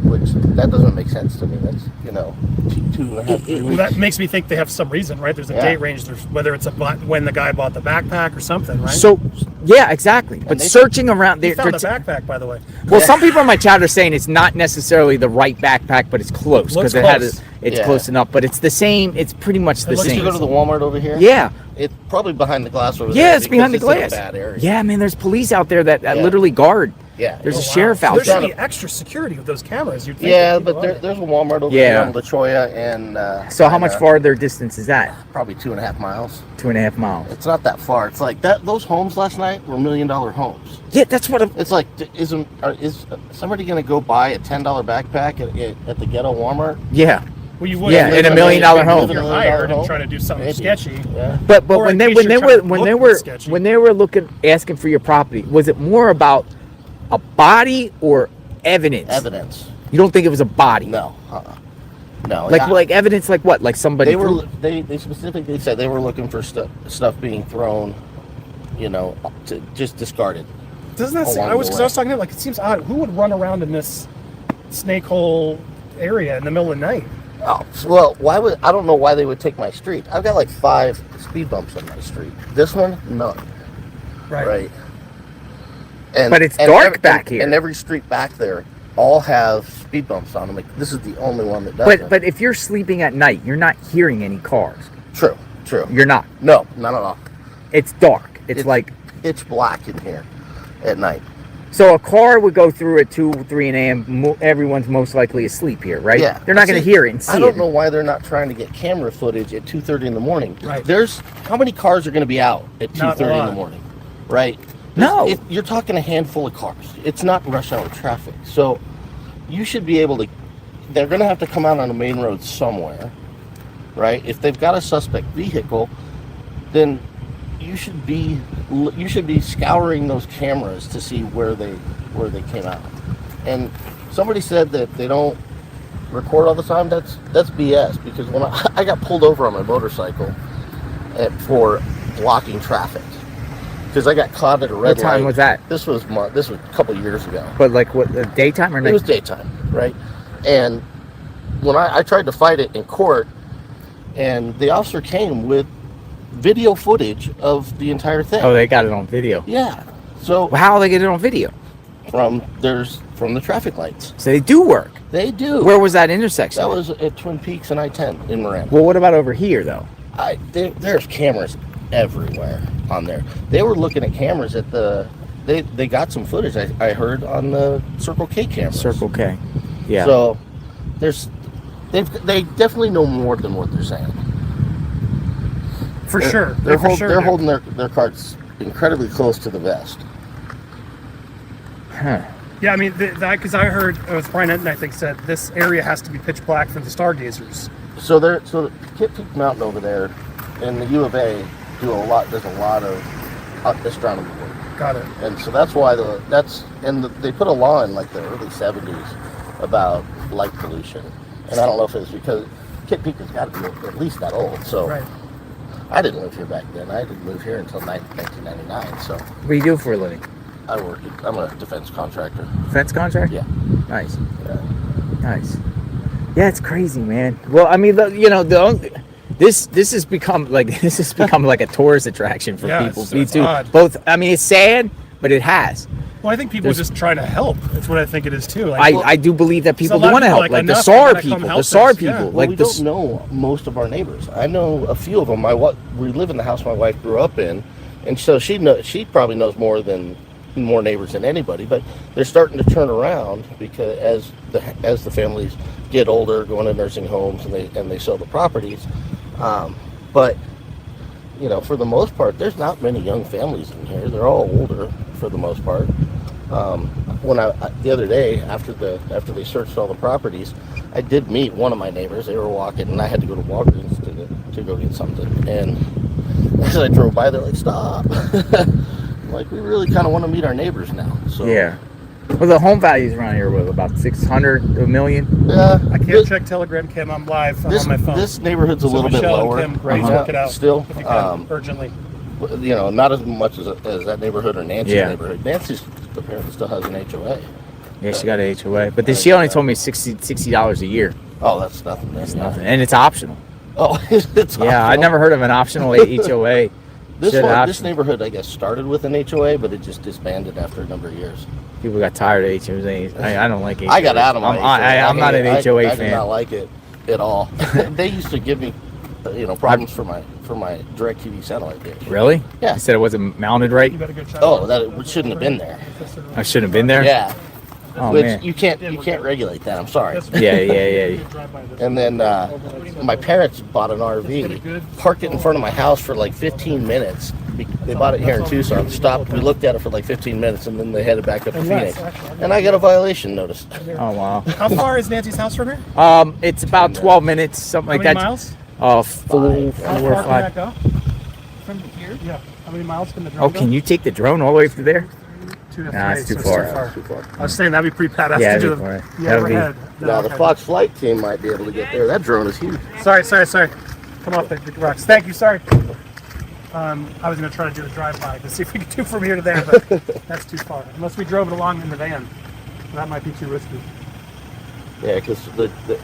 Which that doesn't make sense to me. That's 2.5 3 Well, weeks. that makes me think they have some reason, right? There's a date range. There's whether it's when the guy bought the backpack or something, right? So, yeah, exactly. But searching around, He they're found the backpack, by the way. well, some people in my chat are saying it's not necessarily the right backpack, but it's close Looks because close. it's Yeah. close enough. But it's the same. It's pretty much the Did same. you go to the Walmart over here? Yeah, It's probably behind the glass over there. Yeah, it's behind the because it's glass. in a bad area. Yeah, man, there's police out there that Yeah. literally guard. Yeah. There's Oh, a sheriff So out there there. should be extra security with those cameras. You'd think Yeah, that people but are. there's a Walmart over Yeah. here on La Cholla and. So how much farther distance is that? Probably 2.5 miles. 2.5 miles. It's not that far. It's like that. Those homes last night were $1 million homes. Yeah, that's what. It's like, is somebody going to go buy a $10 backpack at the ghetto Walmart? Yeah. Well, you would. Yeah, in a $1 million home. If you're hired and trying to do something sketchy. Yeah. But Or when in case you're trying to when they were looking asking for your property, was it more about a body or evidence? Evidence. You don't think it was a body? No. No. Like evidence, like what? Like somebody. They specifically said they were looking for stuff being thrown, just discarded. Doesn't that seem, I was talking to him, like, it seems odd. Who would run around in this snake hole area in the middle of the night? Oh, well, I don't know why they would take my street. I've got like 5 speed bumps on my street. This one, none. Right. But it's dark back here. And every street back there all have speed bumps on them. Like, this is the only one that doesn't. But if you're sleeping at night, you're not hearing any cars. True. You're not. No, not at all. It's dark. It's like pitch black in here at night. So a car would go through at 2, 3 a.m. Everyone's most likely asleep here, right? Yeah. They're not going to hear it and see it. I don't know why they're not trying to get camera footage at 2:30 in the morning. Right. There's how many cars are going to be out at 2:30 in the morning, right? No. You're talking a handful of cars. It's not rush hour traffic. So you should be able to. They're going to have to come out on a main road somewhere, right? If they've got a suspect vehicle, then you should be scouring those cameras to see where they came out. And somebody said that they don't record all the time. That's BS, because when I got pulled over on my motorcycle for blocking traffic because I got caught at a red light. What time was that? This was a couple of years ago. But like what, daytime or night? It was daytime, right? And when I tried to fight it in court, and the officer came with video footage of the entire thing. Oh, they got it on video. Yeah. So how do they get it on video? From the traffic lights. So they do work. They do. Where was that intersection? That was at Twin Peaks and I-10 in Miranda. Well, what about over here though? There's cameras everywhere on there. They were looking at cameras at they got some footage I heard on the Circle K cameras. Circle K. Yeah. So they definitely know more than what they're saying. For sure. They're holding their cards incredibly close to the vest. Huh. Yeah, I mean, because I heard, it was Brian Enton, I think, said this area has to be pitch black for the stargazers. So Kit Peak Mountain over there, and the U of A does a lot of astronomy work. Got it. And so that's why they put a law in like the early 70s about light pollution. And I don't know if it's because Kit Peak has got to be at least that old. So right. I didn't live here back then. I didn't move here until 1999. So what do you do for a living? I'm a defense contractor. Defense contractor? Yeah. Nice. Yeah. Nice. Yeah, it's crazy, man. Well, I mean, this has become like a tourist attraction for people. It's odd. Both. I mean, it's sad, but it has. Well, I think people are just trying to help. That's what I think it is too. I do believe that people do want to help, like the SAR people. The SAR people. Well, we don't know most of our neighbors. I know a few of them. We live in the house my wife grew up in, and so she probably knows more neighbors than anybody. But they're starting to turn around because as the families get older, go into nursing homes, and they sell the properties. But for the most part, there's not many young families in here. They're all older for the most part. When the other day after they searched all the properties, I did meet one of my neighbors. They were walking, and I had to go to Walgreens to go get something. And as I drove by, they're like, "Stop!" Like, we really kind of want to meet our neighbors now. So yeah. Well, the home values around here were about 600, $1 million. Yeah. I can't check Telegram, Kim. I'm live on my phone. This neighborhood's a little bit Michelle lower. And Kim, great. Work it out. Still, if you can, urgently. Not as much as that neighborhood or Nancy's neighborhood. Nancy's apparently still has an HOA. Yeah, she got an HOA, but then she only told me $60 a year. Oh, that's nothing. That's nothing, and it's optional. Oh, it's optional. Yeah, I never heard of an optional HOA. This neighborhood, I guess, started with an HOA, but it just disbanded after a number of years. People got tired of HOAs. I don't like HOAs. I got out of my HOA. I'm not an HOA fan. I did not like it at all. They used to give me, problems for for my DirecTV satellite dish. Really? Yeah. You said it wasn't mounted right? Oh, that it shouldn't have been there. I shouldn't have been there? Yeah. Oh, Which man. you can't regulate that. I'm sorry. Yeah. And then my parents bought an RV, parked it in front of my house for like 15 minutes. They bought it here in Tucson. Stopped. We looked at it for like 15 minutes, and then they headed back up to Phoenix. And I got a violation notice. Oh wow. How far is Nancy's house from here? It's about 12 minutes, something like How that. many miles? Four or five. From here? Yeah. How many miles can the drone Oh, go? can you take the drone all the way through there? Nah, it's too far. I was saying that'd be pretty badass Yeah, to do it'd be far. the That'd be- overhead. Now the Fox flight team might be able to get there. That drone is huge. Sorry. Come off the rocks. Thank you. Sorry. I was going to try to do a drive-by to see if we could do from here to there, but that's too far. Unless we drove it along in the van. That might be too risky. Yeah, because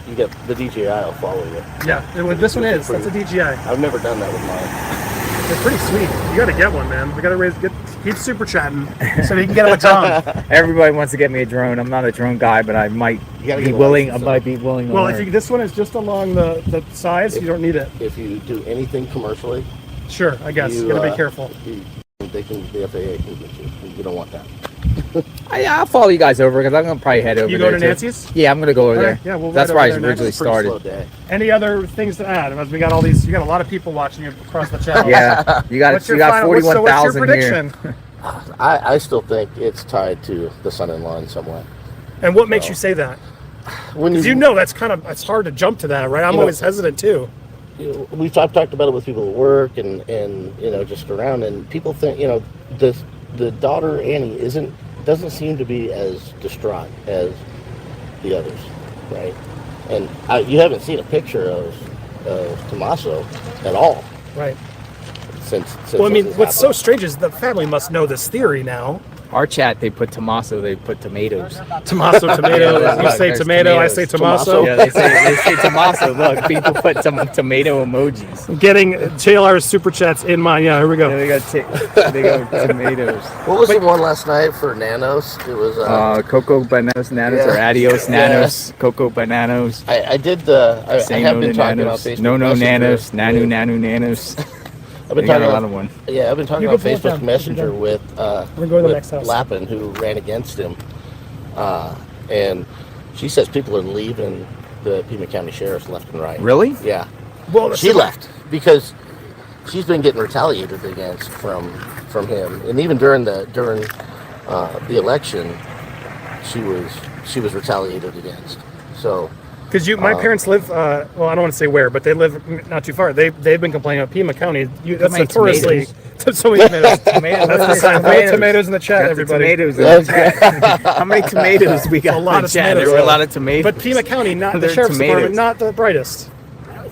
you get the DJI will follow you. Yeah, this one is. That's a DJI. I've never done that with mine. They're pretty sweet. You got to get one, man. We got to keep super chatting so we can get them a drone. Everybody wants to get me a drone. I'm not a drone guy, but I might be willing. I might be willing. To Well, learn. this one is just along the sides, you don't need it. If you do anything commercially, sure, I guess you got to be careful. The FAA can get you. You don't want that. I'll follow you guys over because I'm gonna probably head over there. You go to too. Nancy's? Yeah, I'm gonna go over All there. right, yeah, we'll that's ride where I over there next. originally started. Day. Any other things to add? As we got all these, you got a lot of people watching you across the channel. Yeah, you got 41,000 here. I still think it's tied to the son-in-law in some way. And what makes you say that? When you know that's it's hard to jump to that, right? I'm always hesitant too. I've talked about it with people at work and just around, and people think the daughter Annie doesn't seem to be as distraught as the others, right? And you haven't seen a picture of Tommaso at all, right? Since well, I mean, this what's happened. so strange is the family must know this theory now. Our chat, they put Tommaso, they put tomatoes. Tommaso, tomato. Yeah, you say there's tomato, tomatoes. I say Tommaso. Yeah, they say Tommaso. Look, people put some tomato emojis. I'm getting JLR's super chats in mine. Yeah, here we go. Yeah, they got tomatoes. What was the one last night for Nanos? It was Cocoa Bananos Nanos or Adios Nanos, Cocoa Bananos. I did the. I have been talking on Facebook. No Messenger. Nanos, Nanu Nanos. I've been talking about one. Yeah, I've been talking on Facebook Messenger with Lappin, who ran against him, and she says people are leaving the Pima County Sheriff's left and right. Really? Yeah. Well, she left because she's been getting retaliated against from him, and even during the election, she was retaliated against. So. Because my parents live, well, I don't want to say where, but they live not too far. They've been complaining about Pima County. That's notoriously so many tomatoes. That's the sign. Tomatoes in the chat, everybody. Tomatoes in the chat. How many tomatoes we got? A lot in of the chat? tomatoes. There were a lot of tomatoes. But Pima County, not the They're sheriff's department, tomatoes. not the brightest.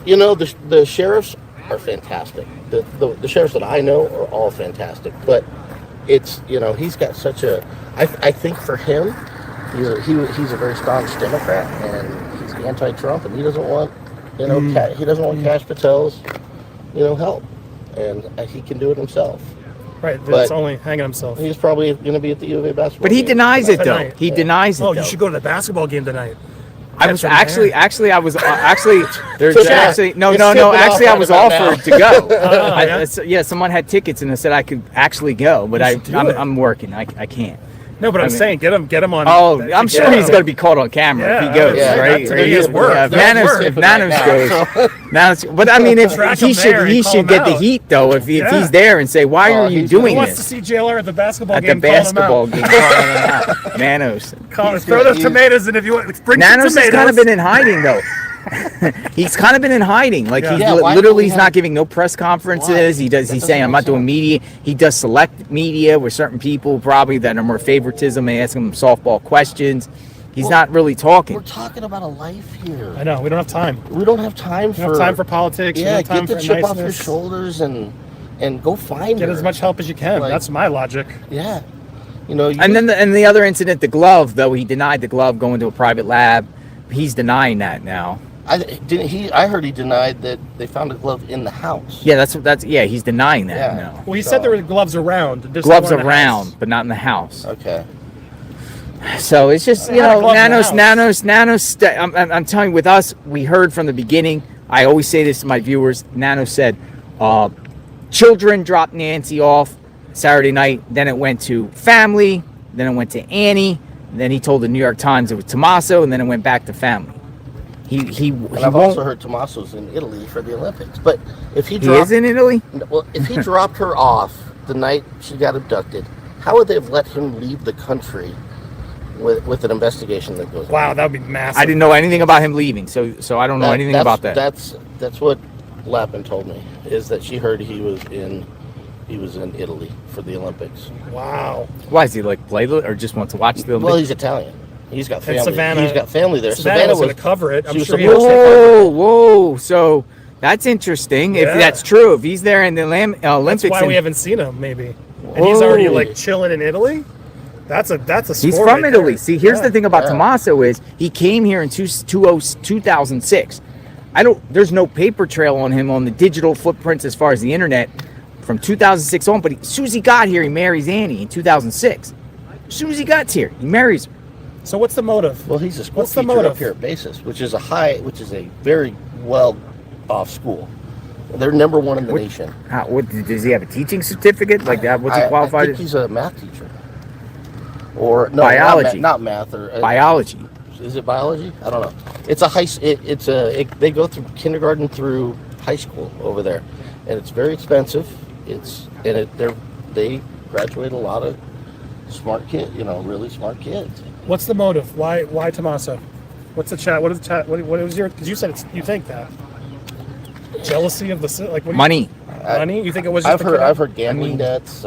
You know, the sheriffs are fantastic. The sheriffs that I know are all fantastic. But it's, he's got such a. I think for him, he's a very staunch Democrat, and he's anti-Trump, and he doesn't want, he doesn't want Kash Patel's, help, and he can do it himself. Right, that's only hanging himself. He's probably going to be at the U of A basketball. But he game denies it though. Tonight. He denies it. Oh, though. you should go to the basketball game tonight. I was actually I was there's Chat. actually no It's actually I tipping was off offered to right go. now. Yeah, someone had tickets and they said I could actually go, but You should do it. I'm working. I can't. No, but I'm saying get him on. Oh, I'm sure he's going to be caught on camera if he goes, right? If Nanos goes, Nanos. But I mean, if he should get the heat though. If he's there and say, why are you doing Who wants to this see JLR at the basketball at game? the basketball game? Nanos. Throw those tomatoes in if you want. Bring Nanos some has tomatoes. kind of been in hiding though. He's kind of been in hiding. Like he's literally he's not giving no press conferences. He's saying I'm not doing media. He does select media with certain people probably that are more favoritism. They ask him softball questions. He's not really talking. We're talking about a life here. I know we don't have time. We don't have time for politics. Yeah, we don't have time get the for chip off your niceness. shoulders and go find Get her. as much help as you can. That's my logic. Yeah, and then the other incident, the glove though, he denied the glove going to a private lab. He's denying that now. I heard he denied that they found a glove in the house. Yeah, that's he's denying that now. Well, he said there were gloves around. Just Gloves weren't in the house. around, but not in the house. Okay. So it's just Nanos. I'm telling you, with us, we heard from the beginning. I always say this to my viewers. Nanos said, Children dropped Nancy off Saturday night. Then it went to family. Then it went to Annie. Then he told the New York Times it was Tommaso, and then it went back to family. And I've also heard Tommaso's in Italy for the Olympics. But if he is in Italy? Well, if he dropped her off the night she got abducted, how would they have let him leave the country with an investigation that goes on? Wow, that would be massive. I didn't know anything about him leaving, so I don't know anything about that. That's what Lappin told me, is that she heard he was in Italy for the Olympics. Wow. Why, is he like play or just want to watch the Olympics? Well, he's Italian. He's got family. And Savannah, he's got family there. Savannah was going to cover it. I'm sure he Whoa. So that's interesting. Yeah. If that's true, if he's there in the Olympics. That's why we haven't seen him, maybe. And he's already like chilling in Italy? That's a sport. He's from Italy. See, here's the thing about Tommaso is he came here in 2006. There's no paper trail on him on the digital footprints as far as the internet from 2006 on, but as soon as he got here, he marries Annie in 2006. As soon as he got here, he marries her. So what's the motive? Well, he's a school teacher up here at Basis, which is a very well off school. They're number one in the nation. Does he have a teaching certificate? Like that? What's he qualified? I think he's a math teacher. Or no, biology, not math or biology. Is it biology? I don't know. It's a they go through kindergarten through high school over there, and it's very expensive. They graduate a lot of smart kids, really smart kids. What's the motive? Why Tommaso? What's the chat? What is the chat? What was your? Because you said you think that jealousy of the like money. Money? You think it was? Just I've heard gambling debts.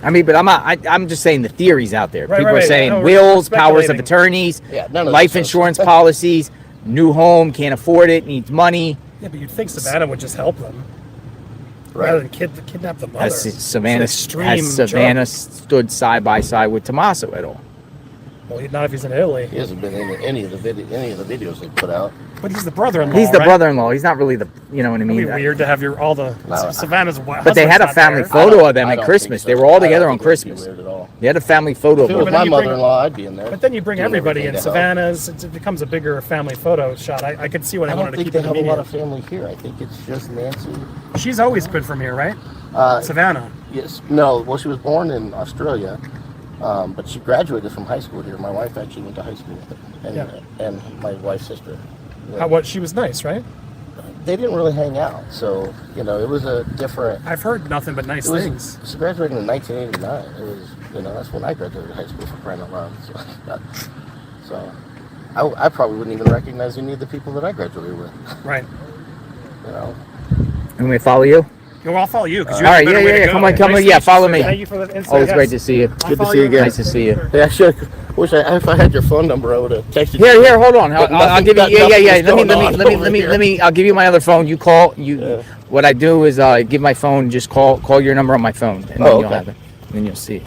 I mean, but I'm just saying the theories out there. Right, People right, are saying no, wills, powers of attorneys, life insurance policies, new home, can't afford it, needs money. Yeah, but you'd think Savannah would just help them. Rather than kidnap the mother. Has Savannah stood side by side with Tommaso at all? Well, not if he's in Italy. He hasn't been in any of the videos they put out. But he's the brother-in-law. He's the brother-in-law. He's not really the, you know what I mean? It'd be weird to have Savannah's wife. But they had a family photo of them at Christmas. They were all together on Christmas. They had a family photo of them. If it was my mother-in-law, I'd be in there. But then you bring everybody in. Savannah's, it becomes a bigger family photo shot. I could see why they wanted to keep it in the media. I don't think they have a lot of family here. I think it's just Nancy. She's always been from here, right? Savannah. Yes. No. Well, she was born in Australia. But she graduated from high school here. My wife actually went to high school with her, and my wife's sister. She was nice, right? They didn't really hang out, so it was a different. I've heard nothing but nice things. She graduated in 1989. It was, that's when I graduated high school, for crying out loud. So I probably wouldn't even recognize any of the people that I graduated with. Right. And we follow you. Well, I'll follow you because all right, yeah. Come on, yeah, follow me. Thank you for the insight. Always great to see you. Good to see you again. Nice to see you. Yeah, if I had your phone number, I would have texted you. Here, hold on. I'll give you. Yeah. Let me. I'll give you my other phone. You call. What I do is give my phone. Just call your number on my phone, and then you'll have it. Then you'll see it.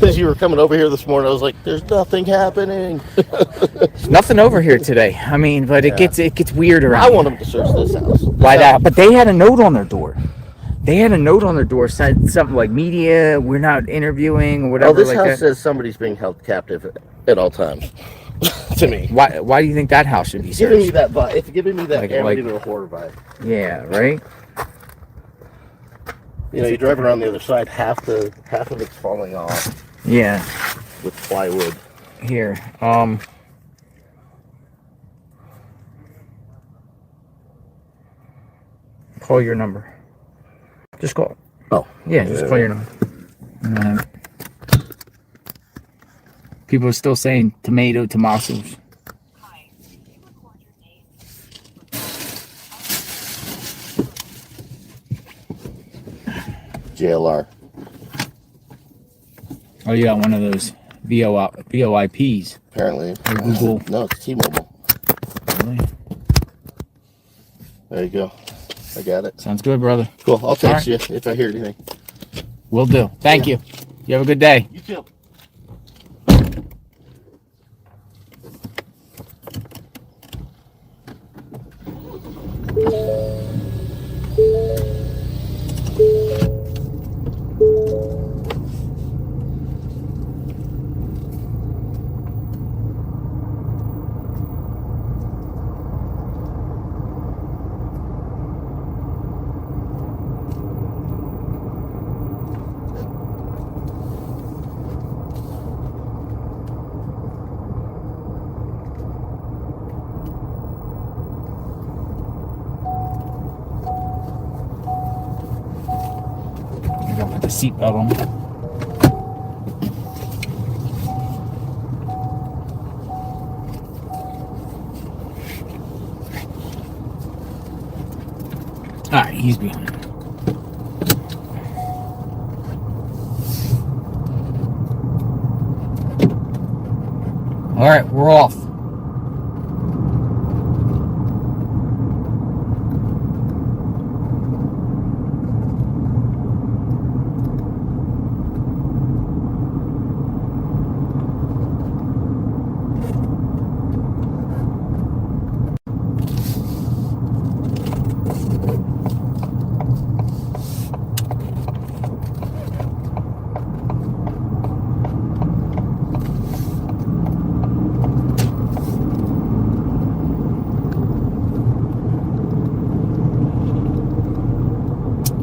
As you were coming over here this morning, I was like, "There's nothing happening." Nothing over here today. I mean, but it gets weird around. I want them to search this house. Why that? But they had a note on their door. Said something like "media, we're not interviewing" or whatever. Oh, this house says somebody's being held captive at all times. To me. Why do you think that house should be searched? Giving me that vibe. It's giving me that Amityville horror vibe. Yeah. Right. You drive around the other side, half of it's falling off. Yeah. With plywood. Here. Call your number. Just call. Oh. Yeah, just call your number. People are still saying tomatoes. JLR. Oh, you got one of those VoIPs. Apparently. Or Google. No, it's T-Mobile. Really? There you go. I got it. Sounds good, brother. Cool. I'll text you if I hear anything. Will do. Thank you. You have a good day. You too. seatbelt on. All right, he's behind. All right, we're off.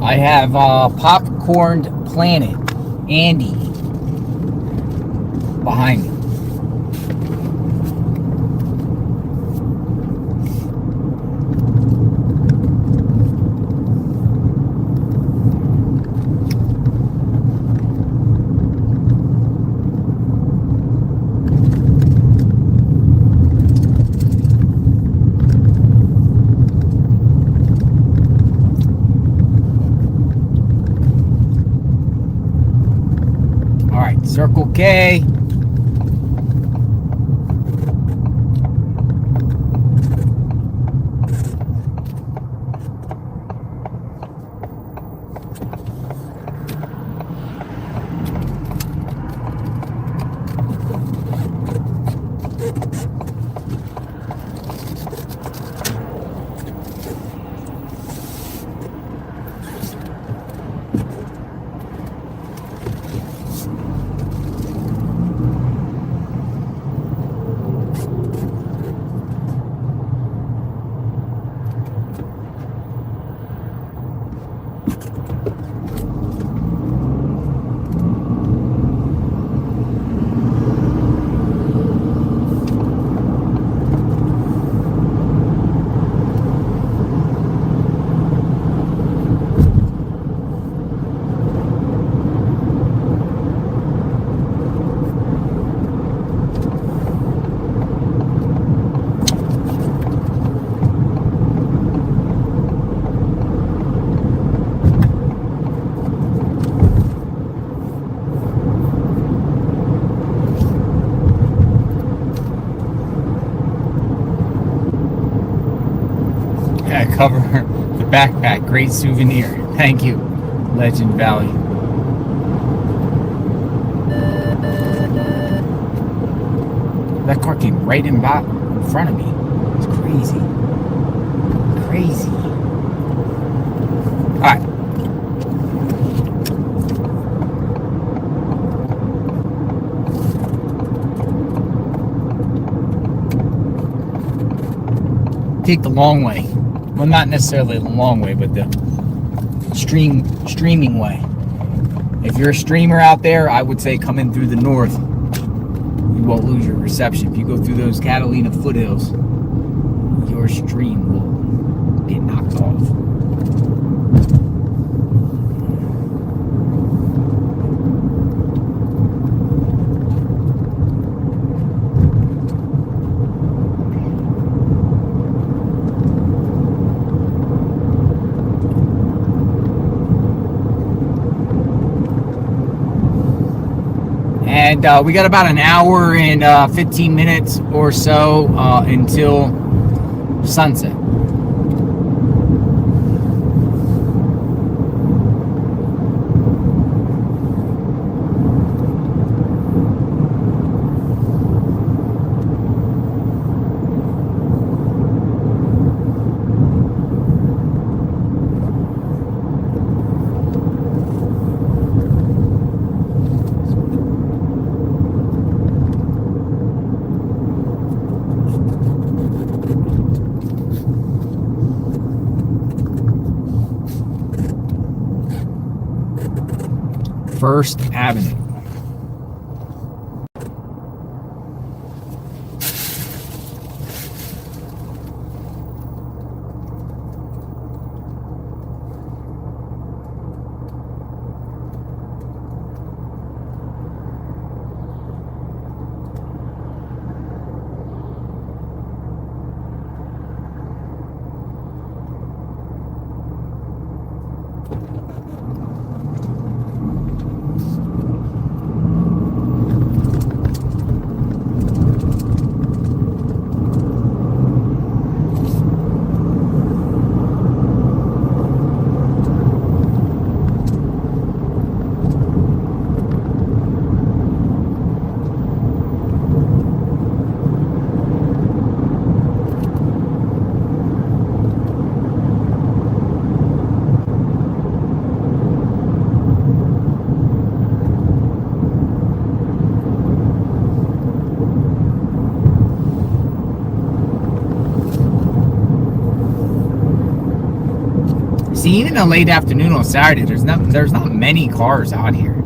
I have Popcorned Planet, Andy, behind me. Circle K. Cover the backpack. Great souvenir. Thank you, Legend Valley. That car came right in front of me. It's crazy. Crazy. All right. Take the long way. Well, not necessarily the long way, but the streaming way. If you're a streamer out there, I would say come in through the north. You won't lose your reception. If you go through those Catalina foothills, your stream will get knocked off. And we got about an hour and 15 minutes or so until sunset. First Avenue. See, even in the late afternoon on Saturday, there's not many cars out here.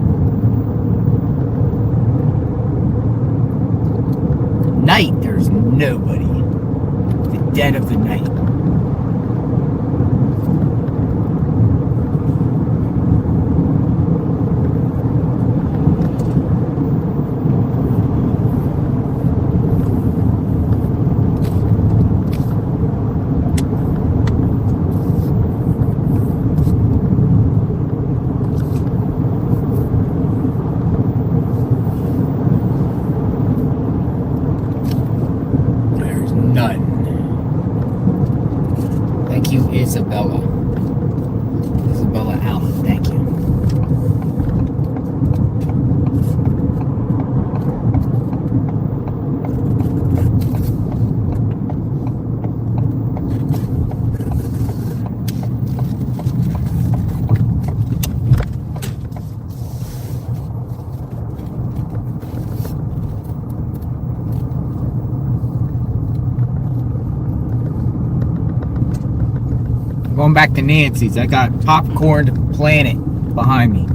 Night, there's nobody. The dead of the night. Isabella Allen, thank you. Going back to Nancy's, I got Popcorn Planet behind me.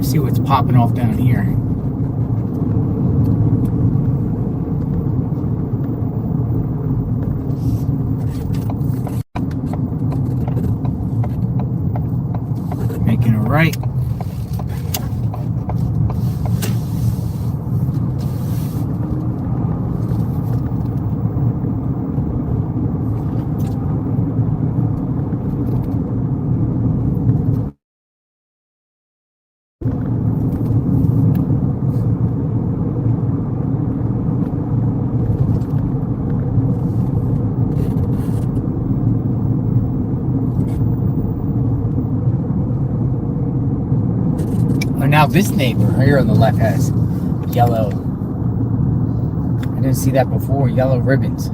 See what's popping off down here. Making a right. Now this neighbor here on the left has yellow. I didn't see that before. Yellow ribbons.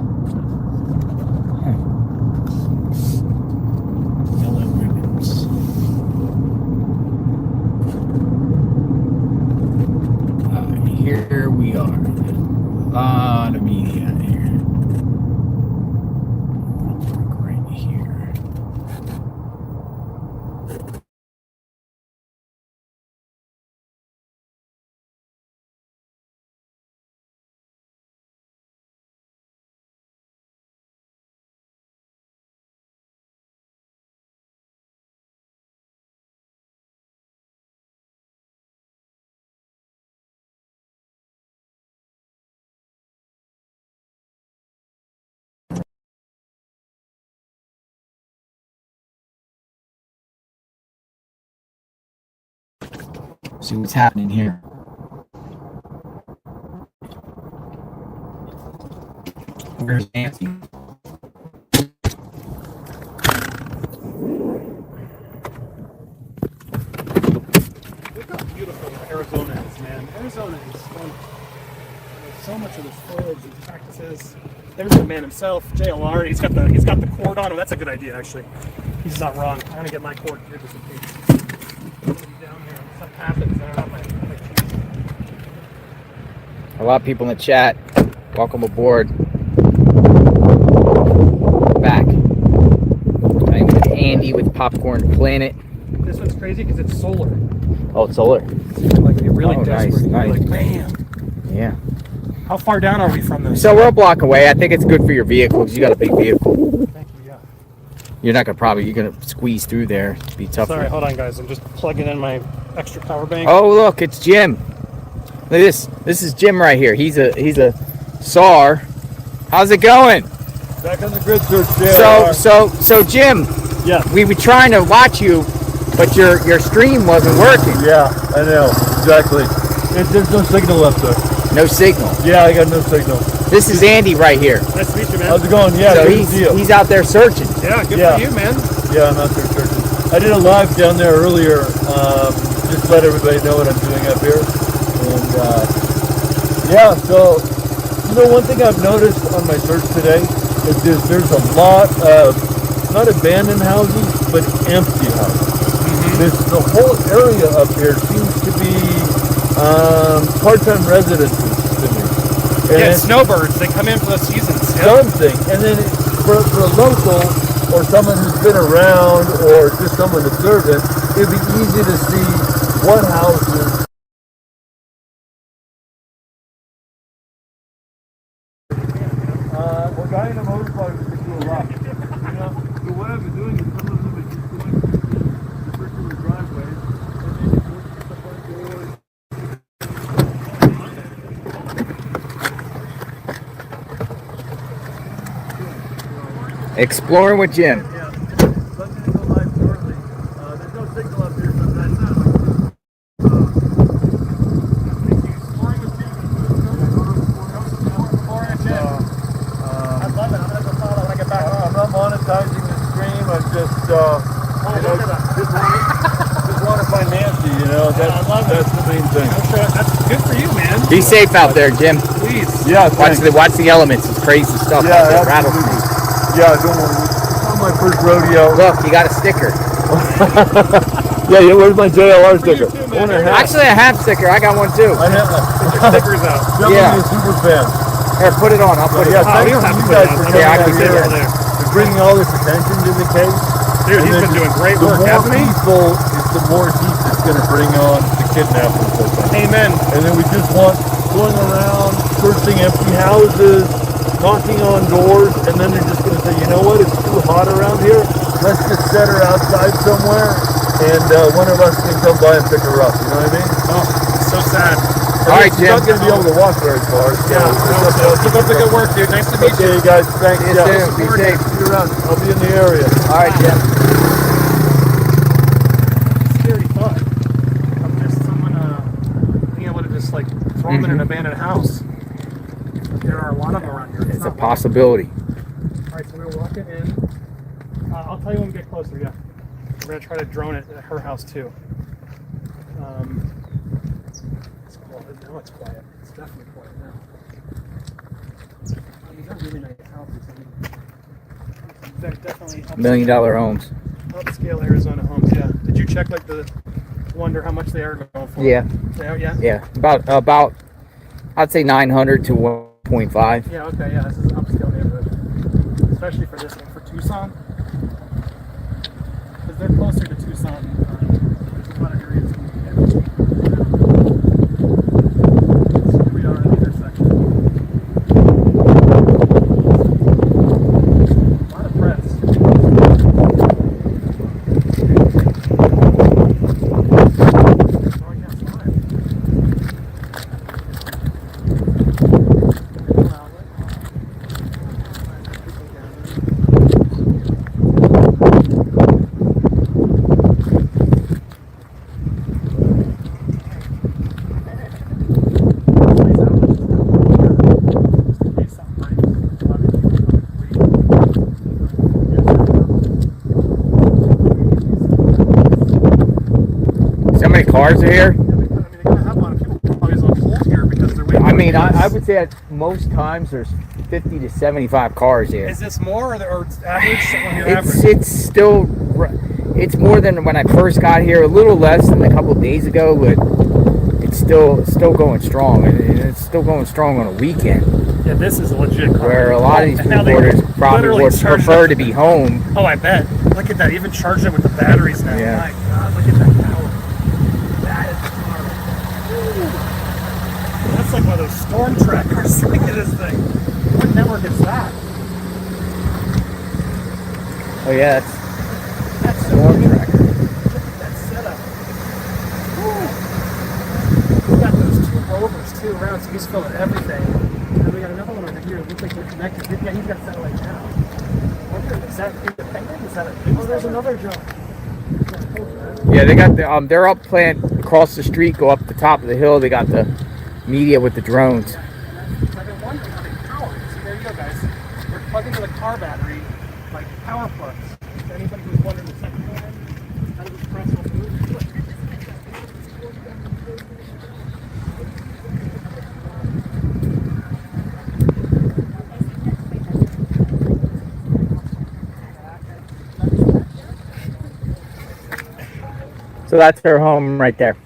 Huh. Yellow ribbons. Here we are. A lot of media here. Right here. See what's happening here. Where's Nancy? Look how beautiful Arizona is, man. Arizona is fun. There's so much of this foliage and practices. There's the man himself, JLR. He's got the cord on him. That's a good idea, actually. He's not wrong. I'm gonna get my cord here just in case. Down here, something happens. I don't know my A lot of people in the chat. Welcome aboard. Andy with Popcorn Planet. This one's crazy because it's solar. Oh, it's solar. Like you're really desperate. Nice. You're like, bam. Yeah. How far down are we from this? So we're a block away. I think it's good for your vehicle because you got a big vehicle. Thank you. Yeah. You're not you're gonna squeeze through there. It'd be tough. Sorry, hold on, guys. I'm just plugging in my extra power bank. Oh, look, it's Jim. Look at this. This is Jim right here. He's a SAR. How's it going? Back on the grid search, JLR. So Jim. Yeah. We were trying to watch you, but your stream wasn't working. Yeah, I know. Exactly. There's no signal up there. No signal. Yeah, I got no signal. This is Andy right here. Nice to meet you, man. How's it going? Yeah, so good to see you. he's out there searching. Yeah, good for you, man. Yeah, I'm out there searching. I did a live down there earlier. Just let everybody know what I'm doing up here. And yeah, so one thing I've noticed on my search today is there's a lot of not abandoned houses, but empty houses. The whole area up here seems to be part-time residences to me. Yeah, snowbirds. They come in for the seasons. Something. And then for a local or someone who's been around or just someone observant, it'd be easy to see what houses we're riding a motorcycle to do a lot. So what I've been doing is some of them are just going through the circular driveways and then just looking at the front doors. Exploring with Jim. Yeah. So I'm going to go live shortly. There's no signal up here sometimes. I'm not monetizing the stream. I'm just, just want to find Nancy. That's the main thing. That's good for you, man. Be safe out there, Jim. Please. Yeah. Watch the elements. It's crazy stuff. Yeah, Rattlesnakes. Yeah, don't worry. It's not my first rodeo. Look, you got a sticker. Yeah, where's my JLR sticker? Actually, I have a sticker. I got one too. I have stickers out. Yeah. I'm a super fan. Here, put it on. I'll put it on. Thank you guys for coming I out can here see that. and bringing all this attention to the case. Dude, he's been doing great work, hasn't he? The more heat it's going to bring on the kidnapping. Amen. And then we just want going around, searching empty houses, knocking on doors, and then they're just going to say, you know what, it's too hot around here. Let's just set her outside somewhere, and one of us can come by and pick her up. You know what I mean? Oh, so sad. All right, Jim. You're not going to be able to walk very far. So keep up the good work, dude. Nice to meet you. Okay, guys. Thanks. See you soon. Be safe. See you around. I'll be in the area. All right, Jim. Scary thought of just someone being able to just like throw them in an abandoned house. There are a lot of them around here. It's a possibility. All right, so we're walking in. I'll tell you when we get closer. Yeah, we're gonna try to drone it at her house too. It's quiet. Now it's quiet. It's definitely quiet now. These are really nice houses. They're definitely $1 million homes. Upscale Arizona homes. Yeah. Did you check wonder how much they are going for? Yeah. Yeah. Yeah. About. I'd say 900 to 1.5. Yeah. Okay. Yeah. This is an upscale neighborhood, especially for this one for Tucson, because they're closer to Tucson. There's a lot of areas. Here we are at the intersection. A lot of press. So many cars are here. I mean, I would say at most times there's 50 to 75 cars here. Is this more or average? On your It's still, it's more than when I first got here. A little less than a couple of days ago, but it's still going strong, and it's still going strong on a weekend. Yeah, this is a legit crime. Where a lot of these And now food they orders probably literally would charge prefer them. to be home. Oh, I bet. Look at that. Even charged it with the batteries now. Yeah. My God, look at that power. That is powerful. That's like one of those storm trackers. Look at this thing. What network is that? Oh yeah, That's Storm Tracker. Look at that setup. Woo. We got those 2 rovers too around, so he's filming everything. And we got another one over here. It looks like they're connected. Yeah, he's got satellite now. Is that independent? Is that a? Oh, there's another drone. Yeah, they got the they're up plant across the street, go up the top of the hill. They got the media with the drones. I've been wondering how they power. See, there you go, guys. They're plugged into the car battery like power plugs. If anybody who's wondering the second one, how does this press will move? So that's her home right there.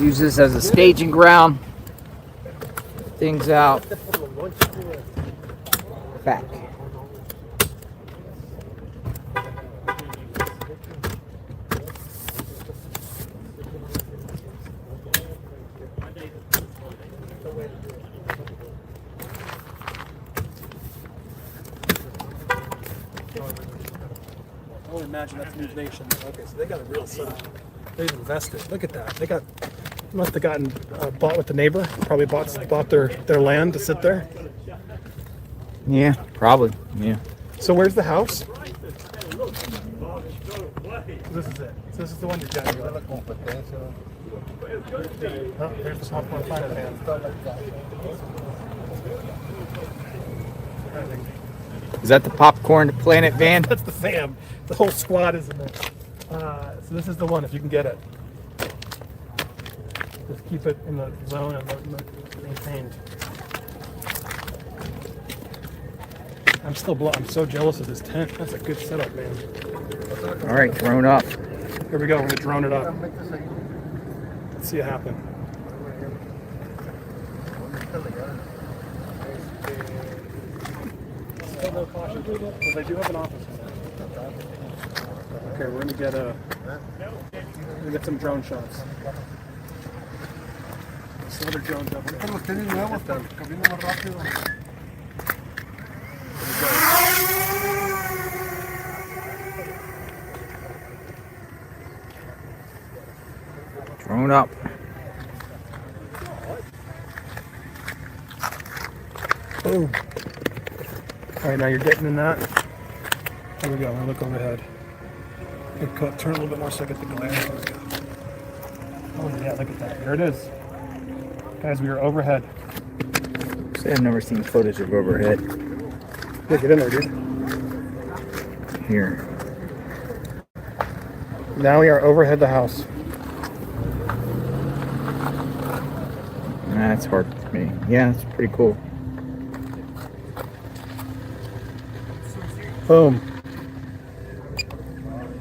Use this as a staging ground. Things out. Back. I would imagine that's News Nation. Okay, so they got a real setup. They've invested. Look at that. They got must have gotten bought with the neighbor. Probably bought their land to sit there. Yeah, probably. Yeah. So where's the house? This is it. So this is the one you're getting. Oh, there's the Popcorn Planet van. Is that the Popcorn Planet van? That's the fam. The whole squad is in there. So this is the one, if you can get it. Just keep it in the zone and maintained. I'm so jealous of this tent. That's a good setup, man. All right, drone up. Here we go. We're gonna drone it up. Let's see it happen. Still no caution, because they do have an office. Okay, we're gonna get some drone shots. Some other drones up. Los tenis nuevos, camino más rápido. Drone up. Boom. All right, now you're getting in that. Here we go. I'll look overhead. Turn a little bit more so I get the glare. Oh yeah, look at that. There it is. Guys, we are overhead. See, I've never seen footage of overhead. Yeah, get in there, dude. Here. Now we are overhead the house. That's hard for me. Yeah, it's pretty cool. Boom.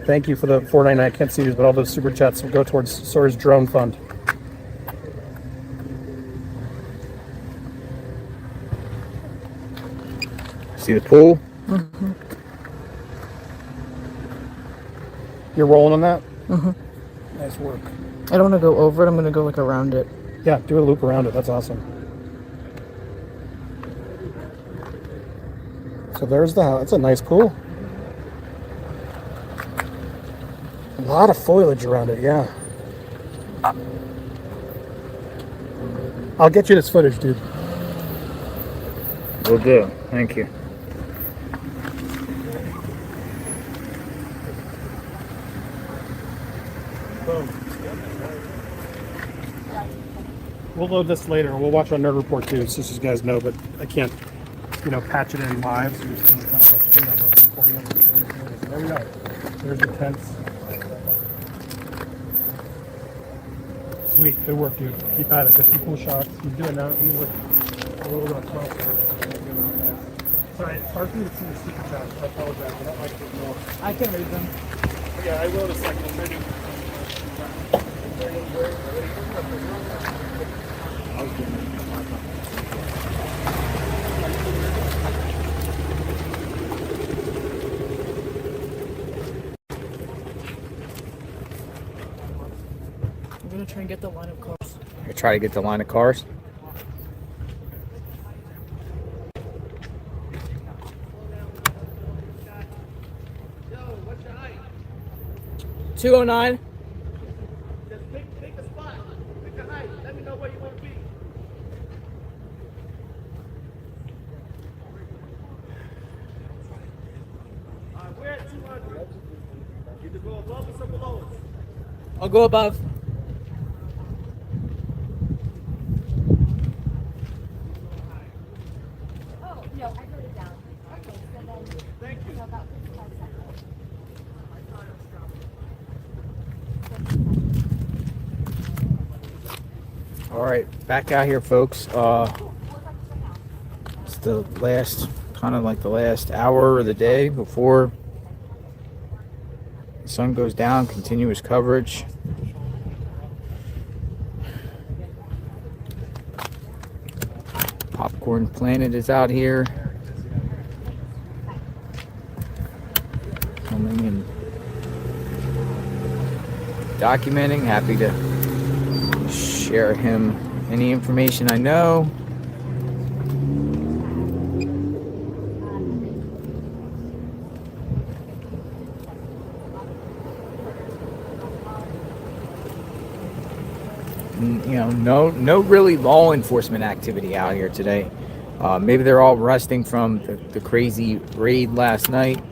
Thank you for the $4.99. I can't see these, but all those super chats will go towards Sora's drone fund. See the pool? Mm-hmm. You're rolling on that? Mm-hmm. Nice work. I don't want to go over it. I'm going to go like around it. Yeah, do a loop around it. That's awesome. So there's the house. It's a nice pool. A lot of foliage around it, yeah. I'll get you this footage, dude. Will do. Thank you. Boom. We'll load this later. We'll watch on Nerd Report too, so you guys know, but I can't patch it in live, so you're seeing kind of a screen on the recording of the screen. So there we are. There's the tents. Sweet, good work, dude. Keep at it. Get some cool shots. You're doing that. You look a little bit closer. Sorry, it's hard for me to see the super chats. I apologize. I don't like to ignore. I can read them. Yeah, I will in a second. Maybe. I'm gonna try and get the line of cars. I try to get the line of cars. Yo, what's your height? 209. Just pick a spot. Pick a height. Let me know where you want to be. Alright, we're at 200. Either go above us or below us. I'll go above. Oh, no, I wrote it down. Okay, so then. Thank you. About 55 seconds. All right, back out here, folks. It's the last, kind of like the last hour of the day before the sun goes down. Continuous coverage. Popcorn Planet is out here, filming and documenting. Happy to share him any information I know. No really law enforcement activity out here today. Maybe they're all resting from the crazy raid last night.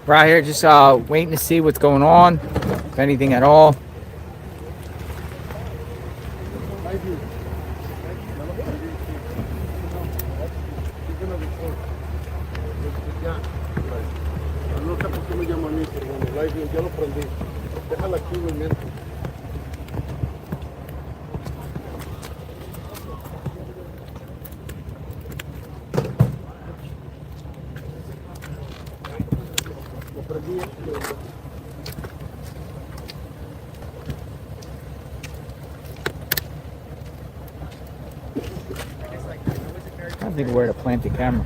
Right here, just waiting to see what's going on, if anything at all. I think where to plant the camera.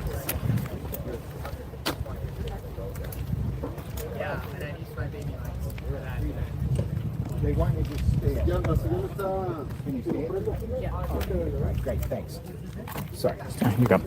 Yeah, and I use my baby lights for that. They want you to stay. Can you see it? Yeah. Right, great, thanks. Sorry. Here you go.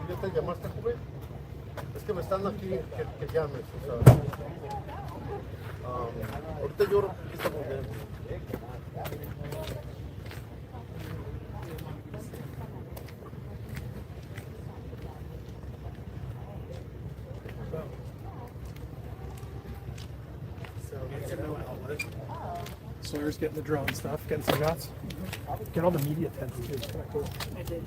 ¿Ya te llamaste, joven? Es que me están aquí que llames, o sea. Ahorita yo creo que estamos bien. Sawyer's getting the drone stuff, getting some shots. Get all the media attention too. It's kind of cool. I did.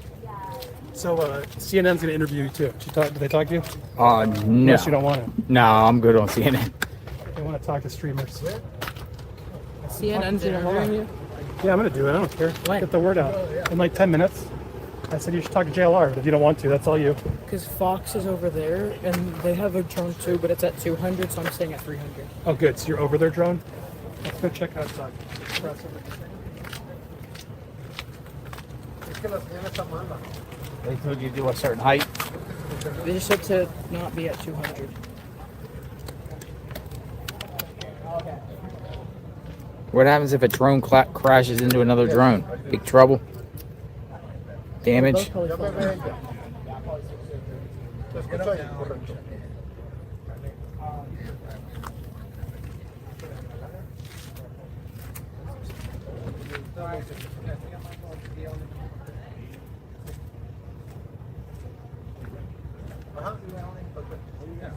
So CNN's gonna interview you too. Did they talk to you? No. Unless you don't want to. No, I'm good on CNN. They want to talk to streamers. CNN's interviewing you? Yeah, I'm gonna do it. I don't care. Get the word out in like 10 minutes. I said you should talk to JLR, but if you don't want to, that's all you. Because Fox is over there, and they have a drone too, but it's at 200, so I'm staying at 300. Oh, good. So you're over their drone. Let's go check out the express. They told you to do a certain height. They just said to not be at 200. What happens if a drone crashes into another drone? Big trouble. Damage.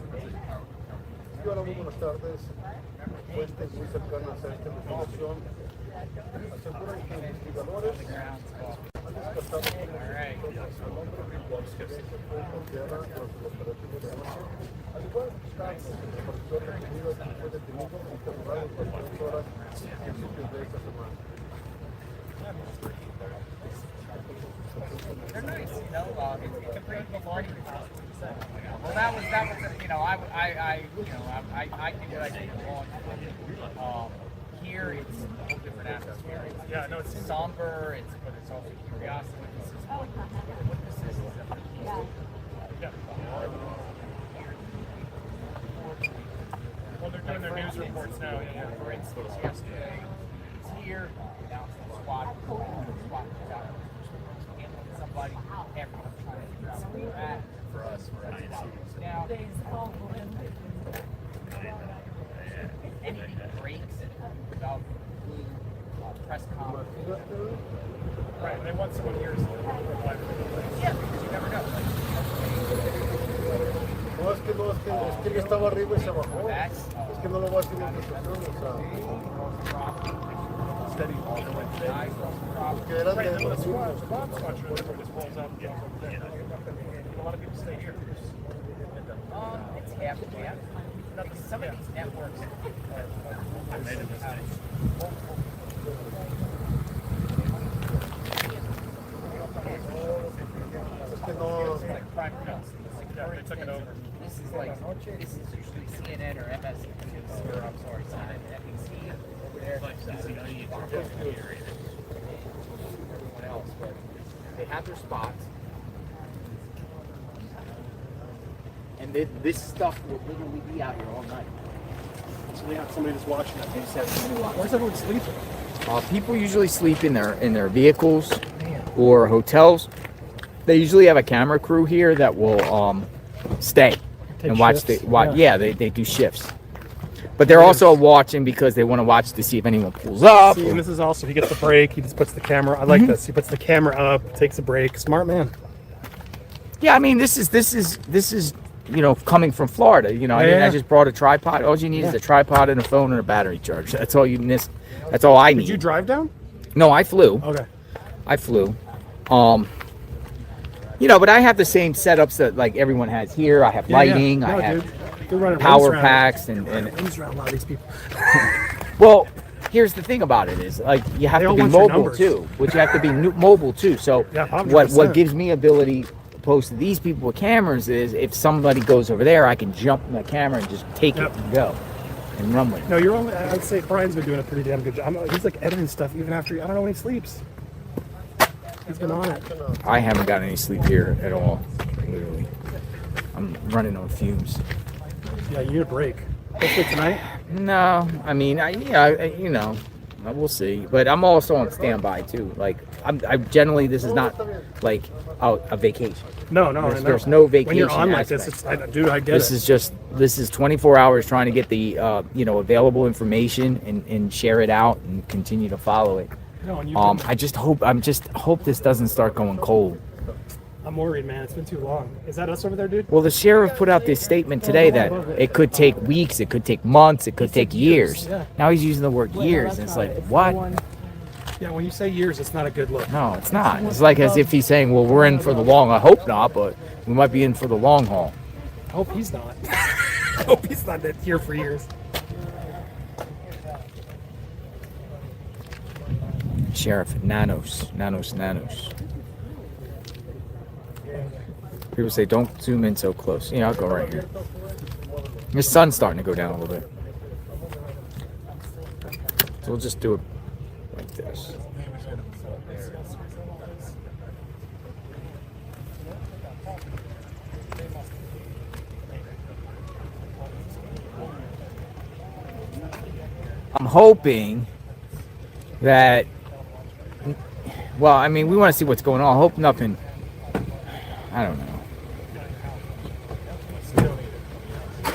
Hola, muy buenas tardes. Fuentes muy cercanas a esta investigación aseguran que investigadores han descartado su nombre por tierra los operativos de armas. Al igual que el supervisor detenido que fue detenido e interrogado por 3 horas a principios de esta semana. They're nice, you know. Compared to before, well, that was, you know, I think what I did wrong. Here, it's a whole different atmosphere. It's somber. But it's also curiosity. This is what this is. Well, they're doing their news reports now. Yeah. For instance, yesterday, it's here. Now it's the squad. Squad was out. Somebody, everyone trying to figure out where they're at. For us, we're at now. Anything breaks without press conference. Right, they want someone here to reply. Yeah, because you never know. No, es que él estaba arriba y se bajó. Es que no lo voy a hacer en presentación, o sea. Steady all the way today. Que eran de The bomb squad just rolls out and gets over there. A lot of people stay here. It's half and half. Because some of these networks are made a mistake. They took it over. This is usually CNN or MSNBC, or I'm sorry, CNN, NBC over there. Everyone else, but they have their spots. And this stuff will literally be out here all night. So they have somebody just watching it. Where's everyone sleeping? People usually sleep in their vehicles or hotels. They usually have a camera crew here that will stay and watch. They do shifts. But they're also watching because they want to watch to see if anyone pulls up. See, and this is also, he gets the break, he just puts the camera, I like this, he puts the camera up, takes a break, smart man. Yeah, I mean, this is you know, coming from Florida, you know, I just brought a tripod. All you need is a tripod and a phone and a battery charge. That's all you need. That's all I need. Did you drive down? No, I flew. Okay. I flew. You know, but I have the same setups that like everyone has here. I have lighting, No, I have dude. power packs and rings around a lot of these people. Well, here's the thing about it is like you have to be mobile too, but you have to be mobile too. So what gives me ability opposed to these people with cameras is if somebody goes over there, I can jump in the camera and just take it and go and run with it. No, you're only, I'd say Brian's been doing a pretty damn good job. He's like editing stuff even after, I don't know when he sleeps. He's been on it. I haven't got any sleep here at all, literally. I'm running on fumes. Yeah, you need a break. Hopefully tonight. No, I mean, you know, we'll see. But I'm also on standby too. Like, I generally, this is not like a vacation. No, no, There's no vacation. When you're on like aspect. this, dude, I get This it. this is 24 hours trying to get the available information and share it out and continue to follow it. No, and you I just hope this doesn't start going cold. I'm worried, man. It's been too long. Is that us over there, dude? Well, the sheriff put out this statement today that it could take weeks, it could take months, it could take years. Yeah. Now he's using the word years, and it's like, what? Yeah, when you say years, it's not a good look. No, it's not. It's like as if he's saying, well, we're in for the long. I hope not, but we might be in for the long haul. I hope he's not. I hope he's not here for years. Sheriff, nanos. People say, don't zoom in so close. I'll go right here. The sun's starting to go down a little bit. So we'll just do it like this. I'm hoping that, well, I mean, we want to see what's going on. I hope nothing, I don't know.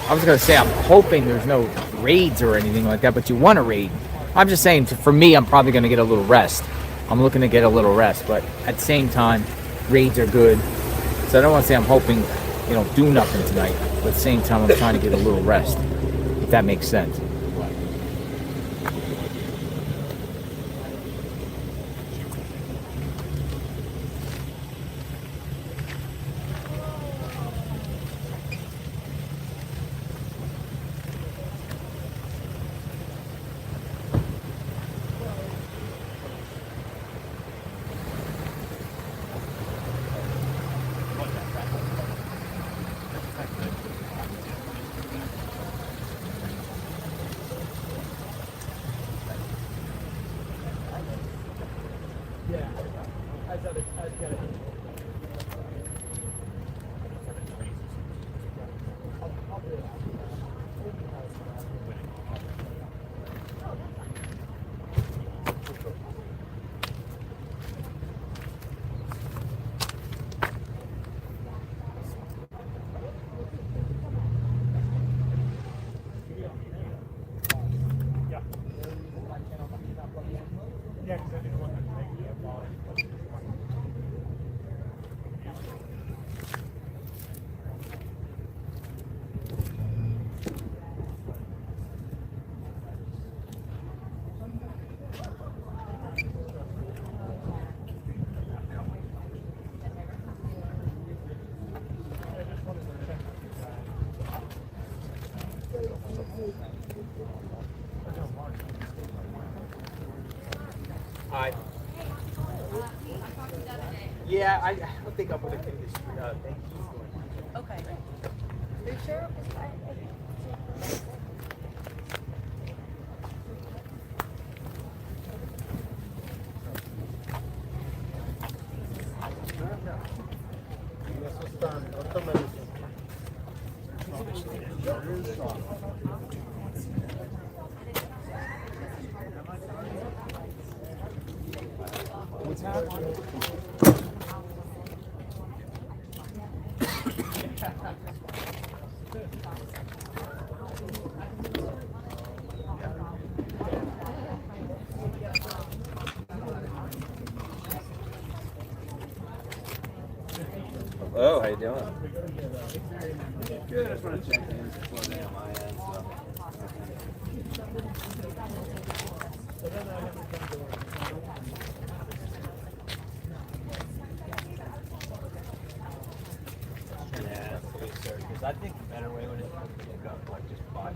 I was going to say, I'm hoping there's no raids or anything like that, but you want to raid. I'm just saying, for me, I'm probably going to get a little rest. I'm looking to get a little rest, but at the same time, raids are good. So I don't want to say I'm hoping, do nothing tonight, but at the same time, I'm trying to get a little rest, if that makes sense. Yeah, I don't think I'm going to do this. Thank you. Okay. Are you sure? Hello, how you doing? Good, I just want to check in. Slow down my end, Because I think the better way would have been to go like just buy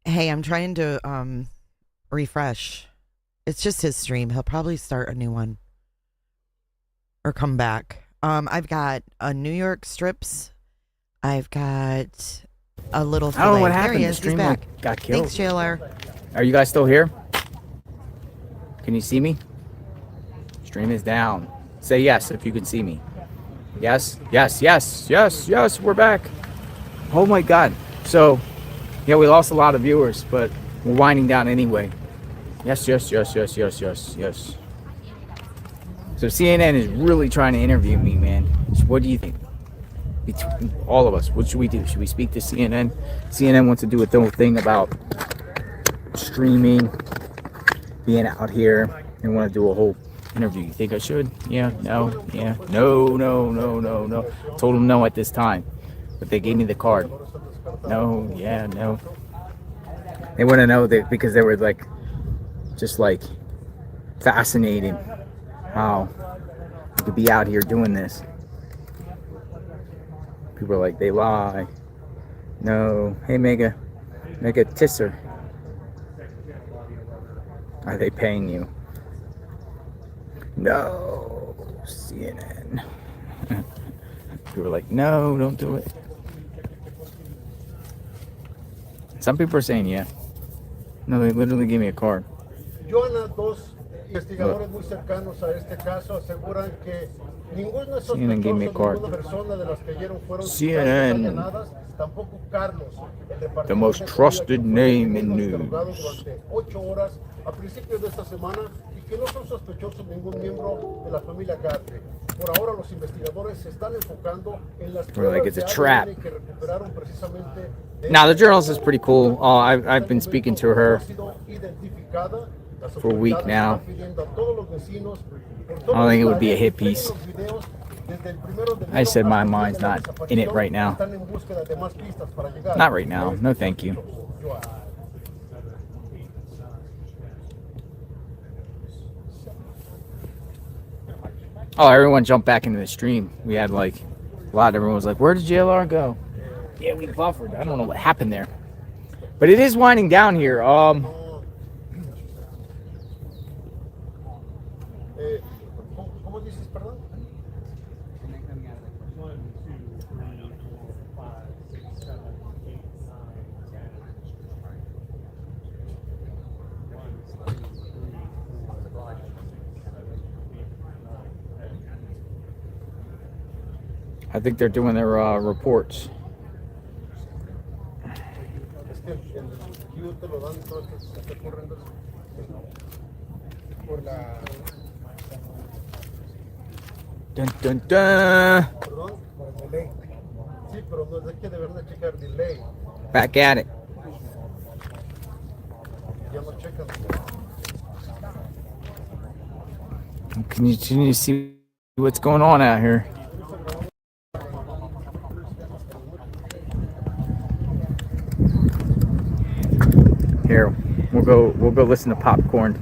Hey, I'm trying to refresh. It's just his stream. He'll probably start a new one or come back. I've got a New York strips. I've got a little filet. I don't know what There happened. he The is. He's stream back. like, got killed. Thanks, JLR. Are you guys still here? Can you see me? Stream is down. Say yes if you can see me. Yes, yes, yes, yes, yes, we're back. Oh my God. So, yeah, we lost a lot of viewers, but we're winding down anyway. Yes, yes, yes, yes, yes, yes, yes. So CNN is really trying to interview me, man. So what do you think? Between all of us, what should we do? Should we speak to CNN? CNN wants to do a whole thing about streaming, being out here. They want to do a whole interview. You think I should? Yeah, no, yeah, no, no, no, no, no. Told them no at this time, but they gave me the card. No, yeah, no. They want to know that because they were like, just like fascinated how you could be out here doing this. People are like, they lie. No. Hey, Mega Tisser. Are they paying you? No. CNN. People are like, no, don't do it. Some people are saying, yeah. No, they literally gave me a card. Joana, dos investigadores muy cercanos a este caso aseguran que ningún CNN gave me a card. persona de las que ayer fueron CNN, tampoco Carlos, the most trusted name in news. durante 8 horas a principios de esta semana y que no son sospechosos ningún miembro de la familia Guthrie. Por ahora los investigadores se están enfocando en las We're like, it's a trap. que recuperaron precisamente Now, the journalist is pretty cool. I've been speaking to her for a week now. I don't think it would be a hit piece. I said my mind's not in it right now. Not right now. No, thank you. Oh, everyone jumped back into the stream. We had like a lot. Everyone was like, where did JLR go? Yeah, we buffered. I don't know what happened there. But it is winding down here. I think they're doing their reports. Dun dun dun. Back at it. Can you see what's going on out here? Here, we'll go listen to Popcorn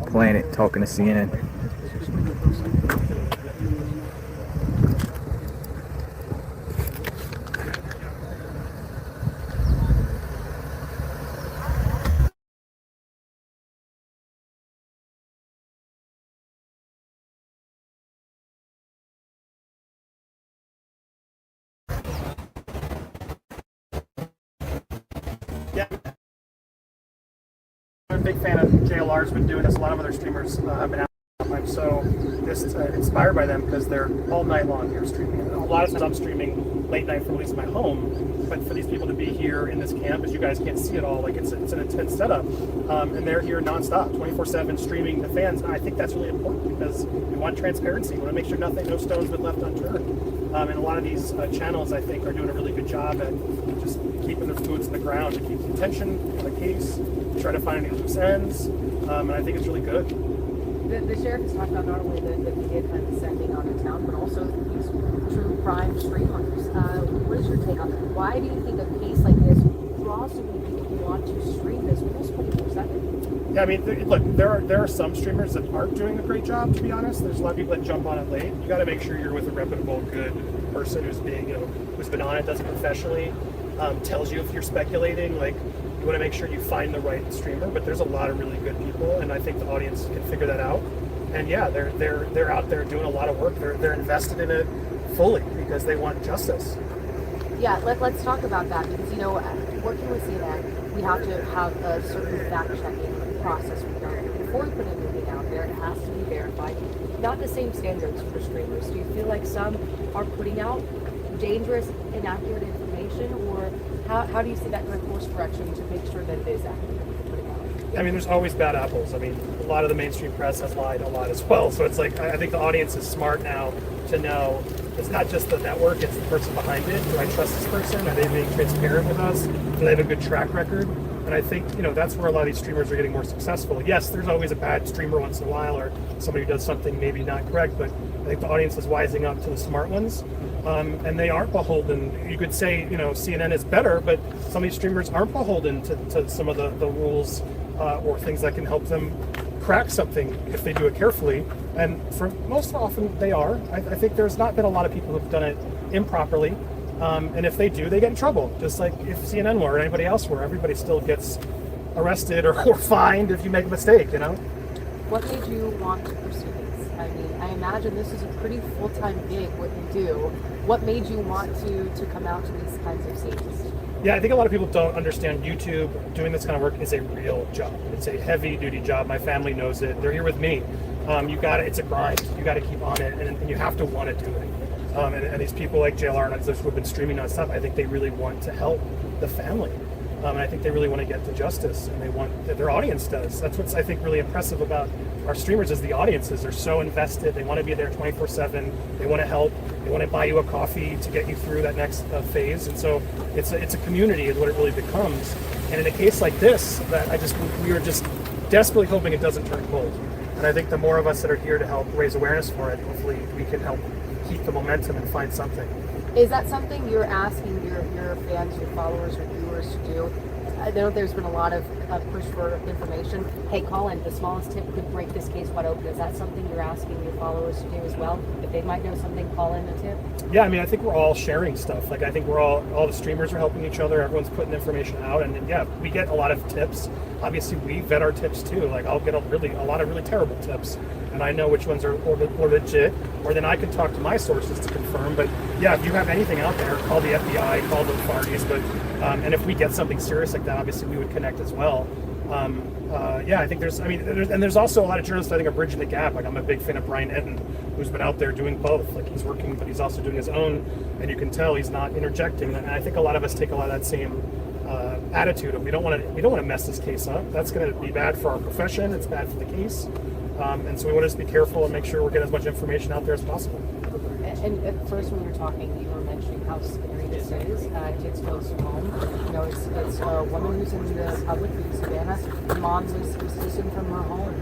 Planet talking to CNN. Yeah. I'm a big fan of JLR's been doing this. A lot of other streamers have been out. So this is inspired by them because they're all night long here streaming. A lot of times I'm streaming late night from at least my home, but for these people to be here in this camp, as you guys can't see it all, like it's an intense setup, and they're here nonstop, 24/7 streaming the fans. And I think that's really important because we want transparency. We want to make sure no stone's been left unturned. And a lot of these channels, I think, are doing a really good job at just keeping their boots in the ground to keep the attention on the case, try to find any loose ends, and I think it's really good. The sheriff has talked about not only the media kind of descending onto town, but also these true crime streamers. What is your take on that? Why do you think a case like this draws so many people who want to stream this almost 24/7? Yeah, I mean, look, there are some streamers that aren't doing a great job, to be honest. There's a lot of people that jump on it late. You got to make sure you're with a reputable, good person who's being, who's been on it, does it professionally, tells you if you're speculating. Like, You want to make sure you find the right streamer, but there's a lot of really good people, and I think the audience can figure that out. And yeah, they're out there doing a lot of work. They're invested in it fully because they want justice. Yeah, let's talk about that because, you know, working with CNN, we have to have a certain fact-checking process we go through. Before we put anything out there, it has to be verified. Not the same standards for streamers. Do you feel like some are putting out dangerous, inaccurate information, or how do you see that kind of course correction to make sure that it is accurate? I mean, there's always bad apples. I mean, a lot of the mainstream press has lied a lot as well. So it's like, I think the audience is smart now to know it's not just the network, it's the person behind it. Do I trust this person? Are they being transparent with us? Do they have a good track record? And I think, you know, that's where a lot of these streamers are getting more successful. Yes, there's always a bad streamer once in a while, or somebody who does something maybe not correct, but I think the audience is wising up to the smart ones. And they aren't beholden. You could say, you know, CNN is better, but some of these streamers aren't beholden to some of the rules or things that can help them crack something if they do it carefully. And for most often they are. I think there's not been a lot of people who've done it improperly. And if they do, they get in trouble. Just like if CNN were or anybody else were, everybody still gets arrested or fined if you make a mistake, you know? What made you want to pursue this? I mean, I imagine this is a pretty full-time gig, what you do. What made you want to come out to these kinds of scenes? Yeah, I think a lot of people don't understand YouTube. Doing this kind of work is a real job. It's a heavy-duty job. My family knows it. They're here with me. It's a grind. You got to keep on it, and you have to want to do it. And these people like JLR and others who have been streaming nonstop, I think they really want to help the family. And I think they really want to get to justice, and they want their audience does. That's what's, I think, really impressive about our streamers is the audiences. They're so invested. They want to be there 24/7. They want to help. They want to buy you a coffee to get you through that next phase. And so it's a community is what it really becomes. And in a case like this, that we were just desperately hoping it doesn't turn cold. And I think the more of us that are here to help raise awareness for it, hopefully we can help keep the momentum and find something. Is that something you're asking your fans, your followers, your viewers to do? I know there's been a lot of push for information. Hey, call in. The smallest tip could break this case wide open. Is that something you're asking your followers to do as well? If they might know something, call in a tip? Yeah, I mean, I think we're all sharing stuff. Like, I think we're all the streamers are helping each other. Everyone's putting information out. And yeah, we get a lot of tips. Obviously, we vet our tips too. Like, I'll get a lot of really terrible tips. And I know which ones are legit, or then I can talk to my sources to confirm. But yeah, if you have anything out there, call the FBI, call the authorities. But and if we get something serious like that, obviously we would connect as well. Yeah, I think there's also a lot of journalists I think are bridging the gap. Like I'm a big fan of Brian Etten, who's been out there doing both. Like he's working, but he's also doing his own, and you can tell he's not interjecting. And I think a lot of us take a lot of that same attitude of we don't want to mess this case up. That's going to be bad for our profession. It's bad for the case. And so we want to just be careful and make sure we're getting as much information out there as possible. And at first when you were talking, you were mentioning how scary this is. It takes close to home. You know, it's a woman who's in the public view, Savannah. The mom was taken from her home.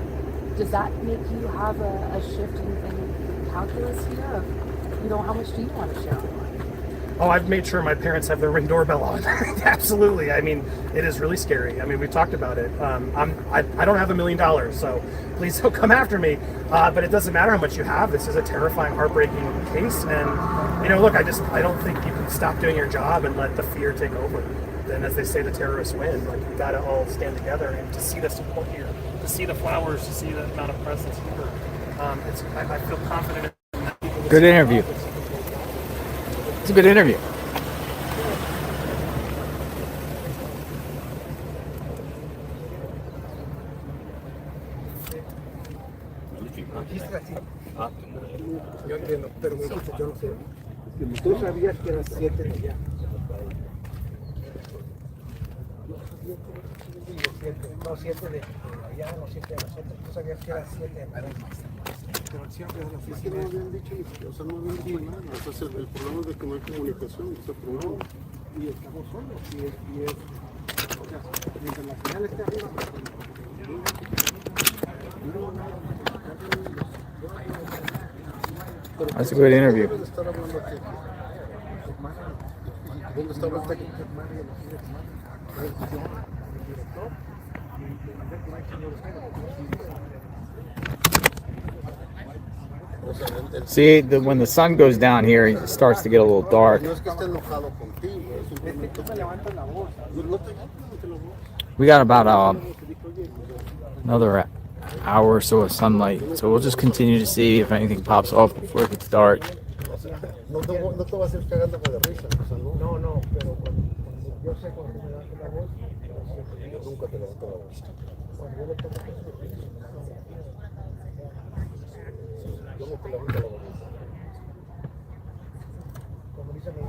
Does that make you have a shift in calculus here of, you know, how much do you want to share? Oh, I've made sure my parents have their Ring doorbell on. Absolutely. I mean, it is really scary. I mean, we've talked about it. I don't have $1 million, so please don't come after me. But it doesn't matter how much you have. This is a terrifying, heartbreaking case. And, you know, look, I don't think you can stop doing your job and let the fear take over. Then, as they say, the terrorists win. Like, you've got to all stand together. And to see the support here, to see the flowers, to see the amount of presence here, I feel confident in that people. Good interview. It's a good interview. Yo entiendo, pero me dijiste, yo no sé. Tú sabías que eran 7 de allá. No, 7 de allá, no 7 de nosotros. Tú sabías que eran 7 de allá. Pero siempre de la oficina. Es que no habían dicho, o sea, no habían dicho nada. O sea, el problema es de que no hay comunicación, ese problema. Y estamos solos. Y es, o sea, mientras la señal esté arriba, That's a good interview. ¿Dónde estaba el técnico? See, when the sun goes down here, it starts to get a little dark. No es que esté enojado contigo, es simplemente que no te we got about another hour or so of sunlight, so we'll just continue to see if anything pops off before it gets dark. No te vas a ir cagando de risa, o sea, no. No, pero cuando yo sé cuando me das la voz, yo nunca te levanto la voz. Cuando yo le toco yo no te levanto la voz. Como dice mi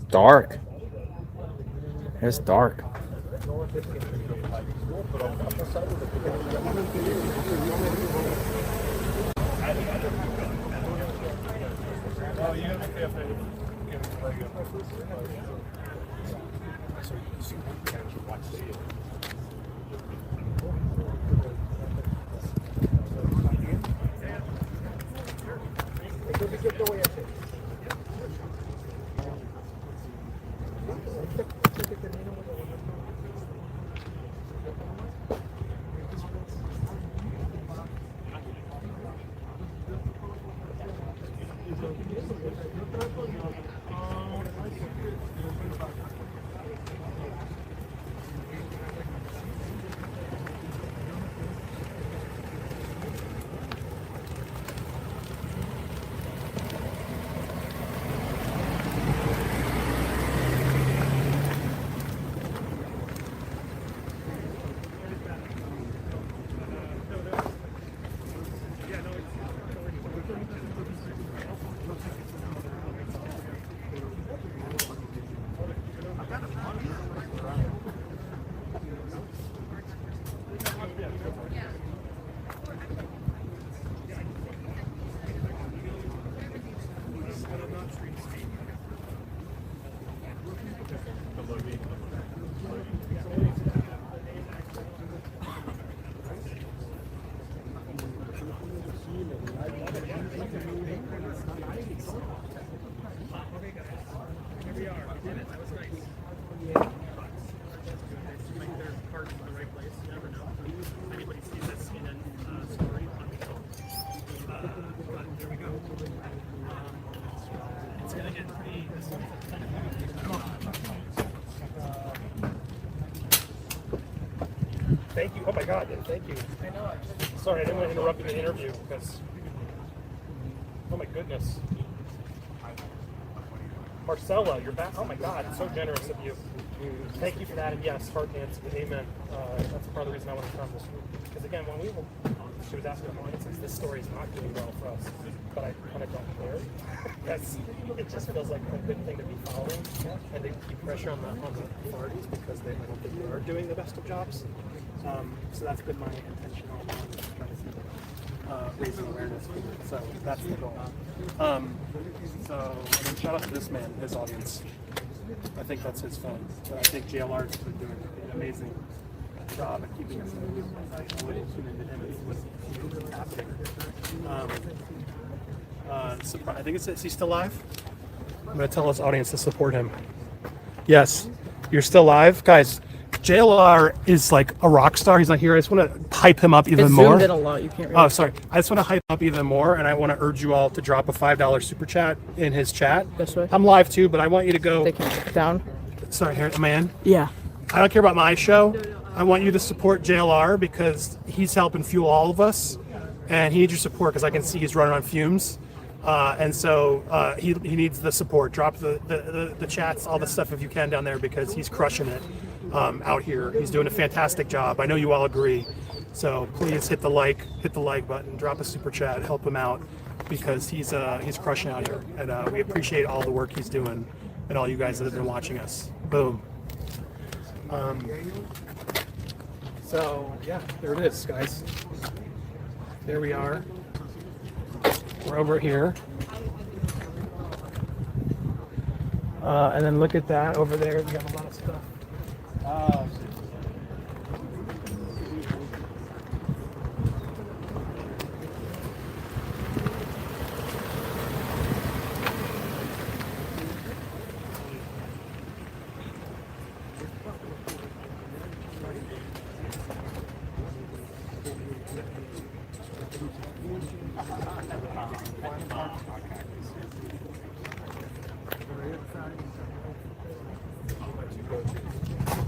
Dark. It's dark. Thank you. Oh my God, thank you. I know. Sorry, I didn't want to interrupt the interview because. Oh my goodness. Marcella, you're back. Oh my God, so generous of you. Thank you for that. And yes, heart Nancy. Amen. That's part of the reason I want to come this week. Because again, when she was asking the audiences, this story is not doing well for us. But I kind of don't care. Yes, it just feels like a good thing to be following and to keep pressure on the authorities because I don't think they are doing the best of jobs. So that's been my intention all along, trying to raising awareness. So that's the goal. So shout out to this man, his audience. I think that's his phone. But I think JLR has been doing an amazing job at keeping us in the loop. I would tune into him and what's happening. I think is he still live? I'm going to tell his audience to support him. Yes, you're still live, guys. JLR is like a rock star. He's not here. I just want to hype him up even more. Zoomed in a lot. You can't really Oh, sorry. I just want to hype up even more, and I want to urge you all to drop a $5 super chat in his chat. This way. I'm live too, but I want you to go down. Sorry, here, am I in? Yeah. I don't care about my show. I want you to support JLR because he's helping fuel all of us, and he needs your support because I can see he's running on fumes. And so he needs the support. Drop the chats, all the stuff if you can down there because he's crushing it out here. He's doing a fantastic job. I know you all agree. So please hit the like button, drop a super chat, help him out because he's crushing out here. And we appreciate all the work he's doing and all you guys that have been watching us. Boom. So yeah, there it is, guys. There we are. We're over here. And then look at that over there. We got a lot of stuff.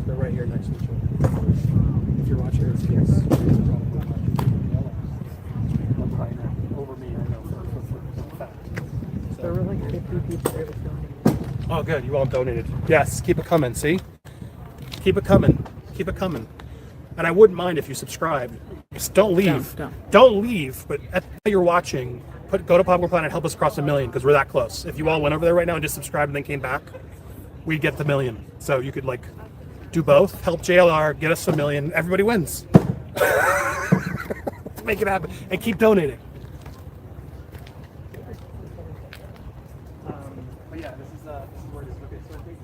They're right here next to each other. If you're watching it, yes. Over me, I know for a fact. There were like 50 people there filming. Oh, good. You all donated. Yes, keep it coming. See, keep it coming. Keep it coming. And I wouldn't mind if you subscribed. Just don't leave. Don't leave. But at you're watching, go to Popcorn Planet and help us cross 1 million because we're that close. If you all went over there right now and just subscribed and then came back, we'd get the 1 million. So you could like do both. Help JLR get us 1 million. Everybody wins. Let's make it happen and keep donating. But yeah, this is where it is. Okay, so I think.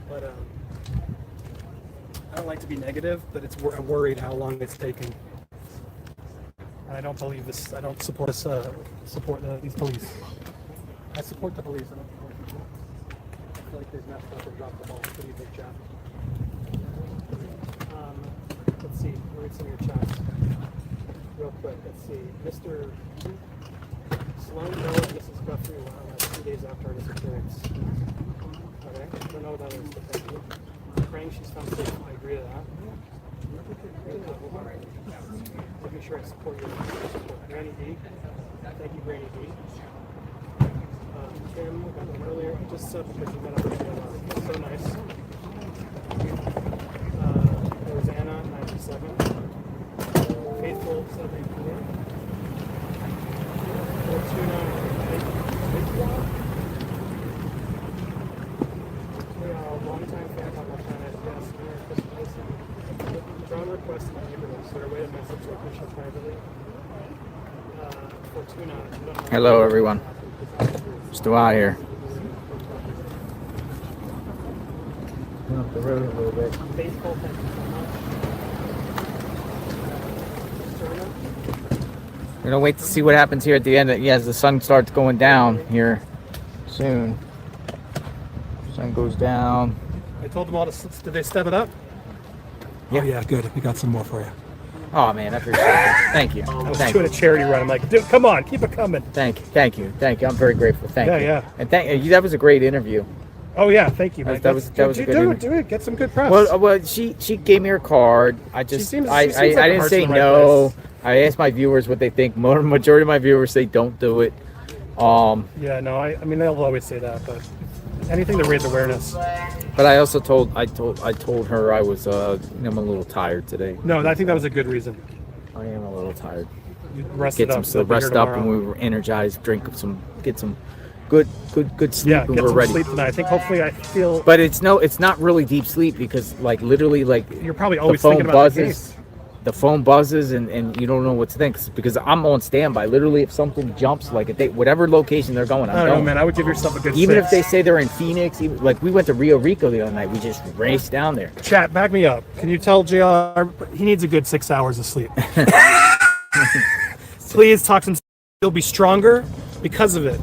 But I don't like to be negative, but I'm worried how long it's taking. And I don't believe this. I don't support this. These police. I support the police. I don't support people. I feel like they've messed up and dropped the ball. Pretty big job. Let's see. Read some of your chats real quick. Let's see. Mr. Sloan Noah and Mrs. Guthrie were on 2 days after her disappearance. Okay. I don't know what that is, but thank you. Praying she's found safe. I agree to that. Let me sure I support you. Granny D. Thank you, Granny D. Kim, got them earlier. Just because you met up with me. So nice. Rosanna, 97. Faithful, 74. Fortuna, long-time fan of Popcorn Planet. Yes, John requested in the neighborhood. Is there a way to message location privately? Fortuna. Hello, everyone. Still out here. Went up the road a little bit. Faithful, thank you so much. We're gonna wait to see what happens here at the end. As the sun starts going down here soon. Sun goes down. I told them all to. Did they step it up? Yeah. Oh yeah, good. We got some more for you. Oh man, I appreciate it. Thank you. I was Thank doing you. a charity run. I'm like, dude, come on, keep it coming. Thank you. I'm very grateful. Thank you. Yeah. And thank you. That was a great interview. Oh yeah, thank you. That was a good interview. Do it. Get some good press. Well, she gave me her card. I just I didn't say no. I asked my viewers what they think. Majority of my viewers say don't do it. Yeah, no, I mean they'll always say that, but anything to raise awareness. But I also told her I was I'm a little tired today. No, I think that was a good reason. I am a little tired. You rested up. Rest up, and we were energized. Get some good sleep, Yeah, and get we're some ready. sleep tonight. I think hopefully I feel. But it's not really deep sleep because literally you're probably always the phone thinking about the buzzes. case. The phone buzzes and you don't know what to think because I'm on standby. Literally, if something jumps, whatever location they're going, I'm I don't know, going. man. I would give yourself a good. Even 6. if they say they're in Phoenix, like we went to Rio Rico the other night, we just raced down there. Chat, back me up. Can you tell JR he needs a good 6 hours of sleep? Please talk some. He'll be stronger because of it.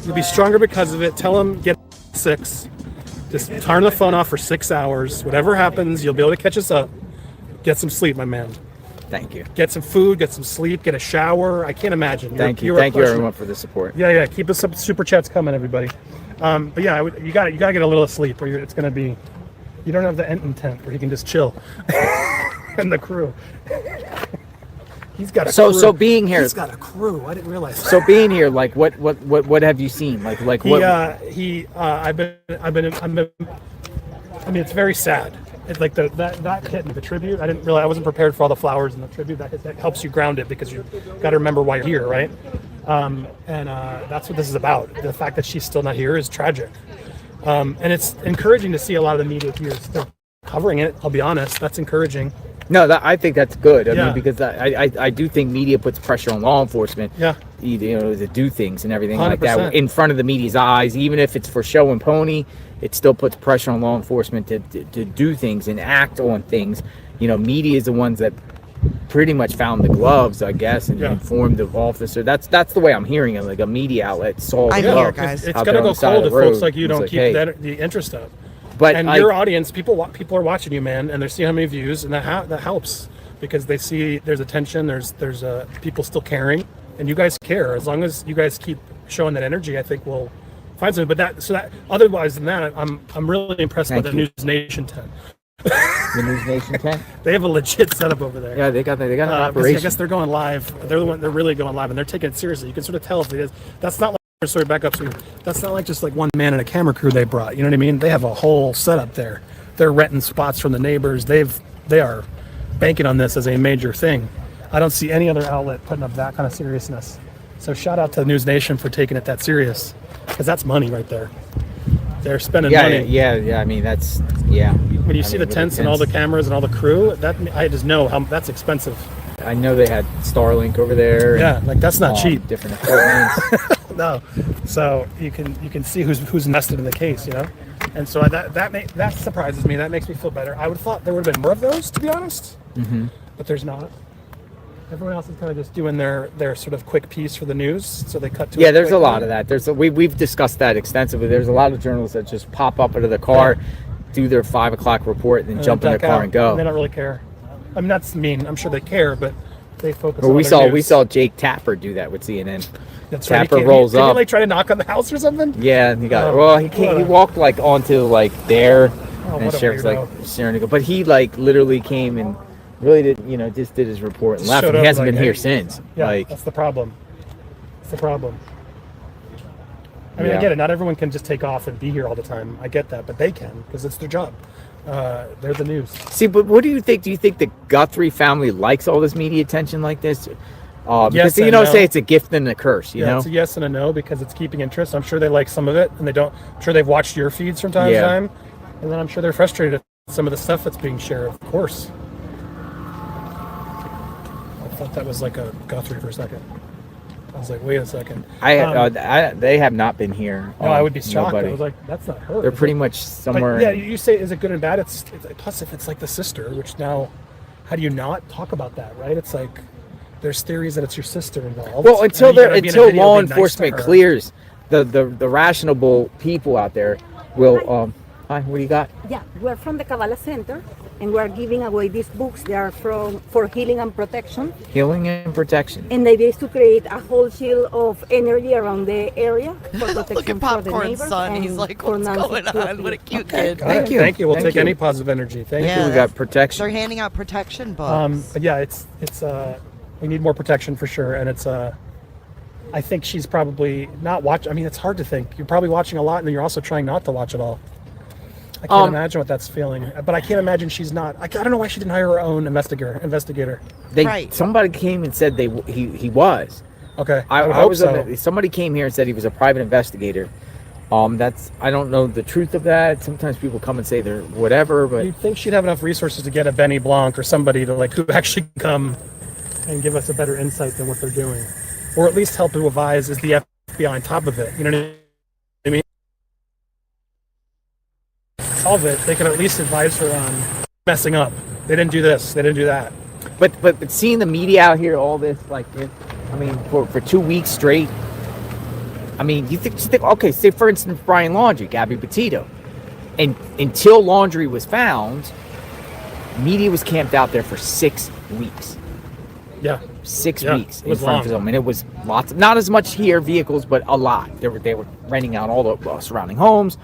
He'll be stronger because of it. Tell him get 6. Just turn the phone off for 6 hours. Whatever happens, you'll be able to catch us up. Get some sleep, my man. Thank you. Get some food, get some sleep, get a shower. I can't imagine. Thank you everyone for the support. Yeah. Keep us up. Super chats coming, everybody. But yeah, you got to get a little sleep, or it's gonna be. You don't have the Enton tent where you can just chill, and the crew. He's got a crew. So being here. He's got a crew. I didn't realize. So being here, like what have you seen? Like what? I've been. I mean, it's very sad. It's like that kitten, the tribute. I wasn't prepared for all the flowers and the tribute. That helps you ground it because you got to remember why you're here, right? And that's what this is about. The fact that she's still not here is tragic. And it's encouraging to see a lot of the media here still covering it. I'll be honest, that's encouraging. No, I think that's good. I Yeah. mean, because I do think media puts pressure on law enforcement. Yeah. To do things and everything like that 100%. in front of the media's eyes, even if it's for show and pony. It still puts pressure on law enforcement to do things and act on things. Media is the ones that pretty much found the gloves, I guess, and informed the officer. That's the way I'm hearing it. Like a media outlet saw the gloves. It's gonna go cold if folks like you don't keep the interest up. But your audience, people are watching you, man, and they're seeing how many views, and that helps because they see there's attention, there's people still caring, and you guys care. As long as you guys keep showing that energy, I think we'll find something. But otherwise than that, I'm really impressed by the News Nation tent. The News Nation tent. They have a legit setup over there. Yeah, they got an operation. I guess they're going live. They're really going live, and they're taking it seriously. You can sort of tell if it is. That's not like sorry, back up. So that's not like just like one man and a camera crew they brought. You know what I mean? They have a whole setup there. They're renting spots from the neighbors. They are banking on this as a major thing. I don't see any other outlet putting up that kind of seriousness. So shout out to News Nation for taking it that serious, because that's money right there. They're spending money. Yeah. I mean, that's When you see the tents and all the cameras and all the crew, I just know how that's expensive. I know they had Starlink over there. Yeah, like that's not cheap. Different equipment. No, so you can see who's invested in the case, you know, and so that surprises me. That makes me feel better. I would have thought there would have been more of those, to be honest, but there's not. Everyone else is kind of just doing their sort of quick piece for the news, so they cut to Yeah, there's a lot of that. We've discussed that extensively. There's a lot of journalists that just pop up into the car, do their 5 o'clock report, and then jump in their car and go. They don't really care. I mean, that's mean. I'm sure they care, but they focus. Well, on we saw Jake Tapper do that with CNN. That's Tapper right. rolls Did up. he like try to knock on the house or something? Yeah, and he got he walked like onto like there, and what a sheriff's like weirdo. staring to go. But he like literally came and really did just did his report and Just left. showed And he up hasn't like, been here hey. since. Yeah, Like that's the problem. It's the problem. I mean, Yeah. I get it. Not everyone can just take off and be here all the time. I get that, but they can because it's their job. They're the news. See, but what do you think? Do you think the Guthrie family likes all this media attention like this? Because Yes and say no. it's a gift and a curse. You know, It's a yes and a no because it's keeping interest. I'm sure they like some of it, and they don't. I'm sure they've watched your feeds from time to time, and then I'm sure they're frustrated at some of the stuff that's being shared. Of course. I thought that was like a Guthrie for a second. I was like, wait a second. they have not been here. No, I would be shocked. Nobody. I was like, that's not her. They're is pretty it? much somewhere. But yeah, you say, is it good and bad? It's plus if it's like the sister, which now, how do you not talk about that, right? It's like there's theories that it's your sister involved. Well, until And you gotta be in a until video law being nice to enforcement her. clears, the rational people out there will. Hi, what do you got? Yeah, we're from the Kabbalah Center, and we're giving away these books. They are for healing and protection. Healing and protection. And the idea is to create a whole shield of energy around the area for protection Look at for the Popcorn's neighbors. son. and He's like, for what's Nancy going on? Guthrie. What a cute kid. Thank you. We'll take any positive energy. Thank you. We got protection. They're handing out protection books. But yeah, it's we need more protection for sure, and it's I think she's probably not watching. I mean, it's hard to think. You're probably watching a lot, and then you're also trying not to watch it all. I can't imagine what that's feeling, but I can't imagine she's not. I don't know why she didn't hire her own investigator. Somebody came and said he was. Okay, I would hope was. so. Somebody came here and said he was a private investigator. I don't know the truth of that. Sometimes people come and say they're whatever, but You'd think she'd have enough resources to get a Benny Blanc or somebody to who actually come and give us a better insight than what they're doing, or at least help to advise. Is the FBI on top of it? You know what I mean? Solve it. They could at least advise her on messing up. They didn't do this. They didn't do that. But seeing the media out here, all this for 2 weeks straight. I mean, you think okay, say for instance Brian Laundrie, Gabby Petito, and until Laundrie was found, media was camped out there for 6 weeks. Yeah, 6 Yeah, weeks it in was front of long. them, and it was lots. Not as much here vehicles, but a lot. They were renting out all the surrounding homes.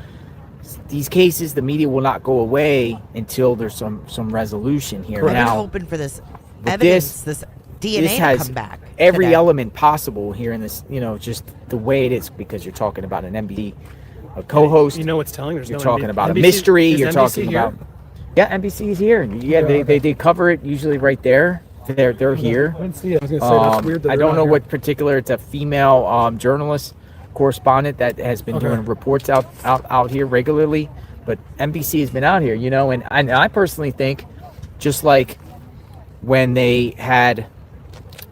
These cases, the media will not go away until there's some resolution here. I've been Now, hoping for this with evidence, this DNA this to has come back. every today. element possible here in this, just the way it is, because you're talking about an NBC co-host. You know what's telling. There's You're no talking NBC. about a NBC mystery. is You're NBC talking here? about NBC is here. Yeah, they cover it usually right there. They're here. I didn't see it. I was gonna say that's weird. That I they're don't not know here. what particular. It's a female journalist correspondent that has been Okay. doing reports out here regularly. But NBC has been out here, and I personally think, just like when they had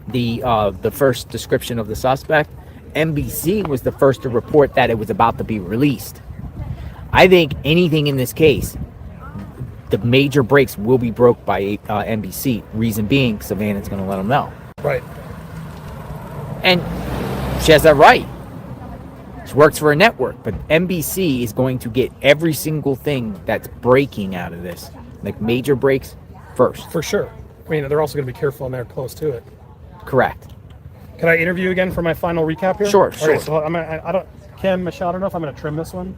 the first description of the suspect, NBC was the first to report that it was about to be released. I think anything in this case, the major breaks will be broke by NBC. Reason being, Savannah's going to let them know. Right. And she has that right. She works for a network, but NBC is going to get every single thing that's breaking out of this, like major breaks, first. For sure. I mean, they're also going to be careful and they're close to it. Correct. Can I interview again for my final recap here? Sure, Okay, sure. so I don't, Kim, Michelle, I don't know if I'm going to trim this one,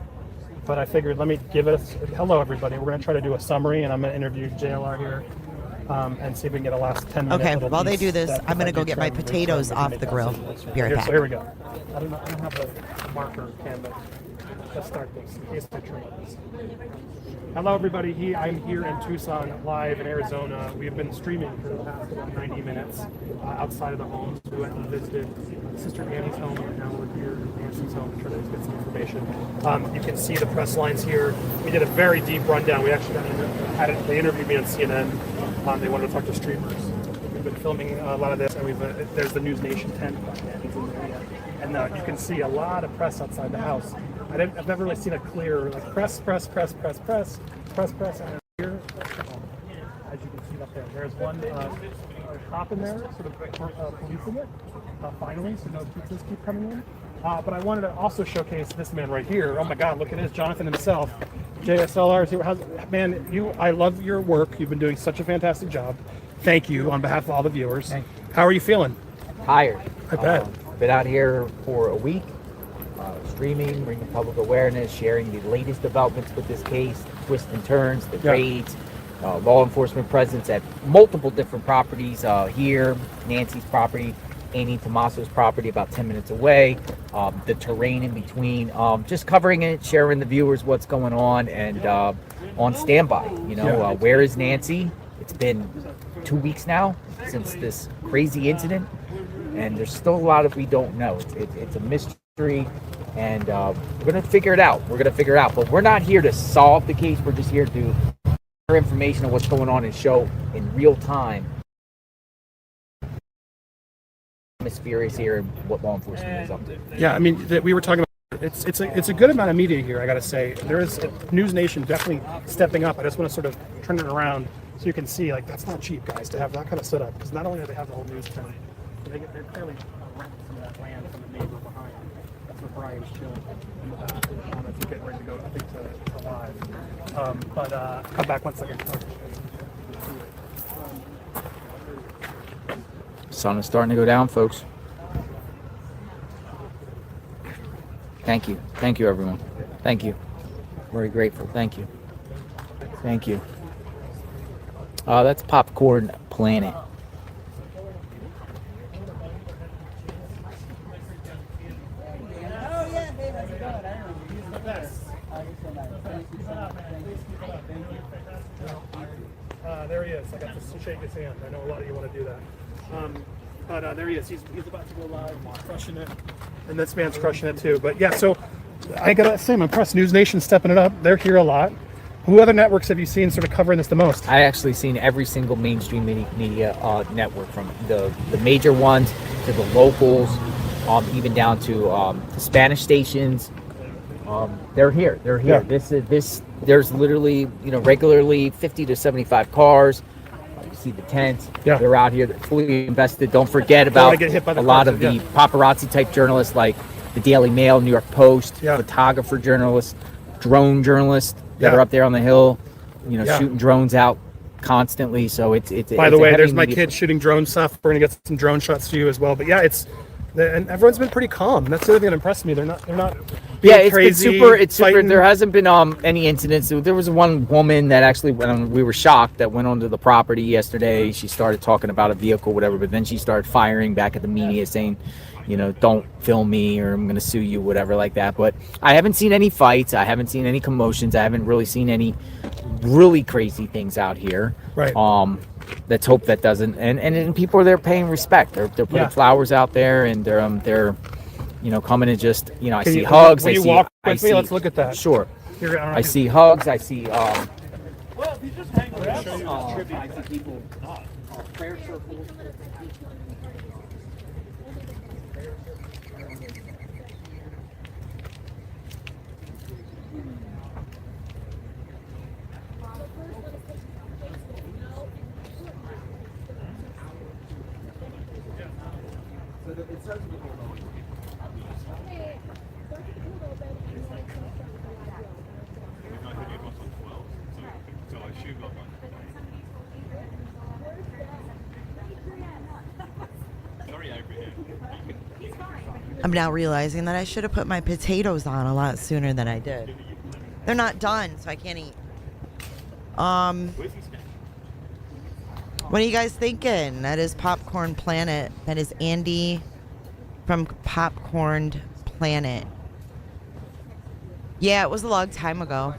but I figured let me give it hello, everybody. We're going to try to do a summary, and I'm going to interview JLR here and see if we can get a last 10 minutes. Okay, while they do this, I'm going to go get my potatoes off the grill. Be right back. So here we go. I don't have a marker, Kim, but let's start this in case I trim this. Hello, everybody. I'm here in Tucson, live in Arizona. We have been streaming for the past about 90 minutes outside of the homes. We went and visited Sister Annie's home, and now we're here at Nancy's home to try to get some information. You can see the press lines here. We did a very deep rundown. We actually they interviewed me on CNN. They wanted to talk to streamers. We've been filming a lot of this, and there's the News Nation tent, and you can see a lot of press outside the house. I've never really seen a clear like press, and then here, as you can see up there, there's one cop in there, sort of policing it. Finally, so no pizzas keep coming in. But I wanted to also showcase this man right here. Oh my God, look at this, Jonathan himself. JSLR is here. Man, I love your work. You've been doing such a fantastic job. Thank you on behalf of all the viewers. How are you feeling? Tired. I bet. Been out here for a week. Streaming, bringing public awareness, sharing the latest developments with this case, twists and turns, the raids, law enforcement presence at multiple different properties here, Nancy's property, Annie Tomaso's property about 10 minutes away, the terrain in between, just covering it, sharing the viewers what's going on, and on standby. Where is Nancy? It's been 2 weeks now since this crazy incident, and there's still a lot we don't know. It's a mystery. And we're going to figure it out. But we're not here to solve the case. We're just here to share information on what's going on and show in real time atmosphere is here and what law enforcement is up to. Yeah, I mean, we were talking about it's a good amount of media here, I got to say. There is News Nation definitely stepping up. I just want to sort of turn it around so you can see, like, that's not cheap, guys, to have that kind of setup. Because not only do they have the whole news tent, they're clearly renting some of that land from the neighbor behind. That's where Brian's chilling in the back. As he's getting ready to go, I think, to live. Come back 1 second. Sun is starting to go down, folks. Thank you. Thank you, everyone. Thank you. Very grateful. Thank you. Thank you. That's Popcorn Planet. There he is. I got to shake his hand. I know a lot of you want to do that. But there he is. He's about to go live. He's crushing it. And this man's crushing it too. But yeah, so I got to say, I'm impressed. News Nation stepping it up. They're here a lot. Who other networks have you seen sort of covering this the most? I actually seen every single mainstream media network, from the major ones to the locals, even down to the Spanish stations. They're here. Yeah. There's literally, regularly 50 to 75 cars. You see the tents. Yeah. They're out here. They're fully invested. Don't forget about a lot of the paparazzi type journalists, like the Daily Mail, New York Post, photographer journalists, drone journalists that are up there on the hill, shooting drones out constantly. So it's By the way, there's my kid shooting drone stuff. We're gonna get some drone shots to you as well. But yeah, and everyone's been pretty calm. That's the other thing that impressed me. They're not. Yeah, it's crazy, been super. It's super. fighting. There hasn't been any incidents. There was one woman that actually, when we were shocked, that went onto the property yesterday. She started talking about a vehicle, whatever, but then she started firing back at the media, saying, don't film me or I'm going to sue you, whatever, like that. But I haven't seen any fights. I haven't seen any commotions. I haven't really seen any really crazy things out here. Right. Let's hope that doesn't. And people are there paying respect. They're putting flowers out there, and they're coming and just, I see hugs. Will you walk with me? Let's look at that. Sure. Here, I see hugs. I see. Well, if you just hang around, I see people prayer circles. I'm now realizing that I should have put my potatoes on a lot sooner than I did. They're not done, so I can't eat. What are you guys thinking? That is Popcorn Planet. That is Andy from Popcorn Planet. Yeah, it was a long time ago.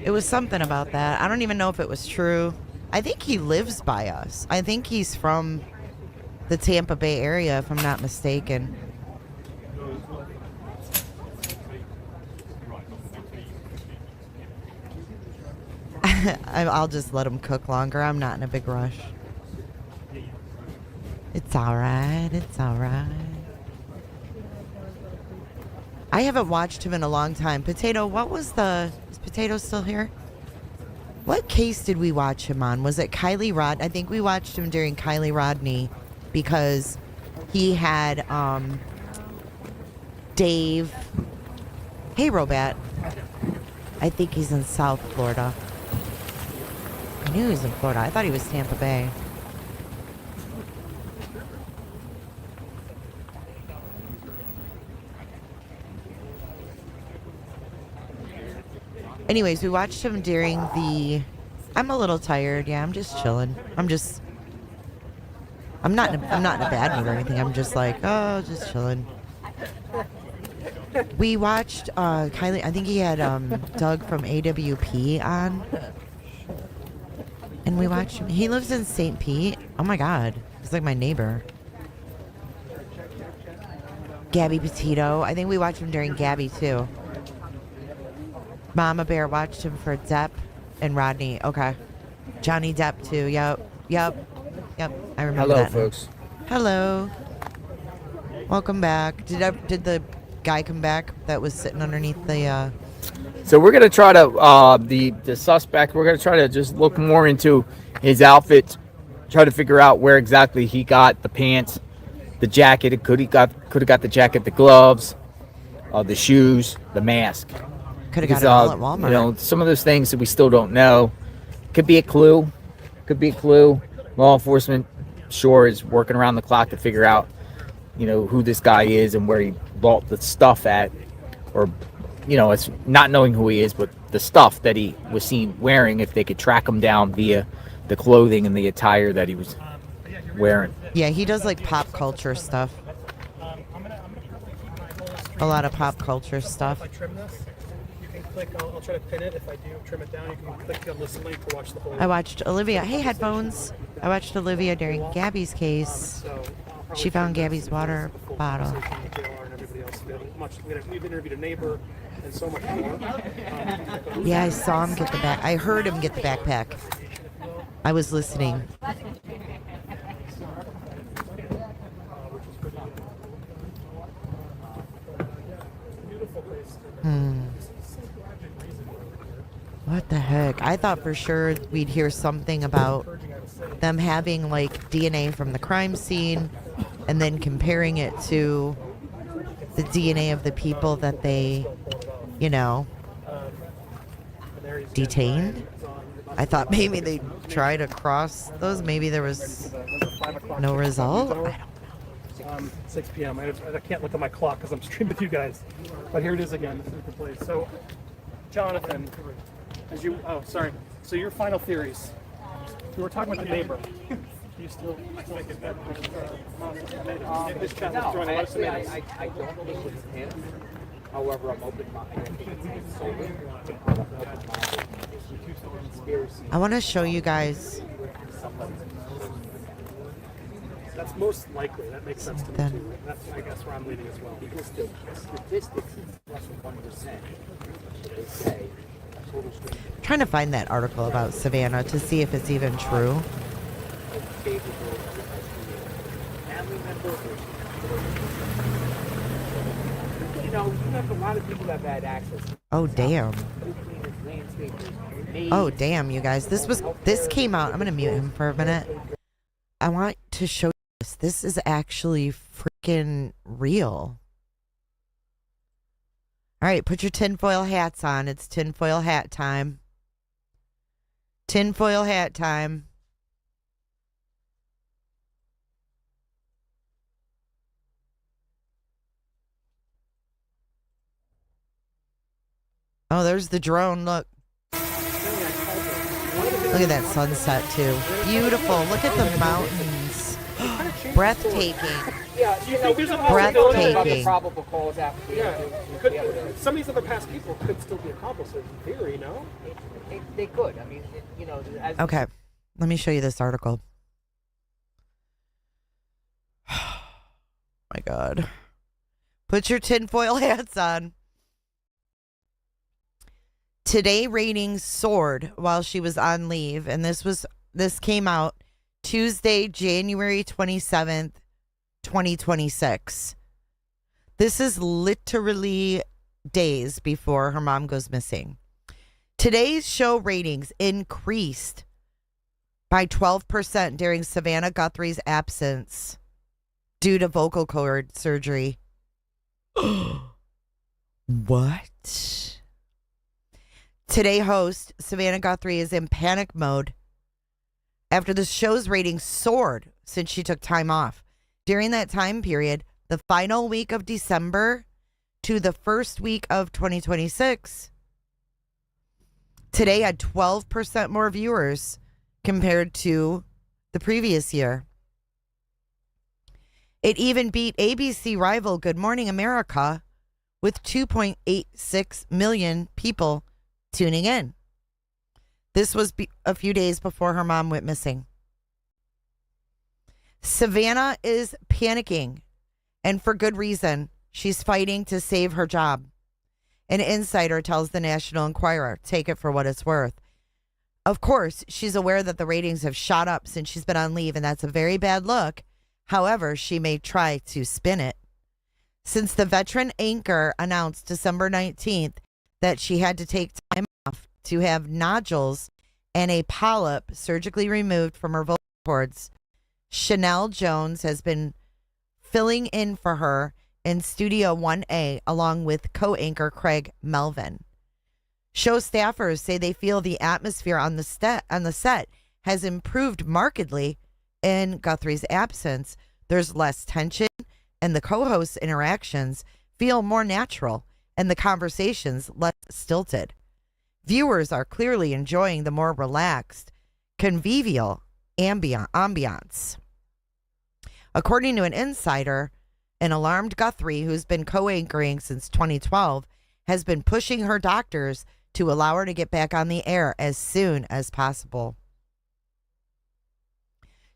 It was something about that. I don't even know if it was true. I think he lives by us. I think he's from the Tampa Bay area, if I'm not mistaken. I'll just let him cook longer. I'm not in a big rush. It's all right. It's all right. I haven't watched him in a long time. Potato, what was the... Is Potato still here? What case did we watch him on? Was it Kylie Rod? I think we watched him during Kylie Rodney because he had Dave. Hey, Robat. I think he's in South Florida. I knew he was in Florida. I thought he was Tampa Bay. Anyways, we watched him during the... I'm a little tired. Yeah, I'm just chilling. I'm not in a bad mood or anything. I'm just like, oh, just chilling. We watched Kylie. I think he had Doug from AWP on. And we watched him. He lives in St. Pete. Oh my God. He's like my neighbor. Gabby Petito. I think we watched him during Gabby too. Mama Bear watched him for Depp and Rodney. Okay. Johnny Depp too. Yep. I remember Hello, that. folks. Hello. Welcome back. Did the guy come back that was sitting underneath the... So we're gonna try to the suspect. We're gonna try to just look more into his outfit, try to figure out where exactly he got the pants, the jacket. Could have got the jacket, the gloves, the shoes, the mask. Could have got it all at Walmart. You know, some of those things that we still don't know. Could be a clue. Law enforcement, sure, is working around the clock to figure out, you know, who this guy is and where he bought the stuff at, or, you know, it's not knowing who he is, but the stuff that he was seen wearing, if they could track him down via the clothing and the attire that he was wearing. Yeah, he does like pop culture stuff. A lot of pop culture stuff. If I trim this, you can click. I'll try to pin it. If I do trim it down, you can click on this link to watch the whole. I watched Olivia. Hey, headphones. I watched Olivia during Gabby's case. She found Gabby's water bottle. We've interviewed a neighbor and so much more. Yeah, I saw him get the back. I heard him get the backpack. I was listening. What the heck? I thought for sure we'd hear something about them having like DNA from the crime scene and then comparing it to the DNA of the people that they, you know, detained. I thought maybe they'd try to cross those. Maybe there was no result. I don't know. 6 p.m. I can't look at my clock because I'm streaming with you guys. But here it is again. This is the place. So, Jonathan, as you... Oh, sorry. So your final theories. We were talking about the neighbor. You still think that this chat was throwing a lot of tomatoes. I don't think it's him. However, I'm open-minded. I want to show you guys. That's most likely. That makes sense to me too. That's, I guess, where I'm leading as well. Because the statistics is less than 1%. They say total stranger. Trying to find that article about Savannah to see if it's even true. Family member. You know, you have a lot of people that have had access. Oh damn. Oh damn, you guys. This came out. I'm gonna mute him for a minute. I want to show you this This is actually freaking real. All right, put your tinfoil hats on. It's tinfoil hat time. Tinfoil hat time. Oh, there's the drone. Look. Look at that sunset, too. Beautiful. Look at the mountains. Breathtaking. Yeah, you know, there's a breathtaking. Probable cause after. Yeah, some of these other past people could still be accomplices in theory, no? They could. I mean, you know, as Okay, let me show you this article. My God. Put your tinfoil hats on. Today ratings soared while she was on leave, and this came out Tuesday, January 27th, 2026. This is literally days before her mom goes missing. Today's show ratings increased by 12% during Savannah Guthrie's absence due to vocal cord surgery. What? Today host Savannah Guthrie is in panic mode after the show's ratings soared since she took time off. During that time period, the final week of December to the first week of 2026, Today had 12% more viewers compared to the previous year. It even beat ABC rival Good Morning America with 2.86 million people tuning in. This was a few days before her mom went missing. Savannah is panicking, and for good reason. She's fighting to save her job. An insider tells the National Enquirer, take it for what it's worth. Of course, she's aware that the ratings have shot up since she's been on leave, and that's a very bad look. However, she may try to spin it. Since the veteran anchor announced December 19th that she had to take time off to have nodules and a polyp surgically removed from her vocal cords, Chanel Jones has been filling in for her in Studio 1A along with co-anchor Craig Melvin. Show staffers say they feel the atmosphere on the set has improved markedly in Guthrie's absence. There's less tension, and the co-hosts' interactions feel more natural, and the conversations less stilted. Viewers are clearly enjoying the more relaxed, convivial ambiance. According to an insider, an alarmed Guthrie, who's been co-anchoring since 2012, has been pushing her doctors to allow her to get back on the air as soon as possible.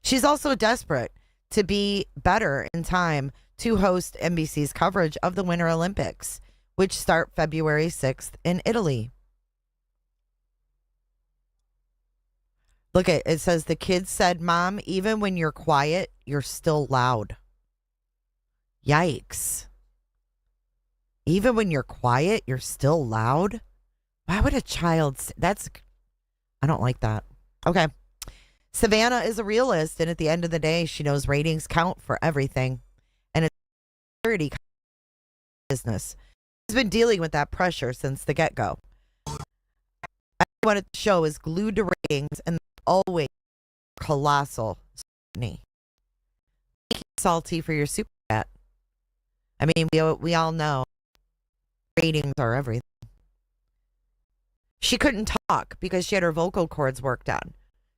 She's also desperate to be better in time to host NBC's coverage of the Winter Olympics, which start February 6th in Italy. Look, it says the kids said, "Mom, even when you're quiet, you're still loud." Yikes. Even when you're quiet, you're still loud? Why would a child say that's... I don't like that. Okay. Savannah is a realist, and at the end of the day, she knows ratings count for everything. And it's a charity business. She's been dealing with that pressure since the get-go. Everyone at the show is glued to ratings, and always colossal scrutiny. Make it salty for your super cat. I mean, we all know ratings are everything. She couldn't talk because she had her vocal cords worked on.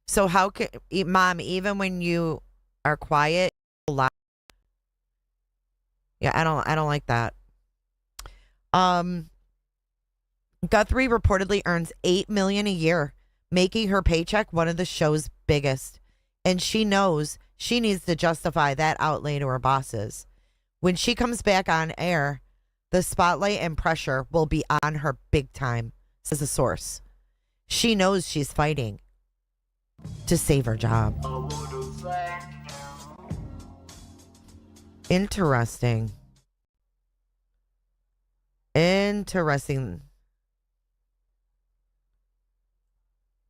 So how can Mom, even when you are quiet, loud? Yeah, I don't like that. Guthrie reportedly earns $8 million a year, making her paycheck one of the show's biggest. And she knows she needs to justify that outlay to her bosses. When she comes back on air, the spotlight and pressure will be on her big time, says a source. She knows she's fighting to save her job. Interesting.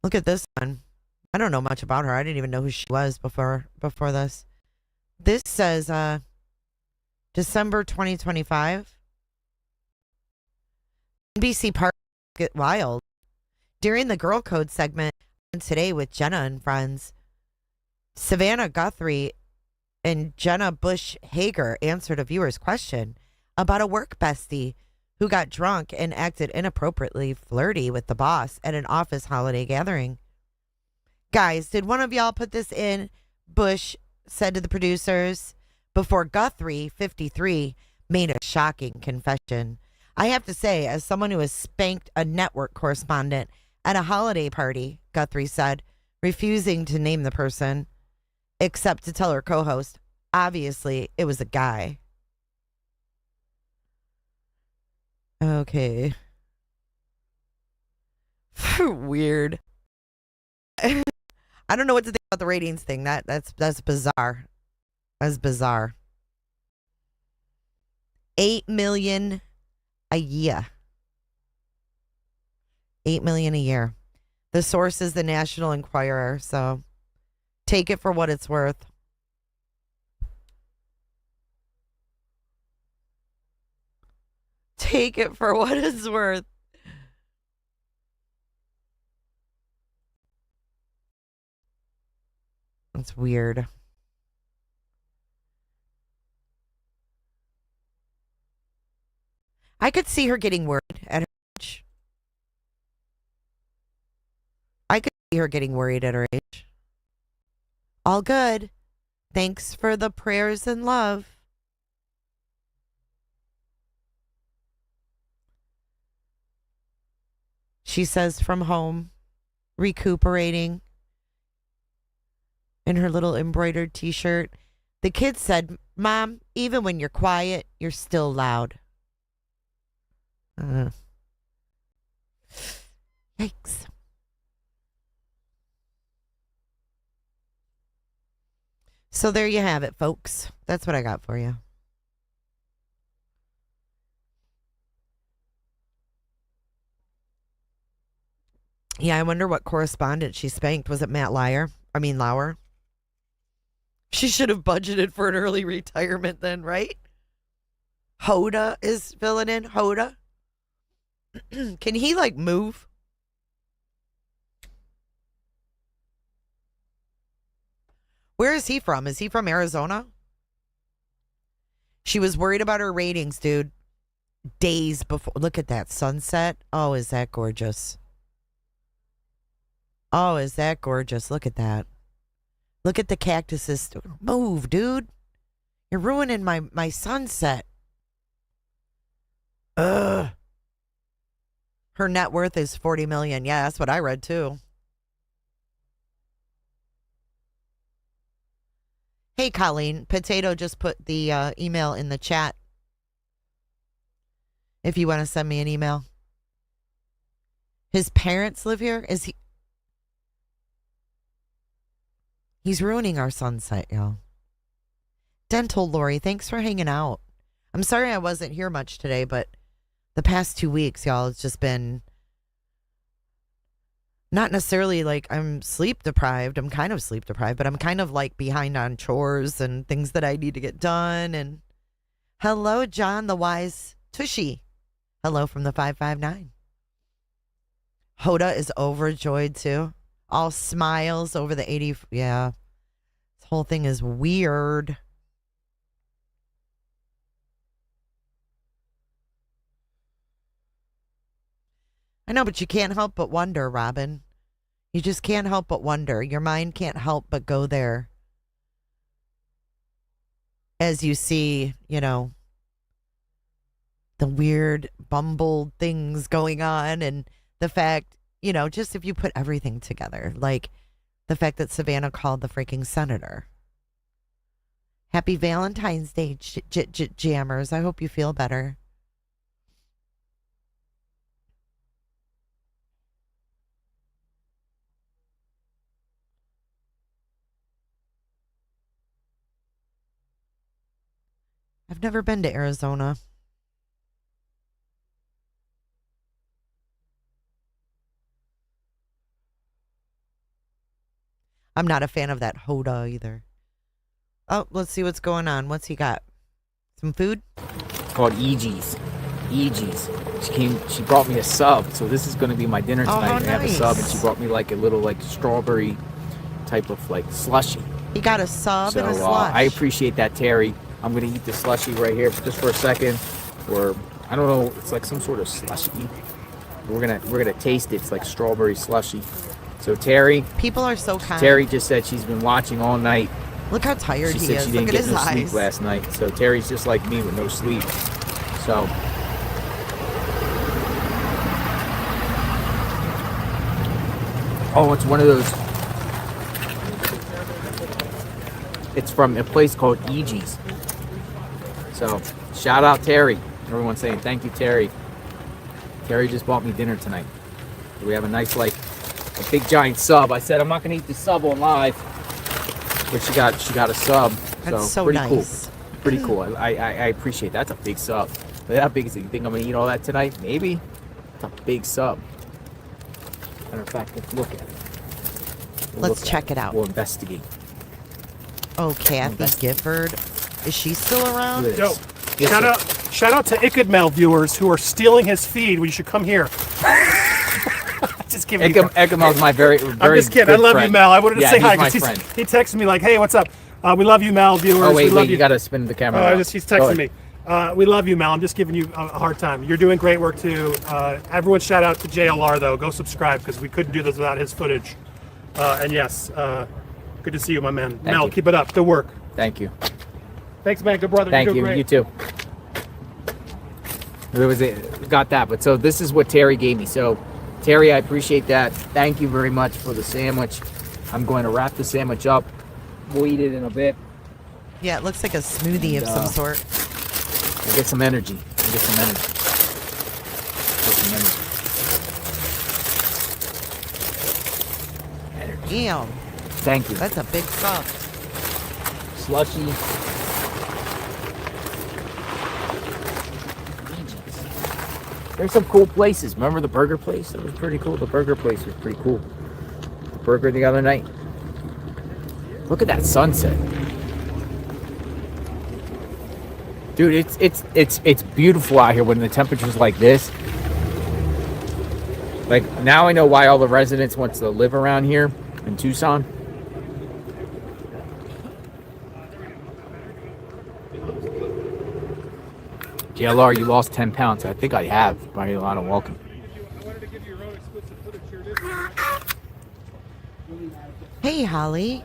Look at this one. I don't know much about her. I didn't even know who she was before this. This says December 2025. NBC Park get wild. During the Girl Code segment today with Jenna and friends, Savannah Guthrie and Jenna Bush Hager answered a viewer's question about a work bestie who got drunk and acted inappropriately flirty with the boss at an office holiday gathering. Guys, did one of y'all put this in? Bush said to the producers before Guthrie, 53, made a shocking confession. I have to say, as someone who has spanked a network correspondent at a holiday party, Guthrie said, refusing to name the person, except to tell her co-host, obviously, it was a guy. Okay. Weird. I don't know what to think about the ratings thing. That's bizarre. That's bizarre. 8 million a year. 8 million a year. The source is the National Enquirer, so take it for what it's worth. Take it for what it's worth. That's weird. I could see her getting worried at her age. I could see her getting worried at her age. All good. Thanks for the prayers and love. She says from home, recuperating in her little embroidered t-shirt. The kid said, Mom, even when you're quiet, you're still loud. Yikes. So there you have it, folks. That's what I got for you. Yeah, I wonder what correspondent she spanked. Was it Matt Lauer? She should have budgeted for an early retirement then, right? Hoda is filling in. Hoda. Can he move? Where is he from? Is he from Arizona? She was worried about her ratings, dude. Days before. Look at that sunset. Oh, is that gorgeous? Oh, is that gorgeous? Look at that. Look at the cactuses. Move, dude. You're ruining my sunset. Ugh. Her net worth is 40 million. Yeah, that's what I read too. Hey, Colleen. Potato just put the email in the chat. If you want to send me an email. His parents live here? Is he? He's ruining our sunset, y'all. Dental Lori, thanks for hanging out. I'm sorry I wasn't here much today, but the past 2 weeks, y'all, it's just been not necessarily like I'm sleep deprived. I'm kind of sleep deprived, but I'm kind of behind on chores and things that I need to get done. And hello, John the Wise Tushy. Hello from the 559. Hoda is overjoyed too. All smiles over the 80. Yeah. This whole thing is weird. I know, but you can't help but wonder, Robin. You just can't help but wonder. Your mind can't help but go there. As you see, the weird bumbled things going on and the fact, just if you put everything together, like the fact that Savannah called the freaking senator. Happy Valentine's Day, jammers. I hope you feel better. I've never been to Arizona. I'm not a fan of that Hoda either. Oh, let's see what's going on. What's he got? Some food? It's called EG's. EG's. She brought me a sub, so this is going to be my dinner tonight. Oh, I have a nice. sub, and she brought me like a little like strawberry type of like slushy. He got a sub So and a slush. I appreciate that, Terry. I'm going to eat the slushy right here just for a second, or I don't know, it's like some sort of slushy. We're gonna taste it. It's like strawberry slushy. So Terry, People are so kind. Terry just said she's been watching all night. Look how tired She he said is. she Look didn't at get his no sleep eyes. last night. So Terry's just like me with no sleep. So it's one of those. It's from a place called EG's. So shout out Terry. Everyone's saying thank you, Terry. Terry just bought me dinner tonight. We have a nice, like, a big giant sub. I said I'm not gonna eat the sub on live, but she got a sub. That's so pretty nice. cool. Pretty cool. I appreciate that. That's a big sub. But how big is it? You think I'm gonna eat all that tonight? Maybe. It's a big sub. Matter of fact, let's look at it. Let's check it out. We'll investigate. Oh, Kathy Gifford. Is she still around? Yo, Yes, shout out to Ickadmail viewers who are stealing his feed when you should come here. Just kidding. Ekamel's my very I'm just kidding. I good love friend. you, Mel. I wanted to Yeah, say he's hi my because friend. he texted me like, "Hey, what's up? We love you, Mel. Viewers. Oh we wait, love you gotta spin the camera. around. He's Go texting ahead. me. We love you, Mel. I'm just giving you a hard time. You're doing great work too. Everyone, shout out to JLR though. Go subscribe because we couldn't do this without his footage. And yes, good to see you, my man. Mel, you. keep it up. Good work. Thank you. Thanks, man. Good brother. Thank You're you. doing great. You too. There was got that. But so this is what Terry gave me. So Terry, I appreciate that. Thank you very much for the sandwich. I'm going to wrap the sandwich up. We'll eat it in a bit. Yeah, it looks like a smoothie of some sort. I get some energy. Get some energy. Damn. Thank you. That's a big sub. Slushy. There's some cool places. Remember the burger place? That was pretty cool. The burger place was pretty cool. The burger the other night. Look at that sunset. Dude, it's beautiful out here when the temperature's like this. Like now I know why all the residents want to live around here in Tucson. JLR, you lost 10 pounds. I think I have by a lot of walking. Hey, Holly.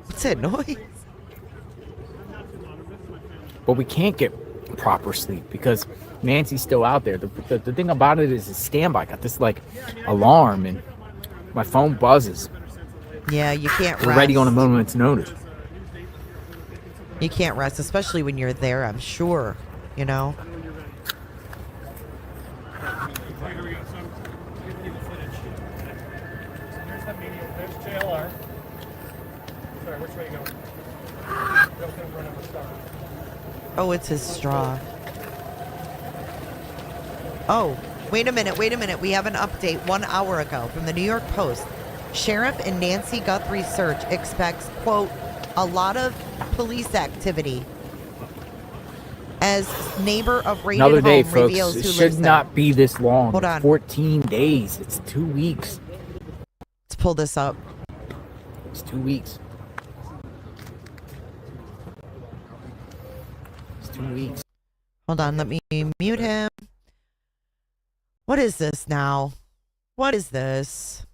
What's that noise? But we can't get proper sleep because Nancy's still out there. The thing about it is standby. I got this like alarm and my phone buzzes. Yeah, you can't We're rest. ready on a moment's notice. You can't rest, especially when you're there, I'm sure. You know? There's JLR. Sorry, which way you going? Oh, it's his straw. Oh, wait a minute. We have an update 1 hour ago from the New York Post. Sheriff and Nancy Guthrie search expects, quote, a lot of police activity as neighbor of raided Another day, home folks. reveals It who should lives not there. be this long. Hold on. 14 days. It's 2 weeks. Let's pull this up. It's 2 weeks. It's 2 weeks. Hold on, let me mute him. What is this now? What is this?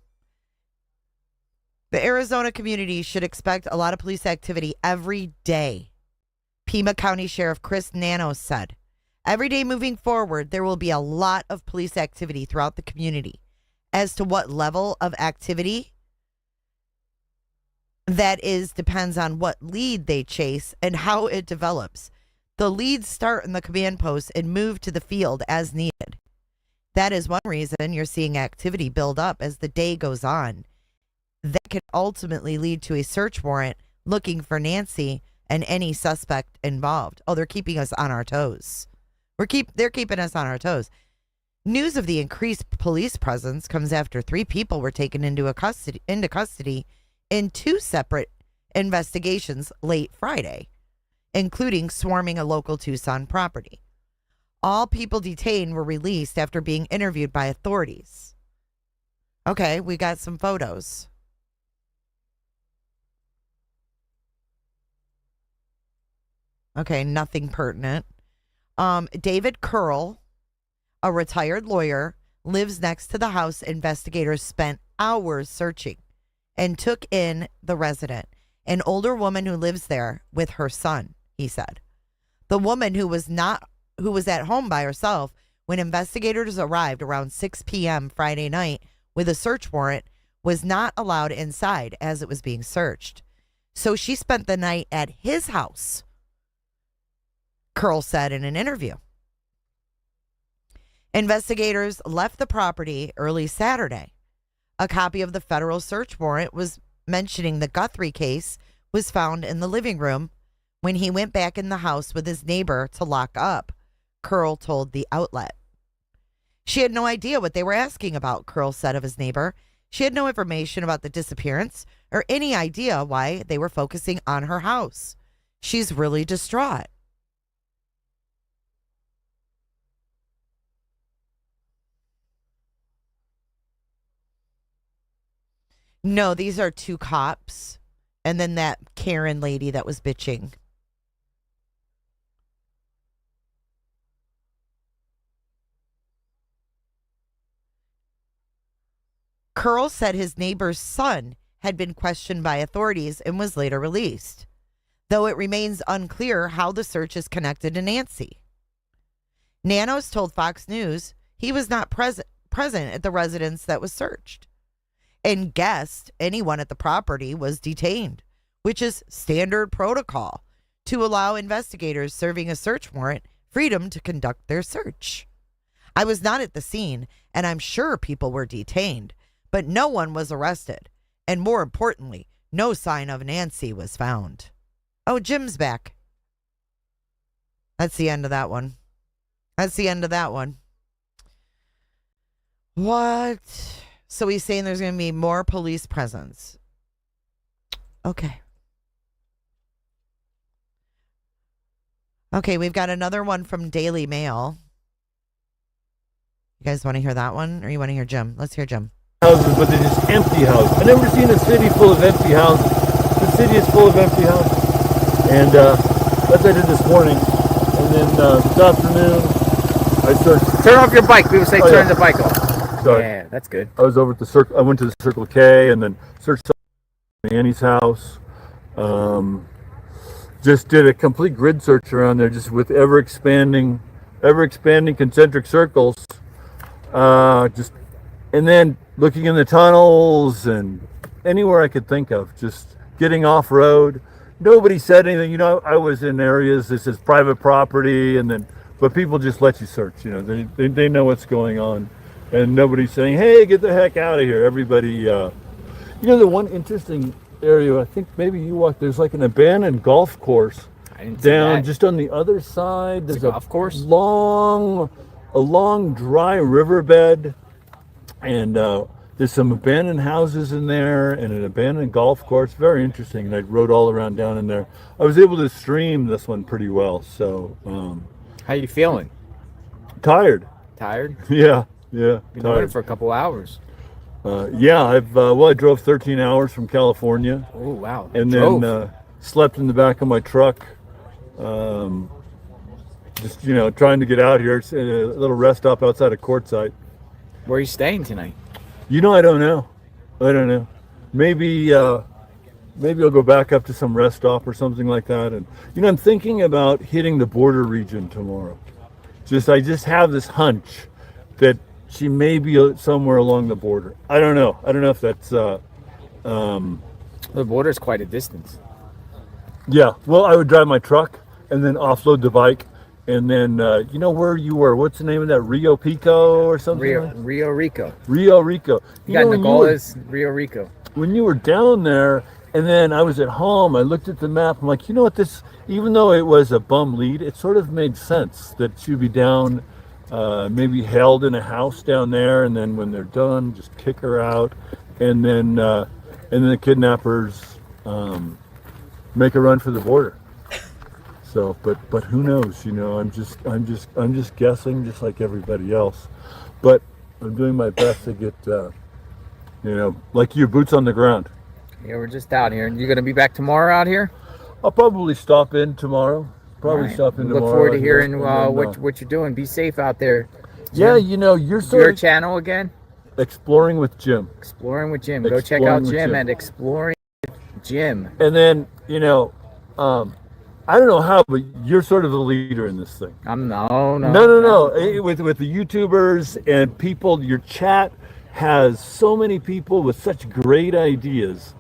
The Arizona community should expect a lot of police activity every day. Pima County Sheriff Chris Nanos said, every day moving forward, there will be a lot of police activity throughout the community. As to what level of activity, that is depends on what lead they chase and how it develops. The leads start in the command post and move to the field as needed. That is one reason you're seeing activity build up as the day goes on. That could ultimately lead to a search warrant looking for Nancy and any suspect involved. Oh, they're keeping us on our toes. They're keeping us on our toes. News of the increased police presence comes after 3 people were taken into custody in 2 separate investigations late Friday, including swarming a local Tucson property. All people detained were released after being interviewed by authorities. Okay, we got some photos. Okay, nothing pertinent. David Curl, a retired lawyer, lives next to the house investigators spent hours searching and took in the resident, an older woman who lives there with her son, he said. The woman who was at home by herself when investigators arrived around 6 p.m. Friday night with a search warrant was not allowed inside as it was being searched. So she spent the night at his house, Curl said in an interview. Investigators left the property early Saturday. A copy of the federal search warrant was mentioning the Guthrie case was found in the living room when he went back in the house with his neighbor to lock up, Curl told the outlet. She had no idea what they were asking about, Curl said of his neighbor. She had no information about the disappearance or any idea why they were focusing on her house. She's really distraught. No, these are two cops. And then that Karen lady that was bitching. Curl said his neighbor's son had been questioned by authorities and was later released, though it remains unclear how the search is connected to Nancy. Nanos told Fox News he was not present at the residence that was searched, and guessed anyone at the property was detained, which is standard protocol to allow investigators serving a search warrant freedom to conduct their search. I was not at the scene, and I'm sure people were detained, but no one was arrested, and more importantly, no sign of Nancy was found. Oh, Jim's back. That's the end of that one. What? So he's saying there's going to be more police presence. Okay. Okay, we've got another one from Daily Mail. You guys want to hear that one, or you want to hear Jim? Let's hear Jim. Houses, but they're just empty houses. I've never seen a city full of empty houses. The city is full of empty houses. And that's what I did this morning. And then this afternoon, I searched. Turn off your bike. People say turn the bike off. Sorry. Yeah, that's good. I was over at the Circle. I went to the Circle K and then searched Annie's house. Just did a complete grid search around there, just with ever expanding concentric circles. And then looking in the tunnels and anywhere I could think of, just getting off road. Nobody said anything. You know, I was in areas, this is private property, but people just let you search. You know, they know what's going on, and nobody's saying, "Hey, get the heck out of here." Everybody, you know, the one interesting area, I think maybe you walked. There's like an abandoned golf course down just on the other side. There's a golf course, a long dry riverbed. And there's some abandoned houses in there and an abandoned golf course. Very interesting. And I rode all around down in there. I was able to stream this one pretty well. So, how you feeling? Tired. Tired? Yeah. Been doing it for a couple hours. Yeah, I drove 13 hours from California. Oh wow! And then slept in the back of my truck. Just trying to get out here. It's a little rest stop outside of Quartzsite. Where are you staying tonight? I don't know. Maybe I'll go back up to some rest stop or something like that. And I'm thinking about hitting the border region tomorrow. I just have this hunch that she may be somewhere along the border. I don't know if that's the border's quite a distance. Yeah. Well, I would drive my truck and then offload the bike. And then, where you were, what's the name of that? Rio Pico or something? Rio Rico. Rio Rico. You got Nogales, Rio Rico. When you were down there, and then I was at home, I looked at the map, I'm like, even though it was a bum lead, it sort of made sense that she'd be down, maybe held in a house down there, and then when they're done, just kick her out. And then the kidnappers, make a run for the border. So, but who knows? You know, I'm just guessing, just like everybody else. But I'm doing my best to get, you know, like you, boots on the ground. Yeah, we're just out here. You're gonna be back tomorrow out here? I'll probably stop in tomorrow. Probably Right. stop in tomorrow. Look forward to hearing and then, what you're doing. Be safe out there. Yeah, Jim. you know, you're sort Your of channel again? Exploring with Jim. Exploring with Jim. Go check out Jim at Exploring with Jim. And then, you know, I don't know how, but you're sort of the leader in this thing. No. With the YouTubers and people, your chat has so many people with such great ideas.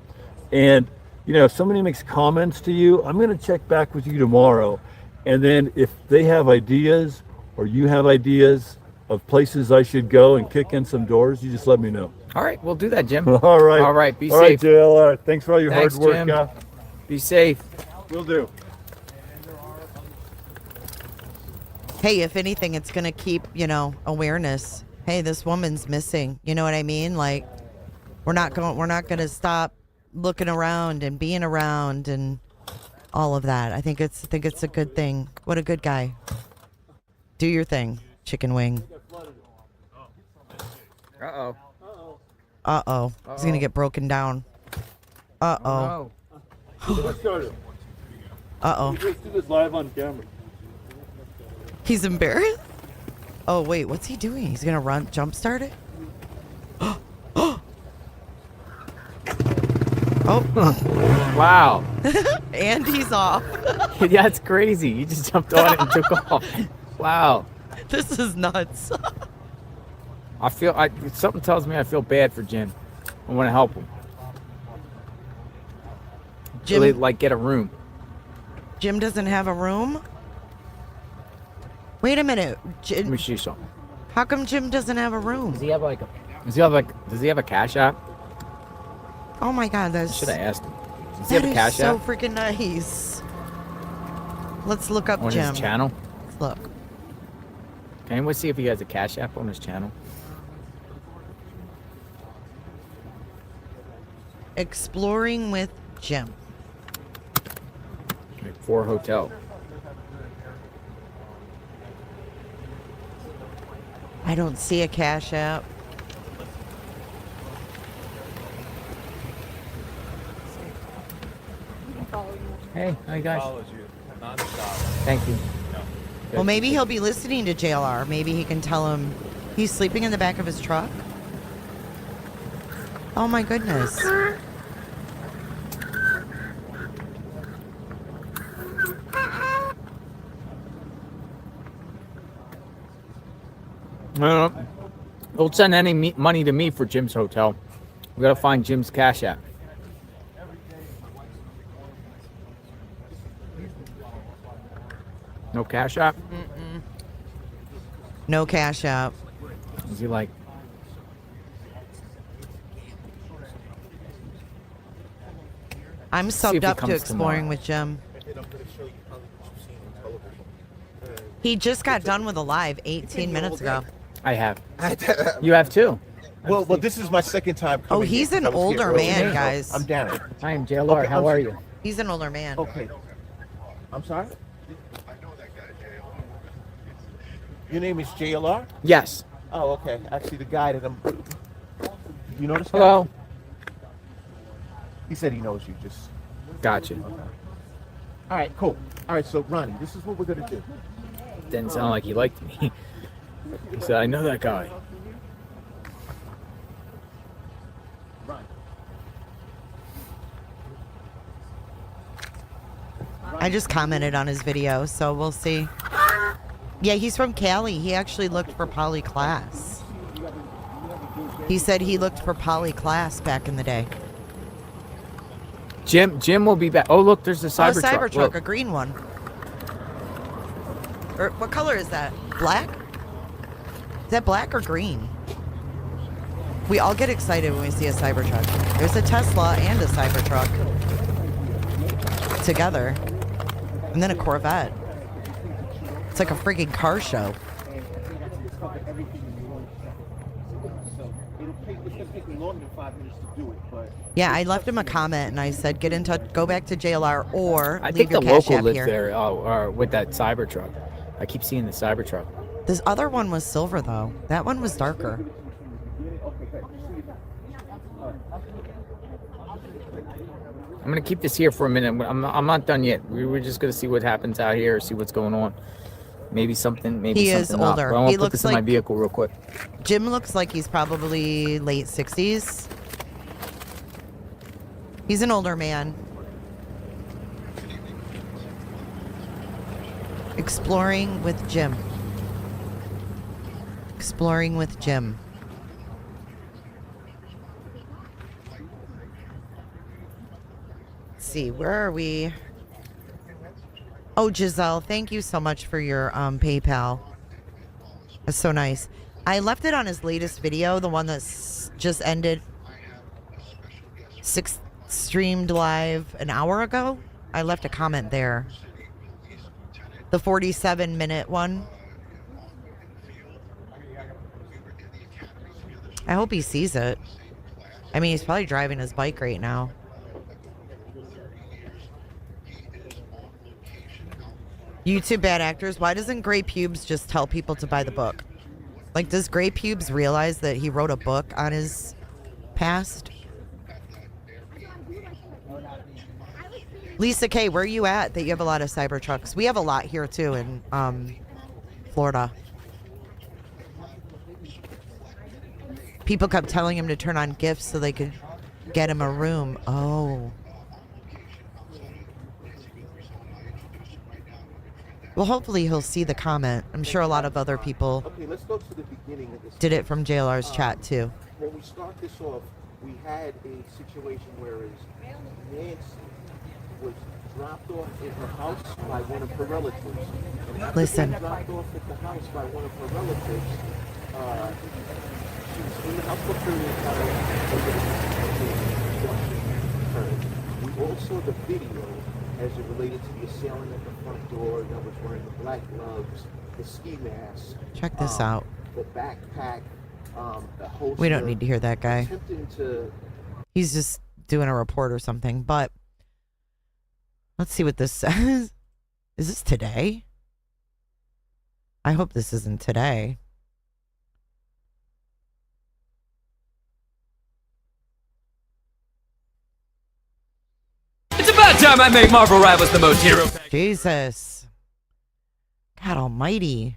And, you know, if somebody makes comments to you, I'm going to check back with you tomorrow. And then if they have ideas or you have ideas of places I should go and kick in some doors, you just let me know. All right, we'll do that, Jim. All right. All right, be All right, safe. JLR. Thanks for all your Thanks, hard work. Jim. Be safe. Will do. Hey, if anything, it's going to keep, you know, awareness. Hey, this woman's missing. You know what I mean? Like, we're not going to stop looking around and being around and all of that. I think it's a good thing. What a good guy. Do your thing, chicken wing. Uh-oh. Uh-oh. He's going to get broken down. Uh-oh. Uh-oh. Let's do this live on camera. He's embarrassed? Oh, wait, what's he doing? He's going to jumpstart it? Oh. Wow. And he's off. Yeah, it's crazy. He just jumped on it and took off. Wow. This is nuts. Something tells me I feel bad for Jim. I want to help him. Jim, Really, like, get a room. Jim doesn't have a room? Wait a minute. Let me see something. How come Jim doesn't have a room? Does he have a cash app? Oh my God, that's... Should I ask him? Does he have a cash so app? freaking nice. Let's look up On Jim. his channel? Let's look. Can anyone see if he has a cash app on his channel? Exploring with Jim. Like 4 hotel. I don't see a cash app. Hey, hi guys. Follows you nonstop. Thank you. Well, maybe he'll be listening to JLR. Maybe he can tell him he's sleeping in the back of his truck. Oh my goodness. Don't send any money to me for Jim's hotel. We gotta find Jim's cash app. No cash app? No cash app. Is he like... I'm See if subbed he up to comes Exploring tomorrow. with Jim. He just got done with a live 18 minutes ago. I have. You have too. Well, this is my second time Oh, coming he's here, an 'cause I was here older early. man, guys. I'm Danny. I am JLR. How are you? He's an older man. Okay. I'm sorry? Your name is JLR? Yes. Oh, okay. Actually, the guy that I'm... You know this guy? Hello. He said he knows you, just... Gotcha. All right, cool. All right, so, Ronnie, this is what we're going to do. Didn't sound like he liked me. He said, I know that guy. I just commented on his video, so we'll see. Yeah, he's from Cali. He actually looked for poly class. He said he looked for poly class back in the day. Jim will be back. Oh, look, there's a Cybertruck. Oh, Cybertruck, Look. a green one. Or what color is that? Black? Is that black or green? We all get excited when we see a Cybertruck. There's a Tesla and a Cybertruck together. And then a Corvette. It's like a freaking car show. doesn't take me longer than 5 minutes to do it, but Yeah, I left him a comment and I said, get in touch, go back to JLR or I leave think your the Cash local App lives here. there. Or with that Cybertruck. I keep seeing the Cybertruck. This other one was silver though. That one was darker. I'm gonna keep this here for a minute. I'm not done yet. We're just gonna see what happens out here, see what's going on. Maybe something. Maybe He something is not. older. But I want He to put looks this in my like- vehicle real quick. Jim looks like he's probably late 60s. He's an older man. Exploring with Jim. Exploring with Jim. Let's see, where are we? Oh, Giselle, thank you so much for your PayPal. That's so nice. I left it on his latest video, the one that's just ended, streamed live an hour ago. I left a comment there. The 47-minute one. I hope he sees it. I mean, he's probably driving his bike right now. YouTube bad actors. Why doesn't Gray Pubes just tell people to buy the book? Like, does Gray Pubes realize that he wrote a book on his past? Lisa K, where are you at that you have a lot of Cybertrucks? We have a lot here too in Florida. People kept telling him to turn on gifts so they could get him a room. Oh. Well, hopefully he'll see the comment. I'm sure a lot of other people okay, let's go to the beginning of this. did it from JLR's chat too. When we start this off, we had a situation where Nancy was dropped off at her house by one of her relatives. And after Listen. being dropped off at the house by one of her relatives, she was in the house for a period of time. We all saw the video as it related to the assailant at the front door that was wearing the black gloves, the ski mask. Check this out. The backpack, the holster. We don't need to hear that guy. Attempting to He's just doing a report or something, but let's see what this says. Is this today? I hope this isn't today. It's about time I make Marvel Rivals the most hero. Jesus. God almighty.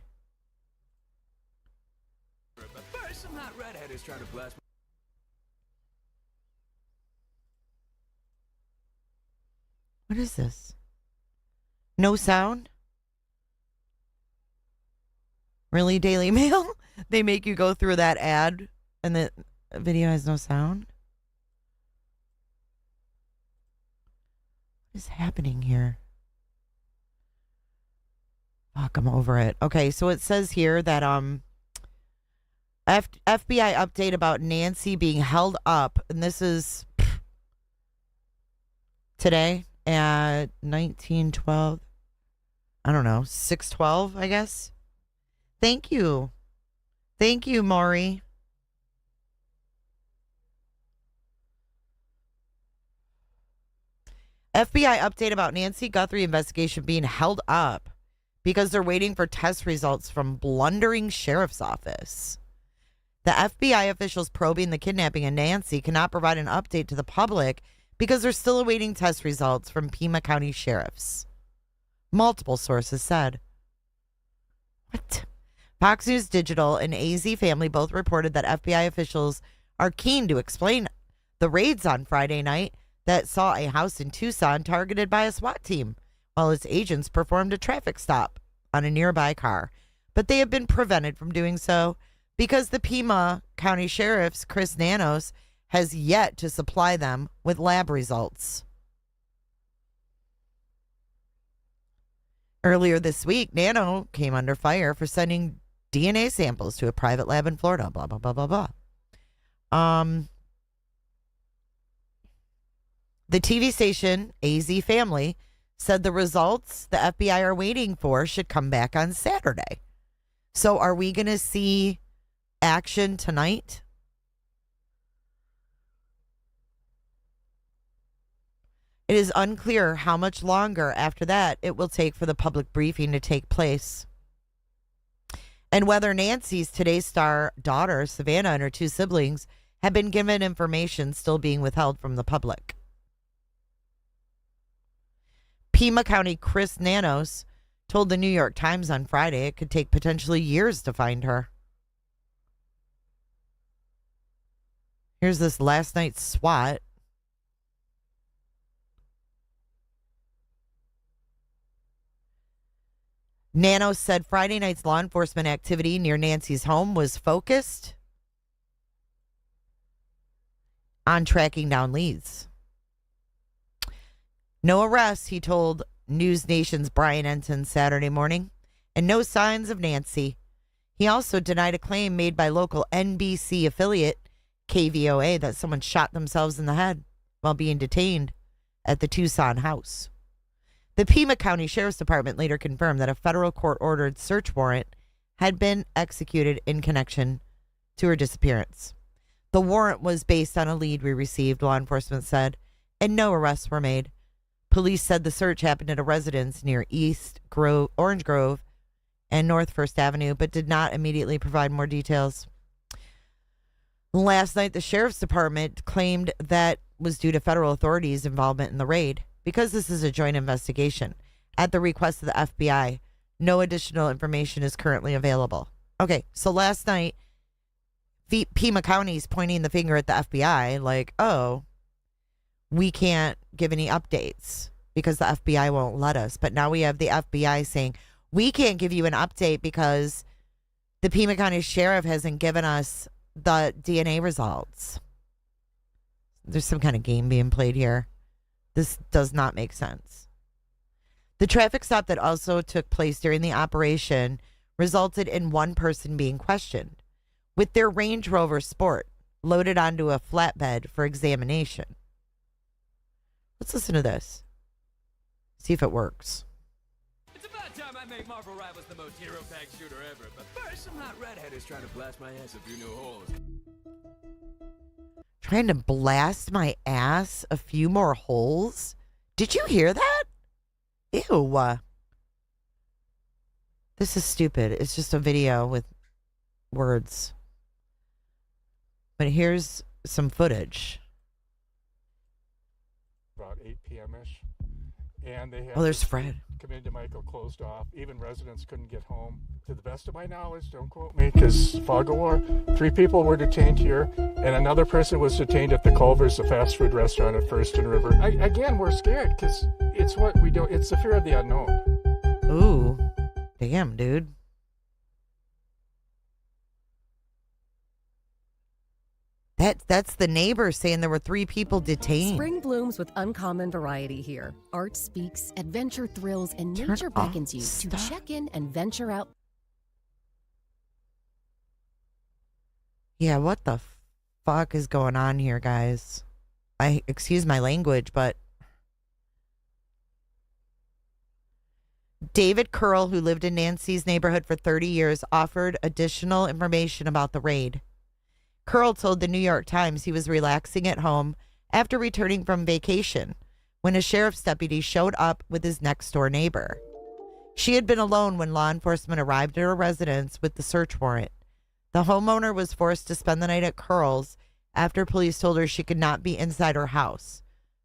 Some hot redhead is trying to blast. What is this? No sound? Really, Daily Mail? They make you go through that ad and the video has no sound? What is happening here? Fuck, I'm over it. Okay, so it says here that FBI update about Nancy being held up, and this is today at 1912. I don't know, 6:12, I guess. Thank you. Thank you, Maury. FBI update about Nancy Guthrie investigation being held up because they're waiting for test results from blundering sheriff's office. The FBI officials probing the kidnapping of Nancy cannot provide an update to the public because they're still awaiting test results from Pima County sheriffs. Multiple sources said. What? Fox News Digital and AZ Family both reported that FBI officials are keen to explain the raids on Friday night that saw a house in Tucson targeted by a SWAT team while its agents performed a traffic stop on a nearby car. But they have been prevented from doing so because the Pima County Sheriff's Chris Nanos has yet to supply them with lab results. Earlier this week, Nano came under fire for sending DNA samples to a private lab in Florida, blah, blah, blah, blah, blah. The TV station, AZ Family, said the results the FBI are waiting for should come back on Saturday. So are we going to see action tonight? It is unclear how much longer after that it will take for the public briefing to take place, and whether Nancy's Today Star daughter, Savannah, and her two siblings have been given information still being withheld from the public. Pima County Chris Nanos told the New York Times on Friday it could take potentially years to find her. Here's this last night's SWAT. Nanos said Friday night's law enforcement activity near Nancy's home was focused on tracking down leads. No arrests, he told News Nation's Brian Enton Saturday morning, and no signs of Nancy. He also denied a claim made by local NBC affiliate KVOA that someone shot themselves in the head while being detained at the Tucson house. The Pima County Sheriff's Department later confirmed that a federal court-ordered search warrant had been executed in connection to her disappearance. The warrant was based on a lead we received, law enforcement said, and no arrests were made. Police said the search happened at a residence near Orange Grove and North First Avenue, but did not immediately provide more details. Last night, the Sheriff's Department claimed that was due to federal authorities' involvement in the raid. Because this is a joint investigation, at the request of the FBI, no additional information is currently available. Okay, so last night, Pima County's pointing the finger at the FBI like, oh, we can't give any updates because the FBI won't let us. But now we have the FBI saying, we can't give you an update because the Pima County Sheriff hasn't given us the DNA results. There's some kind of game being played here. This does not make sense. The traffic stop that also took place during the operation resulted in one person being questioned with their Range Rover Sport loaded onto a flatbed for examination. Let's listen to this. See if it works. It's about time I make Marvel Rivals the most hero-packed shooter ever, but first some hot redhead is trying to blast my ass a few new holes. Trying to blast my ass a few more holes? Did you hear that? Ew. This is stupid. It's just a video with words. But here's some footage. About 8 p.m.-ish. And they had there's Fred. Community Michael closed off. Even residents couldn't get home. To the best of my knowledge, don't quote me, because fog of war, 3 people were detained here, and another person was detained at the Culver's, the fast food restaurant at First and River. Again, we're scared, because it's what we do. It's the fear of the unknown. Ooh. Damn, dude. That's the neighbor saying there were 3 people detained. Spring blooms with uncommon variety here. Art speaks, adventure thrills, and nature beckons you to check in and venture out. Yeah, what the fuck is going on here, guys? Excuse my language, but David Curl, who lived in Nancy's neighborhood for 30 years, offered additional information about the raid. Curl told the New York Times he was relaxing at home after returning from vacation when a sheriff's deputy showed up with his next-door neighbor. She had been alone when law enforcement arrived at her residence with the search warrant. The homeowner was forced to spend the night at Curl's after police told her she could not be inside her house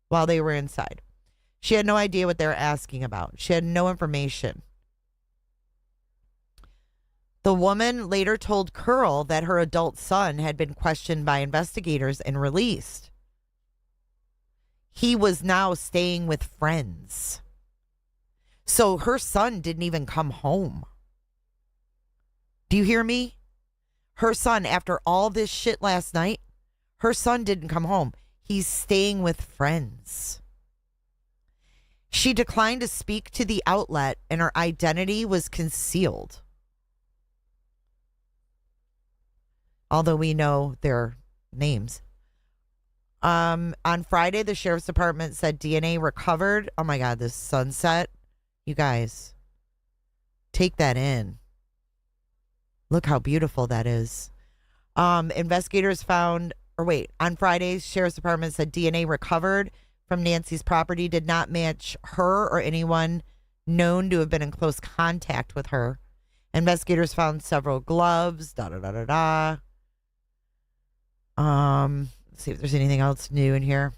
while they were inside. She had no idea what they were asking about. She had no information. The woman later told Curl that her adult son had been questioned by investigators and released. He was now staying with friends. So her son didn't even come home. Do you hear me? Her son, after all this shit last night, her son didn't come home. He's staying with friends. She declined to speak to the outlet and her identity was concealed. Although we know their names. On Friday, the Sheriff's Department said DNA recovered. Oh my God, this sunset. You guys, take that in. Look how beautiful that is. Investigators found, on Friday, Sheriff's Department said DNA recovered from Nancy's property did not match her or anyone known to have been in close contact with her. Investigators found several gloves, Let's see if there's anything else new in here.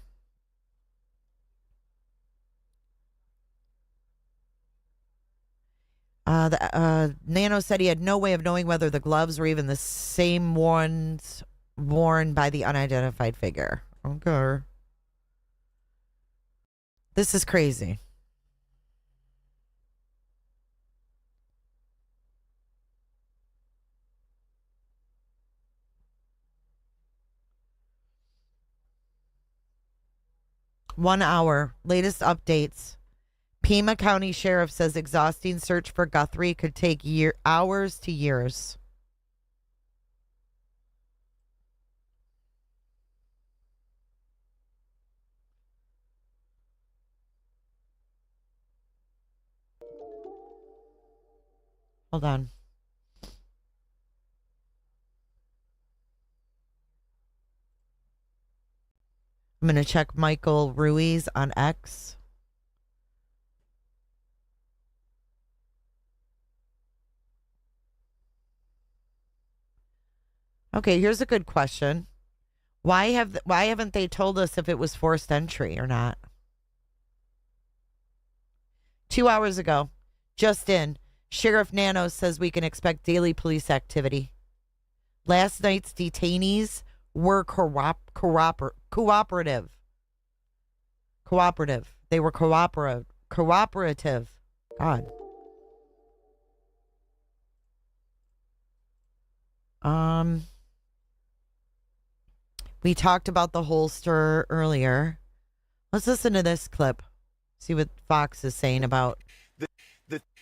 Nano said he had no way of knowing whether the gloves were even the same ones worn by the unidentified figure. Okay. This is crazy. One hour. Latest updates. Pima County Sheriff says exhausting search for Guthrie could take hours to years. Hold on. I'm going to check Michael Ruiz on X. Okay, here's a good question. Why haven't they told us if it was forced entry or not? 2 hours ago, just in, Sheriff Nano says we can expect daily police activity. Last night's detainees were cooperative. They were cooperative. God. We talked about the holster earlier. Let's listen to this clip. See what Fox is saying about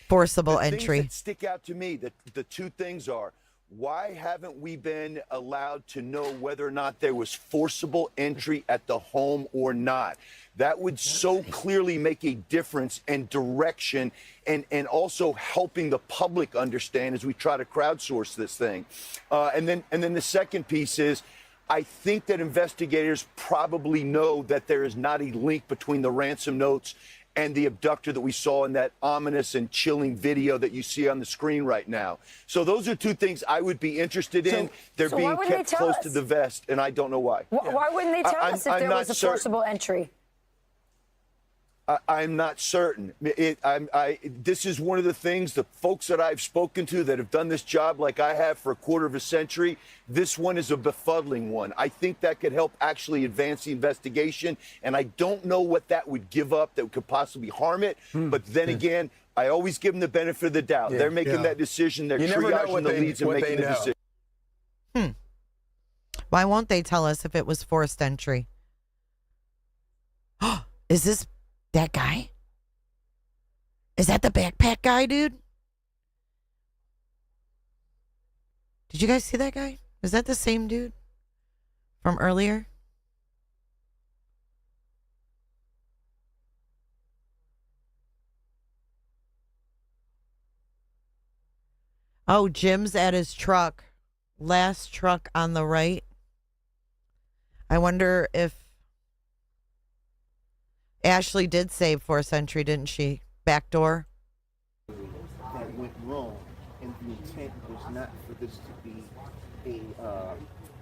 forcible entry. Things that stick out to me, the two things are, why haven't we been allowed to know whether or not there was forcible entry at the home or not? That would so clearly make a difference and direction and also helping the public understand as we try to crowdsource this thing. And then the second piece is, I think that investigators probably know that there is not a link between the ransom notes and the abductor that we saw in that ominous and chilling video that you see on the screen right now. So those are two things I would be interested in. They're being kept close to the vest, and I don't know why. Why wouldn't they tell us if there was a forcible entry? I'm not certain. This is one of the things, the folks that I've spoken to that have done this job like I have for a quarter of a century, this one is a befuddling one. I think that could help actually advance the investigation, and I don't know what that would give up that could possibly harm it. But then again, I always give them the benefit of the doubt. They're making that decision. They're triaging the leads and making the decision. Why won't they tell us if it was forced entry? Is this that guy? Is that the backpack guy, dude? Did you guys see that guy? Is that the same dude from earlier? Oh, Jim's at his truck. Last truck on the right. I wonder if Ashley did save forced entry, didn't she? Back door. That went wrong, and the intent was not for this to be a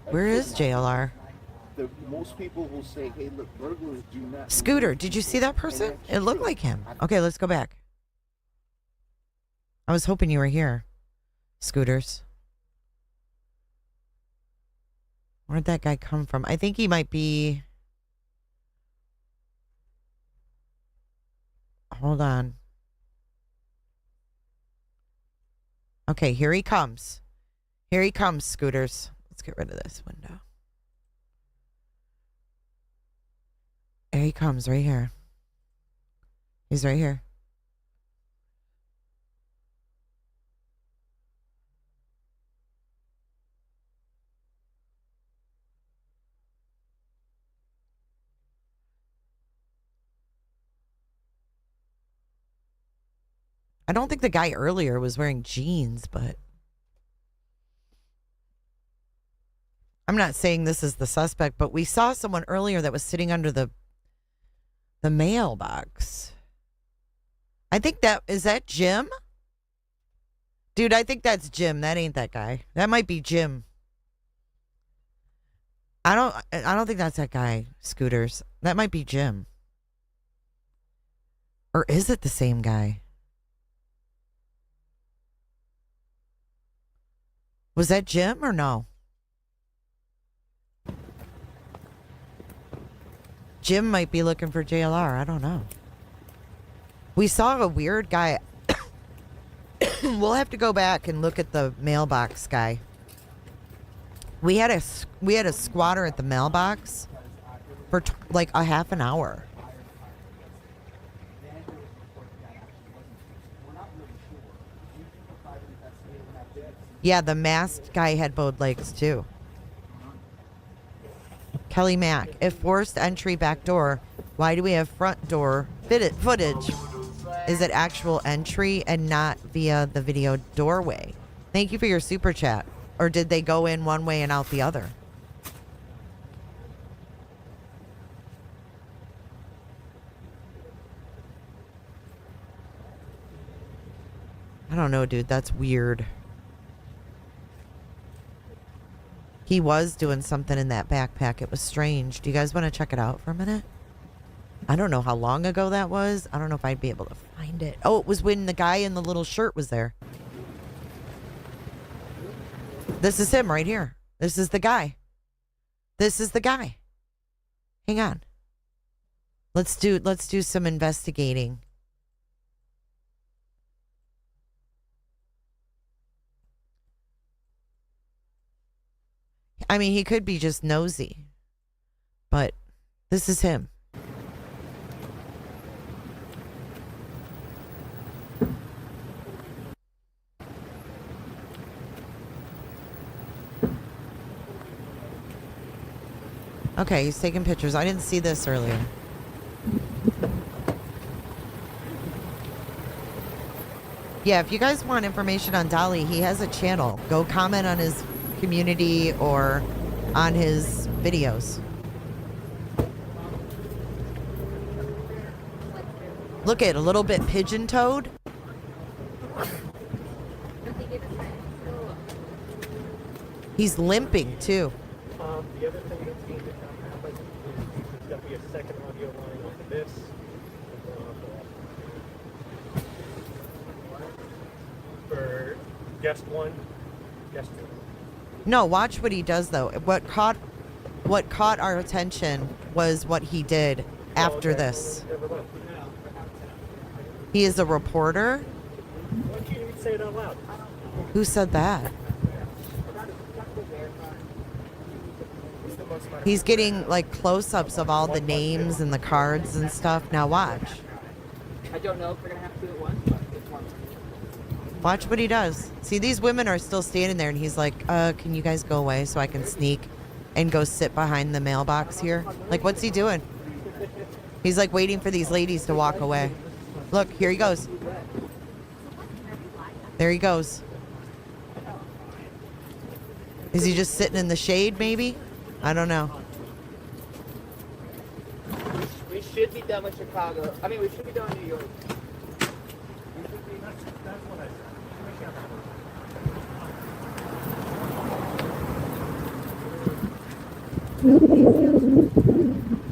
Where is JLR? Most people will say, hey, look, burglars do not... Scooter, did you see that person? It looked like him. Okay, let's go back. I was hoping you were here. Scooters. Where'd that guy come from? I think he might be... Hold on. Okay, here he comes. Here he comes, Scooters. Let's get rid of this window. Here he comes, right here. He's right here. I don't think the guy earlier was wearing jeans, but I'm not saying this is the suspect, but we saw someone earlier that was sitting under the The mailbox. I think is that Jim? Dude, I think that's Jim. That ain't that guy. That might be Jim. I don't think that's that guy, Scooters. That might be Jim. Or is it the same guy? Was that Jim or no? Jim might be looking for JLR. I don't know. We saw a weird guy. We'll have to go back and look at the mailbox guy. We had a squatter at the mailbox for like a half an hour. Yeah, the masked guy had bowed legs too. Kelly Mack, if forced entry back door, why do we have front door footage? Is it actual entry and not via the video doorway? Thank you for your super chat. Or did they go in one way and out the other? I don't know, dude. That's weird. He was doing something in that backpack. It was strange. Do you guys want to check it out for a minute? I don't know how long ago that was. I don't know if I'd be able to find it. Oh, it was when the guy in the little shirt was there. This is him right here. This is the guy. This is the guy. Hang on. Let's do some investigating. I mean, he could be just nosy. But this is him. Okay, he's taking pictures. I didn't see this earlier. Yeah, if you guys want information on Dolly, he has a channel. Go comment on his community or on his videos. Look at a little bit pigeon-toed. He's limping too. The other thing that's going to happen is there's going to be a second audio line off of this. For guest one, guest two. No, watch what he does though. What caught our attention was what he did after this. He is a reporter. Why can't you even say it out loud? Who said that? He's getting like close-ups of all the names and the cards and stuff. Now watch. I don't know if we're gonna have to do it once, but it's one. Watch what he does. See, these women are still standing there and he's like, can you guys go away so I can sneak and go sit behind the mailbox here? Like, what's he doing? He's like waiting for these ladies to walk away. Look, here he goes. There he goes. Is he just sitting in the shade maybe? I don't know. We should be done with Chicago. I mean, we should be done with New York.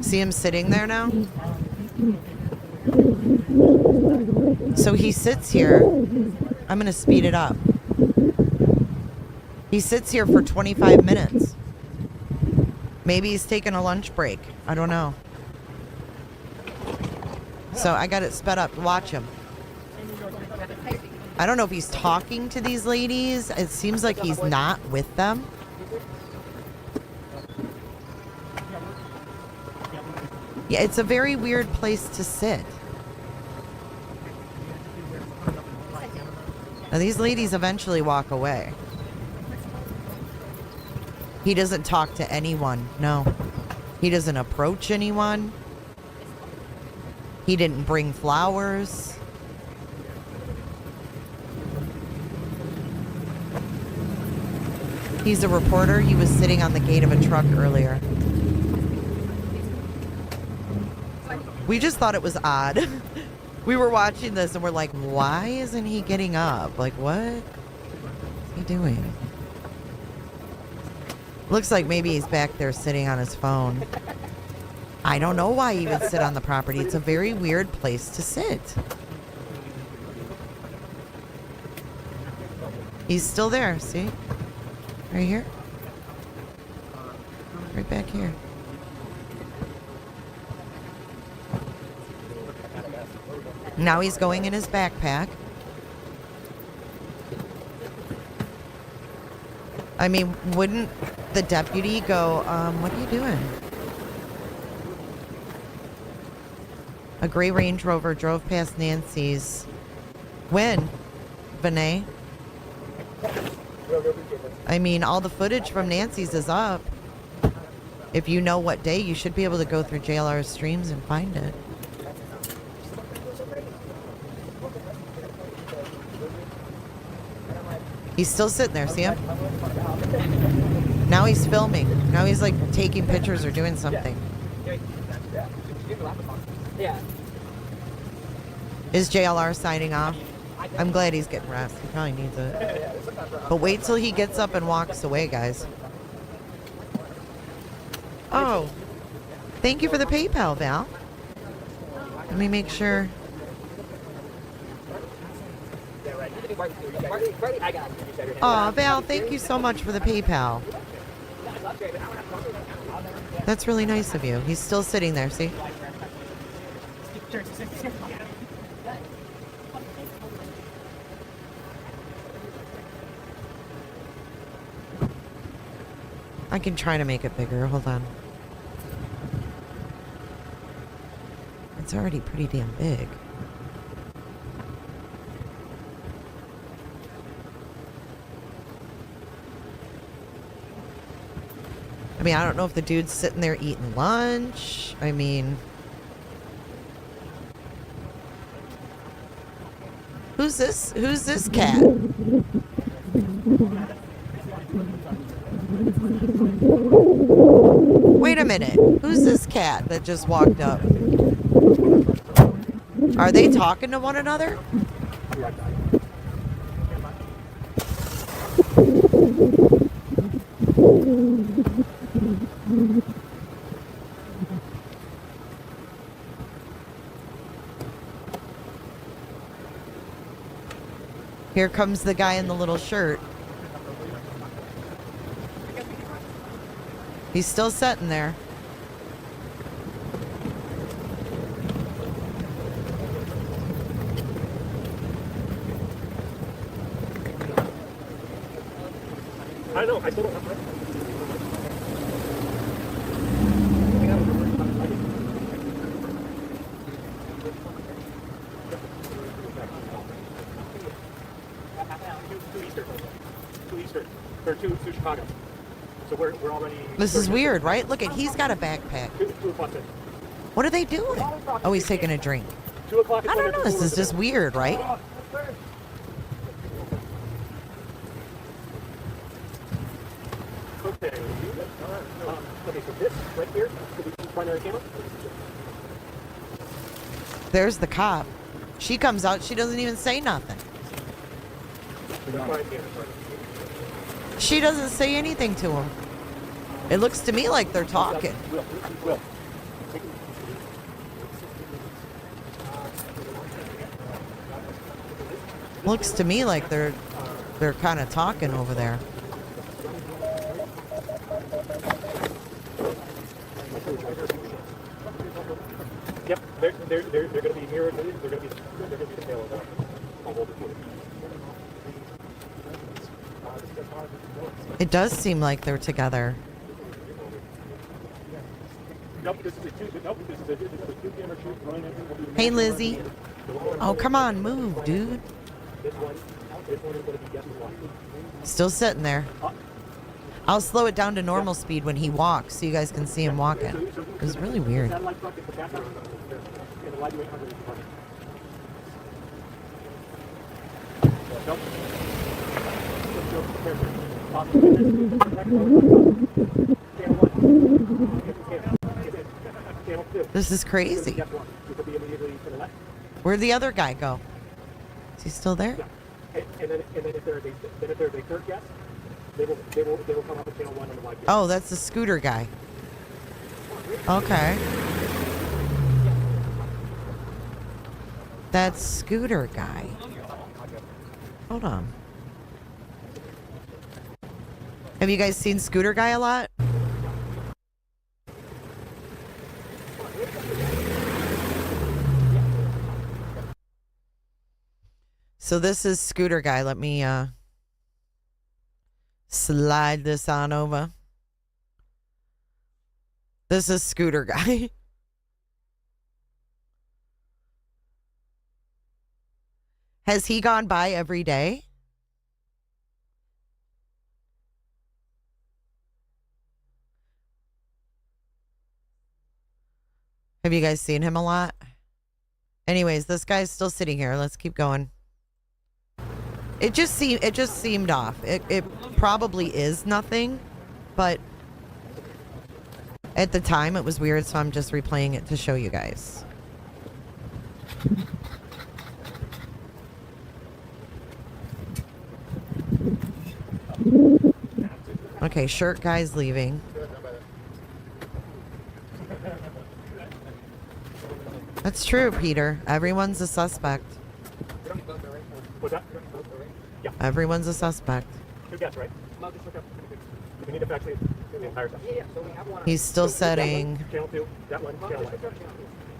See him sitting there now? So he sits here. I'm going to speed it up. He sits here for 25 minutes. Maybe he's taking a lunch break. I don't know. So I got it sped up. Watch him. I don't know if he's talking to these ladies. It seems like he's not with them. Yeah, it's a very weird place to sit. Now these ladies eventually walk away. He doesn't talk to anyone. No. He doesn't approach anyone. He didn't bring flowers. He's a reporter. He was sitting on the gate of a truck earlier. We just thought it was odd. We were watching this and we're like, why isn't he getting up? Like, what is he doing? Looks like maybe he's back there sitting on his phone. I don't know why he would sit on the property. It's a very weird place to sit. He's still there, see? Right here. Right back here. Now he's going in his backpack. I mean, wouldn't the deputy go, what are you doing? A gray Range Rover drove past Nancy's. When? Vinay? I mean, all the footage from Nancy's is up. If you know what day, you should be able to go through JLR streams and find it. He's still sitting there, see him? Now he's filming. Now he's like taking pictures or doing something. Yeah. Is JLR signing off? I'm glad he's getting rest. He probably needs it. But wait till he gets up and walks away, guys. Oh. Thank you for the PayPal, Val. Let me make sure. Oh, Val, thank you so much for the PayPal. That's really nice of you. He's still sitting there, see? I can try to make it bigger. Hold on. It's already pretty damn big. I mean, I don't know if the dude's sitting there eating lunch. I mean... Who's this? Who's this cat? Wait a minute. Who's this cat that just walked up? Are they talking to one another? Here comes the guy in the little shirt. He's still sitting there. I know, I still don't have two Eastern, or two Chicago. So we're already... This is weird, right? Look at, he's got a backpack. 2 o'clock. What are they doing? Oh, he's taking a drink. 2 o'clock. I don't know, this is just weird, right? Okay. Okay, so this right here could be primary camera. There's the cop. She comes out, she doesn't even say nothing. She doesn't say anything to him. It looks to me like they're talking. Looks to me like they're kind of talking over there. Yep, they're going to be mirrored. They're going to be the tail of that. It does seem like they're together. Nope, this is a two-camera shoot. Hey, Lizzie. Oh, come on, move, dude. This one is going to be guess what? Still sitting there. I'll slow it down to normal speed when he walks so you guys can see him walking. It was really weird. This is crazy. Where'd the other guy go? Is he still there? Yeah. And then if they're a third guest, they will come up with channel 1 on the live. Oh, that's the scooter guy. Okay. That scooter guy. Hold on. Have you guys seen Scooter Guy a lot? So this is Scooter Guy. Let me slide this on over. This is Scooter Guy. Has he gone by every day? Have you guys seen him a lot? Anyways, this guy's still sitting here. Let's keep going. It just seemed off. It probably is nothing, but at the time it was weird, so I'm just replaying it to show you guys. Okay, shirt guy's leaving. That's true, Peter. Everyone's a suspect. What's that? Yeah. Everyone's a suspect. Two guests, right? We need to fax the entire stuff. He's still setting. Channel 2, that one, channel 1.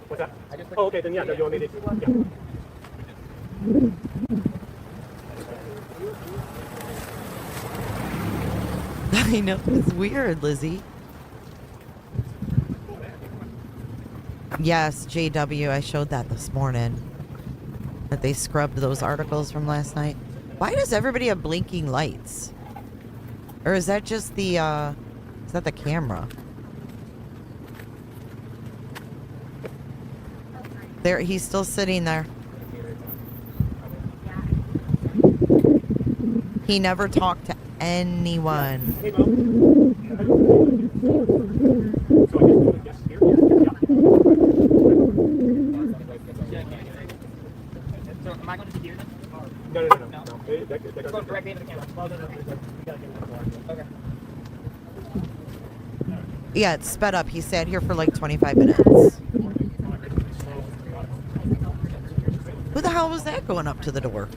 What's that? Oh, okay, then yeah, no, you want me to... Yeah. I know, it's weird, Lizzie. Yes, JW, I showed that this morning. That they scrubbed those articles from last night. Why does everybody have blinking lights? Or is that just the, is that the camera? There, he's still sitting there. He never talked to anyone. So am I going to be here then? No. Let's go directly into the camera. Okay. Yeah, it's sped up. He sat here for like 25 minutes. Who the hell was that going up to the door?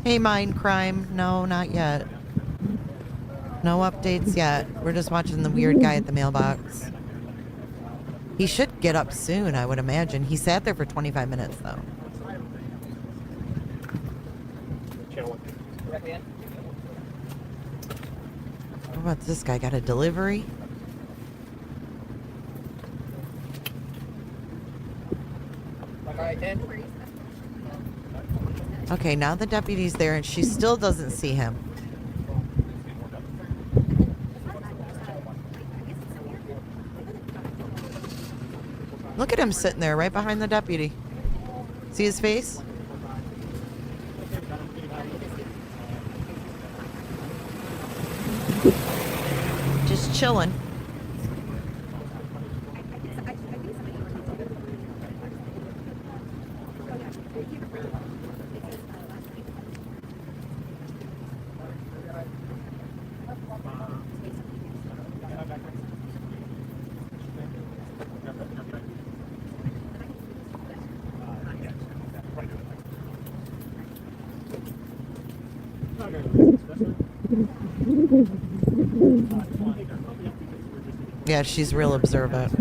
Hey, Mind Crime. No, not yet. No updates yet. We're just watching the weird guy at the mailbox. He should get up soon, I would imagine. He sat there for 25 minutes, though. What about this guy? Got a delivery? Okay, now the deputy's there, and she still doesn't see him. Look at him sitting there right behind the deputy. See his face? Just chilling. Yeah, she's real observant.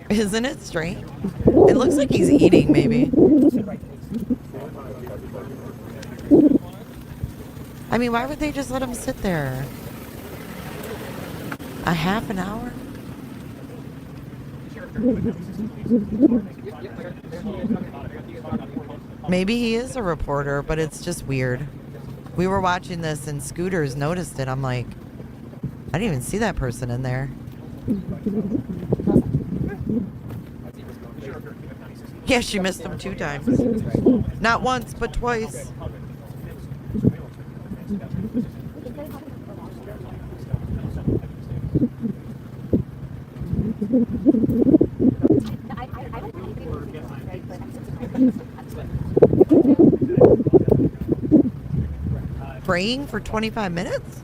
Isn't it strange? It looks like he's eating, maybe. I mean, why would they just let him sit there? A half an hour? Maybe he is a reporter, but it's just weird. We were watching this and Scooters noticed it. I'm like, I didn't even see that person in there. Yeah, she missed him 2 times. Not once, but twice. Praying for 25 minutes?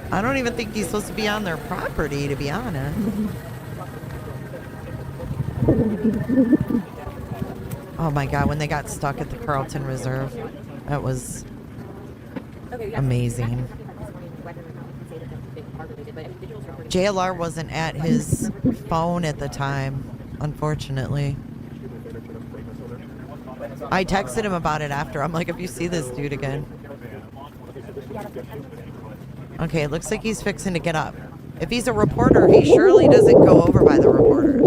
I don't even think he's supposed to be on their property, to be honest. Oh my God, when they got stuck at the Carlton Reserve, that was amazing. JLR wasn't at his phone at the time, unfortunately. I texted him about it after. I'm like, if you see this dude again. Okay, it looks like he's fixing to get up. If he's a reporter, he surely doesn't go over by the reporters.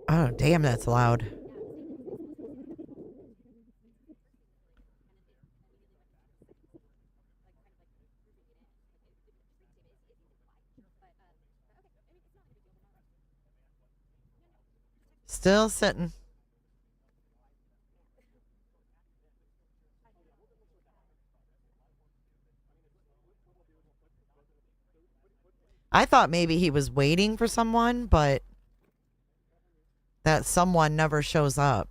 Oh, damn, that's loud. Still sitting. I thought maybe he was waiting for someone, but that someone never shows up.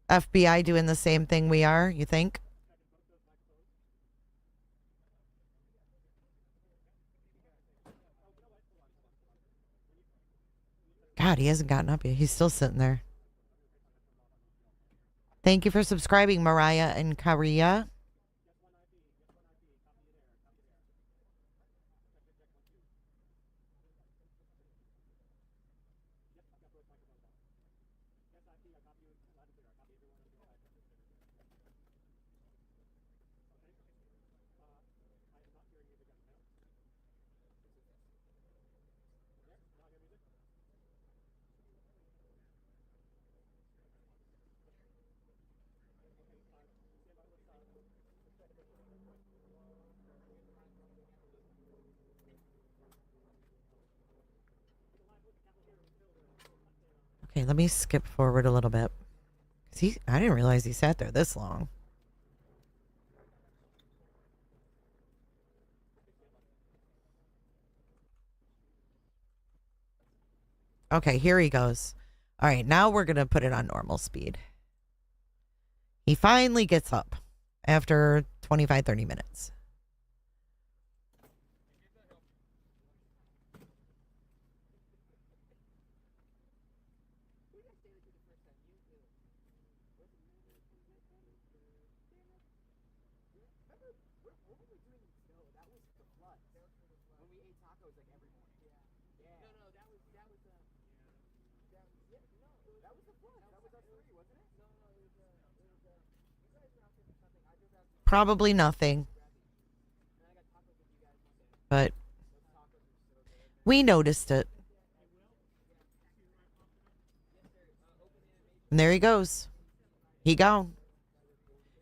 FBI doing the same thing we are, you think? God, he hasn't gotten up yet. He's still sitting there. Thank you for subscribing, Mariah and Karia. Okay, let me skip forward a little bit. I didn't realize he sat there this long. Okay, here he goes. All right, now we're going to put it on normal speed. He finally gets up after 25, 30 minutes. Probably nothing. But we noticed it. And there he goes. He gone.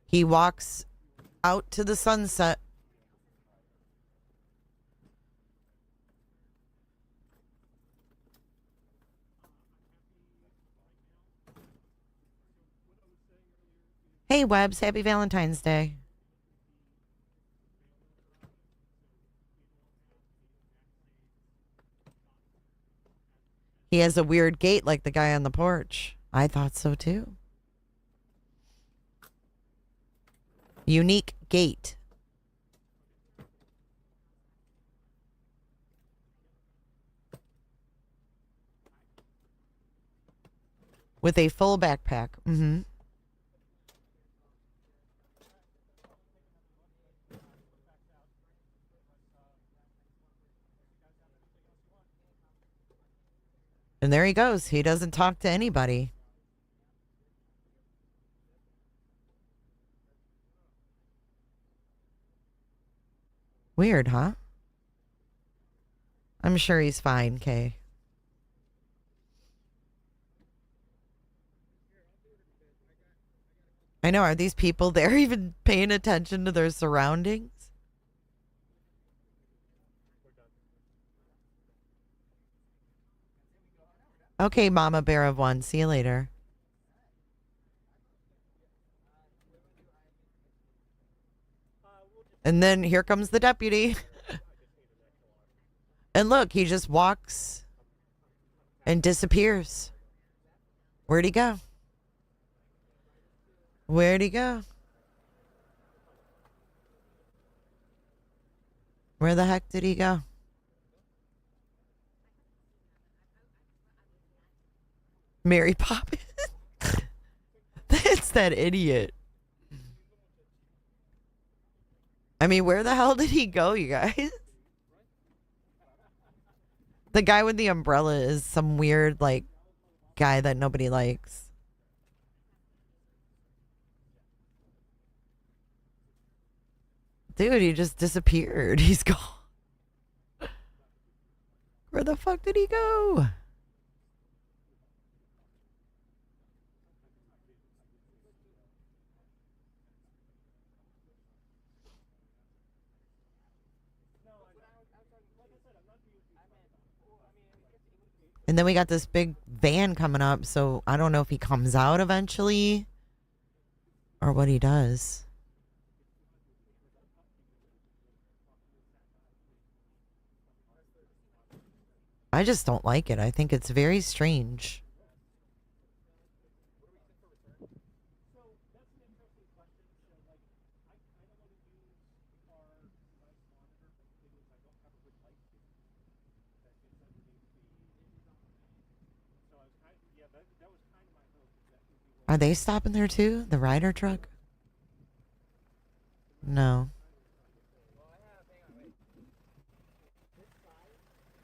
He walks out to the sunset. Hey, Webbs, happy Valentine's Day. He has a weird gait like the guy on the porch. I thought so too. Unique gait. With a full backpack. Mm-hmm. And there he goes. He doesn't talk to anybody. Weird, huh? I'm sure he's fine, Kay. I know. Are these people there even paying attention to their surroundings? Okay, Mama Bear of One. See you later. And then here comes the deputy. And look, he just walks and disappears. Where'd he go? Where'd he go? Where the heck did he go? Mary Poppins. That's that idiot. I mean, where the hell did he go, you guys? The guy with the umbrella is some weird, like, guy that nobody likes. Dude, he just disappeared. He's gone. Where the fuck did he go? And then we got this big van coming up, so I don't know if he comes out eventually or what he does. I just don't like it. I think it's very strange. Are they stopping there too? The Ryder truck? No.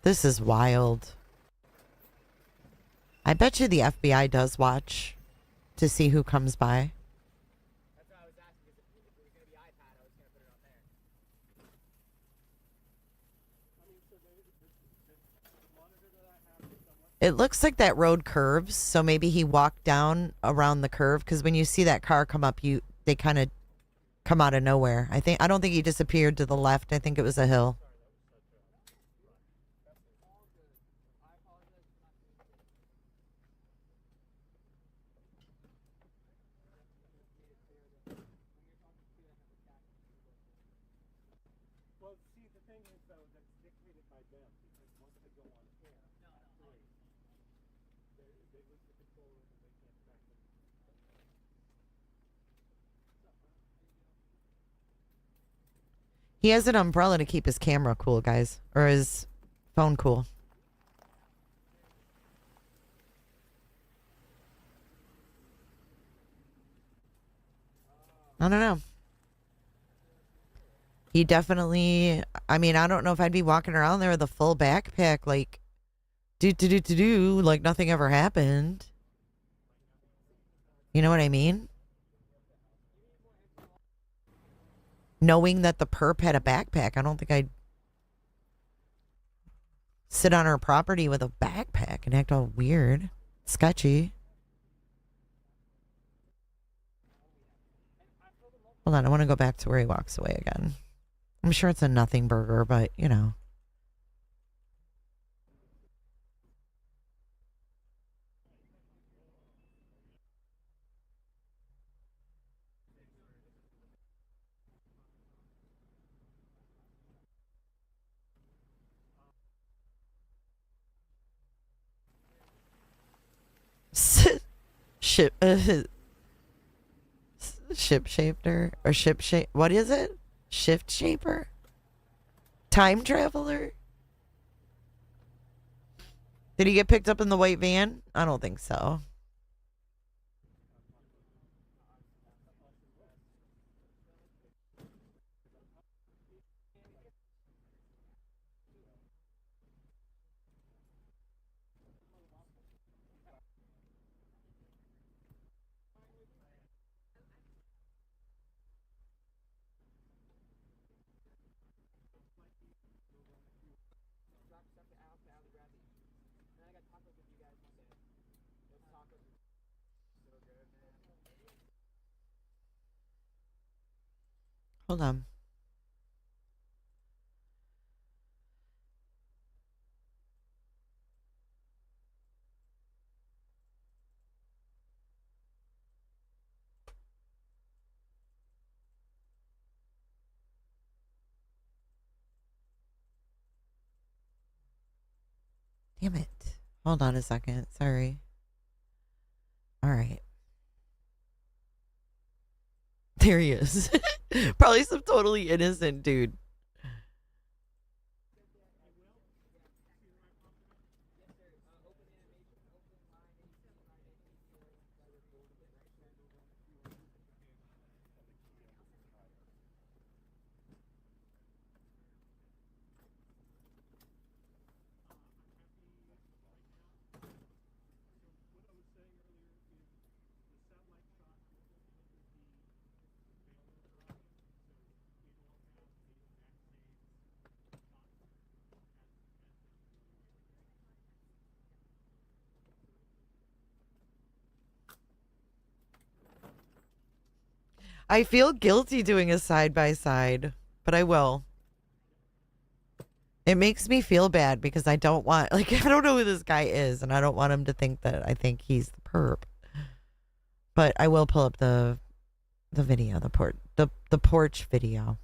This is wild. I bet you the FBI does watch to see who comes by. It looks like that road curves, so maybe he walked down around the curve, because when you see that car come up, they kind of come out of nowhere. I don't think he disappeared to the left. I think it was a hill. He has an umbrella to keep his camera cool, guys. Or his phone cool. I don't know. He definitely... I mean, I don't know if I'd be walking around there with a full backpack, like... like nothing ever happened. You know what I mean? Knowing that the perp had a backpack, I don't think I'd sit on her property with a backpack and act all weird. Sketchy. Hold on, I want to go back to where he walks away again. I'm sure it's a nothing burger, but, you know. Ship shaper or ship shape. What is it? Shift shaper? Time traveler? Did he get picked up in the white van? I don't think so. Hold on. Damn it. Hold on a second. Sorry. All right. There he is. Probably some totally innocent dude. I feel guilty doing a side by side, but I will. It makes me feel bad because I don't want, like, I don't know who this guy is, and I don't want him to think that I think he's the perp. But I will pull up the video, the porch video.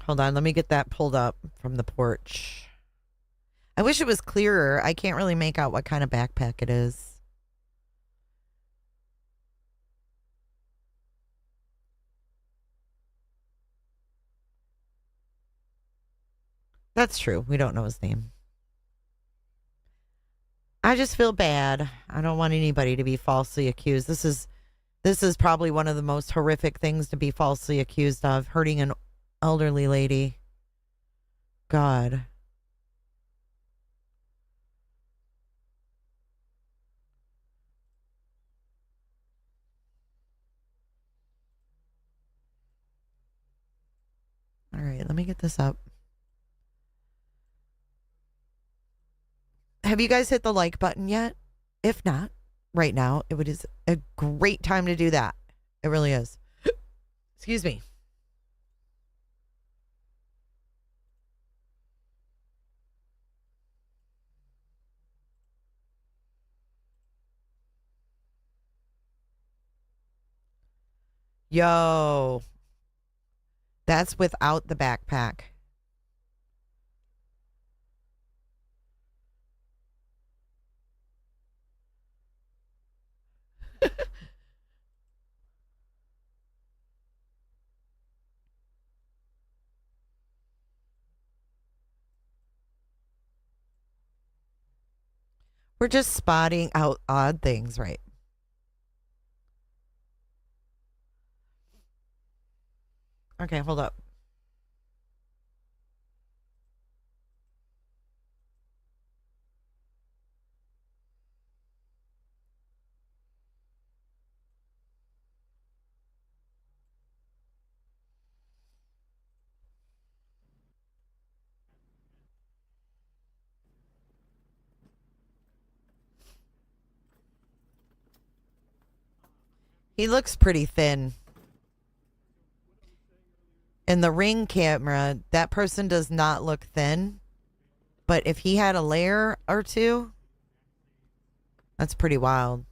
Hold on, let me get that pulled up from the porch. I wish it was clearer. I can't really make out what kind of backpack it is. That's true. We don't know his name. I just feel bad. I don't want anybody to be falsely accused. This is probably one of the most horrific things to be falsely accused of, hurting an elderly lady. God. All right, let me get this up. Have you guys hit the like button yet? If not, right now, it is a great time to do that. It really is. Excuse me. Yo. That's without the backpack. We're just spotting out odd things, right? Okay, hold up. He looks pretty thin. In the ring camera, that person does not look thin. But if he had a layer or two, that's pretty wild.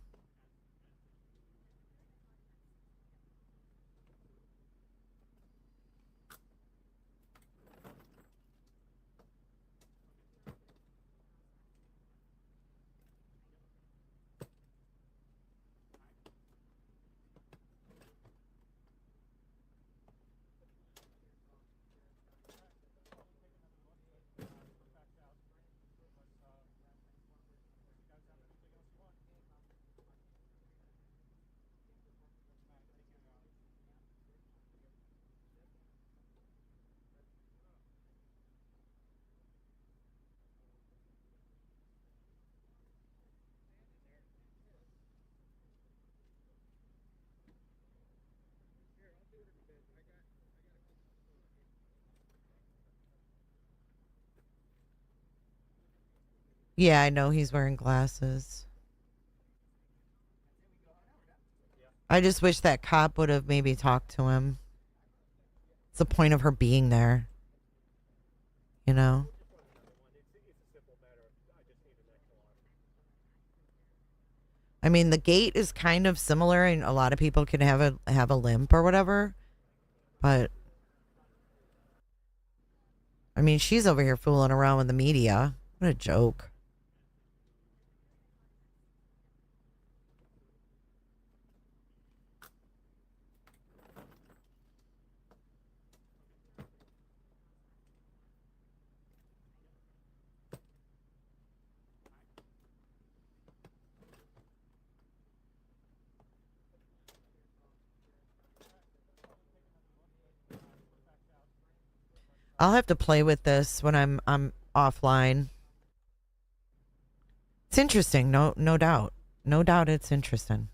Yeah, I know he's wearing glasses. I just wish that cop would have maybe talked to him. It's the point of her being there. You know? I mean, the gait is kind of similar, and a lot of people can have a limp or whatever. But I mean, she's over here fooling around with the media. What a joke. I'll have to play with this when I'm offline. It's interesting, no doubt. No doubt it's interesting.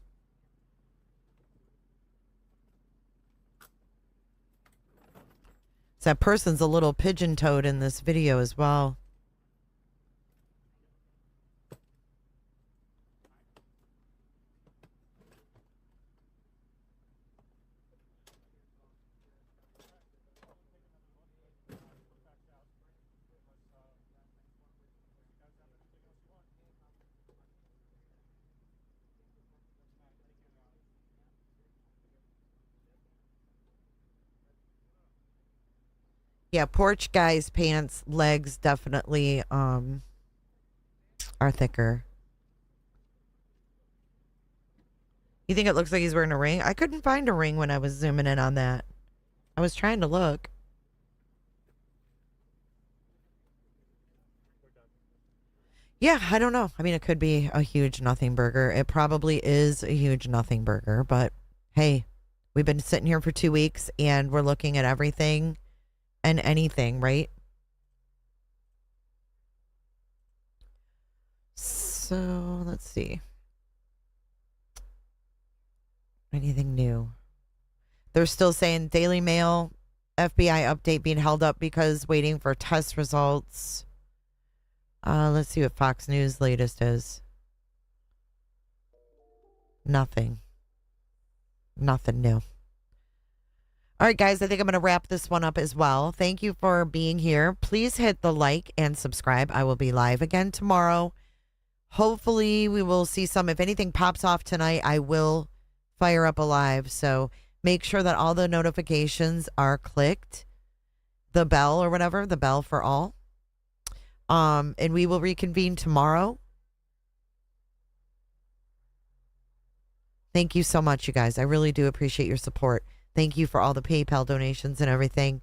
So that person's a little pigeon-toed in this video as well. Yeah, porch guy's pants, legs definitely are thicker. You think it looks like he's wearing a ring? I couldn't find a ring when I was zooming in on that. I was trying to look. Yeah, I don't know. I mean, it could be a huge nothing burger. It probably is a huge nothing burger, but hey, we've been sitting here for 2 weeks and we're looking at everything and anything, right? So let's see. Anything new? They're still saying Daily Mail, FBI update being held up because waiting for test results. Let's see what Fox News latest is. Nothing. Nothing new. All right, guys, I think I'm going to wrap this one up as well. Thank you for being here. Please hit the like and subscribe. I will be live again tomorrow. Hopefully, we will see some. If anything pops off tonight, I will fire up a live. So make sure that all the notifications are clicked. The bell or whatever, the bell for all. And we will reconvene tomorrow. Thank you so much, you guys. I really do appreciate your support. Thank you for all the PayPal donations and everything.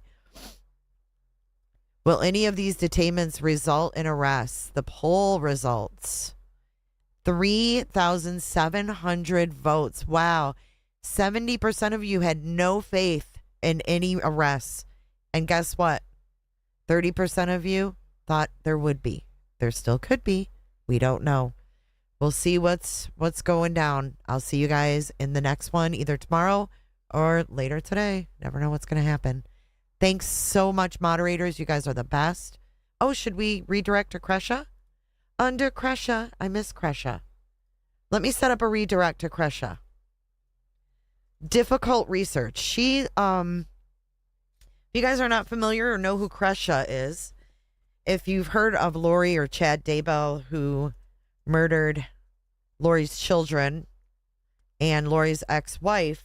Will any of these detainments result in arrests? The poll results. 3,700 votes. Wow. 70% of you had no faith in any arrests. And guess what? 30% of you thought there would be. There still could be. We don't know. We'll see what's going down. I'll see you guys in the next one, either tomorrow or later today. Never know what's going to happen. Thanks so much, moderators. You guys are the best. Oh, should we redirect to Kresha? Under Kresha. I miss Kresha. Let me set up a redirect to Kresha. Difficult research. She, if you guys are not familiar or know who Kresha is, if you've heard of Lori or Chad Daybell, who murdered Lori's children and Lori's ex-wife,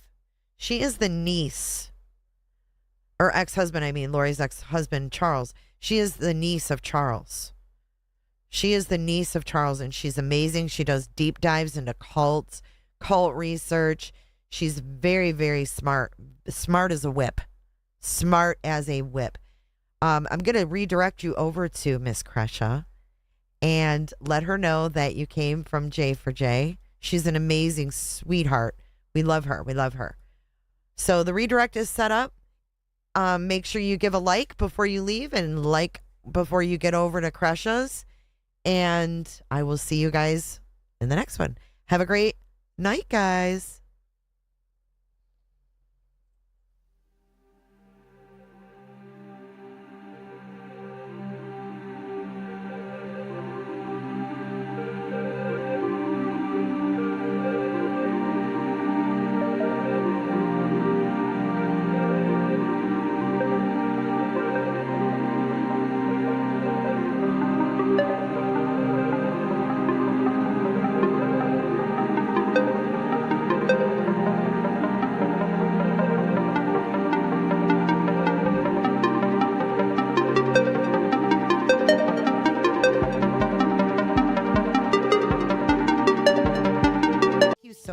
she is the niece, or ex-husband, I mean, Lori's ex-husband, Charles. She is the niece of Charles. She is the niece of Charles, and she's amazing. She does deep dives into cults, cult research. She's very, very smart. Smart as a whip. Smart as a whip. I'm going to redirect you over to Miss Kresha and let her know that you came from J for J. She's an amazing sweetheart. We love her. We love her. So the redirect is set up. Make sure you give a like before you leave and like before you get over to Kresha's. And I will see you guys in the next one. Have a great night, guys.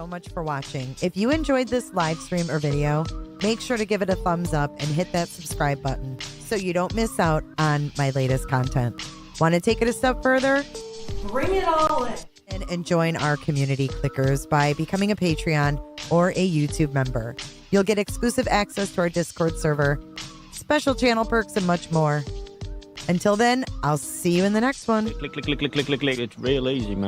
so much for watching. If you enjoyed this live stream or video, make sure to give it a thumbs up and hit that subscribe button so you don't miss out on my latest content. Want to take it a step further? Bring it all in. And join our community clickers by becoming a Patreon or a YouTube member. You'll get exclusive access to our Discord server, special channel perks, and much more. Until then, I'll see you in the next one. Click. It's real easy, man.